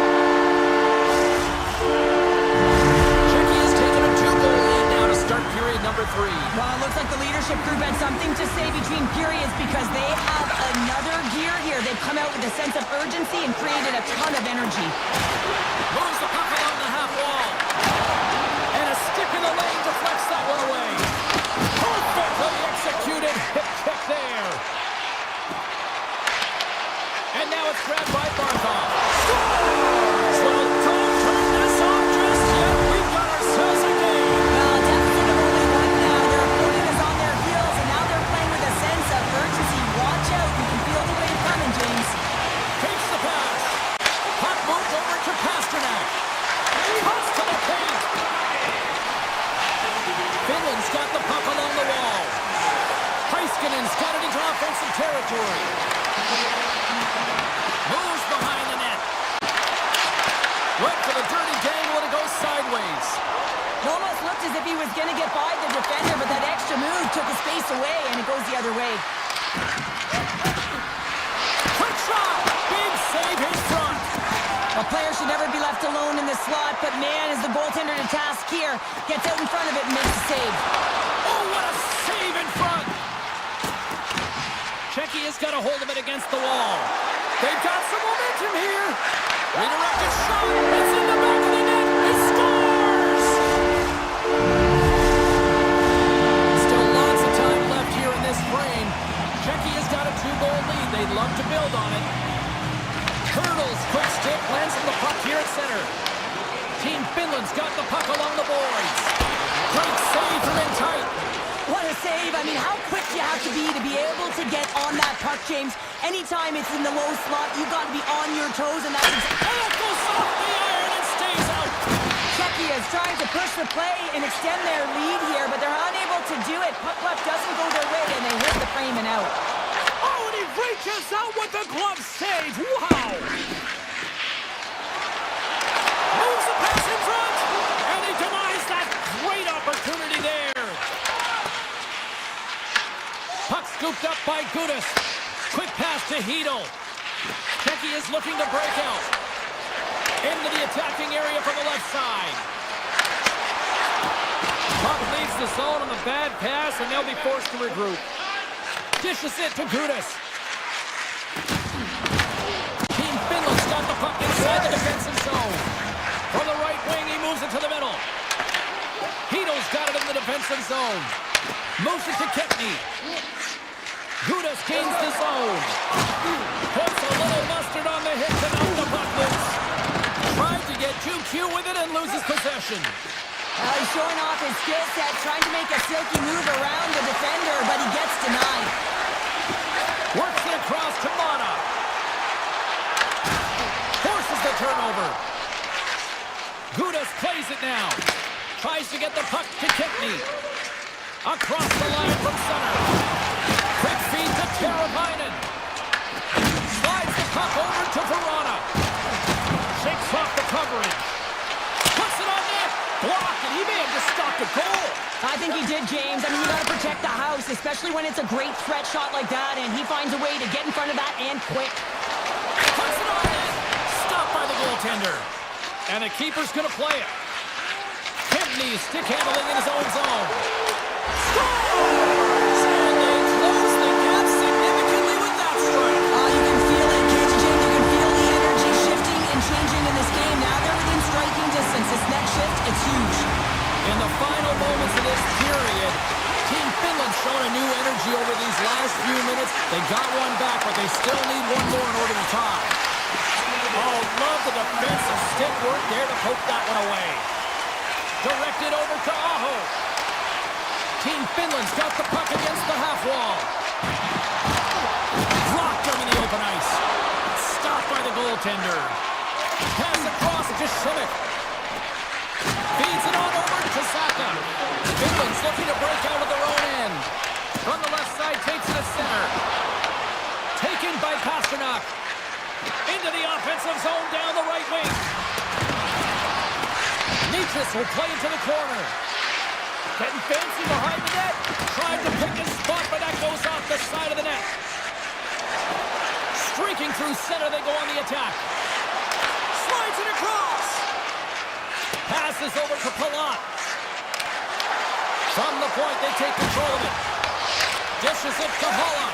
Czechia has taken a 2-goal lead now to start period number 3. Well, it looks like the leadership group had something to say between periods because they have another gear here. They've come out with a sense of urgency and created a ton of energy. Moves the puck along the half wall. And a stick in the lane deflects that one away. Perfectly executed hip check there. And now it's grabbed by Barthol. Scores! Well, don't turn this off just yet. We've got ourselves a game. Well, deficit of only one now. Their opponent is on their heels, and now they're playing with a sense of urgency. Watch out. You can feel the wave coming, James. Takes the pass. Puck moved over to Pasternak. Cuts to the paint. Finland's got the puck along the wall. Heiskanen's got it into offensive territory. Moves behind the net. Went for the dirty dangle and it goes sideways. It almost looked as if he was going to get by the defender, but that extra move took his space away, and it goes the other way. Quick shot! Big save in front. A player should never be left alone in the slot, but man, is the goaltender to task here. Gets out in front of it and makes the save. Oh, what a save in front! Czechia's got a hold of it against the wall. They've got some momentum here. Redirected shot. It's in the back of the net. It scores! Still lots of time left here in this frame. Czechia's got a 2-goal lead. They'd love to build on it. Hurdles, quick stick, lands on the puck here at center. Team Finland's got the puck along the boards. Great save from in tight. What a save. I mean, how quick you have to be able to get on that puck, James. Anytime it's in the low slot, you've got to be on your toes, and that's Oh, it goes off the iron and stays out. Czechia is trying to push the play and extend their lead here, but they're unable to do it. Puck luck doesn't go their way, and they hit the frame and out. Oh, and he reaches out with the glove save. Wow. Moves the pass in front, and he denies that great opportunity there. Puck scooped up by Gudis. Quick pass to Hedel. Czechia is looking to break out. Into the attacking area from the left side. Puck leaves the zone on the bad pass, and they'll be forced to regroup. Dishes it to Gudis. Team Finland's got the puck inside the defensive zone. From the right wing, he moves it to the middle. Hedel's got it in the defensive zone. Moves it to Kepney. Gudis gains the zone. Puts a little mustard on the hit to knock the puck loose. Tried to get too cute with it and loses possession. He's showing off his skill set, trying to make a silky move around the defender, but he gets denied. Works it across to Mata. Forces the turnover. Gudis plays it now. Tries to get the puck to Kipney. Across the line from center. Quick feed to Teravainen. Slides the puck over to Verona. Shakes off the coverage. Puts it on net. Blocked, and he may have just stopped a goal. I think he did, James. I mean, you got to protect the house, especially when it's a great threat shot like that, and he finds a way to get in front of that and quick. Puts it on net. Stopped by the goaltender. And the keeper's going to play it. Kempney stick handling in his own zone. Scores! And they close the gap significantly with that strike. You can feel it, can't you, James? You can feel the energy shifting and changing in this game. Now they're within striking distance. This next shift, it's huge. In the final moments of this period, Team Finland's shown a new energy over these last few minutes. They got one back, but they still need one more in order to tie. Oh, love the defensive stick work there to poke that one away. Directed over to Aho. Team Finland's got the puck against the half wall. Blocked him in the open ice. off by the goaltender. Pass across to Schmidt. Feeds it on over to Saka. Finland's looking to break out of their own end. From the left side, takes it to center. Taken by Pasternak. Into the offensive zone down the right wing. Nitras will play into the corner. Getting fancy behind the net. Tried to pick his spot, but that goes off the side of the net. Streaking through center, they go on the attack. Slides it across. Passes over to Palat. From the point, they take control of it. Dishes it to Hala.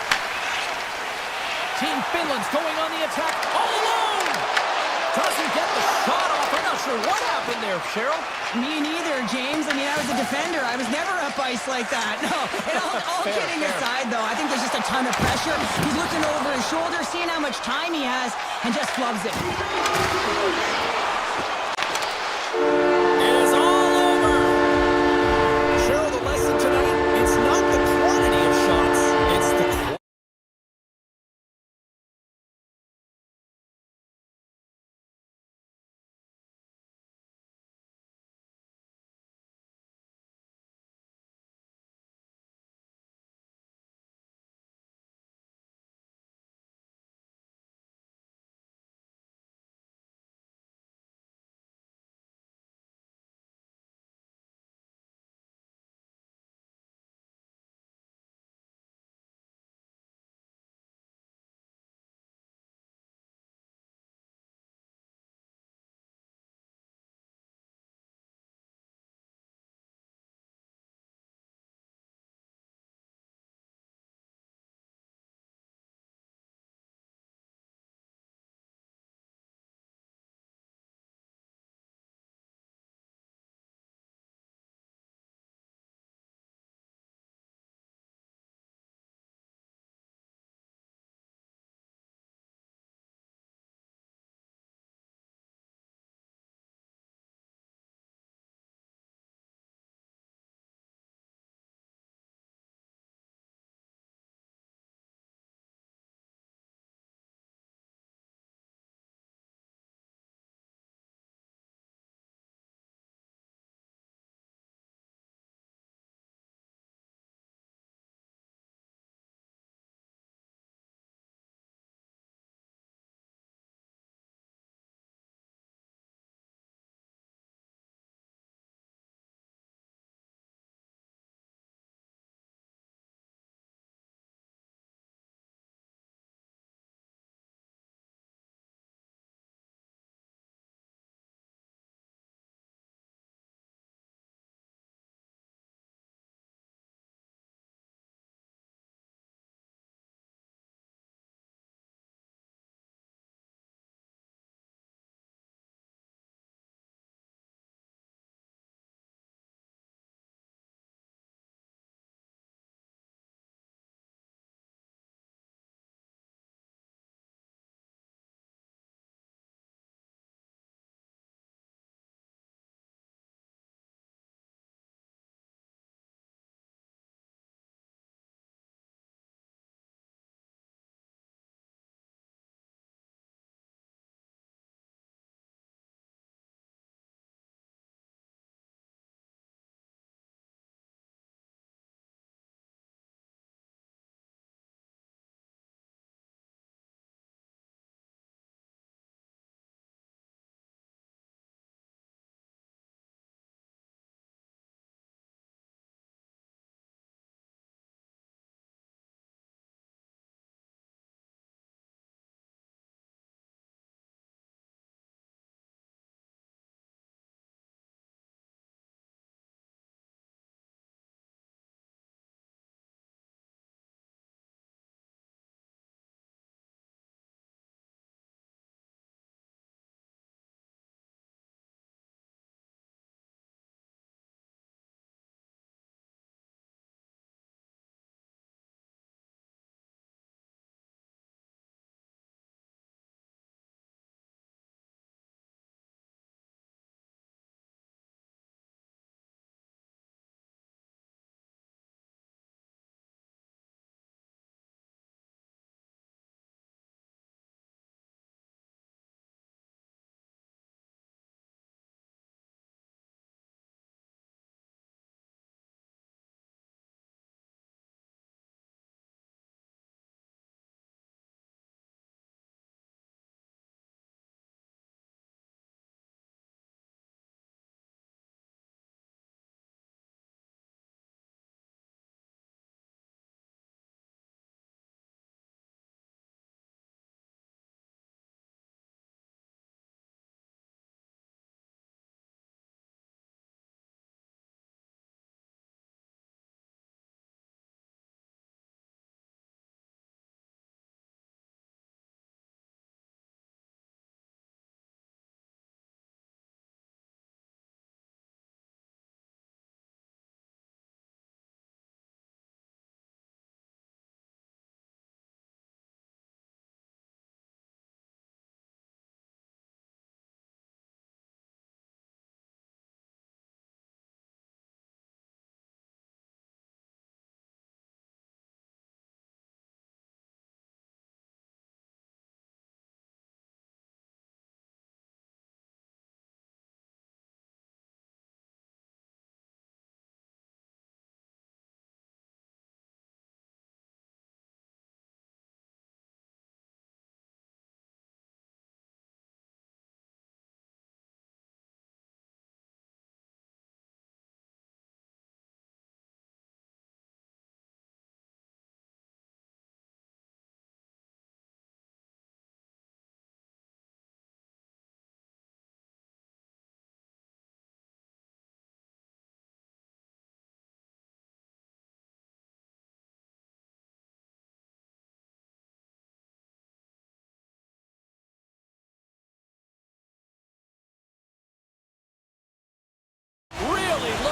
Team Finland's going on the attack all alone. Doesn't get the shot off. I'm not sure what happened there, Cheryl. Me neither, James. I mean, I was a defender. I was never up ice like that. No, and all kidding aside, though, I think there's just a ton of pressure. He's looking over his shoulder, seeing how much time he has, and just flubs it.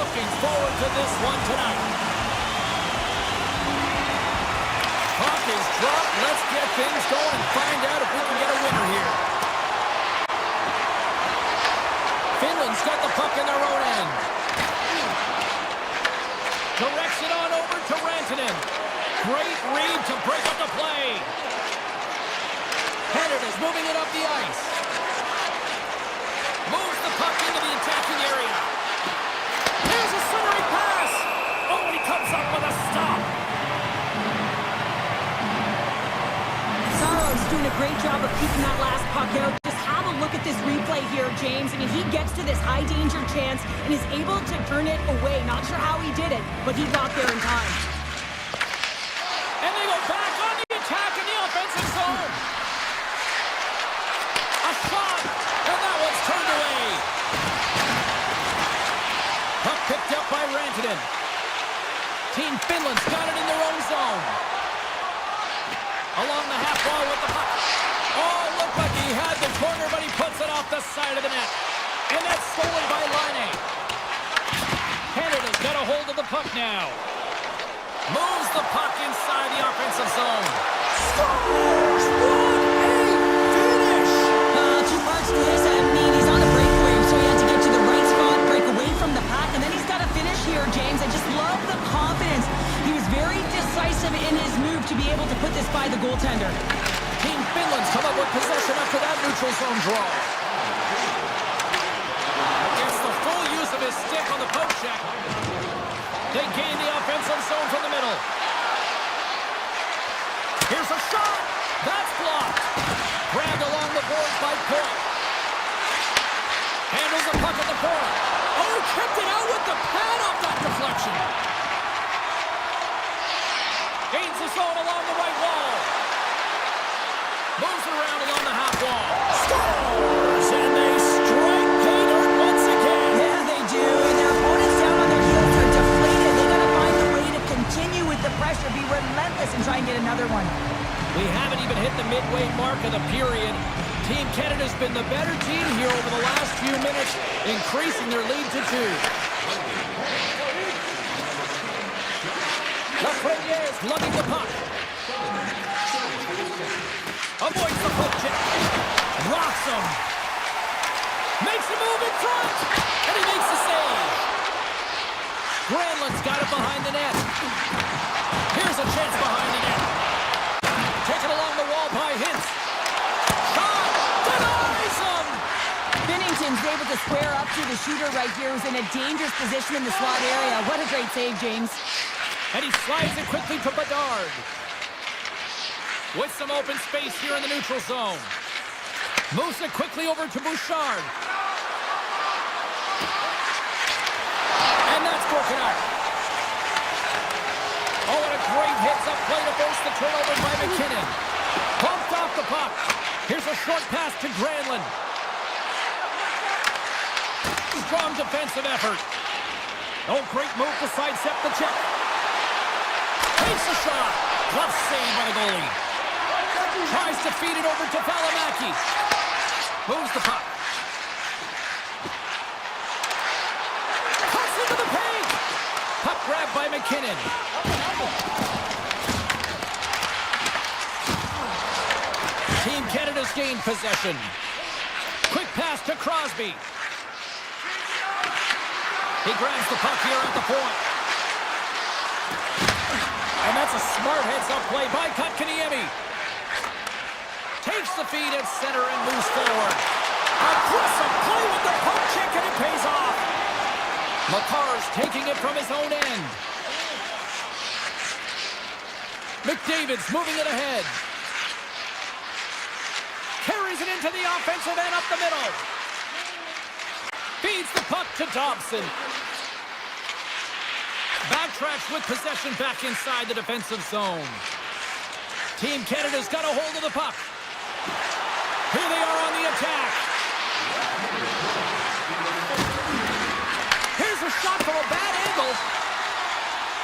looking forward to this one tonight. Puck is dropped. Let's get things going and find out if we can get a winner here. Finland's got the puck in their own end. Directs it on over to Rantanen. Great read to break up the play. Canada's moving it up the ice. Moves the puck into the attacking area. Here's a centering pass. Oh, and he comes up with a stop. Saro's doing a great job of keeping that last puck out. Just have a look at this replay here, James. I mean, he gets to this high danger chance and is able to turn it away. Not sure how he did it, but he got there in time. And they go back on the attack in the offensive zone. A shot, and that one's turned away. Puck picked up by Rantanen. Team Finland's got it in their own zone. Along the half wall with the puck. Oh, looked like he had the corner, but he puts it off the side of the net. And that's stolen by Laine. Canada's got a hold of the puck now. Moves the puck inside the offensive zone. Scores! What a finish! Two parts to this. I mean, he's on a breakaway, so he had to get to the right spot, break away from the pack, and then he's got to finish here, James. I just love the confidence. He was very decisive in his move to be able to put this by the goaltender. Team Finland's come up with possession after that neutral zone draw. Gets the full use of his stick on the poke check. They gain the offensive zone from the middle. Here's a shot. That's blocked. Grabbed along the boards by Point. Handles the puck at the point. Oh, kept it out with the pad off that deflection. Gains the zone along the right wall. Moves it around along the half wall. Scores! And they strike pay dirt once again. Yeah, they do. And their opponents down on their heels are deflated. They got to find a way to continue with the pressure, be relentless, and try and get another one. We haven't even hit the midway mark of the period. Team Canada's been the better team here over the last few minutes, increasing their lead to 2. Lafreniere is lugging the puck. Avoids the poke check. Rocks him. Makes a move in front. And he makes the save. Granlund's got it behind the net. Here's a chance behind the net. Taken along the wall by Hintz. Shot! Denies him! Binnington's able to square up to the shooter right here, who's in a dangerous position in the slot area. What a great save, James. And he slides it quickly to Bedard. With some open space here in the neutral zone. Moves it quickly over to Bouchard. And that's broken up. Oh, and a great heads-up play to force the turnover by McKinnon. Bumped off the puck. Here's a short pass to Granlund. Strong defensive effort. Oh, great move to sidestep the check. Takes a shot. Glove save by the goalie. Tries to feed it over to Valimaki. Moves the puck. Cuts into the paint. Puck grabbed by McKinnon. Team Canada's gained possession. Quick pass to Crosby. He grabs the puck here at the point. And that's a smart heads-up play by Kotkaniemi. Takes the feed at center and moves forward. Aggressive play with the poke check, and it pays off. Makar's taking it from his own end. McDavid's moving it ahead. Carries it into the offensive end up the middle. Feeds the puck to Dobson. Backtracks with possession back inside the defensive zone. Team Canada's got a hold of the puck. Here they are on the attack. Here's a shot from a bad angle.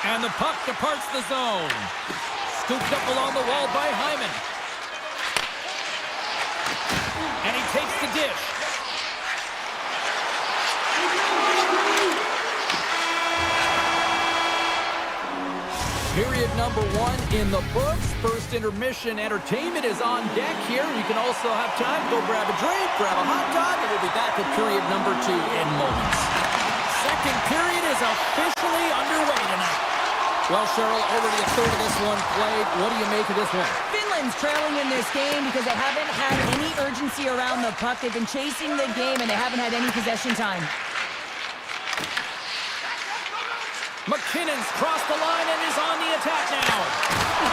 And the puck departs the zone. Scooped up along the wall by Hyman. And he takes the dish. Period number 1 in the books. First intermission entertainment is on deck here. You can also have time to go grab a drink, grab a hot dog, and we'll be back with period number 2 in moments. Second period is officially underway tonight. Well, Cheryl, already a third of this one played. What do you make of this one? Finland's trailing in this game because they haven't had any urgency around the puck. They've been chasing the game, and they haven't had any possession time. McKinnon's crossed the line and is on the attack now.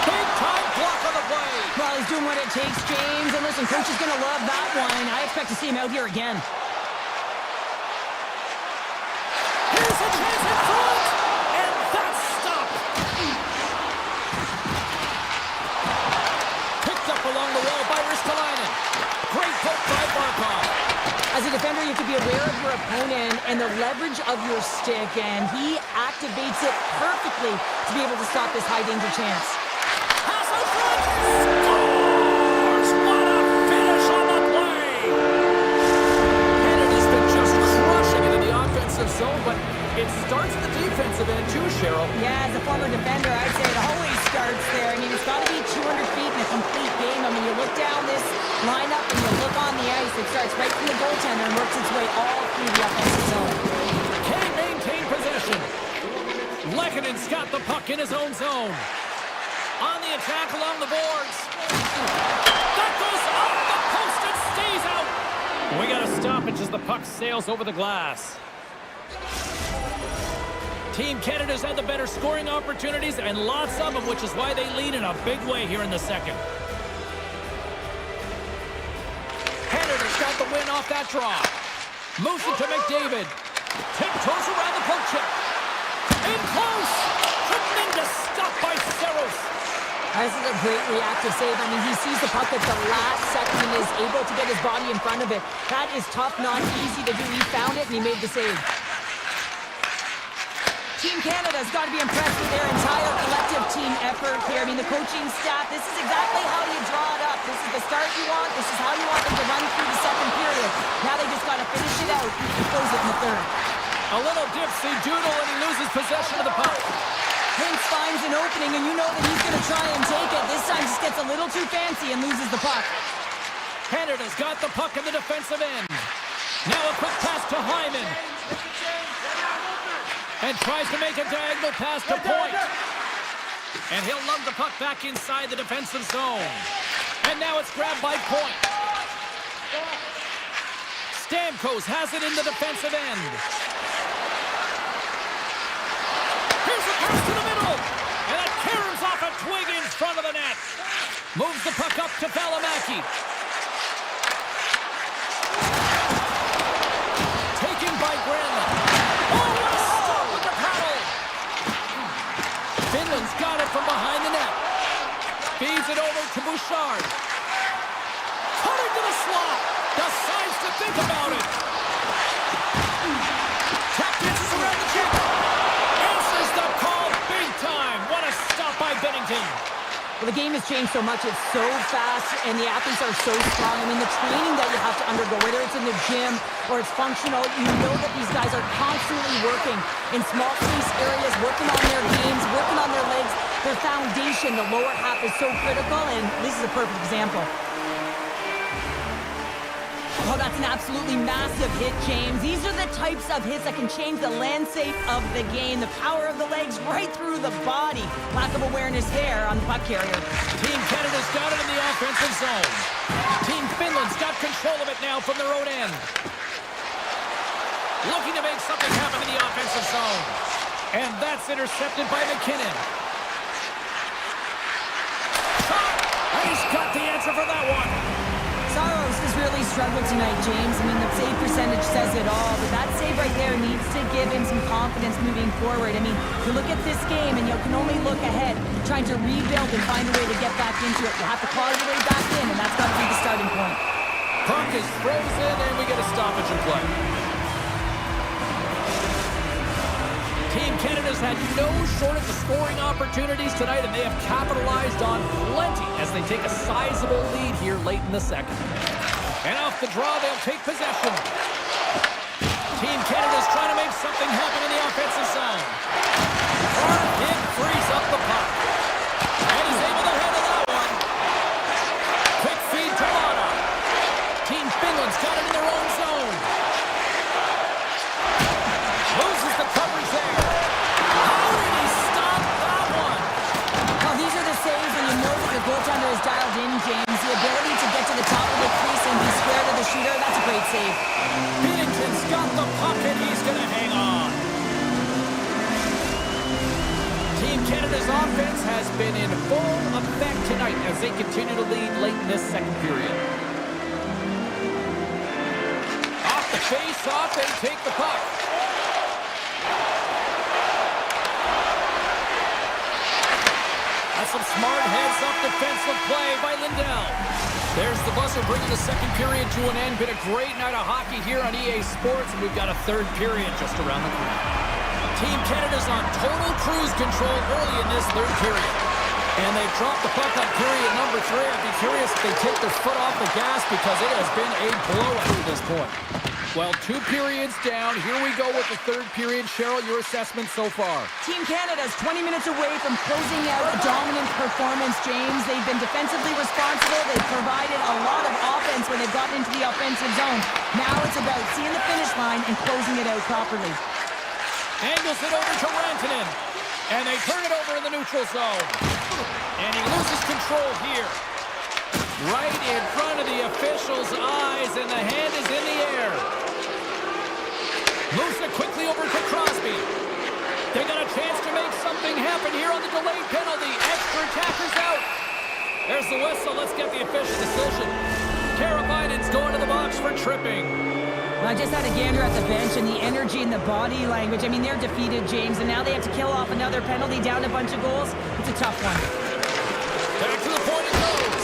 Big time block on the play. Well, he's doing what it takes, James. And listen, coach is going to love that one. I expect to see him out here again. Here's a chance in front, and that's stopped. Picked up along the wall by Ristolainen. Great poke by Barkov. As a defender, you have to be aware of your opponent and the leverage of your stick, and he activates it perfectly to be able to stop this high-danger chance. Pass out front. Scores! What a finish on the play. Canada's been just crushing it in the offensive zone, but it starts at the defensive end too, Cheryl. Yeah, as a former defender, I'd say it always starts there. I mean, it's got to be 200 feet in a complete game. I mean, you look down this lineup and you look on the ice, it starts right from the goaltender and works its way all through the offensive zone. Can maintain possession. Lekkonen's got the puck in his own zone. On the attack along the boards. That goes off the post and stays out. We got a stoppage as the puck sails over the glass. Team Canada's had the better scoring opportunities and lots of them, which is why they lead in a big way here in the second. Canada's got the win off that draw. Moves it to McDavid. Tiptoes around the poke check. In close. Tremendous stop by Saros. This is a great reactive save. I mean, he sees the puck at the last second and is able to get his body in front of it. That is tough, not easy to do. He found it and he made the save. Team Canada's got to be impressed with their entire collective team effort here. I mean, the coaching staff, this is exactly how you draw it up. This is the start you want. This is how you want them to run through the second period. Now they just got to finish it out and close it in the third. A little dipsy doodle and he loses possession of the puck. Hintz finds an opening, and you know that he's going to try and take it. This time just gets a little too fancy and loses the puck. Canada's got the puck in the defensive end. Now a quick pass to Hyman. And tries to make a diagonal pass to Point. And he'll lug the puck back inside the defensive zone. And now it's grabbed by Point. Stamkos has it in the defensive end. Here's a pass to the middle. And it caroms off a twig in front of the net. Moves the puck up to Valimaki. Taken by Granlund. Oh, what a stop with the paddle. Finland's got it from behind the net. Feeds it over to Bouchard. Cutting to the slot. Decides to think about it. Tap dances around the check. Answers the call big time. What a stop by Bennington. Well, the game has changed so much. It's so fast, and the athletes are so strong. I mean, the training that you have to undergo, whether it's in the gym or it's functional, you know that these guys are constantly working in small space areas, working on their games, working on their legs. Their foundation, the lower half, is so critical, and this is a perfect example. Oh, that's an absolutely massive hit, James. These are the types of hits that can change the landscape of the game. The power of the legs right through the body. Lack of awareness there on the puck carrier. Team Canada's got it in the offensive zone. Team Finland's got control of it now from their own end. Looking to make something happen in the offensive zone. And that's intercepted by McKinnon. He's got the answer for that one. Saros has really struggled tonight, James. I mean, the save percentage says it all, but that save right there needs to give him some confidence moving forward. I mean, you look at this game and you can only look ahead, trying to rebuild and find a way to get back into it. You have to claw your way back in, and that's got to be the starting point. Puck is frozen, and we get a stoppage in play. Team Canada's had no shortage of scoring opportunities tonight, and they have capitalized on plenty as they take a sizable lead here late in the second. And off the draw, they'll take possession. Team Canada's trying to make something happen in the offensive zone. Hard hit frees up the puck. been in full effect tonight as they continue to lead late in this second period. Off the face-off, they take the puck. That's some smart heads-up defensive play by Lindell. There's the buzzer bringing the second period to an end. Been a great night of hockey here on EA Sports, and we've got a third period just around the corner. Team Canada's on total cruise control early in this third period. And they've dropped the puck on period number 3. I'd be curious if they take their foot off the gas because it has been a blowout at this point. Well, 2 periods down. Here we go with the third period. Cheryl, your assessment so far? Team Canada's 20 minutes away from closing out a dominant performance, James. They've been defensively responsible. They've provided a lot of offense when they've gotten into the offensive zone. Now it's about seeing the finish line and closing it out properly. Angles it over to Rantanen. And they turn it over in the neutral zone. And he loses control here. Right in front of the official's eyes, and the hand is in the air. Moves it quickly over to Crosby. They got a chance to make something happen here on the delayed penalty. Extra attackers out. There's the whistle. Let's get the official decision. Karabainen's going to the box for tripping. I just had a gander at the bench and the energy and the body language. I mean, they're defeated, James, and now they have to kill off another penalty, down a bunch of goals. It's a tough one. Back to the point it goes.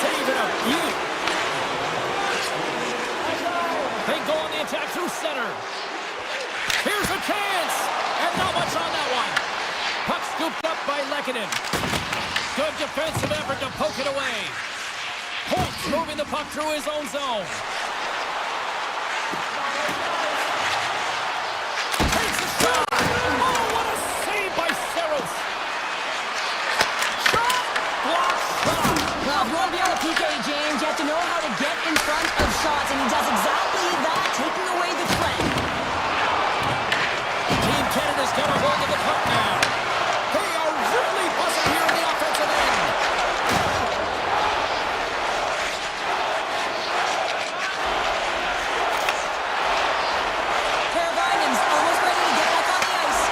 Save it up. They go on the attack through center. Here's a chance. And not much on that one. Puck scooped up by Lehkonen. Good defensive effort to poke it away. Holtz moving the puck through his own zone. Takes a shot. Oh, what a save by Saros. Shot. Block shot. Well, if you want to be on the PK, James, you have to know how to get in front of shots, and he does exactly that, taking away the threat. Team Canada's got a hold of the puck now. They are really buzzing here in the offensive end. Karabainen's almost ready to get back on the ice.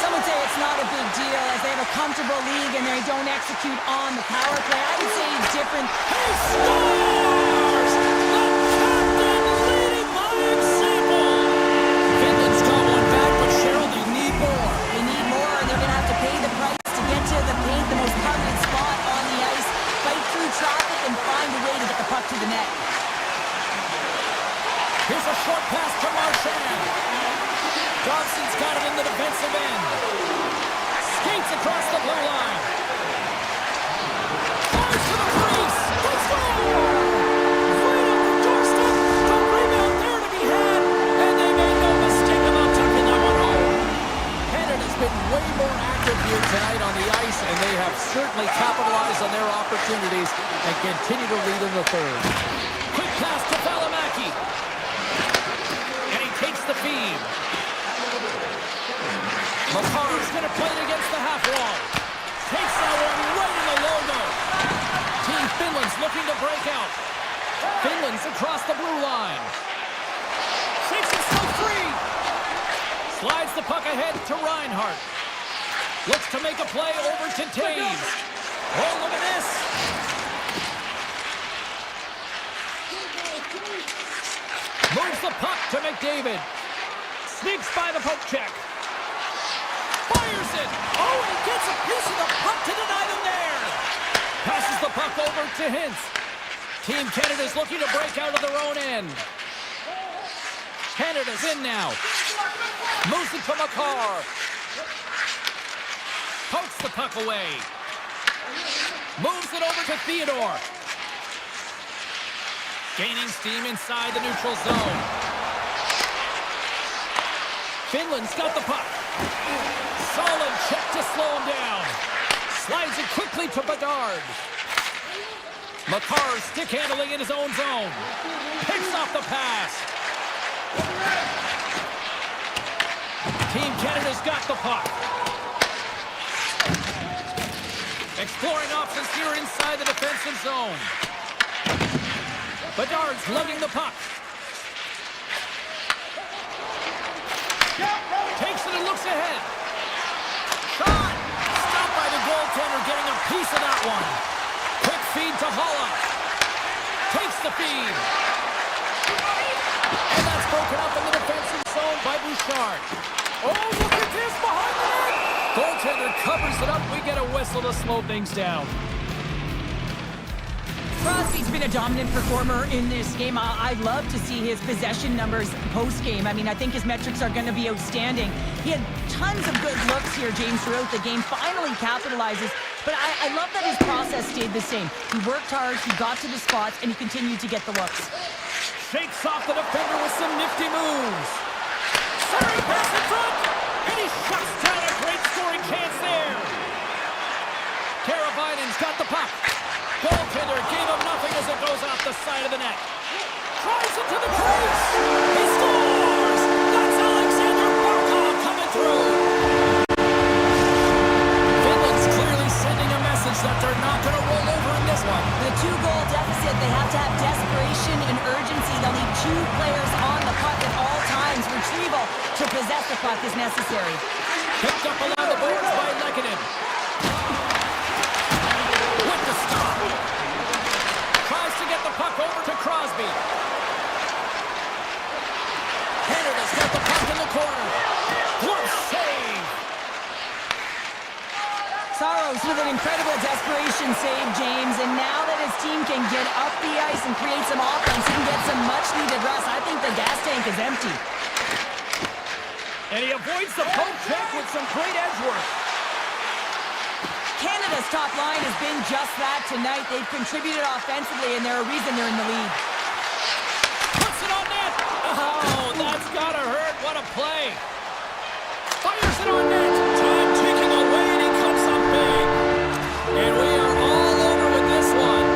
Some would say it's not a big deal as they have a comfortable league and they don't execute on the power play. I would say it's different. He scores! The captain leading by example. Finland's got one back, but Cheryl, they need more. They need more, and they're going to have to pay the price to get to the paint, the most coveted spot on the ice, fight through traffic, and find a way to get the puck to the net. Here's a short pass to Marchand. Johnson's got it in the defensive end. Skates across the blue line. Fires to the crease. Let's go! Right on the doorstep. The rebound there to be had. And they made no mistake about tucking that one home. Canada's been way more active here tonight on the ice, and they have certainly capitalized on their opportunities and continue to lead in the third. Quick pass to Valimaki. And he takes the feed. Makar's going to play it against the half wall. Takes that one right in the logo. Team Finland's looking to break out. Finland's across the blue line. Shakes it still free. Slides the puck ahead to Reinhart. Looks to make a play over to Taves. Oh, look at this. Moves the puck to McDavid. Sneaks by the poke check. Fires it! Oh, and he gets a piece of the puck to deny them there! Passes the puck over to Hintz. Team Canada's looking to break out of their own end. Canada's in now. Moves it to Makar. Pokes the puck away. Moves it over to Theodore. Gaining steam inside the neutral zone. Finland's got the puck. Solid check to slow him down. Slides it quickly to Bedard. Makar stick handling in his own zone. Picks off the pass. Team Canada's got the puck. Exploring options here inside the defensive zone. Bedard's lugging the puck. Takes it and looks ahead. Shot! Stopped by piece of that one. Quick feed to Holla. Takes the feed. And that's broken up in the defensive zone by Bouchard. Oh, look at this behind the net. Goaltender covers it up. We get a whistle to slow things down. Crosby's been a dominant performer in this game. I love to see his possession numbers post-game. I mean, I think his metrics are going to be outstanding. He had tons of good looks here, James, throughout the game. Finally capitalizes. But I love that his process stayed the same. He worked hard, he got to the spots, and he continued to get the looks. Shakes off the defender with some nifty moves. Centering pass in front. And he shuts down a great scoring chance there. Karabainen's got the puck. Goaltender gave him nothing as it goes off the side of the net. Drives it to the crease. He scores! That's Alexander Barkov coming through. Finland's clearly sending a message that they're not going to roll over in this one. The two-goal deficit, they have to have desperation and urgency. They'll need two players on the puck at all times. Retrieval to possess the puck is necessary. Picked up along the boards by Lehkonen. With the stop. Tries to get the puck over to Crosby. Canada's got the puck in the corner. Glove save. Saros with an incredible desperation save, James. And now that his team can get up the ice and create some offense, he can get some much-needed rest. I think the gas tank is empty. And he avoids the poke check with some great edge work. Canada's top line has been just that tonight. They've contributed offensively, and they're a reason they're in the lead. Puts it on net. Oh, that's gotta hurt. What a play. Fires it on net. Time ticking away, and he comes up big. And we are all over with this one.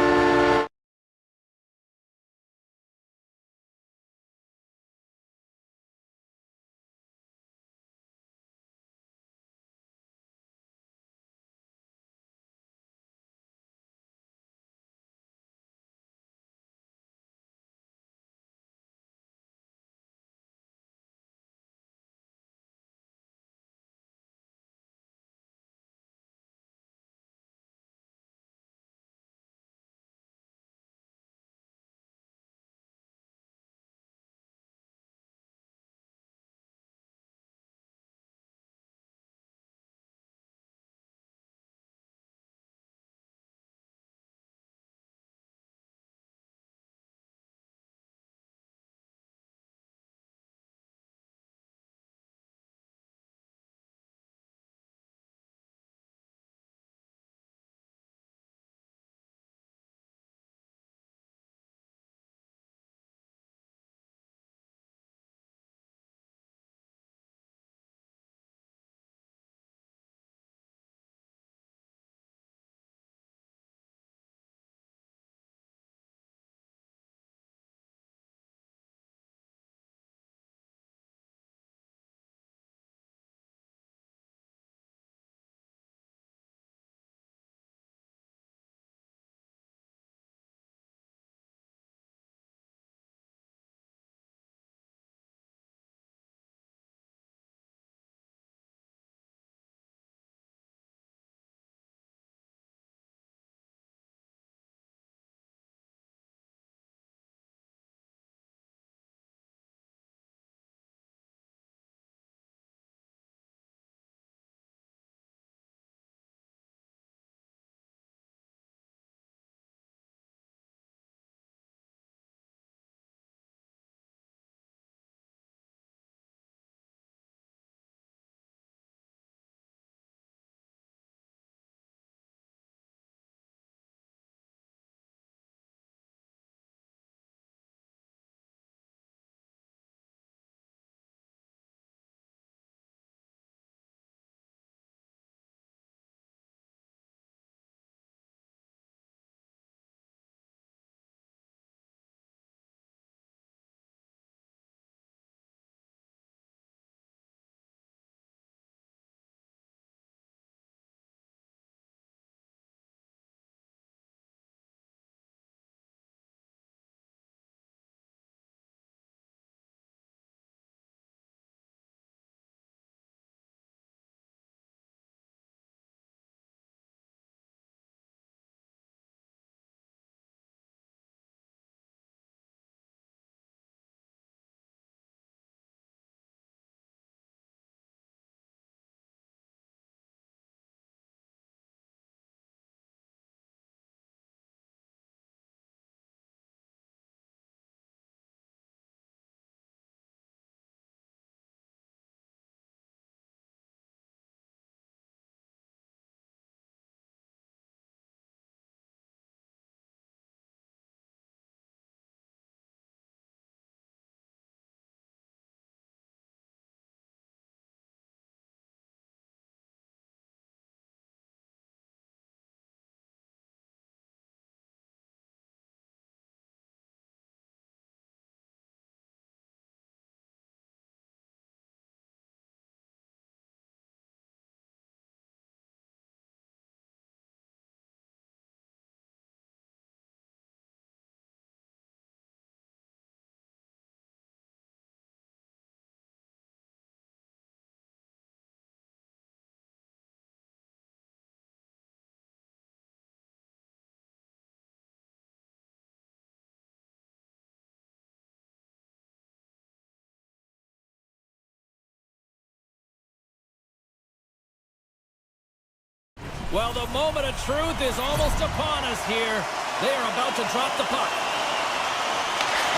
Well, the moment of truth is almost upon us here. They are about to drop the puck.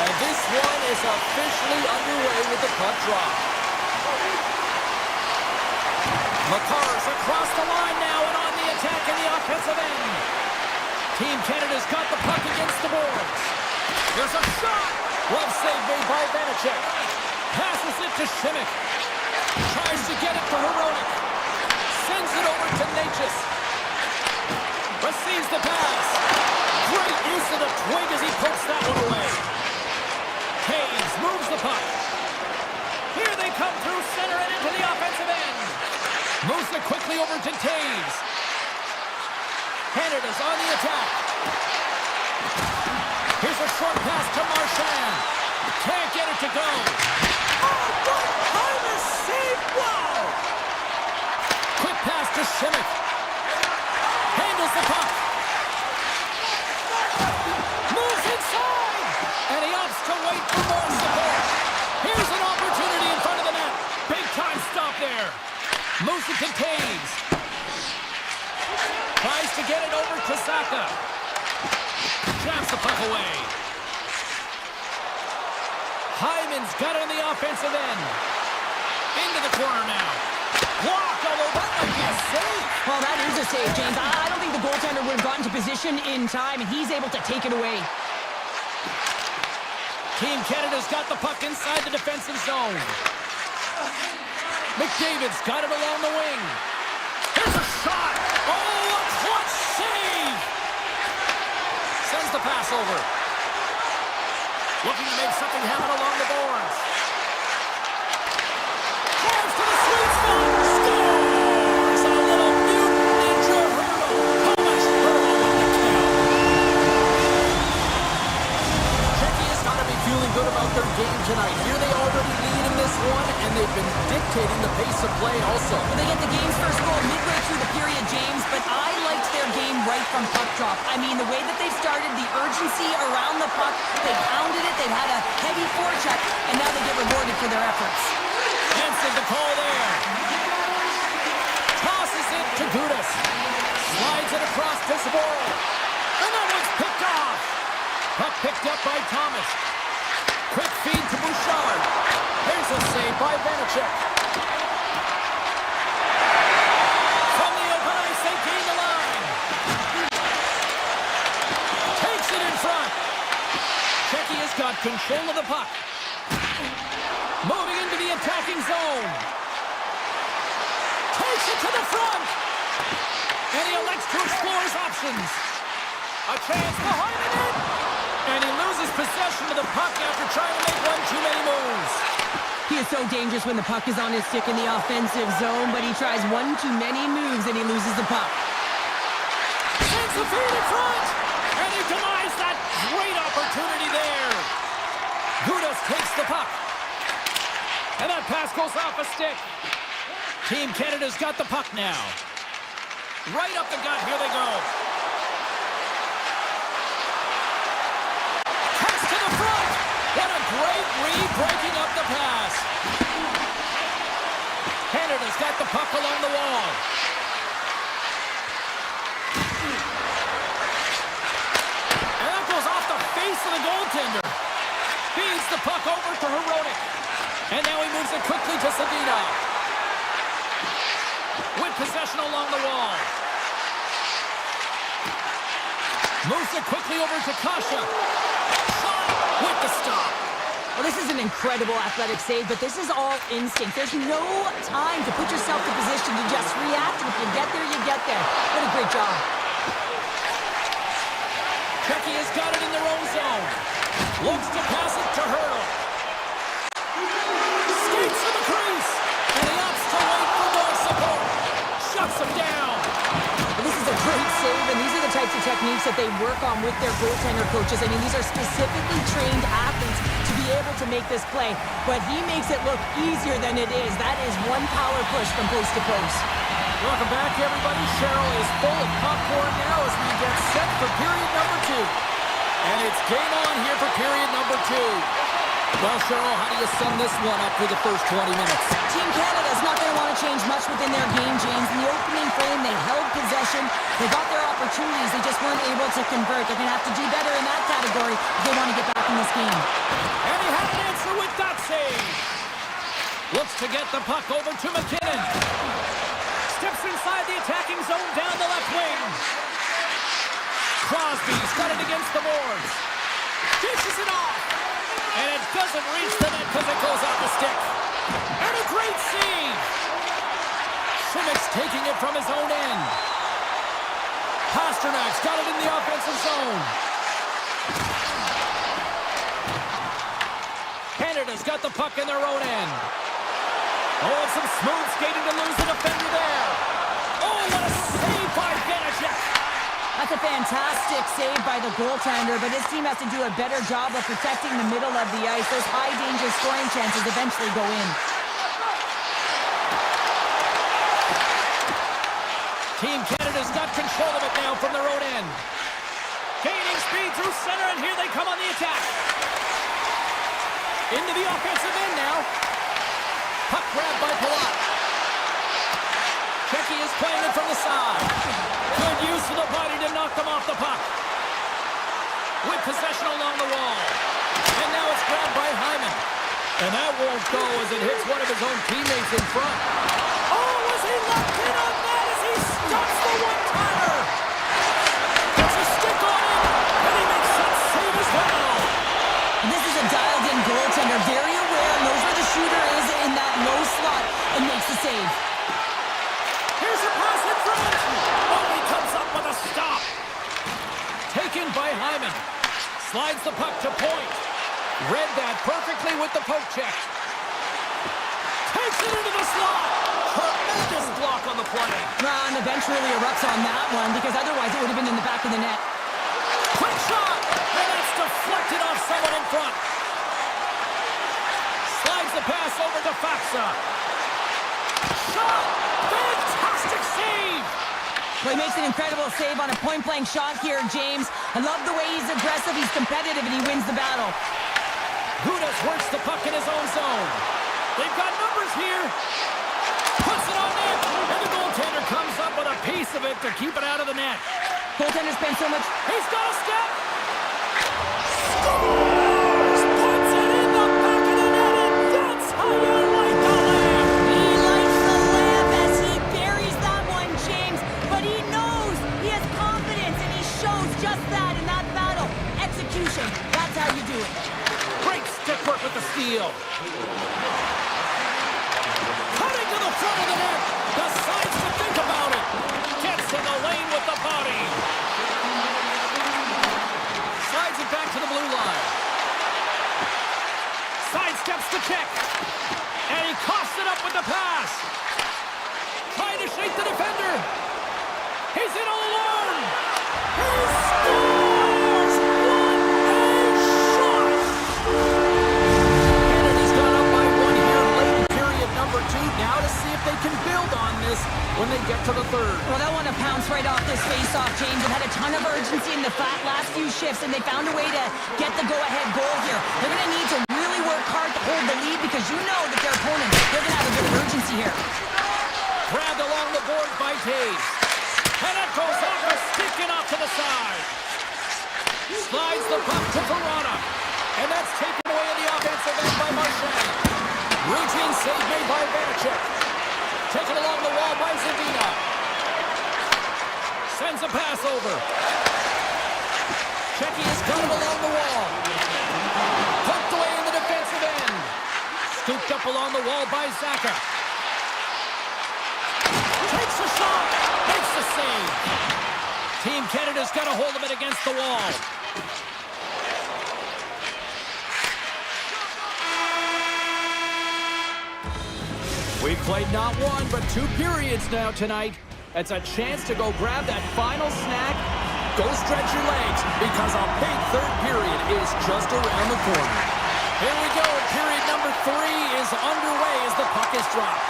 And this one is officially underway with the puck drop. McCarr's across the line now and on the attack in the offensive end. Team Canada's got the puck against the boards. There's a shot. Glove save made by Vanacek. Passes it to Simic. Tries to get it for Hronek. Sends it over to Natchez. Receives the pass. Great use of the twig as he pokes that one away. Hayes moves the puck. Here they come through center and into the offensive end. Moves it quickly over to Taves. Canada's on the attack. Here's a short pass to Marchand. Can't get it to go. Oh, what kind of save! Wow! Quick pass to Simic. Handles the puck. Moves inside. And he opts to wait for more support. Here's an opportunity in front of the net. Big time stop there. Moves it to Taves. Tries to get it over to Saka. Jams the puck away. Hyman's got it on the offensive end. Into the corner now. Blocked, although that might be a save. Well, that is a save, James. I don't think the goaltender would have gotten to position in time, and he's able to take it away. Team Canada's got the puck inside the defensive zone. McDavid's got it along the wing. Here's a shot. Oh, a clutch save. Sends the pass over. Looking to make something happen along the boards. Drives to the sweet spot. Scores! A little mutant ninja hurdle. Thomas Hurdle with the count. Czechia has got to be feeling good about their game tonight. Here they already lead in this one, and they've been dictating the pace of play also. Well, they get the game's first goal midway through the period, James, but I liked their game right from puck drop. I mean, the way that they started, the urgency around the puck, they pounded it, they had a heavy forecheck, and now they get rewarded for their efforts. Answered the call there. Tosses it to Gudas. Slides it across to Zboril. And that one's picked off. Puck picked up by Thomas. Quick feed to Bouchard. There's a save by Vanacek. From the open ice, they gain the line. Takes it in front. Czechia's got control of the puck. Moving into the attacking zone. Takes it to the front. And he elects to explore his options. A chance behind the net. And he loses possession of the puck after trying to make one too many moves. He is so dangerous when the puck is on his stick in the offensive zone, but he tries one too many moves and he loses the puck. Sends the feed in front. And he denies that great opportunity there. Gudas takes the puck. And that pass goes off a stick. Team Canada's got the puck now. Right up the gut, here they go. Pass to the front. What a great read, breaking up the pass. Canada's got the puck along the wall. And that goes off the face of the goaltender. Feeds the puck over to Hronek. And now he moves it quickly to Sedina. With possession along the wall. Moves it quickly over to Kasha. Shot with the stop. Well, this is an incredible athletic save, but this is all instinct. There's no time to put yourself in position to just react. If you get there, you get there. What a great job. Czechia's got it in their own zone. Looks to pass it to Hurdle. Skates to the crease. And he opts to wait for more support. Shuts him down. Well, this is a great save, and these are the types of techniques that they work on with their goaltender coaches. I mean, these are specifically trained athletes to be able to make this play, but he makes it look easier than it is. That is one power push from post to post. Welcome back, everybody. Cheryl is full of popcorn now as we get set for period number 2. And it's game on here for period number 2. Well, Cheryl, how do you sum this one up for the first 20 minutes? Team Canada's not going to want to change much within their game, James. In the opening frame, they held possession. They got their opportunities. They just weren't able to convert. They're going to have to do better in that category if they want to get back in this game. And he had an answer with that save. Looks to get the puck over to McKinnon. Steps inside the attacking zone down the left wing. Crosby's got it against the boards. Dishes it off. And it doesn't reach the net because it goes off the stick. And a great save. Simic's taking it from his own end. Pasternak's got it in the offensive zone. Canada's got the puck in their own end. Oh, and some smooth skating to lose the defender there. Oh, what a save by Vanacek. That's a fantastic save by the goaltender, but his team has to do a better job of protecting the middle of the ice. Those high-danger scoring chances eventually go in. Team Canada's got control of it now from their own end. Gaining speed through center, and here they come on the attack. Into the offensive end now. Puck grabbed by Palat. Checky is playing it from the side. Good use of the body to knock them off the puck. With possession along the wall. And now it's grabbed by Hyman. And that won't go as it hits one of his own teammates in front. Oh, was he locked in on that as he stops the one-timer? Gets a stick on him, and he makes that save as well. This is a dialed-in goaltender, very aware, knows where the shooter is in that low slot, and makes the save. Here's a pass in front. Oh, he comes up with a stop. Taken by Hyman. Slides the puck to point. Read that perfectly with the poke check. Takes it into the slot. Tremendous block on the play. And the bench really erupts on that one, because otherwise it would have been in the back of the net. Quick shot. And that's deflected off someone in front. Slides the pass over to Faksa. Shot. Fantastic save. Well, he makes an incredible save on a point-blank shot here, James. I love the way he's aggressive, he's competitive, and he wins the battle. Gudas works the puck in his own zone. They've got numbers here. Puts it on net. And the goaltender comes up with a piece of it to keep it out of the net. Goaltender spent so much... He's got a step. Scores! Puts it in the back of the net, and that's how you like the lamp. He likes the lamp as he buries that one, James. But he knows he has confidence, and he shows just that in that battle. Execution. That's how you do it. Great stick work with the steal. Cutting to the front of the net. Decides to think about it. Gets in the lane with the body. Slides it back to the blue line. Sidesteps to check. And he coughs it up with the pass. Trying to shake the defender. He's in all alone. He scores! What a shot! Kennedy's gone up by one here late in period number 2. Now to see if they can build on this when they get to the third. Well, they'll want to pounce right off this face-off, James. They've had a ton of urgency in the last few shifts, and they found a way to get the go-ahead goal here. They're going to need to really work hard to hold the lead because you know that their opponent, they're going to have a bit of urgency here. Grabbed along the board by Taves. And it goes off a stick and off to the side. Slides the puck to Verona. And that's taken away in the offensive end by Marchand. Routine save made by Vanacek. Taken along the wall by Zadina. Sends a pass over. Checky has got him along the wall. Poked away in the defensive end. Scooped up along the wall by Zaka. Takes a shot. Makes the save. Team Canada's got a hold of it against the wall. We've played not one, but 2 periods now tonight. It's a chance to go grab that final snack. Go stretch your legs, because a big third period is just around the corner. Here we go. Period number 3 is underway as the puck is dropped.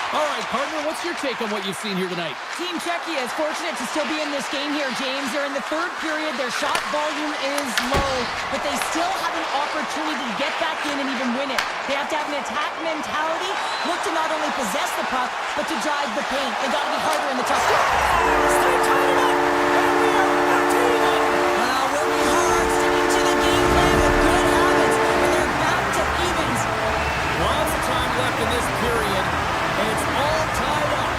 All right, partner, what's your take on what you've seen here tonight? Team Czechia is fortunate to still be in this game here, James. They're in the third period. Their shot volume is low, but they still have an opportunity to get back in and even win it. They have to have an attack mentality, look to not only possess the puck, but to drive the paint. They got to be harder in the tough. Stay tied up, and we are back to even. Well, working hard, sticking to the game plan with good habits, and they're back to evens. Lots of time left in this period, and it's all tied up.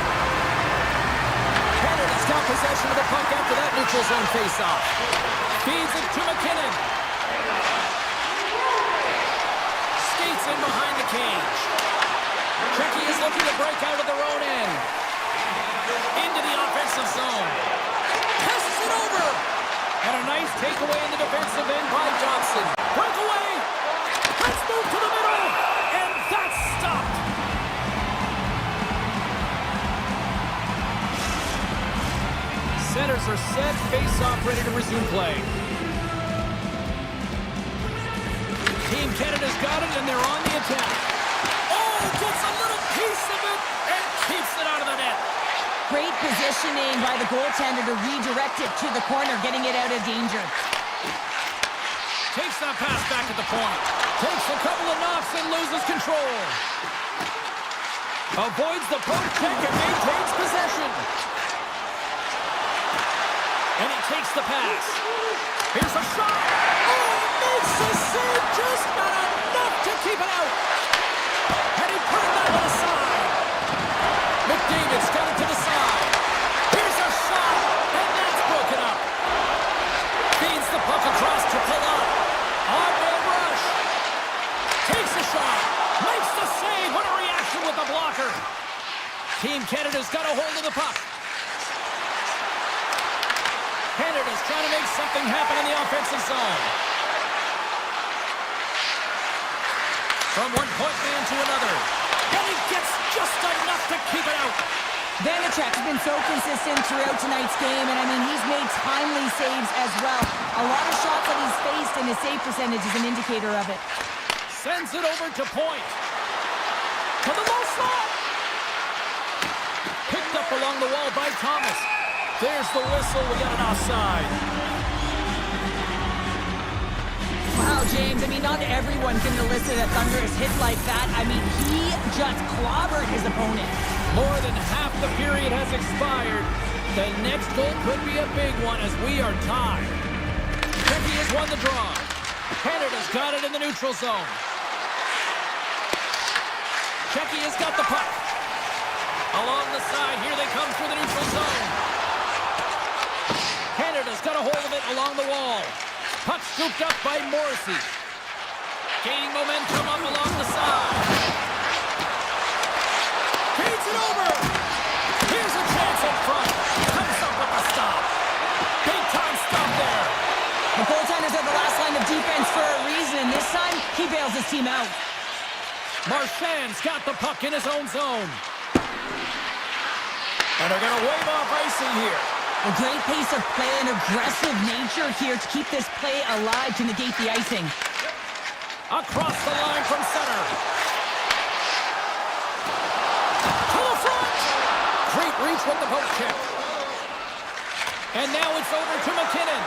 Canada's got possession of the puck after that neutral zone faceoff. Feeds it to McKinnon. Skates in behind the cage. Czechia is looking to break out of their own end. Into the offensive zone. Passes it over. And a nice takeaway in the defensive end by Johnson. Breakaway. Let's move to the middle. And that's stopped. Centers are set. Face-off ready to resume play. Team Canada's got it, and they're on the attack. Oh, gets a little piece of it and keeps it out of the net. Great positioning by the goaltender to redirect it to the corner, getting it out of danger. Takes that pass back at the point. Takes a couple of knocks and loses control. Avoids the poke check and maintains possession. And he takes the pass. Here's a shot. Oh, makes the save, just not enough to keep it out. And he put that one aside. McDavid's got it to the side. Here's a shot, and that's broken up. Feeds the puck across to Palat. On-man rush. Takes a shot. Makes the save. What a reaction with the blocker. Team Canada's got a hold of the puck. Canada's trying to make something happen in the offensive zone. From one point man to another. And he gets just enough to keep it out. Vanacek has been so consistent throughout tonight's game, and I mean, he's made timely saves as well. A lot of shots that he's faced, and his save percentage is an indicator of it. Sends it over to point. To the low slot. Picked up along the wall by Thomas. There's the whistle. We got an offside. Wow, James, I mean, not everyone can elicit a thunderous hit like that. I mean, he just clobbered his opponent. More than half the period has expired. The next goal could be a big one as we are tied. Czechia has won the draw. Canada's got it in the neutral zone. Czechia's got the puck. Along the side, here they come through the neutral zone. Canada's got a hold of it along the wall. Puck scooped up by Morrissey. Gaining momentum up along the side. Feeds it over. Here's a chance up front. Comes up with a stop. Big time stop there. The goaltenders are the last line of defense for a reason, and this time, he bails his team out. Marchand's got the puck in his own zone. And they're going to wave off icing here. A great pace of play and aggressive nature here to keep this play alive to negate the icing. Across the line from center. To the front. Great reach with the poke check. And now it's over to McKinnon.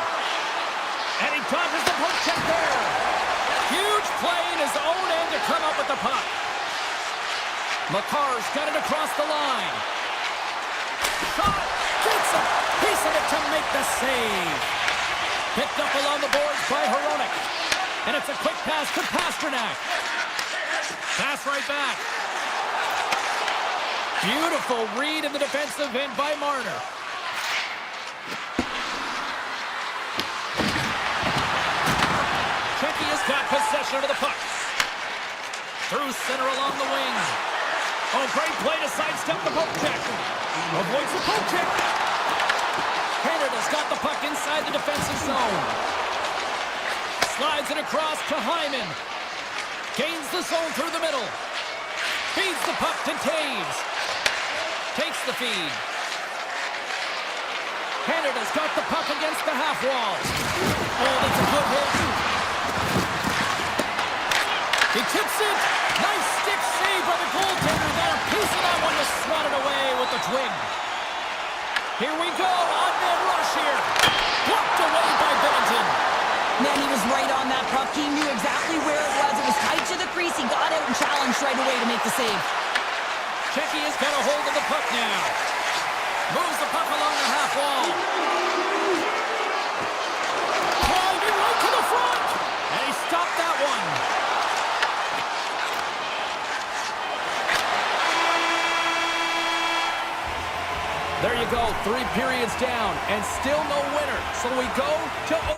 And he dodges the poke check there. Huge play in his own end to come up with the puck. Makar's got it across the line. Shot. Gets a piece of it to make the save. Picked up along the boards by Hronek. And it's a quick pass to Pasternak. Pass right back. Beautiful read in the defensive end by Marner. Czechia's got possession of the puck. Through center along the wing. Oh, great play to sidestep the poke check. Avoids the poke check. Canada's got the puck inside the defensive zone. Slides it across to Hyman. Gains the zone through the middle. Feeds the puck to Taves. Takes the feed. Canada's got the puck against the half wall. Oh, that's a good hit. He tips it. Nice stick save by the goaltender. Got a piece of that one to left wing. Here we go, on-man rush here. Blocked away by Bennington. Man, he was right on that puck. He knew exactly where it was. It was tight to the crease. He got out and challenged right away to make the save. Checky has got a hold of the puck now. Moves the puck along the half wall. Driving right to the front. And he stopped that one. There you go, 3 periods down, and still no winner. So we go to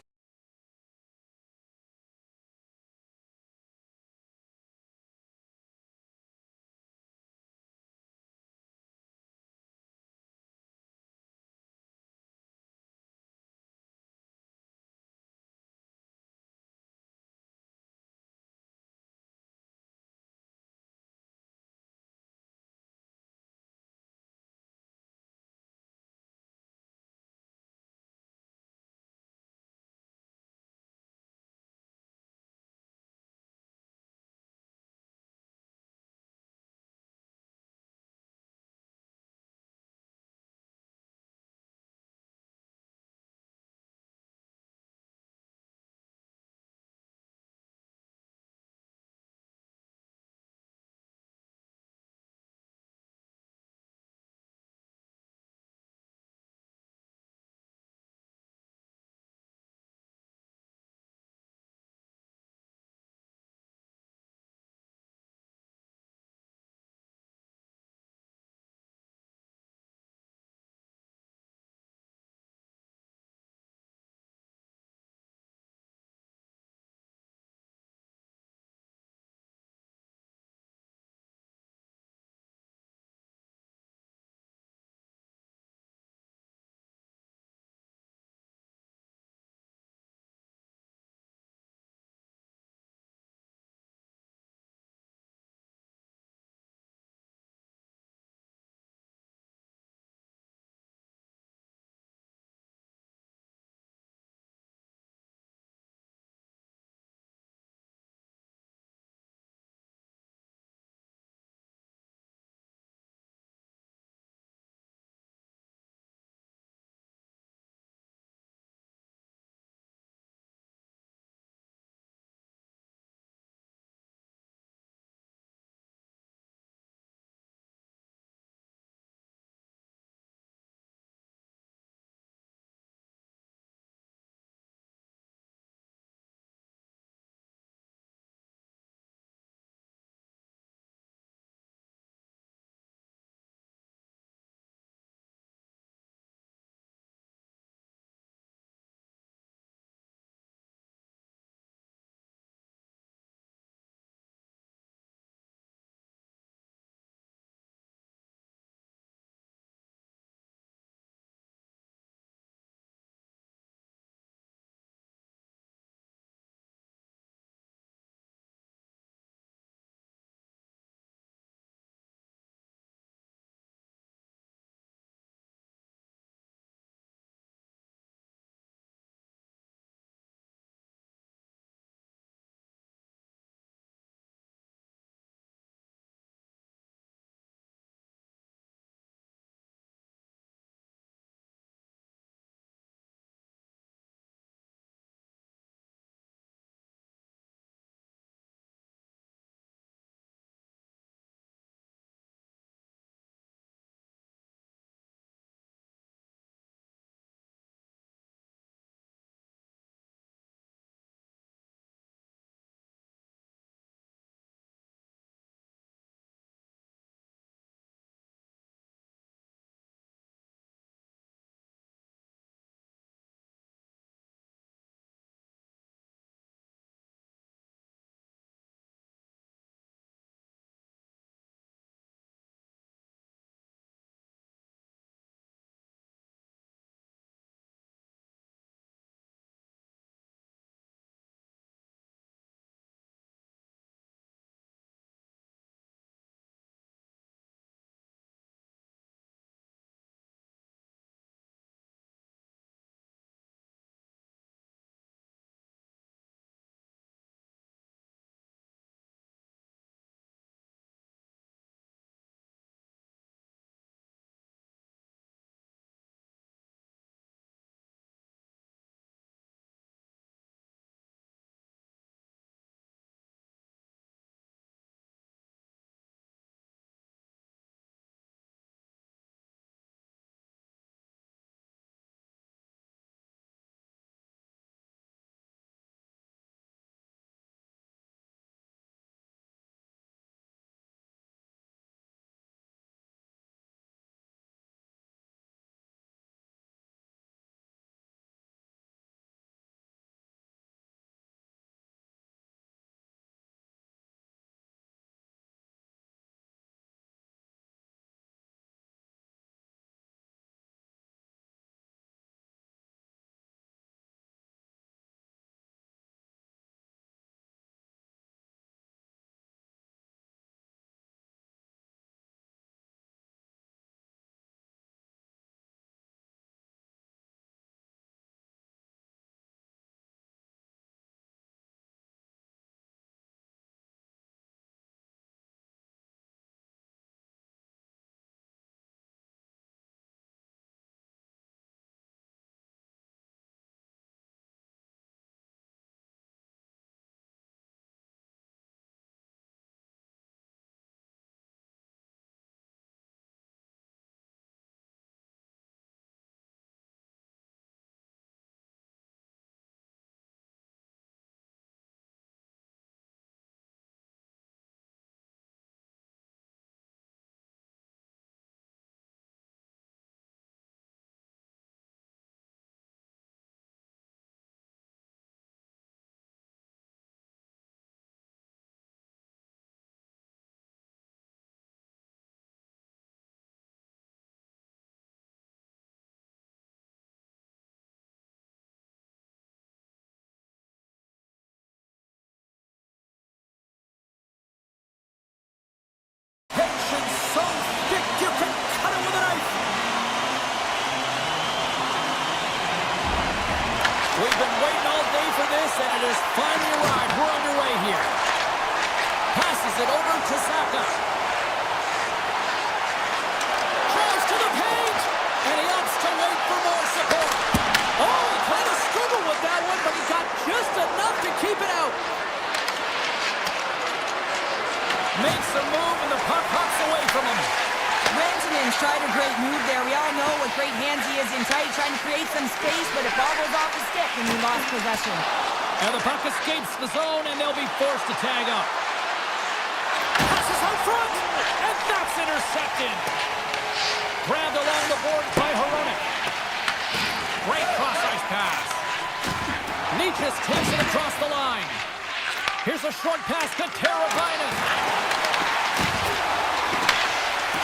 Senators finally arrived. We're underway here. Passes it over to Saka. Drives to the paint. And he opts to wait for more support. Oh, he kind of struggled with that one, but he got just enough to keep it out. Makes a move, and the puck hops away from him. Rantanen's tried a great move there. We all know what great hands he is in tight, trying to create some space, but it bobbles off the stick and he lost possession. And the puck escapes the zone, and they'll be forced to tag up. Passes out front, and that's intercepted. Grabbed along the board by Hronek. Great cross-ice pass. Nietzsche takes it across the line. Here's a short pass to Teravainen.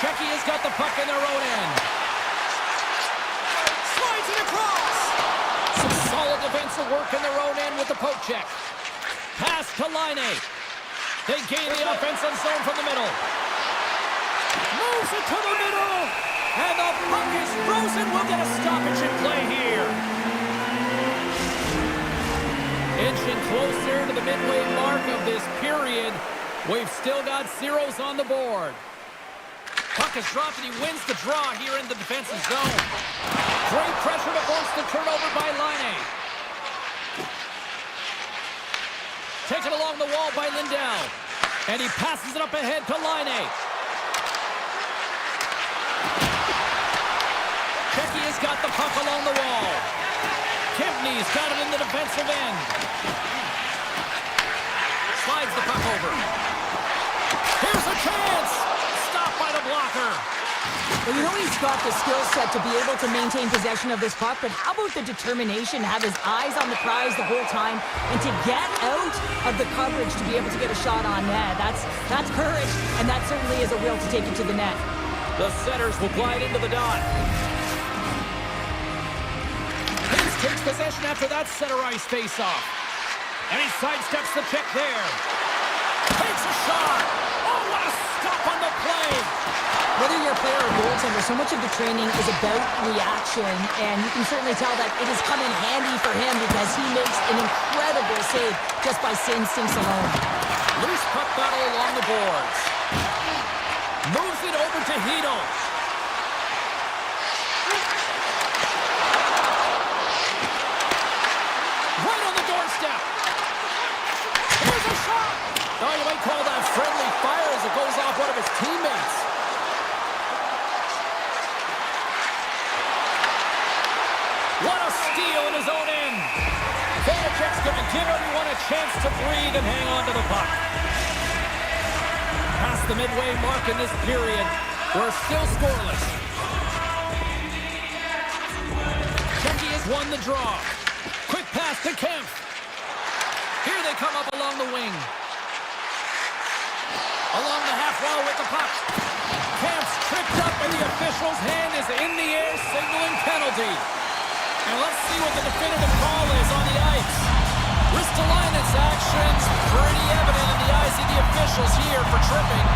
Czechia has got the puck in their own end. Slides it across. Some solid defensive work in their own end with the poke check. Pass to Laine. They gain the offensive zone from the middle. Moves it to the middle. And the puck is frozen. We'll get a stoppage in play here. Inching closer to the midway mark of this period. We've still got zeros on the board. Puck is dropped and he wins the draw here in the defensive zone. Great pressure to force the turnover by Laine. Taken along the wall by Lindell. And he passes it up ahead to Laine. Czechia's got the puck along the wall. Kempney's got it in the defensive end. Slides the puck over. Here's a chance! Stopped by the blocker. Well, you know he's got the skill set to be able to maintain possession of this puck, but how about the determination to have his eyes on the prize the whole time and to get out of the coverage to be able to get a shot on net? That's courage, and that certainly is a will to take it to the net. The setters will glide into the dot. Hayes takes possession after that center ice face-off. And he sidesteps the check there. Takes a shot. Oh, what a stop on the play. Whether you're a player or goaltender, so much of the training is about reaction, and you can certainly tell that it has come in handy for him because he makes an incredible save just by instincts alone. Loose puck battle along the boards. Moves it over to Hito. Right on the doorstep. Here's a shot. Oh, you might call that friendly fire as it goes off one of his teammates. What a steal in his own end. Vanacek's going to give everyone a chance to breathe and hang on to the puck. Past the midway mark in this period, we're still scoreless. Czechia has won the draw. Quick pass to Kemp. Here they come up along the wing. Along the half wall with the puck. Kemp's tripped up and the official's hand is in the air signaling penalty. And let's see what the definitive call is on the ice. Ristolainen's actions pretty evident in the eyes of the officials here for tripping.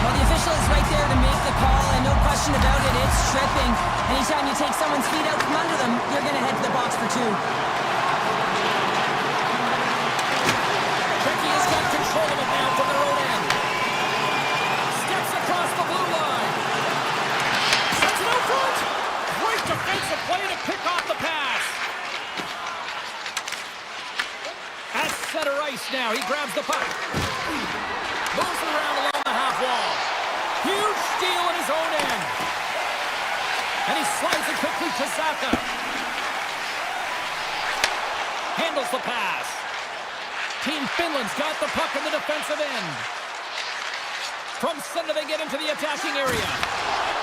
Well, the official is right there to make the call, and no question about it, it's tripping. Anytime you take someone's feet out from under them, you're going to head to the box for two. Czechia's got control of it now from their own end. Steps across the blue line. Sends it out front. Great defensive play to pick off the pass. At center ice now, he grabs the puck. Moves it around along the half wall. Huge steal in his own end. And he slides it quickly to Saka. Handles the pass. Team Finland's got the puck in the defensive end. From center they get into the attacking area.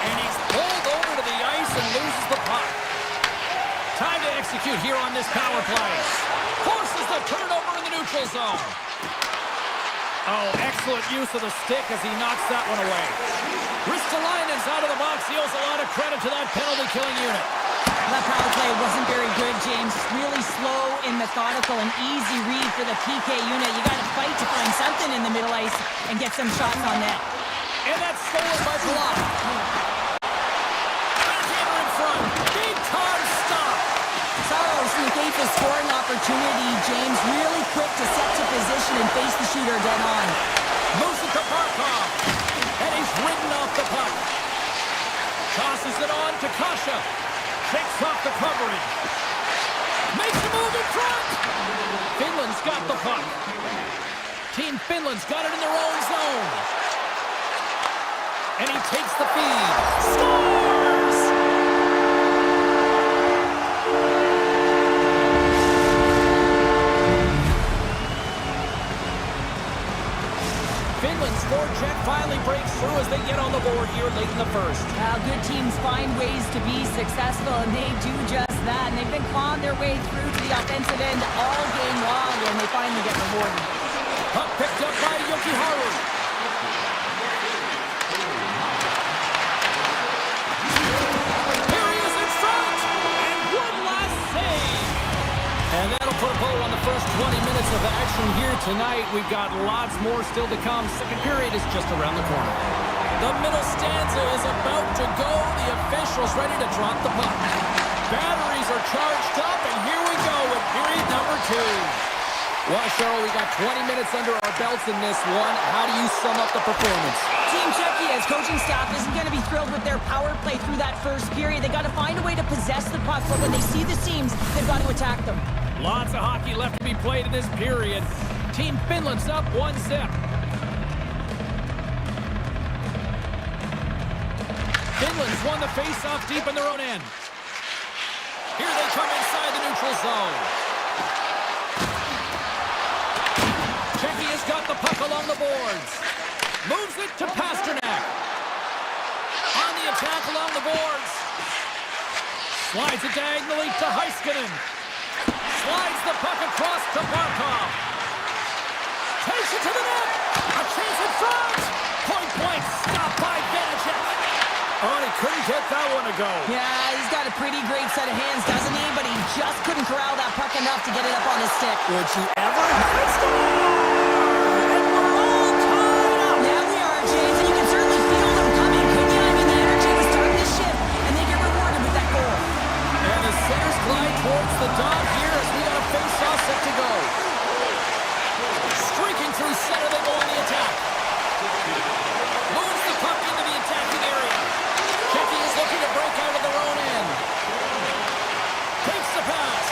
And he's pulled over to the ice and loses the puck. Time to execute here on this power play. Forces the turnover in the neutral zone. Oh, excellent use of the stick as he knocks that one away. Ristolainen's out of the box. He owes a lot of credit to that penalty-killing unit. That power play wasn't very good, James. Really slow and methodical, an easy read for the PK unit. You got to fight to find something in the middle ice and get some shots on net. And that's stolen by Block. Backhander in front. Big time stop. Saros with the scoring opportunity. opportunity, James. Really quick to set to position and face the shooter dead on. Moves it to Barkov. And he's ridden off the puck. Tosses it on to Kasha. Shakes off the coverage. Makes a move in front. Finland's got the puck. Team Finland's got it in their own zone. And he takes the feed. Scores! Finland's forecheck finally breaks through as they get on the board here late in the first. Good teams find ways to be successful, and they do just that. And they've been clawing their way through to the offensive end all game long, and they finally get rewarded. Puck picked up by Yokiharu. Here he is in front! And one last save! And that'll put a bow on the first 20 minutes of action here tonight. We've got lots more still to come. Second period is just around the corner. The middle stanza is about to go. The officials ready to drop the puck. Batteries are charged up, and here we go with period number 2. Well, Cheryl, we got 20 minutes under our belts in this one. How do you sum up the performance? Team Czechia's coaching staff isn't going to be thrilled with their power play through that first period. They got to find a way to possess the puck, but when they see the seams, they've got to attack them. Lots of hockey left to be played in this period. Team Finland's up 1-0. Finland's won the face-off deep in their own end. Here they come inside the neutral zone. Czechia's got the puck along the boards. Moves it to Pasternak. On the attack along the boards. Slides it diagonally to Heiskanen. Slides the puck across to Barkov. Takes it to the net. A chance in front. Point blank stopped by Vanacek. Oh, and he couldn't get that one to go. Yeah, he's got a pretty great set of hands, doesn't he? But he just couldn't corral that puck enough to get it up on his stick. Would you ever have it score? And we're all tied up. Yeah, we are, James, and you can certainly feel them coming, couldn't you? I mean, the energy was starting to shift, and they get rewarded with that goal. And the centers glide towards the dot here as we got a face-off set to go. Streaking through center, they go on the attack. Moves the puck into the attacking area. Czechia is looking to break out of their own end. Takes the pass.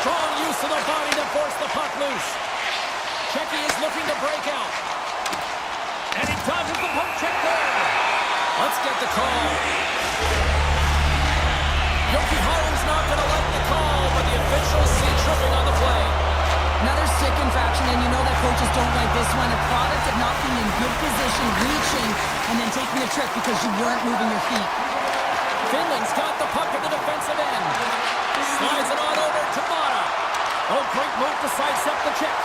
Strong use of the body to force the puck loose. Czechia is looking to break out. And he dodges the poke check there. Let's get the call. Yokiharu's not going to like the call, but the officials see tripping on the play. Another stick infraction, and you know that coaches don't like this one. A product of not being in good position, reaching, and then taking the trick because you weren't moving your feet. Finland's got the puck at the defensive end. Slides it on over to Mata. Oh, great move to sidestep the check.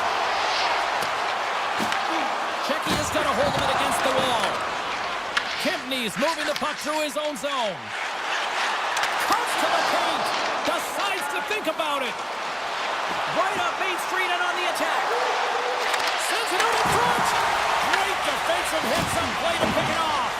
Czechia's got a hold of it against the wall. Kempney's moving the puck through his own zone. Comes to the paint. Decides to think about it. Right up Main Street and on the attack. Sends it out in front. Great defensive hit. Some play to pick it off.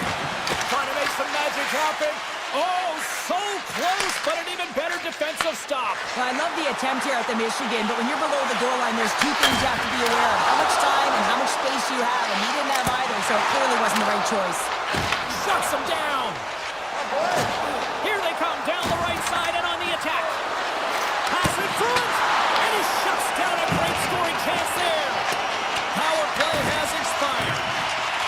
Trying to make some magic happen. Oh, so close, but an even better defensive stop. Well, I love the attempt here at the Michigan, but when you're below the goal line, there's two things you have to be aware of. How much time and how much space you have, and he didn't have either, so it clearly wasn't the right choice. Shuts him down. Here they come down the right side and on the attack. Pass in front, and he shuts down a great scoring chance there. Power play has expired.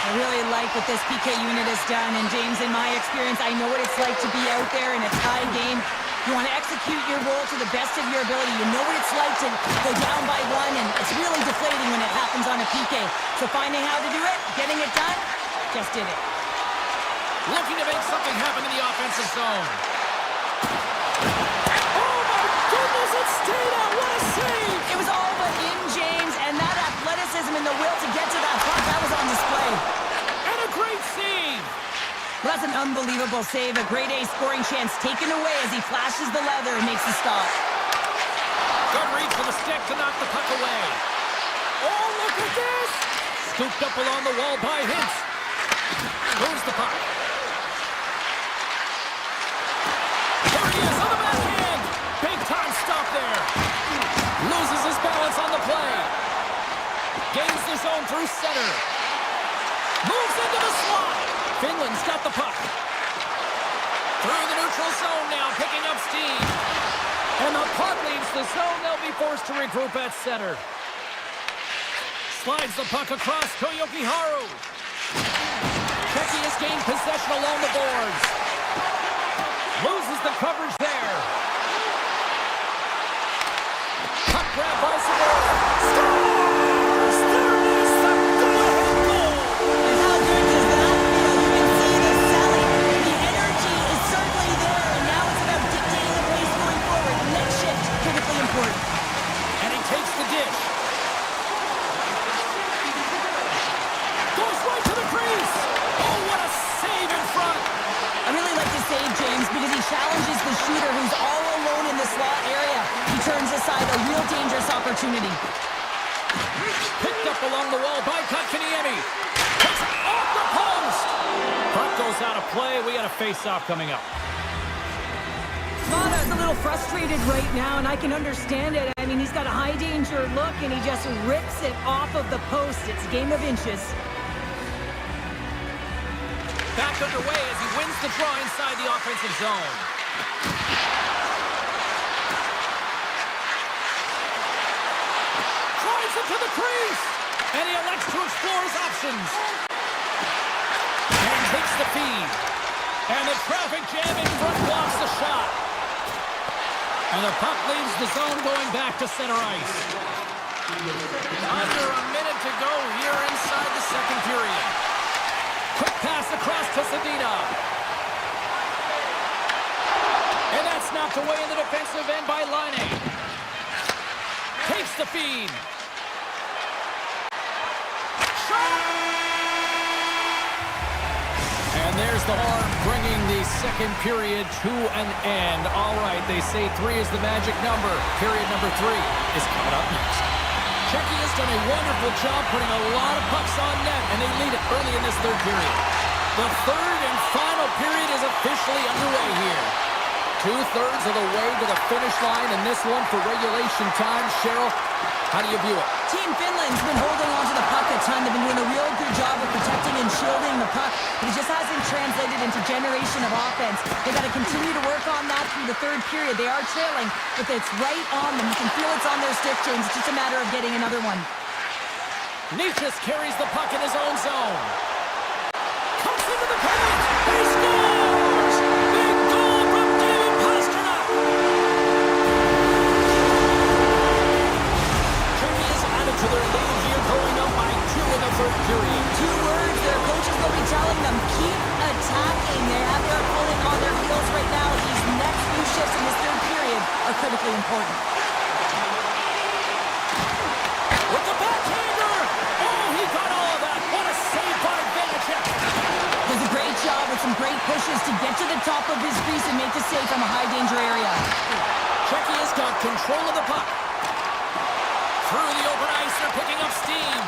I really like what this PK unit has done, and James, in my experience, I know what it's like to be out there in a tie game. You want to execute your role to the best of your ability. You know what it's like to go down by one, and it's really deflating when it happens on a PK. So finding how to do it, getting it done, just did it. Looking to make something happen in the offensive zone. Oh my goodness, it stayed out. What a save! It was all but in, James, and that athleticism and the will to get to that puck, that was on display. And a great save! Well, that's an unbelievable save. A grade A scoring chance taken away as he flashes the leather and makes the stop. Good reach for the stick to knock the puck away. Oh, look at this! Scooped up along the wall by Hintz. Moves the puck. There he is on the backhand! Big time stop there! through center. Moves into the slot. Finland's got the puck. Through the neutral zone now, picking up steam. And the puck leaves the zone. They'll be forced to regroup at center. Slides the puck across to Jokiharju. Czechia has gained possession along the boards. Loses the coverage there. Puck grab by Sabora. Scores! There is the go-ahead goal! And how good does that feel? You can see the selling. The energy is certainly there, and now it's about dictating the pace going forward. Next shift, critically important. And he takes the dish. Goes right to the crease. Oh, what a save in front. I really like the save, James, because he challenges the shooter who's all alone in the slot area. He turns aside a real dangerous opportunity. Picked up along the wall by Kotkaniemi. Puts it off the post. Puck goes out of play. We got a face-off coming up. Mata's a little frustrated right now, and I can understand it. I mean, he's got a high-danger look, and he just rips it off of the post. It's a game of inches. Back underway as he wins the draw inside the offensive zone. Drives it to the crease. And he elects to explore his options. And takes the feed. And the traffic jam in front blocks the shot. And the puck leaves the zone going back to center ice. Under a minute to go here inside the second period. Quick pass across to Sedina. And that's knocked away in the defensive end by Laine. Takes the feed. And there's the horn bringing the second period to an end. All right, they say 3 is the magic number. Period number 3 is coming up next. Czechia has done a wonderful job putting a lot of pucks on net, and they lead it early in this third period. The third and final period is officially underway here. 2/3 of the way to the finish line, and this one for regulation time. Cheryl, how do you view it? Team Finland's been holding on to the puck a ton. They've been doing a real good job of protecting and shielding the puck, but it just hasn't translated into generation of offense. They've got to continue to work on that through the third period. They are trailing, but it's right on them. You can feel it's on their stick, James. It's just a matter of getting another one. Nietzsche carries the puck in his own zone. Comes into the paint. He scores! Big goal from David Pastrnak. Czechia is added to their lead here, going up by 2 in the third period. 2 words their coaches will be telling them: keep attacking. They have their opponent on their heels right now. These next few shifts in this third period are critically important. With the backhander! Oh, he got all of that! What a save by Vanacek! Does a great job with some great pushes to get to the top of his crease and make the save from a high-danger area. Czechia's got control of the puck. Through the open ice, they're picking up steam.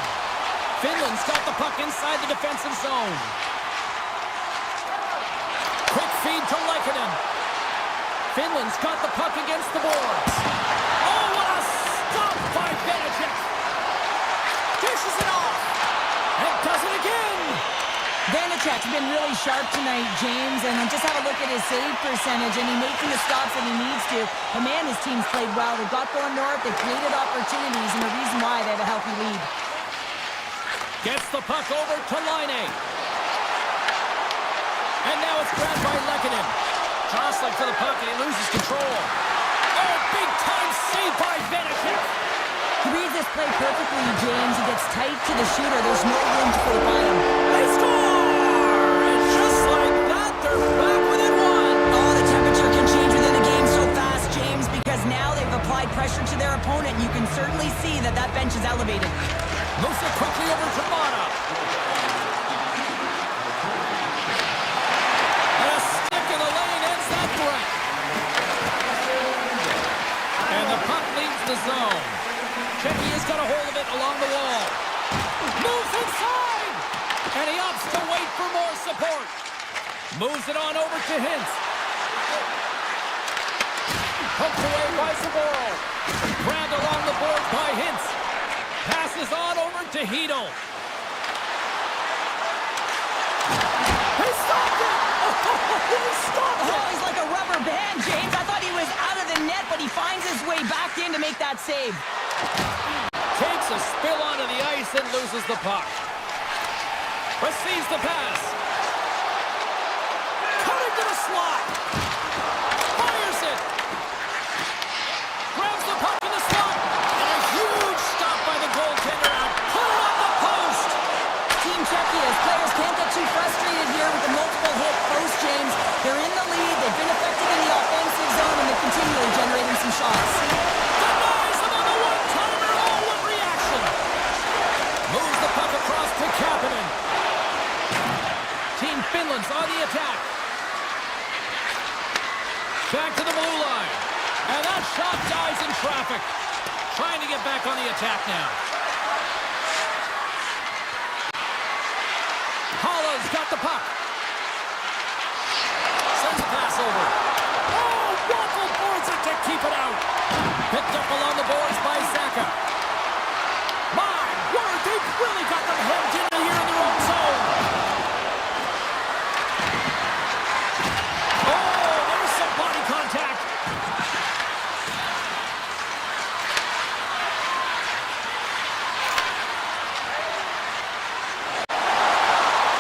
Finland's got the puck inside the defensive zone. Quick feed to Lehkonen. Finland's got the puck against the boards. Oh, what a stop by Vanacek! Dishes it off! And does it again! Vanacek's been really sharp tonight, James, and just have a look at his save percentage, and he's making the stops that he needs to. But man, his team's played well. They've got going north, they've created opportunities, and the reason why they have a healthy lead. Gets the puck over to Laine. And now it's grabbed by Lehkonen. Jostling for the puck, and he loses control. Oh, big-time save by Vanacek. He reads this play perfectly, James. He gets tight to the shooter. There's no room to put it by him. They score! And just like that, they're back within 1. Oh, the temperature can change within a game so fast, James, because now they've applied pressure to their opponent. You can certainly see that that bench is elevated. Moves it quickly over to Mata. And a stick in the lane ends that threat. And the puck leaves the zone. Czechia's got a hold of it along the wall. Moves inside! And he opts to wait for more support. Moves it on over to Hintz. Poked away by Saboro. Grabbed along the board by Hintz. Passes passes on over to Heedle. He stopped it! He stopped it! Oh, he's like a rubber band, James. I thought he was out of the net, but he finds his way back in to make that save. Takes a spill onto the ice and loses the puck. Receives the pass. Cutting to the slot. Fires it. Grabs the puck in the slot. And a huge stop by the goaltender out. Put it on the post. Team Czechia's players can't get too frustrated here with the multiple hit post, James. They're in the lead. They've been effective in the offensive zone, and they're continually generating some shots. Denies him on the one-timer. Oh, what reaction. Moves the puck across to Kapanen. Team Finland's on the attack. Back to the blue line. And that shot dies in traffic. Trying to get back on the attack now. Hollow's got the puck. Sends a pass over. Oh, Waffle boards it to keep it out. Picked up along the boards by Zaka. My word, they've really got them hemmed in here in their own zone. Oh, there's some body contact.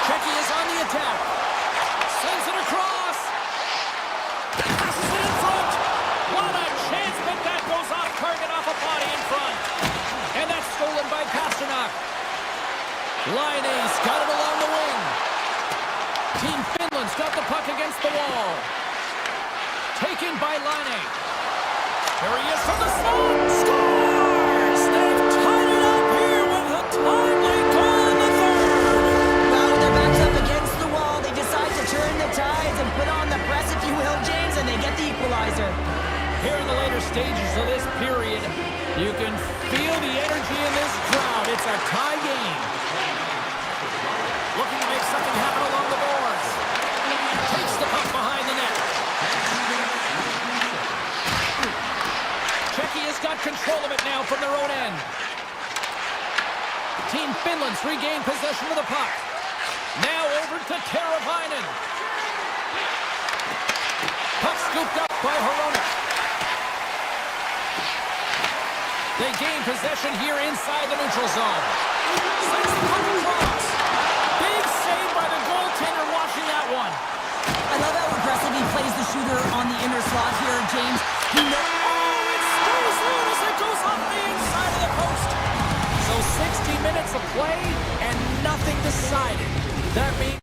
Czechia is on the attack. Sends it across. Passes it in front. What a chance, but that goes off target off a body in front. And that's stolen by Pasternak. Laine's got it along the wing. Team Finland's got the puck against the wall. Taken by Laine. There he is from the slot. Scores! They've tied it up here with a timely goal in the third. Well, with their backs up against the wall, they decide to turn the tides and put on the press, if you will, James, and they get the equalizer. Here in the later stages of this period, you can feel the energy in this crowd. It's a tie game. Looking to make something happen along the boards. Takes the puck behind the net. Czechia's got control of it now from their own end. Team Finland's regained possession of the puck. Now over to Teravainen. Puck scooped up by Hronek. They gain possession here inside the neutral zone. Sends the puck across. Big save by the goaltender watching that one. I love how aggressive he plays the shooter on the inner slot here, James. He knows... Oh, it stays in as it goes off the inside of the post. So 60 minutes of play and nothing decided. That means...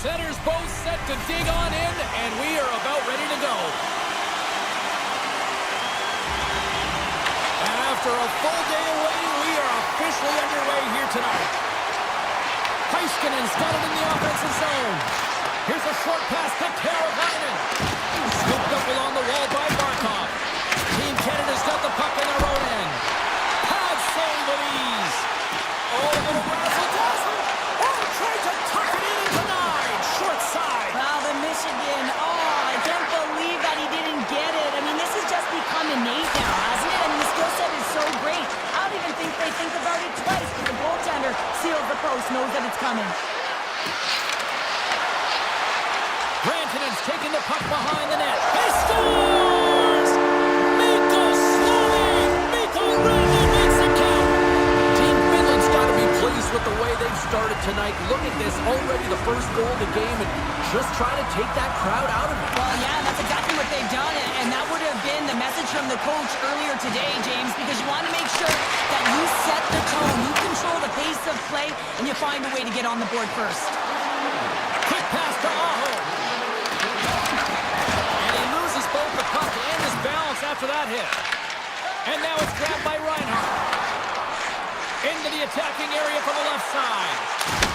Centers both set to dig on in, and we are about ready to go. After a full day away, we are officially underway here tonight. Heiskanen's got it in the offensive zone. Here's a short pass to Teravainen. Scooped up along the wall by Barkov. Team Canada's got the puck in their own end. Pad save with ease. Oh, a little razzle-dazzle. Oh, tried to tuck it in and denied. Short side. Wow, the Michigan. Oh, I can't believe that he didn't get it. I mean, this has just become innate now, hasn't it? I mean, the skill set is so great. I don't even think they think about it twice, but the goaltender seals the post, knows that it's coming. Rantanen's taking the puck behind the net. He scores! Mikko Slovi! Mikko Rantanen makes it count! Team Finland's got to be pleased with the way they've started tonight. Look at this, already the first goal of the game, and just trying to take that crowd out of it. Well, yeah, that's exactly what they've done, and that would have been the message from the coach earlier today, James, because you want to make sure that you set the tone, you control the pace of play, and you find a way to get on the board first. Quick pass to Aho. And he loses both the puck and his balance after that hit. And now it's grabbed by Reinhardt. Into the attacking area from the left side.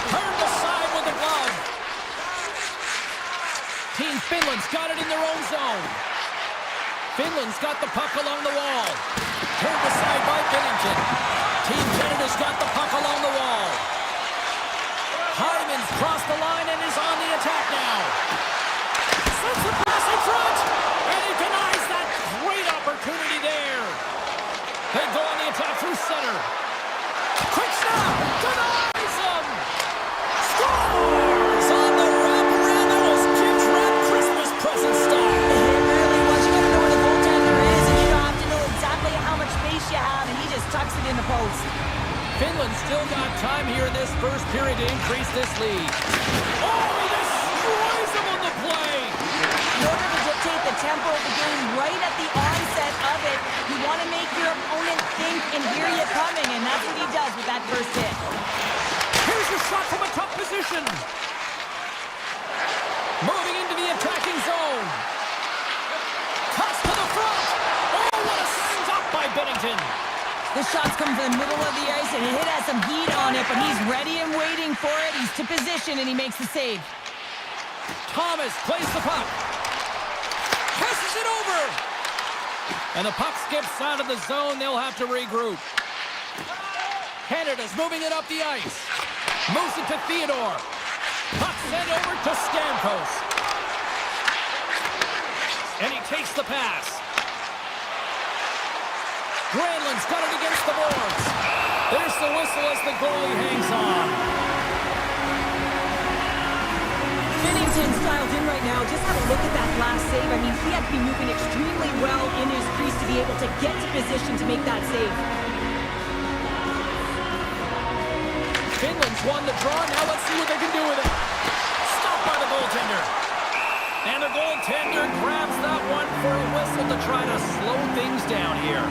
Turned aside with the glove. Team Finland's got it in their own zone. Finland's got the puck along the wall. Turned aside by Binnington. Team Canada's got the puck along the wall. Hyman's crossed the line and is on the attack now. Sends the pass in front, and he denies that great opportunity there. They go on the attack through center. Quick snap, denies him. Scores on the wraparound. That was Jim's wrap Christmas present style. It really was. You gotta know where the goaltender is, and you don't have to know exactly how much space you have, and he just tucks it in the post. Finland's still got time here in this first period to increase this lead. Oh, he destroys him on the play! In order to dictate the tempo of the game right at the onset of it, you want to make your opponent think and hear you coming, and that's what he does with that first hit. Here's a shot from a tough position. Moving into the attacking zone. Toss to the front. Oh, what a stop by Binnington. The shot's come from the middle of the ice, and the hit has some heat on it, but he's ready and waiting for it. He's to position, and he makes the save. Thomas plays the puck. Passes it over. And the puck skips out of the zone. They'll have to regroup. Canada's moving it up the ice. Moves it to Theodore. Puck sent over to Stamkos. And he takes the pass. Granlund's got it against the boards. There's the whistle as the goalie hangs on. Binnington's dialed in right now. Just have a look at that last save. I mean, he had to be moving extremely well in his crease to be able to get to position to make that save. Finland's won the draw. Now let's see what they can do with it. Stopped by the goaltender. And the goaltender grabs that one for a whistle to try to slow things down here.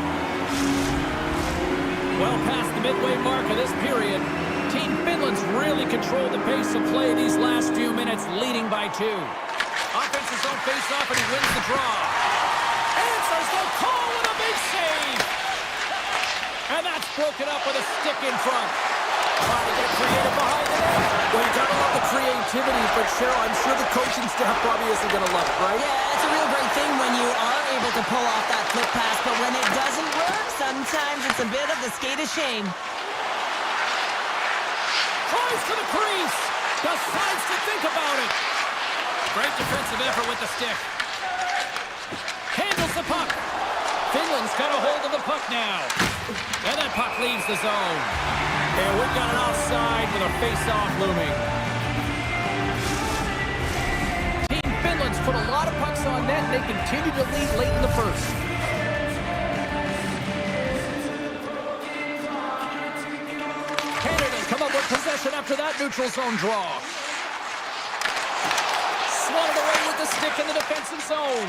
Well past the midway mark of this period, Team Finland's really controlled the pace of play these last few minutes, leading by 2. Offense's own face-off, and he wins the draw. Answers the call with a big save. And that's broken up with a stick in front. Trying to get creative behind the net. Well, you gotta love the creativity, but Cheryl, I'm sure the coaching staff probably isn't gonna love it, right? Yeah, it's a real great thing when you are able to pull off that flip pass, but when it doesn't work, sometimes it's a bit of the skate of shame. Tries to the crease. Decides to think about it. Great defensive effort with the stick. Handles the puck. Finland's got a hold of the puck now. And that puck leaves the zone. And we've got an offside with a face-off looming. Team Finland's put a lot of pucks on net, and they continue to lead late in the first. Canada's come up with possession after that neutral zone draw. Swatted away with the stick in the defensive zone.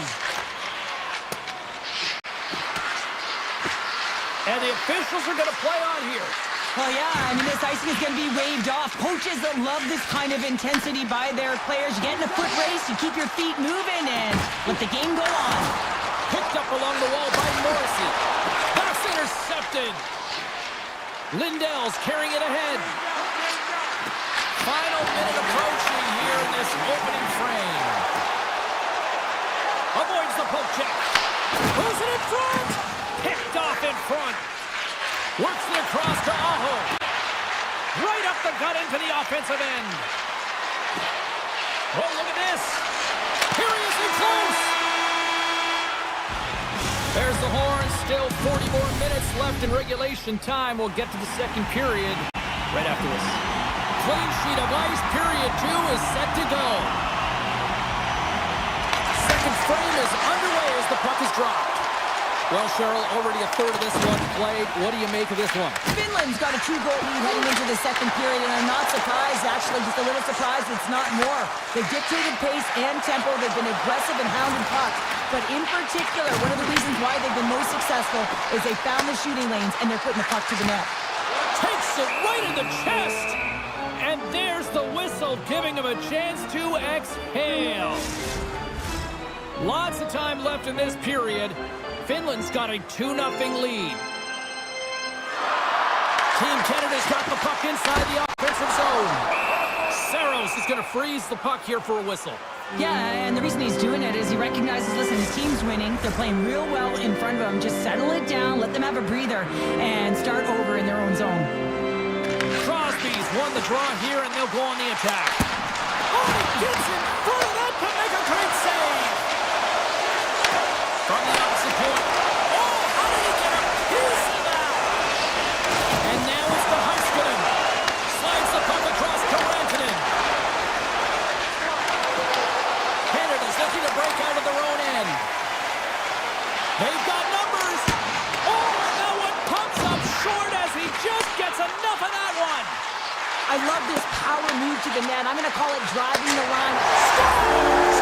And the officials are going to play on here. Well, yeah, I mean, this icing is going to be waved off. Coaches that love this kind of intensity by their players. You get in a foot race, you keep your feet moving, and let the game go on. Picked up along the wall by Morrissey. Pass intercepted. Lindell's carrying it ahead. Final minute approaching here in this opening frame. Avoids the poke check. Who's it in front? Picked off in front. Works it across to Aho. Right up the gut into the offensive end. Oh, look at this. Here he is in close. There's the horn. Still 40 more minutes left in regulation time. We'll get to the second period right after this. Clean sheet of ice. Period 2 is set to go. Second frame is underway as the puck is dropped. Well, Cheryl, already a third of this one played. What do you make of this one? Finland's got a 2-goal lead heading into the second period, and I'm not surprised, actually, just a little surprised it's not more. They've dictated pace and tempo. They've been aggressive and hounded pucks. But in particular, one of the reasons why they've been most successful is they found the shooting lanes, and they're putting the puck to the net. Takes it right in the chest. And there's the whistle, giving him a chance to exhale. Lots of time left in this period. Finland's got a 2-0 lead. Team Canada's got the puck inside the offensive zone. Saros is going to freeze the puck here for a whistle. Yeah, and the reason he's doing it is he recognizes, listen, his team's winning. They're playing real well in front of him. Just settle it down, let them have a breather, and start over in their own zone. Crosby's won the draw here, and they'll go on the attack. Oh, he gets in front of that to make a great save. From the opposite point. Oh, how did he get a piece of that? And now it's the Heiskanen. Slides the puck across to Rantanen. Canada's looking to break out of their own end. They've got numbers. Oh, and that one pumps up short as he just gets enough of that one. I love this power move to the net. I'm going to call it driving the line. Scores!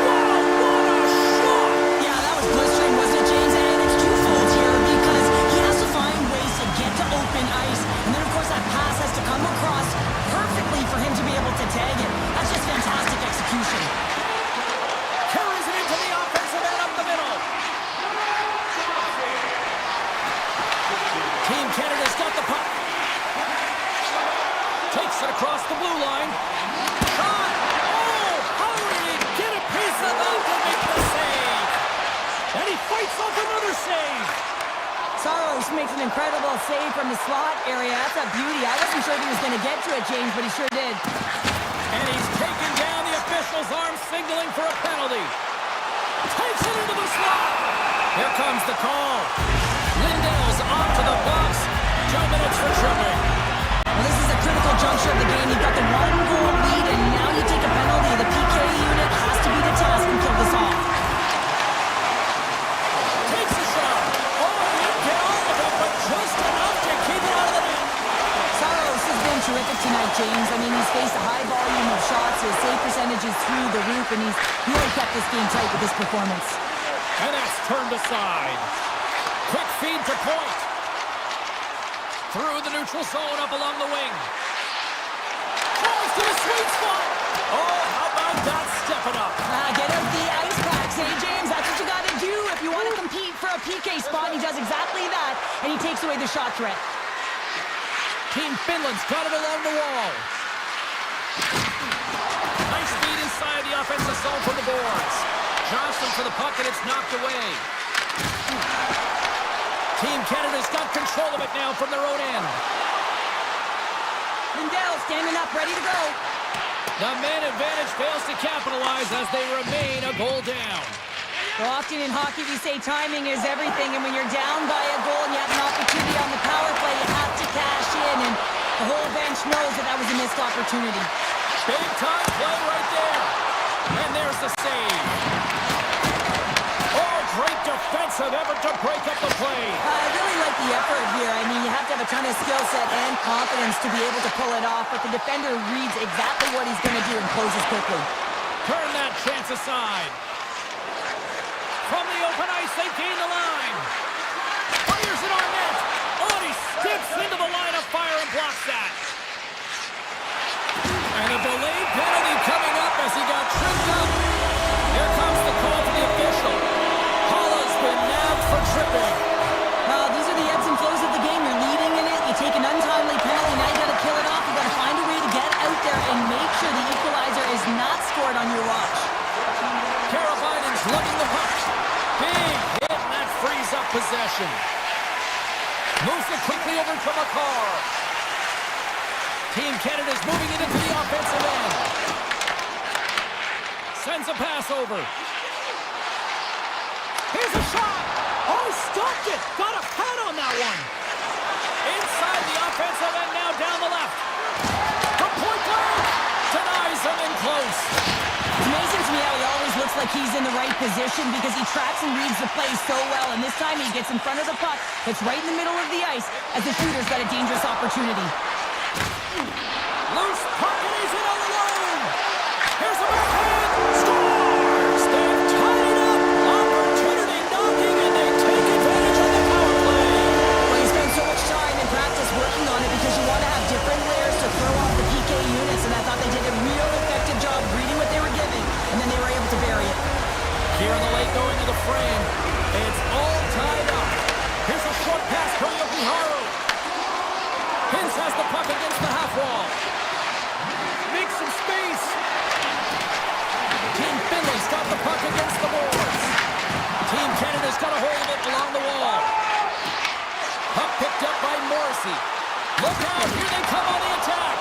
Wow, what a shot! Yeah, that was blistering, wasn't it, James? And it's twofold here because he has to find ways to get to open ice. And then, of course, that pass has to come across perfectly for him to be able to tag it. That's just fantastic execution. Carries it into the offensive end up the middle. Team Canada's got the puck. Takes it across the blue line. Shot! Oh, how did he get a piece of that to make the save? And he fights off another save. Saros makes an incredible save from the slot area. That's a beauty. I wasn't sure if he was going to get to it, James, but he sure did. And he's taken down the official's arm, signaling for a penalty. Takes it into the slot. Here comes the call. Lindell's off to the box. 2 minutes for tripping. Well, this is a critical juncture of the game. You've got the 1-goal lead, and now you take a penalty. The PK unit has to be the task and kill this off. Takes a shot. Oh, he didn't get all of it, but just enough to keep it out of the net. Saros has been terrific tonight, James. I mean, he's faced a high volume of shots. His save percentage is through the roof, and he's really kept this game tight with his performance. And that's turned aside. Quick feed to point. Through the neutral zone, up along the wing. Calls to the sweet spot. Oh, how about that stepping up? Get out the ice packs, hey, James? That's what you got to do if you want to compete for a PK spot. He does exactly that, and he takes away the shot threat. Team Finland's got it along the wall. Nice feed inside the offensive zone from the boards. Johnson for the puck, and it's knocked away. Team Canada's got control of it now from their own end. Lindell standing up, ready to go. The man advantage fails to capitalize as they remain a goal down. Well, often in hockey we say timing is everything, and when you're down by a goal and you have an opportunity on the power play, you have to cash in, and the whole bench knows that that was a missed opportunity. Big time play right there. And there's the save. Oh, great defensive effort to break up the play. I really like the effort here. I mean, you have to have a ton of skill set and confidence to be able to pull it off, but the defender reads exactly what he's going to do and closes quickly. Turn that chance aside. From the open ice, they gain the line. Fires it on net. Oh, and he steps into the line of possession. Moves it quickly over to McCarr. Team Canada's moving it into the offensive end. Sends a pass over. Here's a shot. Oh, stopped it. Got a pad on that one. Inside the offensive end now down the left. From point blank. Denies him in close. It's amazing to me how he always looks like he's in the right position because he tracks and reads the play so well. And this time he gets in front of the puck. It's right in the middle of the ice as the shooter's got a dangerous opportunity. Loose puck and he's in all alone. Here's a backhand. Scores! They've tied it up. Opportunity knocking and they take advantage of the power play. Well, you spend so much time in practice working on it because you want to have different layers to throw off the PK units. And I thought they did a real effective job reading what they were giving. And then they were able to bury it. Here in the late going to the frame. It's all tied up. Here's a short pass from Yokiharu. Hintz has the puck against the half wall. Makes some space. Team Finland's got the puck against the boards. Team Canada's got a hold of it along the wall. Puck picked up by Morrissey. Look out, here they come on the attack.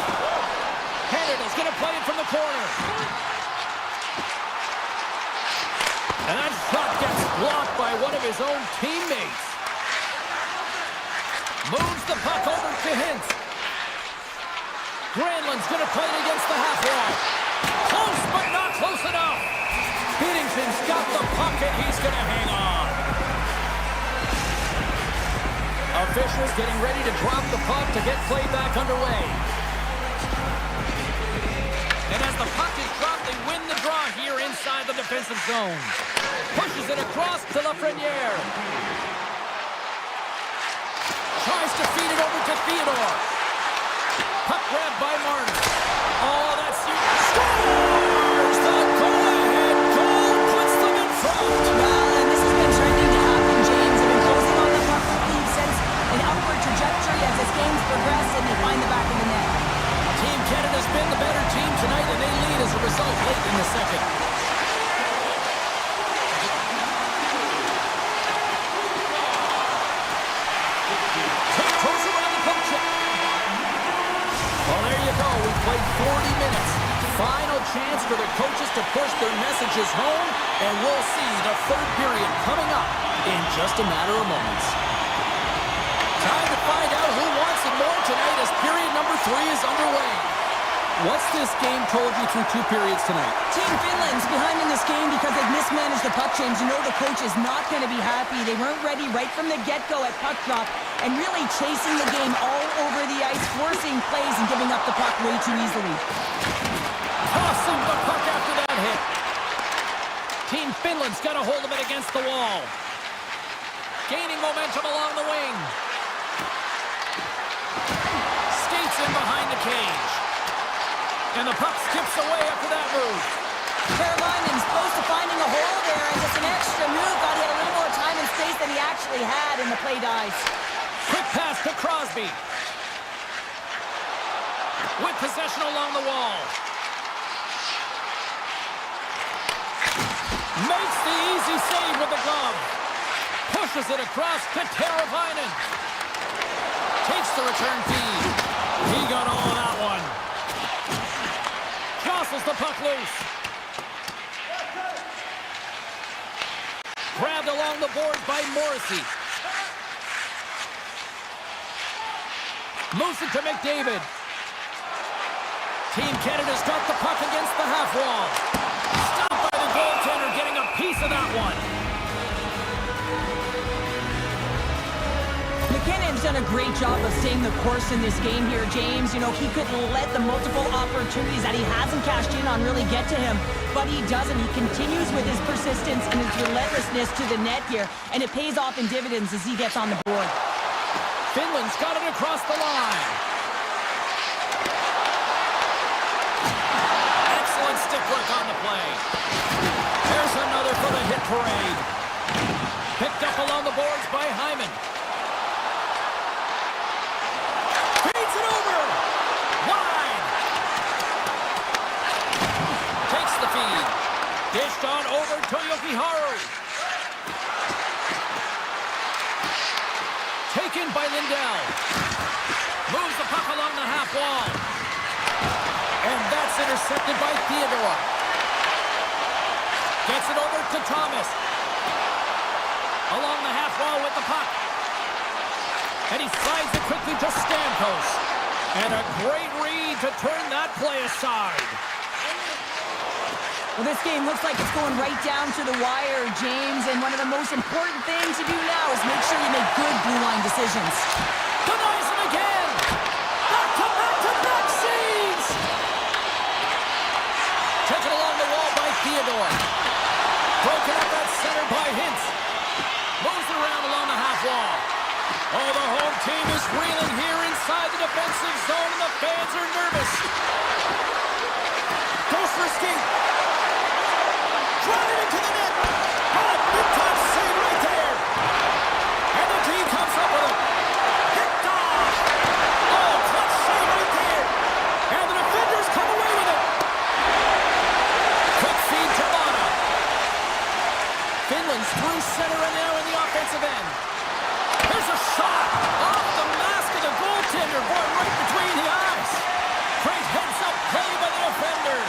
Canada's going to play it from the corner. And that shot gets blocked by one of his own teammates. Moves the puck over to Hintz. Granlund's going to play it against the half wall. Close, but not close enough. Binnington's got the puck and he's going to hang on. Officials getting ready to drop the puck to get play back underway. And as the puck is dropped, they win the draw here inside the defensive zone. Pushes it across to Lafreniere. Tries to feed it over to Theodore. Puck grabbed by Martin. Oh, that's you. Scores! The go-ahead goal puts them in front. Well, and this has been trending to happen, James. They've been closing on the puck for League since an upward trajectory as this game's progressed and they find the back of the net. Team Canada's been the better team tonight and they lead as a result late in the second. Played 40 minutes. Final chance for the coaches to push their messages home, and we'll see the third period coming up in just a matter of moments. Time to find out who wants it more tonight as period number 3 is underway. What's this game told you through 2 periods tonight? Team Finland's behind in this game because they've mismanaged the puck, James. You know the coach is not going to be happy. They weren't ready right from the get-go at puck drop and really chasing the game all over the ice, forcing plays and giving up the puck way too easily. Tossing the puck after that hit. Team Finland's got a hold of it against the wall. Gaining momentum along the wing. Skates in behind the cage. And the puck skips away after that move. Carolina's close to finding a hole there, and just an extra move. Thought he had a little more time and space than he actually had, and the play dies. Quick pass to Crosby. With possession along the wall. Makes the easy save with the glove. Pushes it across to Teravainen. Takes the return feed. He got all of that one. Jostles the puck loose. Grabbed along the boards by Morrissey. Moves it to McDavid. Team Canada's got the puck against the half wall. Stopped by the goaltender, getting a piece of that one. McKinnon's done a great job of staying the course in this game here, James. You know, he couldn't let the multiple opportunities that he hasn't cashed in on really get to him, but he doesn't. He continues with his persistence and his relentlessness to the net here, and it pays off in dividends as he gets on the board. Finland's got it across the line. Excellent stick work on the play. There's another for the hit parade. Picked up along the boards by Hyman. Feeds it over. Wide. Takes the feed. Dished on over to Yokiharu. Lindell. Moves the puck along the half wall. And that's intercepted by Theodore. Gets it over to Thomas. Along the half wall with the puck. And he slides it quickly to Stamkos. And a great read to turn that play aside. Well, this game looks like it's going right down to the wire, James, and one of the most important things to do now is make sure you make good blue line decisions. Denies him again! Back-to-back-to-back saves! Taken along the wall by Theodore. Broken up at center by Hintz. Moves it around along the half wall. Oh, the home team is reeling here inside the defensive zone, and the fans are nervous. Goes for a skate. Driving into the net. Oh, big-time save right there. And the team comes up with it. Picked off. Oh, clutch save right there. And the defenders come away with it. Quick feed to Lana. Finland's through center and now in the offensive end. Here's a shot off the mask of the goaltender, boy, right between the eyes. Great heads-up play by the defender.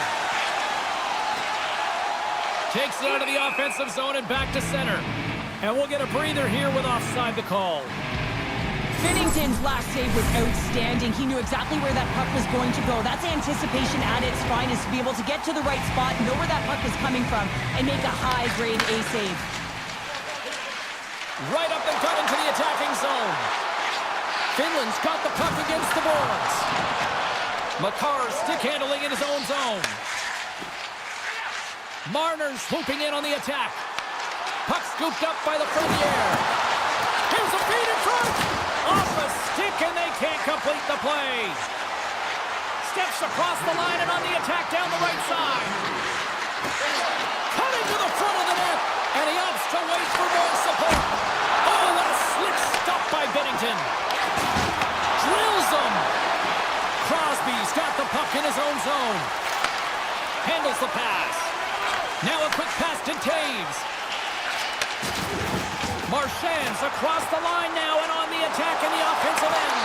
Takes it out of the offensive zone and back to center. And we'll get a breather here with offside the call. Binnington's last save was outstanding. He knew exactly where that puck was going to go. That's anticipation at its finest, to be able to get to the right spot, know where that puck is coming from, and make a high-grade A save. Right up and cut into the attacking zone. Finland's got the puck against the boards. Makar stick handling in his own zone. Marner's swooping in on the attack. Puck scooped up by the Ferrier. Here's a feed in front. Off a stick and they can't complete the play. Steps across the line and on the attack down the right side. Cutting to the front of the net. And he opts to wait for more support. Oh, what a slick stop by Binnington. Drills him. Crosby's got the puck in his own zone. Handles the pass. Now a quick pass to Taves. Marchand's across the line now and on the attack in the offensive end.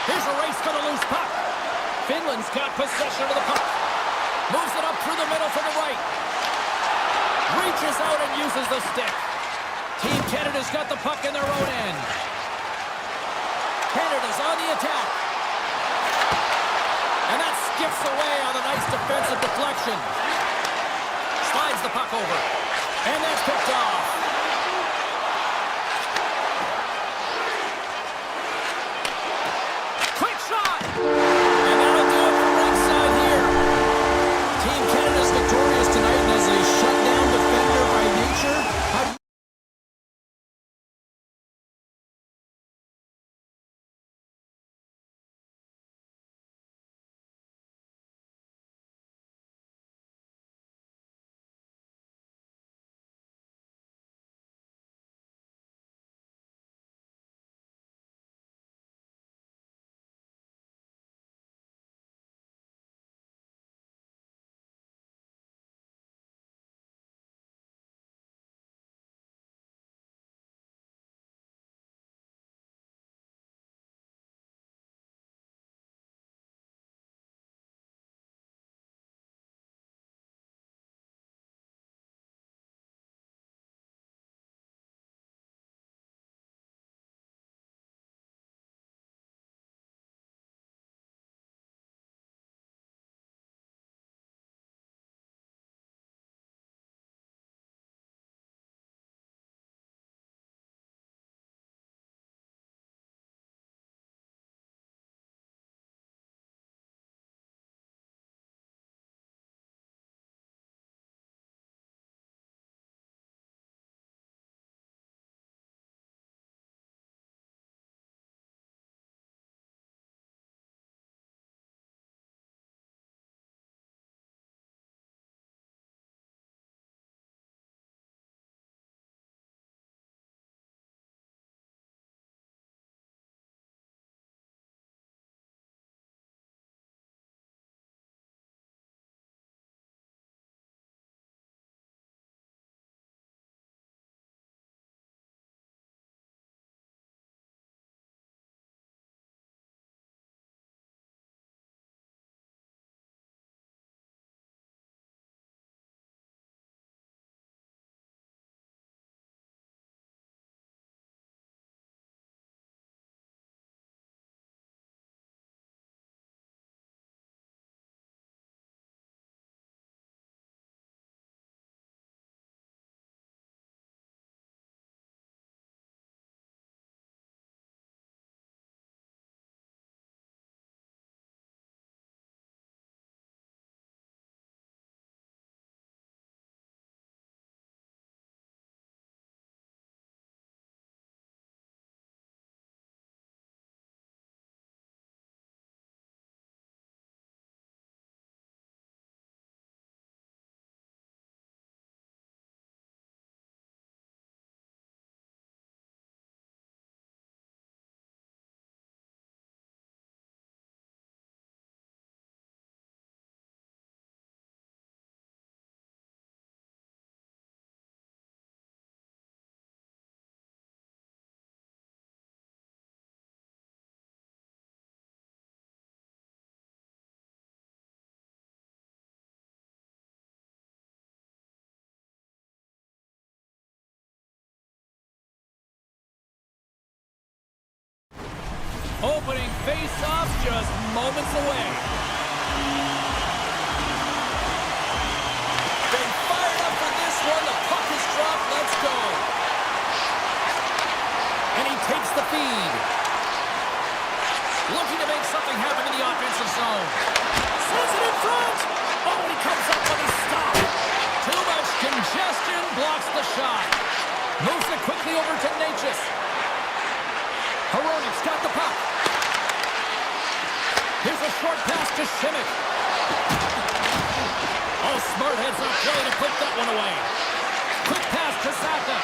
Here's a race for the loose puck. Finland's got possession of the puck. Moves it up through the middle from the right. Reaches out and uses the stick. Team Canada's got the puck in their own end. Canada's on the attack. And that skips away on a nice defensive deflection. Slides the puck over. And that's picked off. Opening face-off just moments away. They fired up for this one. The puck is dropped. Let's go. And he takes the feed. Looking to make something happen in the offensive zone. Sends it in front. Oh, and he comes up with a stop. Too much congestion blocks the shot. Moves it quickly over to Natchez. Hronik's got the puck. Here's a short pass to Šimić. Oh, smart heads-up play to put that one away. Quick pass to Saka.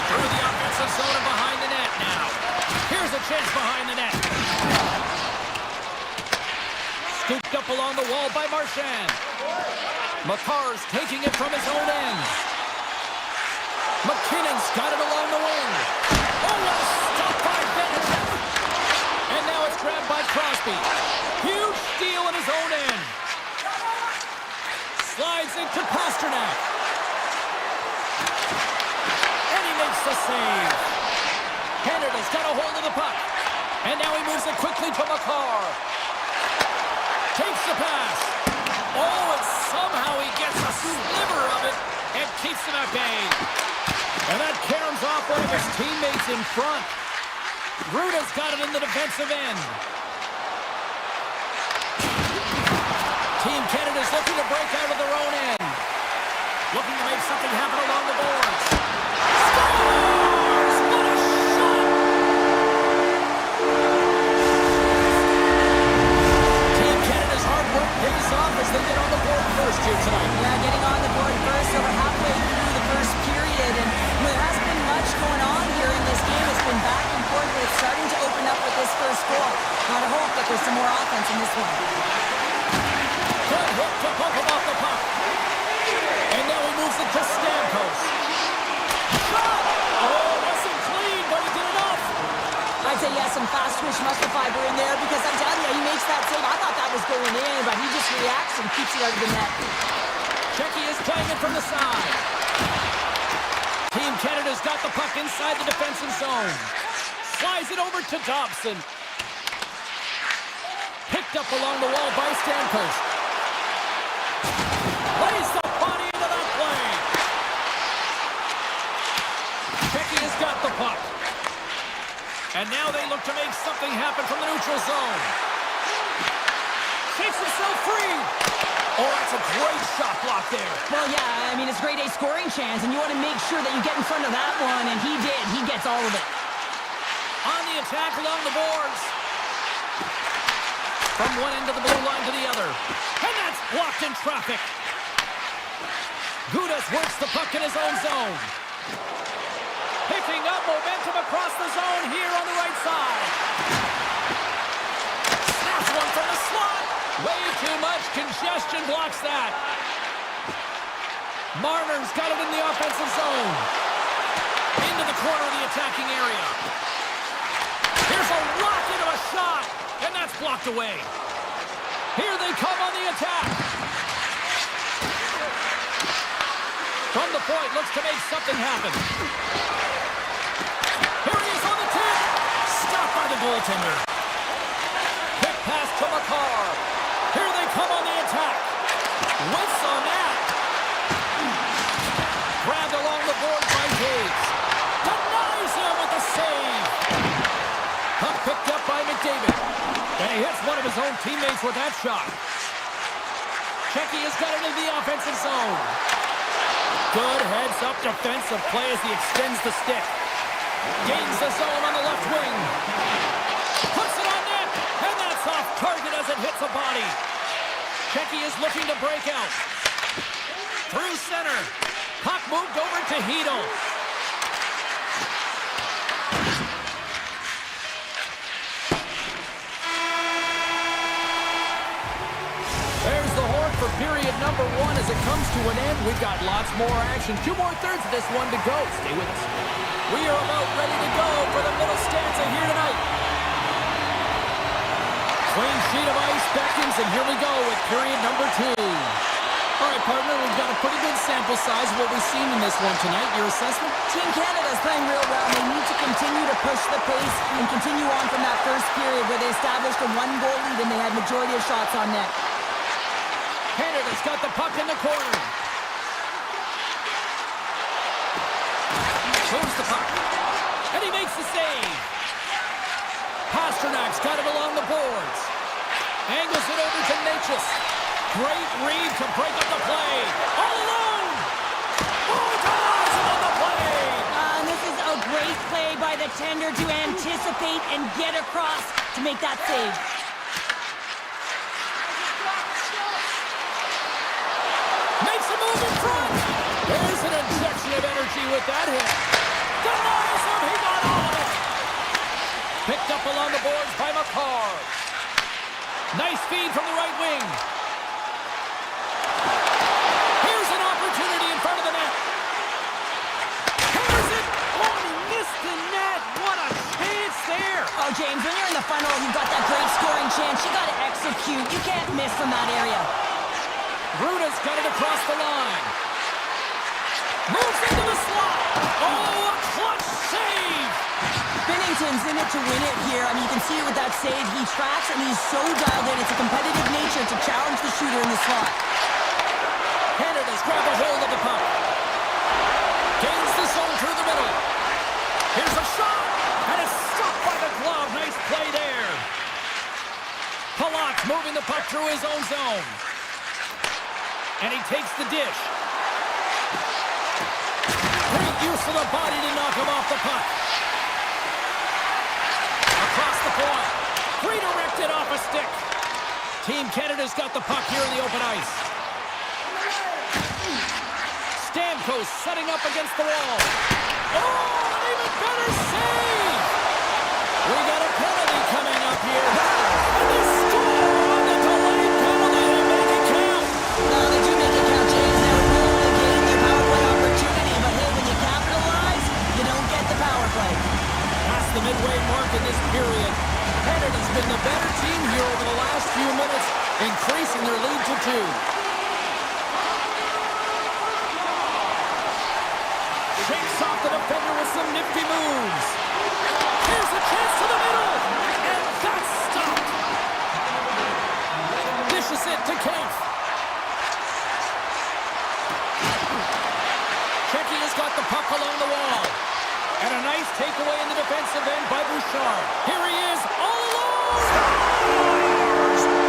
Through the offensive zone and behind the net now. Here's a chance behind the net. Scooped up along the wall by Marchand. Makar's taking it from his own end. McKinnon's got it along the wing. Oh, a stop by Bennett. And now it's grabbed by Crosby. Huge steal in his own end. Slides into Pasternak. And he makes the save. Canada's got a hold of the puck. And now he moves it quickly to Makar. Takes the pass. Oh, and somehow he gets a sliver of it and keeps him at bay. And that caroms off one of his teammates in front. Ruda's got it in the defensive end. Team Canada's looking to break out of their own end. Looking to make something happen along the boards. Scores! What a shot! Team Canada's hard work pays off as they get on the board first here tonight. Yeah, getting on the board first over halfway through the first period. And there hasn't been much going on here in this game. It's been back and forth, but it's starting to open up with this first goal. Gotta hope that there's some more offense in this one. Good hook to poke him off the puck. And now he moves it to Stamkos. Shot! Oh, wasn't clean, but he did enough. I'd say, yeah, some fast twitch muscle fiber in there because I'm telling you, he makes that save. I thought that was going in, but he just reacts and keeps it out of the net. Shecky is playing it from the side. Team Canada's got the puck inside the defensive zone. Slides it over to Dobson. Picked up along the wall by Stamkos. Lays the body into that play. Shecky has got the puck. And now they look to make something happen from the neutral zone. Takes himself free. Oh, that's a great shot block there. Well, yeah, I mean, it's grade A scoring chance, and you want to make sure that you get in front of that one, and he did. He gets all of it. On the attack along the boards. From one end of the blue line to the other. And that's blocked in traffic. Gudas works the puck in his own zone. Picking up momentum across the zone here on the right side. Snaps one from the slot. Way too much congestion blocks that. Marner's got it in the offensive zone. Into the corner of the attacking area. Here's a rocket of a shot. And that's blocked away. Here they come on the attack. From the point, looks to make something happen. Here he is on the tip. Stopped by the goaltender. Quick pass to Makar. Here they come on the attack. Whiffs on that. Grabbed along the board by Hayes. Denies him with the save. Puck picked up by McDavid. And he hits one of his own teammates with that shot. Shecky has got it in the offensive zone. Good heads-up defensive play as he extends the stick. Gains the zone on the left wing. Puts it on net. And that's off target as it hits a body. Shecky is looking to break out. Through center. Puck moved over to Hedel. There's the horn for period number one as it comes to an end. We've got lots more action. 2 more thirds of this one to go. Stay with us. We are about ready to go for the middle stanza here tonight. Clean sheet of ice beckons, and here we go with period number 2. All right, partner, we've got a pretty good sample size of what we've seen in this one tonight. Your assessment? Team Canada is playing real well. They need to continue to push the pace and continue on from that first period where they established a one-goal lead and they had majority of shots on net. Canada's got the puck in the corner. Moves the puck. And he makes the save. Pasternak's got it along the boards. Angles it over to Natchez. Great read to break up the play. All alone. Oh, ties him on the play. And this is a great play by the tender to anticipate and get across to make that save. Makes a move in front. There's an injection of energy with that hit. Denies him. He got all of it. Picked up along the boards by McCarr. Nice feed from the right wing. Here's an opportunity in front of the net. Here's it. Oh, he missed the net. What a chance there. Oh, James, when you're in the final, you've got that great scoring chance. You got to execute. You can't miss from that area. Ruda's got it across the line. Moves into the slot. Oh, a clutch save. Binnington's in it to win it here. I mean, you can see it with that save. He tracks and he's so dialed in. It's a competitive nature to challenge the shooter in the slot. Canada's grabbed a hold of the puck. Gains the zone through the middle. Here's a shot. And it's stopped by the glove. Nice play there. Palat's moving the puck through his own zone. And he takes the dish. Great use of the body to knock him off the puck. Across the point. Redirected off a stick. Team Canada's got the puck here in the open ice. Stamkos setting up against the wall. Oh, an even better save! We got a penalty coming up here. And they score on the delayed penalty to make it count. No, they do make it count, James. They were only getting their power play opportunity, but hey, when you capitalize, you don't get the power play. Past the midway mark in this period, Canada's been the better team here over the last few minutes, increasing their lead to 2. Shakes off the defender with some nifty moves. Here's a chance to the middle, and that's stopped. Dishes it to Kaif. Checky has got the puck along the wall. And a nice takeaway in the defensive end by Bouchard. Here he is, all alone!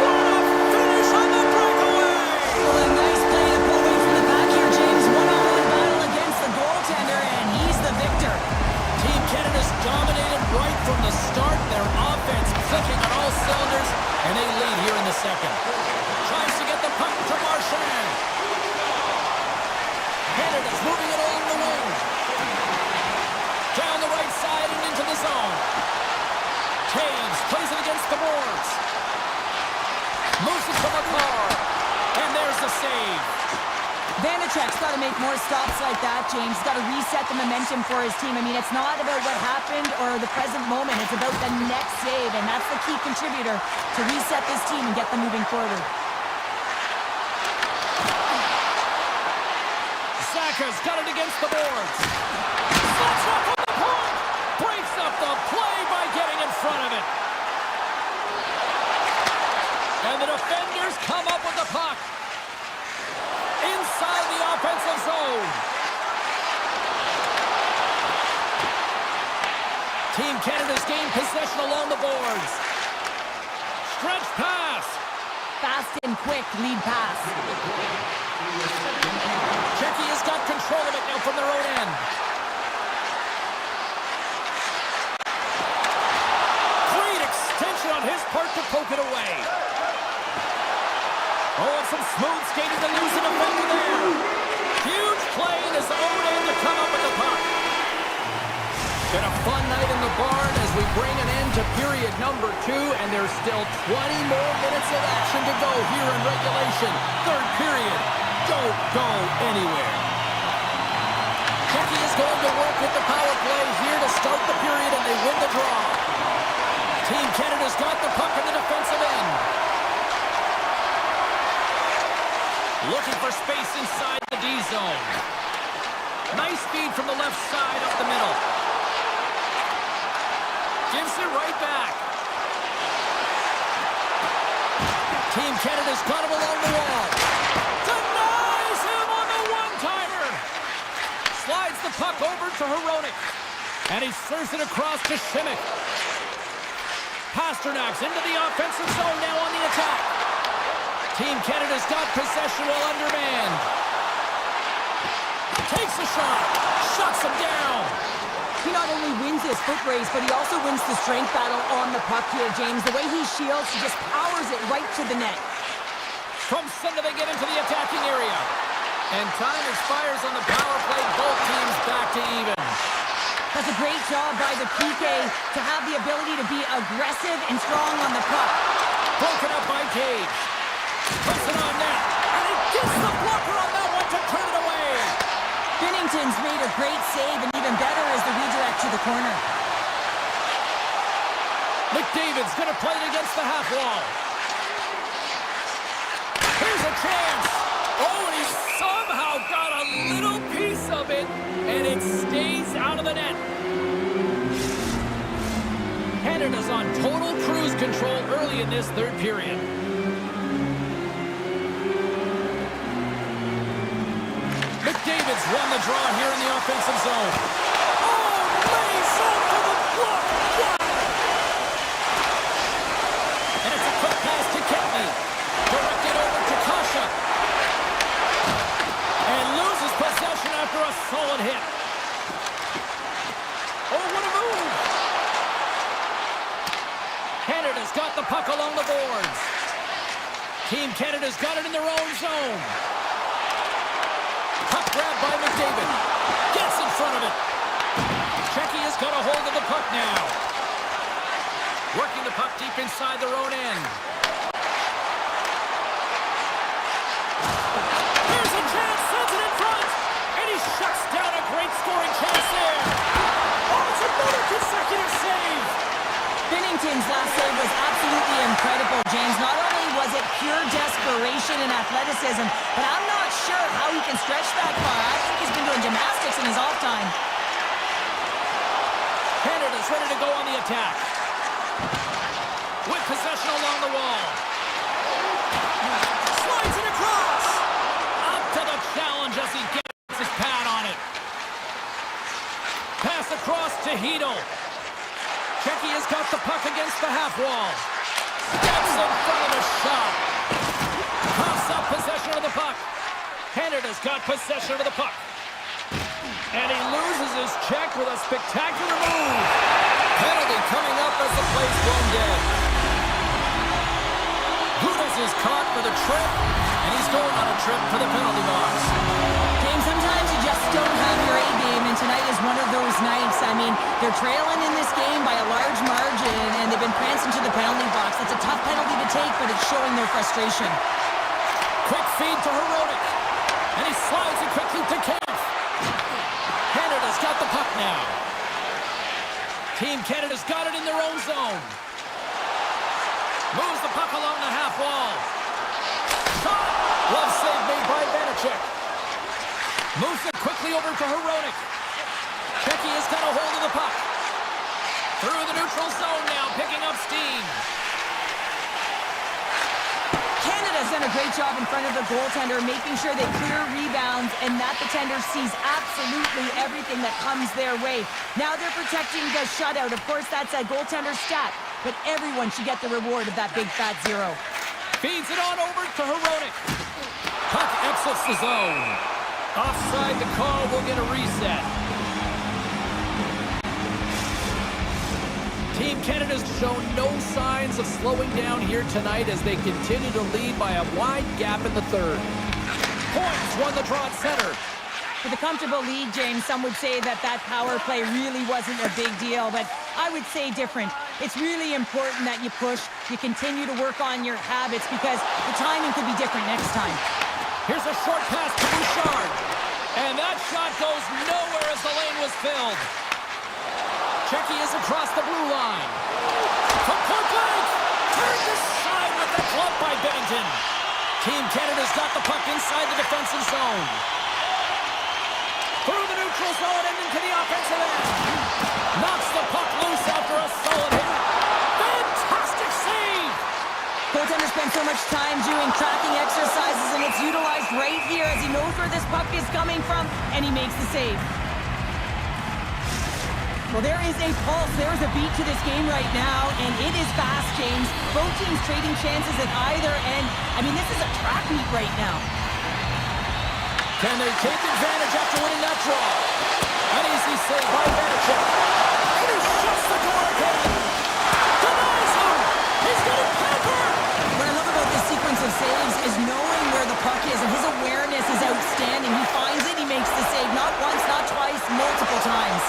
What a finish on the breakaway! Well, a nice play to pull away from the back here, James. One-on-one battle against the goaltender, and he's the victor. Team Canada's dominated right from the start. Their offense clicking on all cylinders, and they lead here in the second. Tries to get the puck to Marchand. Canada's moving it along the wing. Down the right side and into the zone. Taves plays it against the boards. Moves it to McCarr. And there's the save. Vanacek's got to make more stops like that, James. He's got to reset the momentum for his team. I mean, it's not about what happened or the present moment. It's about the next save, and that's the key contributor to reset this team and get them moving forward. Saka's got it against the boards. Slots up on the point. Breaks up the play by getting in front of it. And the defenders come up with the puck. Inside the offensive zone. Team Canada's gained possession along the boards. Stretch pass. Fast and quick lead pass. Checky has got control of it now from their own end. Great extension on his part to poke it away. Oh, and some smooth skating to lose an defender there. Huge play in his own end to come up with the puck. Been a fun night in the barn as we bring an end to period number 2, and there's still 20 more minutes of action to go here in regulation. Third period. Don't go anywhere. Checky is going to work with the power play here to start the period, and they win the draw. Team Canada's got the puck in the defensive end. Looking for space inside the D zone. Nice feed from the left side up the middle. Gives it right back. Team Canada's got him along the wall. Denies him on the one-timer. Slides the puck over to Hronek. And he serves it across to Šimik. Pasternak's into the offensive zone now on the attack. Team Canada's got possession while undermanned. Takes a shot. Shuts him down. He not only wins this foot race, but he also wins the strength battle on the puck here, James. The way he shields, he just powers it right to the net. From center they get into the attacking area. And time expires on the power play. Both teams back to even. That's a great job by the PK to have the ability to be aggressive and strong on the puck. Broken up by Cage. Puts it on net. And he gets the blocker on that one to turn it away. Binnington's made a great save, and even better is the redirect to the corner. McDavid's going to play it against the half wall. Here's a chance. Oh, and he somehow got a little piece of it, and it stays out of the net. Canada's on total cruise control early in this third period. McDavid's won the draw here in the offensive zone. Oh, lays over the block. And it's a quick pass to Kempe. Directed over to Kasha. And loses possession after a solid hit. Oh, what a move. Canada's got the puck along the boards. Team Canada's got it in their own zone. Puck grabbed by McDavid. Gets in front of it. Shecky has got a hold of the puck now. Working the puck deep inside their own end. Here's a chance. Sends it in front. And he shuts down a great scoring chance there. Oh, it's another consecutive save. Binnington's last save was absolutely incredible, James. Not only was it pure desperation and athleticism, but I'm not sure how he can stretch that far. I think he's been doing gymnastics in his off time. Canada's ready to go on the attack. With possession along the wall. Slides it across. Up to the challenge as he gets his pad on it. Pass across to Hedl. Shecky has got the puck against the half wall. Steps in front of the shot. Coughs up possession of the puck. Canada's got possession of the puck. And he loses his check with a spectacular move. Penalty coming up as the play's thrown dead. Gudas is caught for the trip, and he's going on a trip to the penalty box. James, sometimes you just don't have your A game, and tonight is one of those nights. I mean, they're trailing in this game by a large margin, and they've been prancing to the penalty box. It's a tough penalty to take, but it's showing their frustration. Quick feed to Hronek, and he slides it quickly to Kampf. Canada's got the puck now. Team Canada's got it in their own zone. Moves the puck along the half wall. Shot! Glove save made by Vanacek. Moves it quickly over to Hronek. Shecky has got a hold of the puck. Through the neutral zone now, picking up steam. Canada's done a great job in front of the goaltender, making sure they clear rebounds and that the tender sees absolutely everything that comes their way. Now they're protecting the shutout. Of course, that's a goaltender stat, but everyone should get the reward of that big fat zero. Feeds it on over to Hronek. Puck exits the zone. Offside the call, will get a reset. Team Canada's shown no signs of slowing down here tonight as they continue to lead by a wide gap in the third. Points won the draw at center. For the comfortable lead, James, some would say that power play really wasn't a big deal, but I would say different. It's really important that you push, you continue to work on your habits because the timing could be different next time. Here's a short pass to Bouchard. And that shot goes nowhere as the lane was filled. Shecky is across the blue line. From point blank. Turned aside with the glove by Binnington. Team Canada's got the puck inside the defensive zone. Through the neutral zone and into the offensive end. Knocks the puck loose after a solid hit. Fantastic save! Goaltender spends so much time doing tracking exercises, and it's utilized right here as he knows where this puck is coming from, and he makes the save. Well, there is a pulse. There is a beat to this game right now, and it is fast, James. Both teams trading chances at either end. I mean, this is a track meet right now. Can they take advantage after winning that draw? An easy save by Vanacek. And he shuts the door again. Denies him. He's getting peppered. What I love about this sequence of saves is knowing where the puck is, and his awareness is outstanding. He finds it, he makes the save. Not once, not twice, multiple times.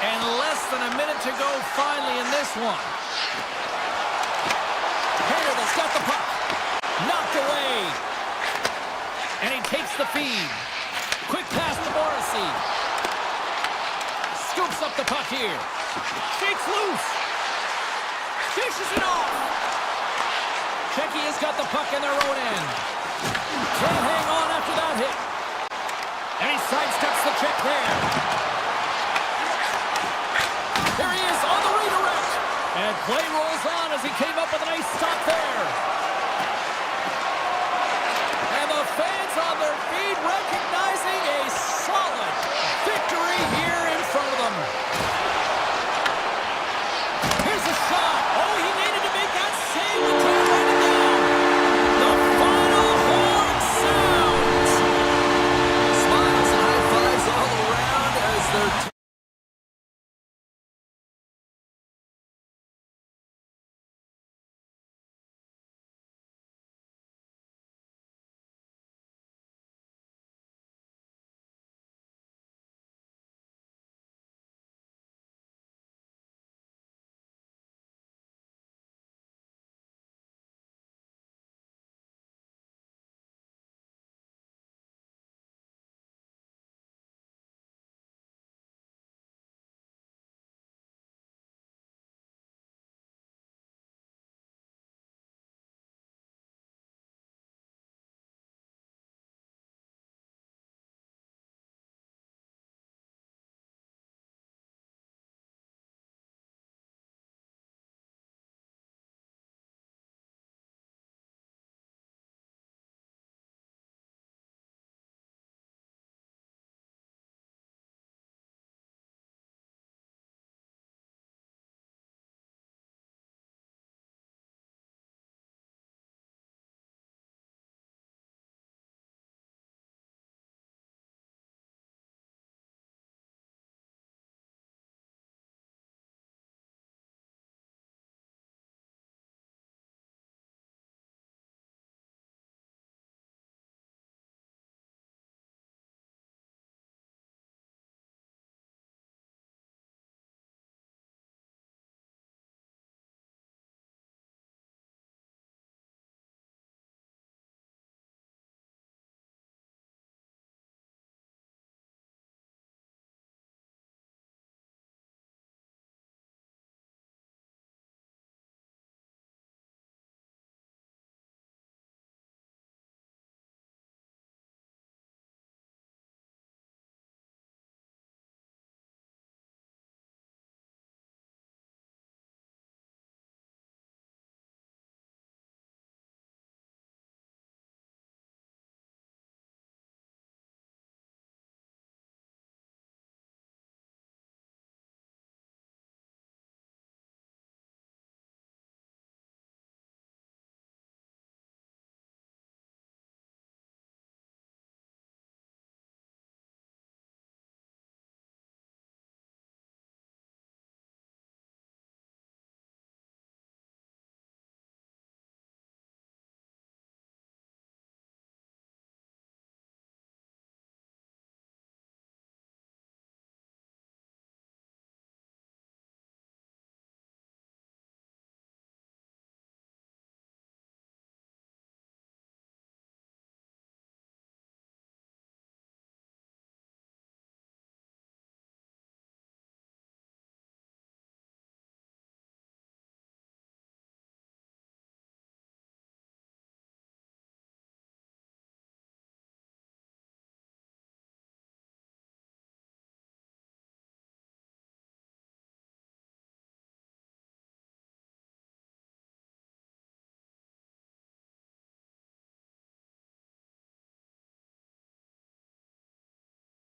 And less than a minute to go finally in this one. Canada's got the puck. Knocked away. And he takes the feed. Quick pass to Morrissey. Scoops up the puck here. Shakes loose. Fishes it off. Czechia has got the puck in their own end. Can't hang on after that hit. And he sidesteps the check there.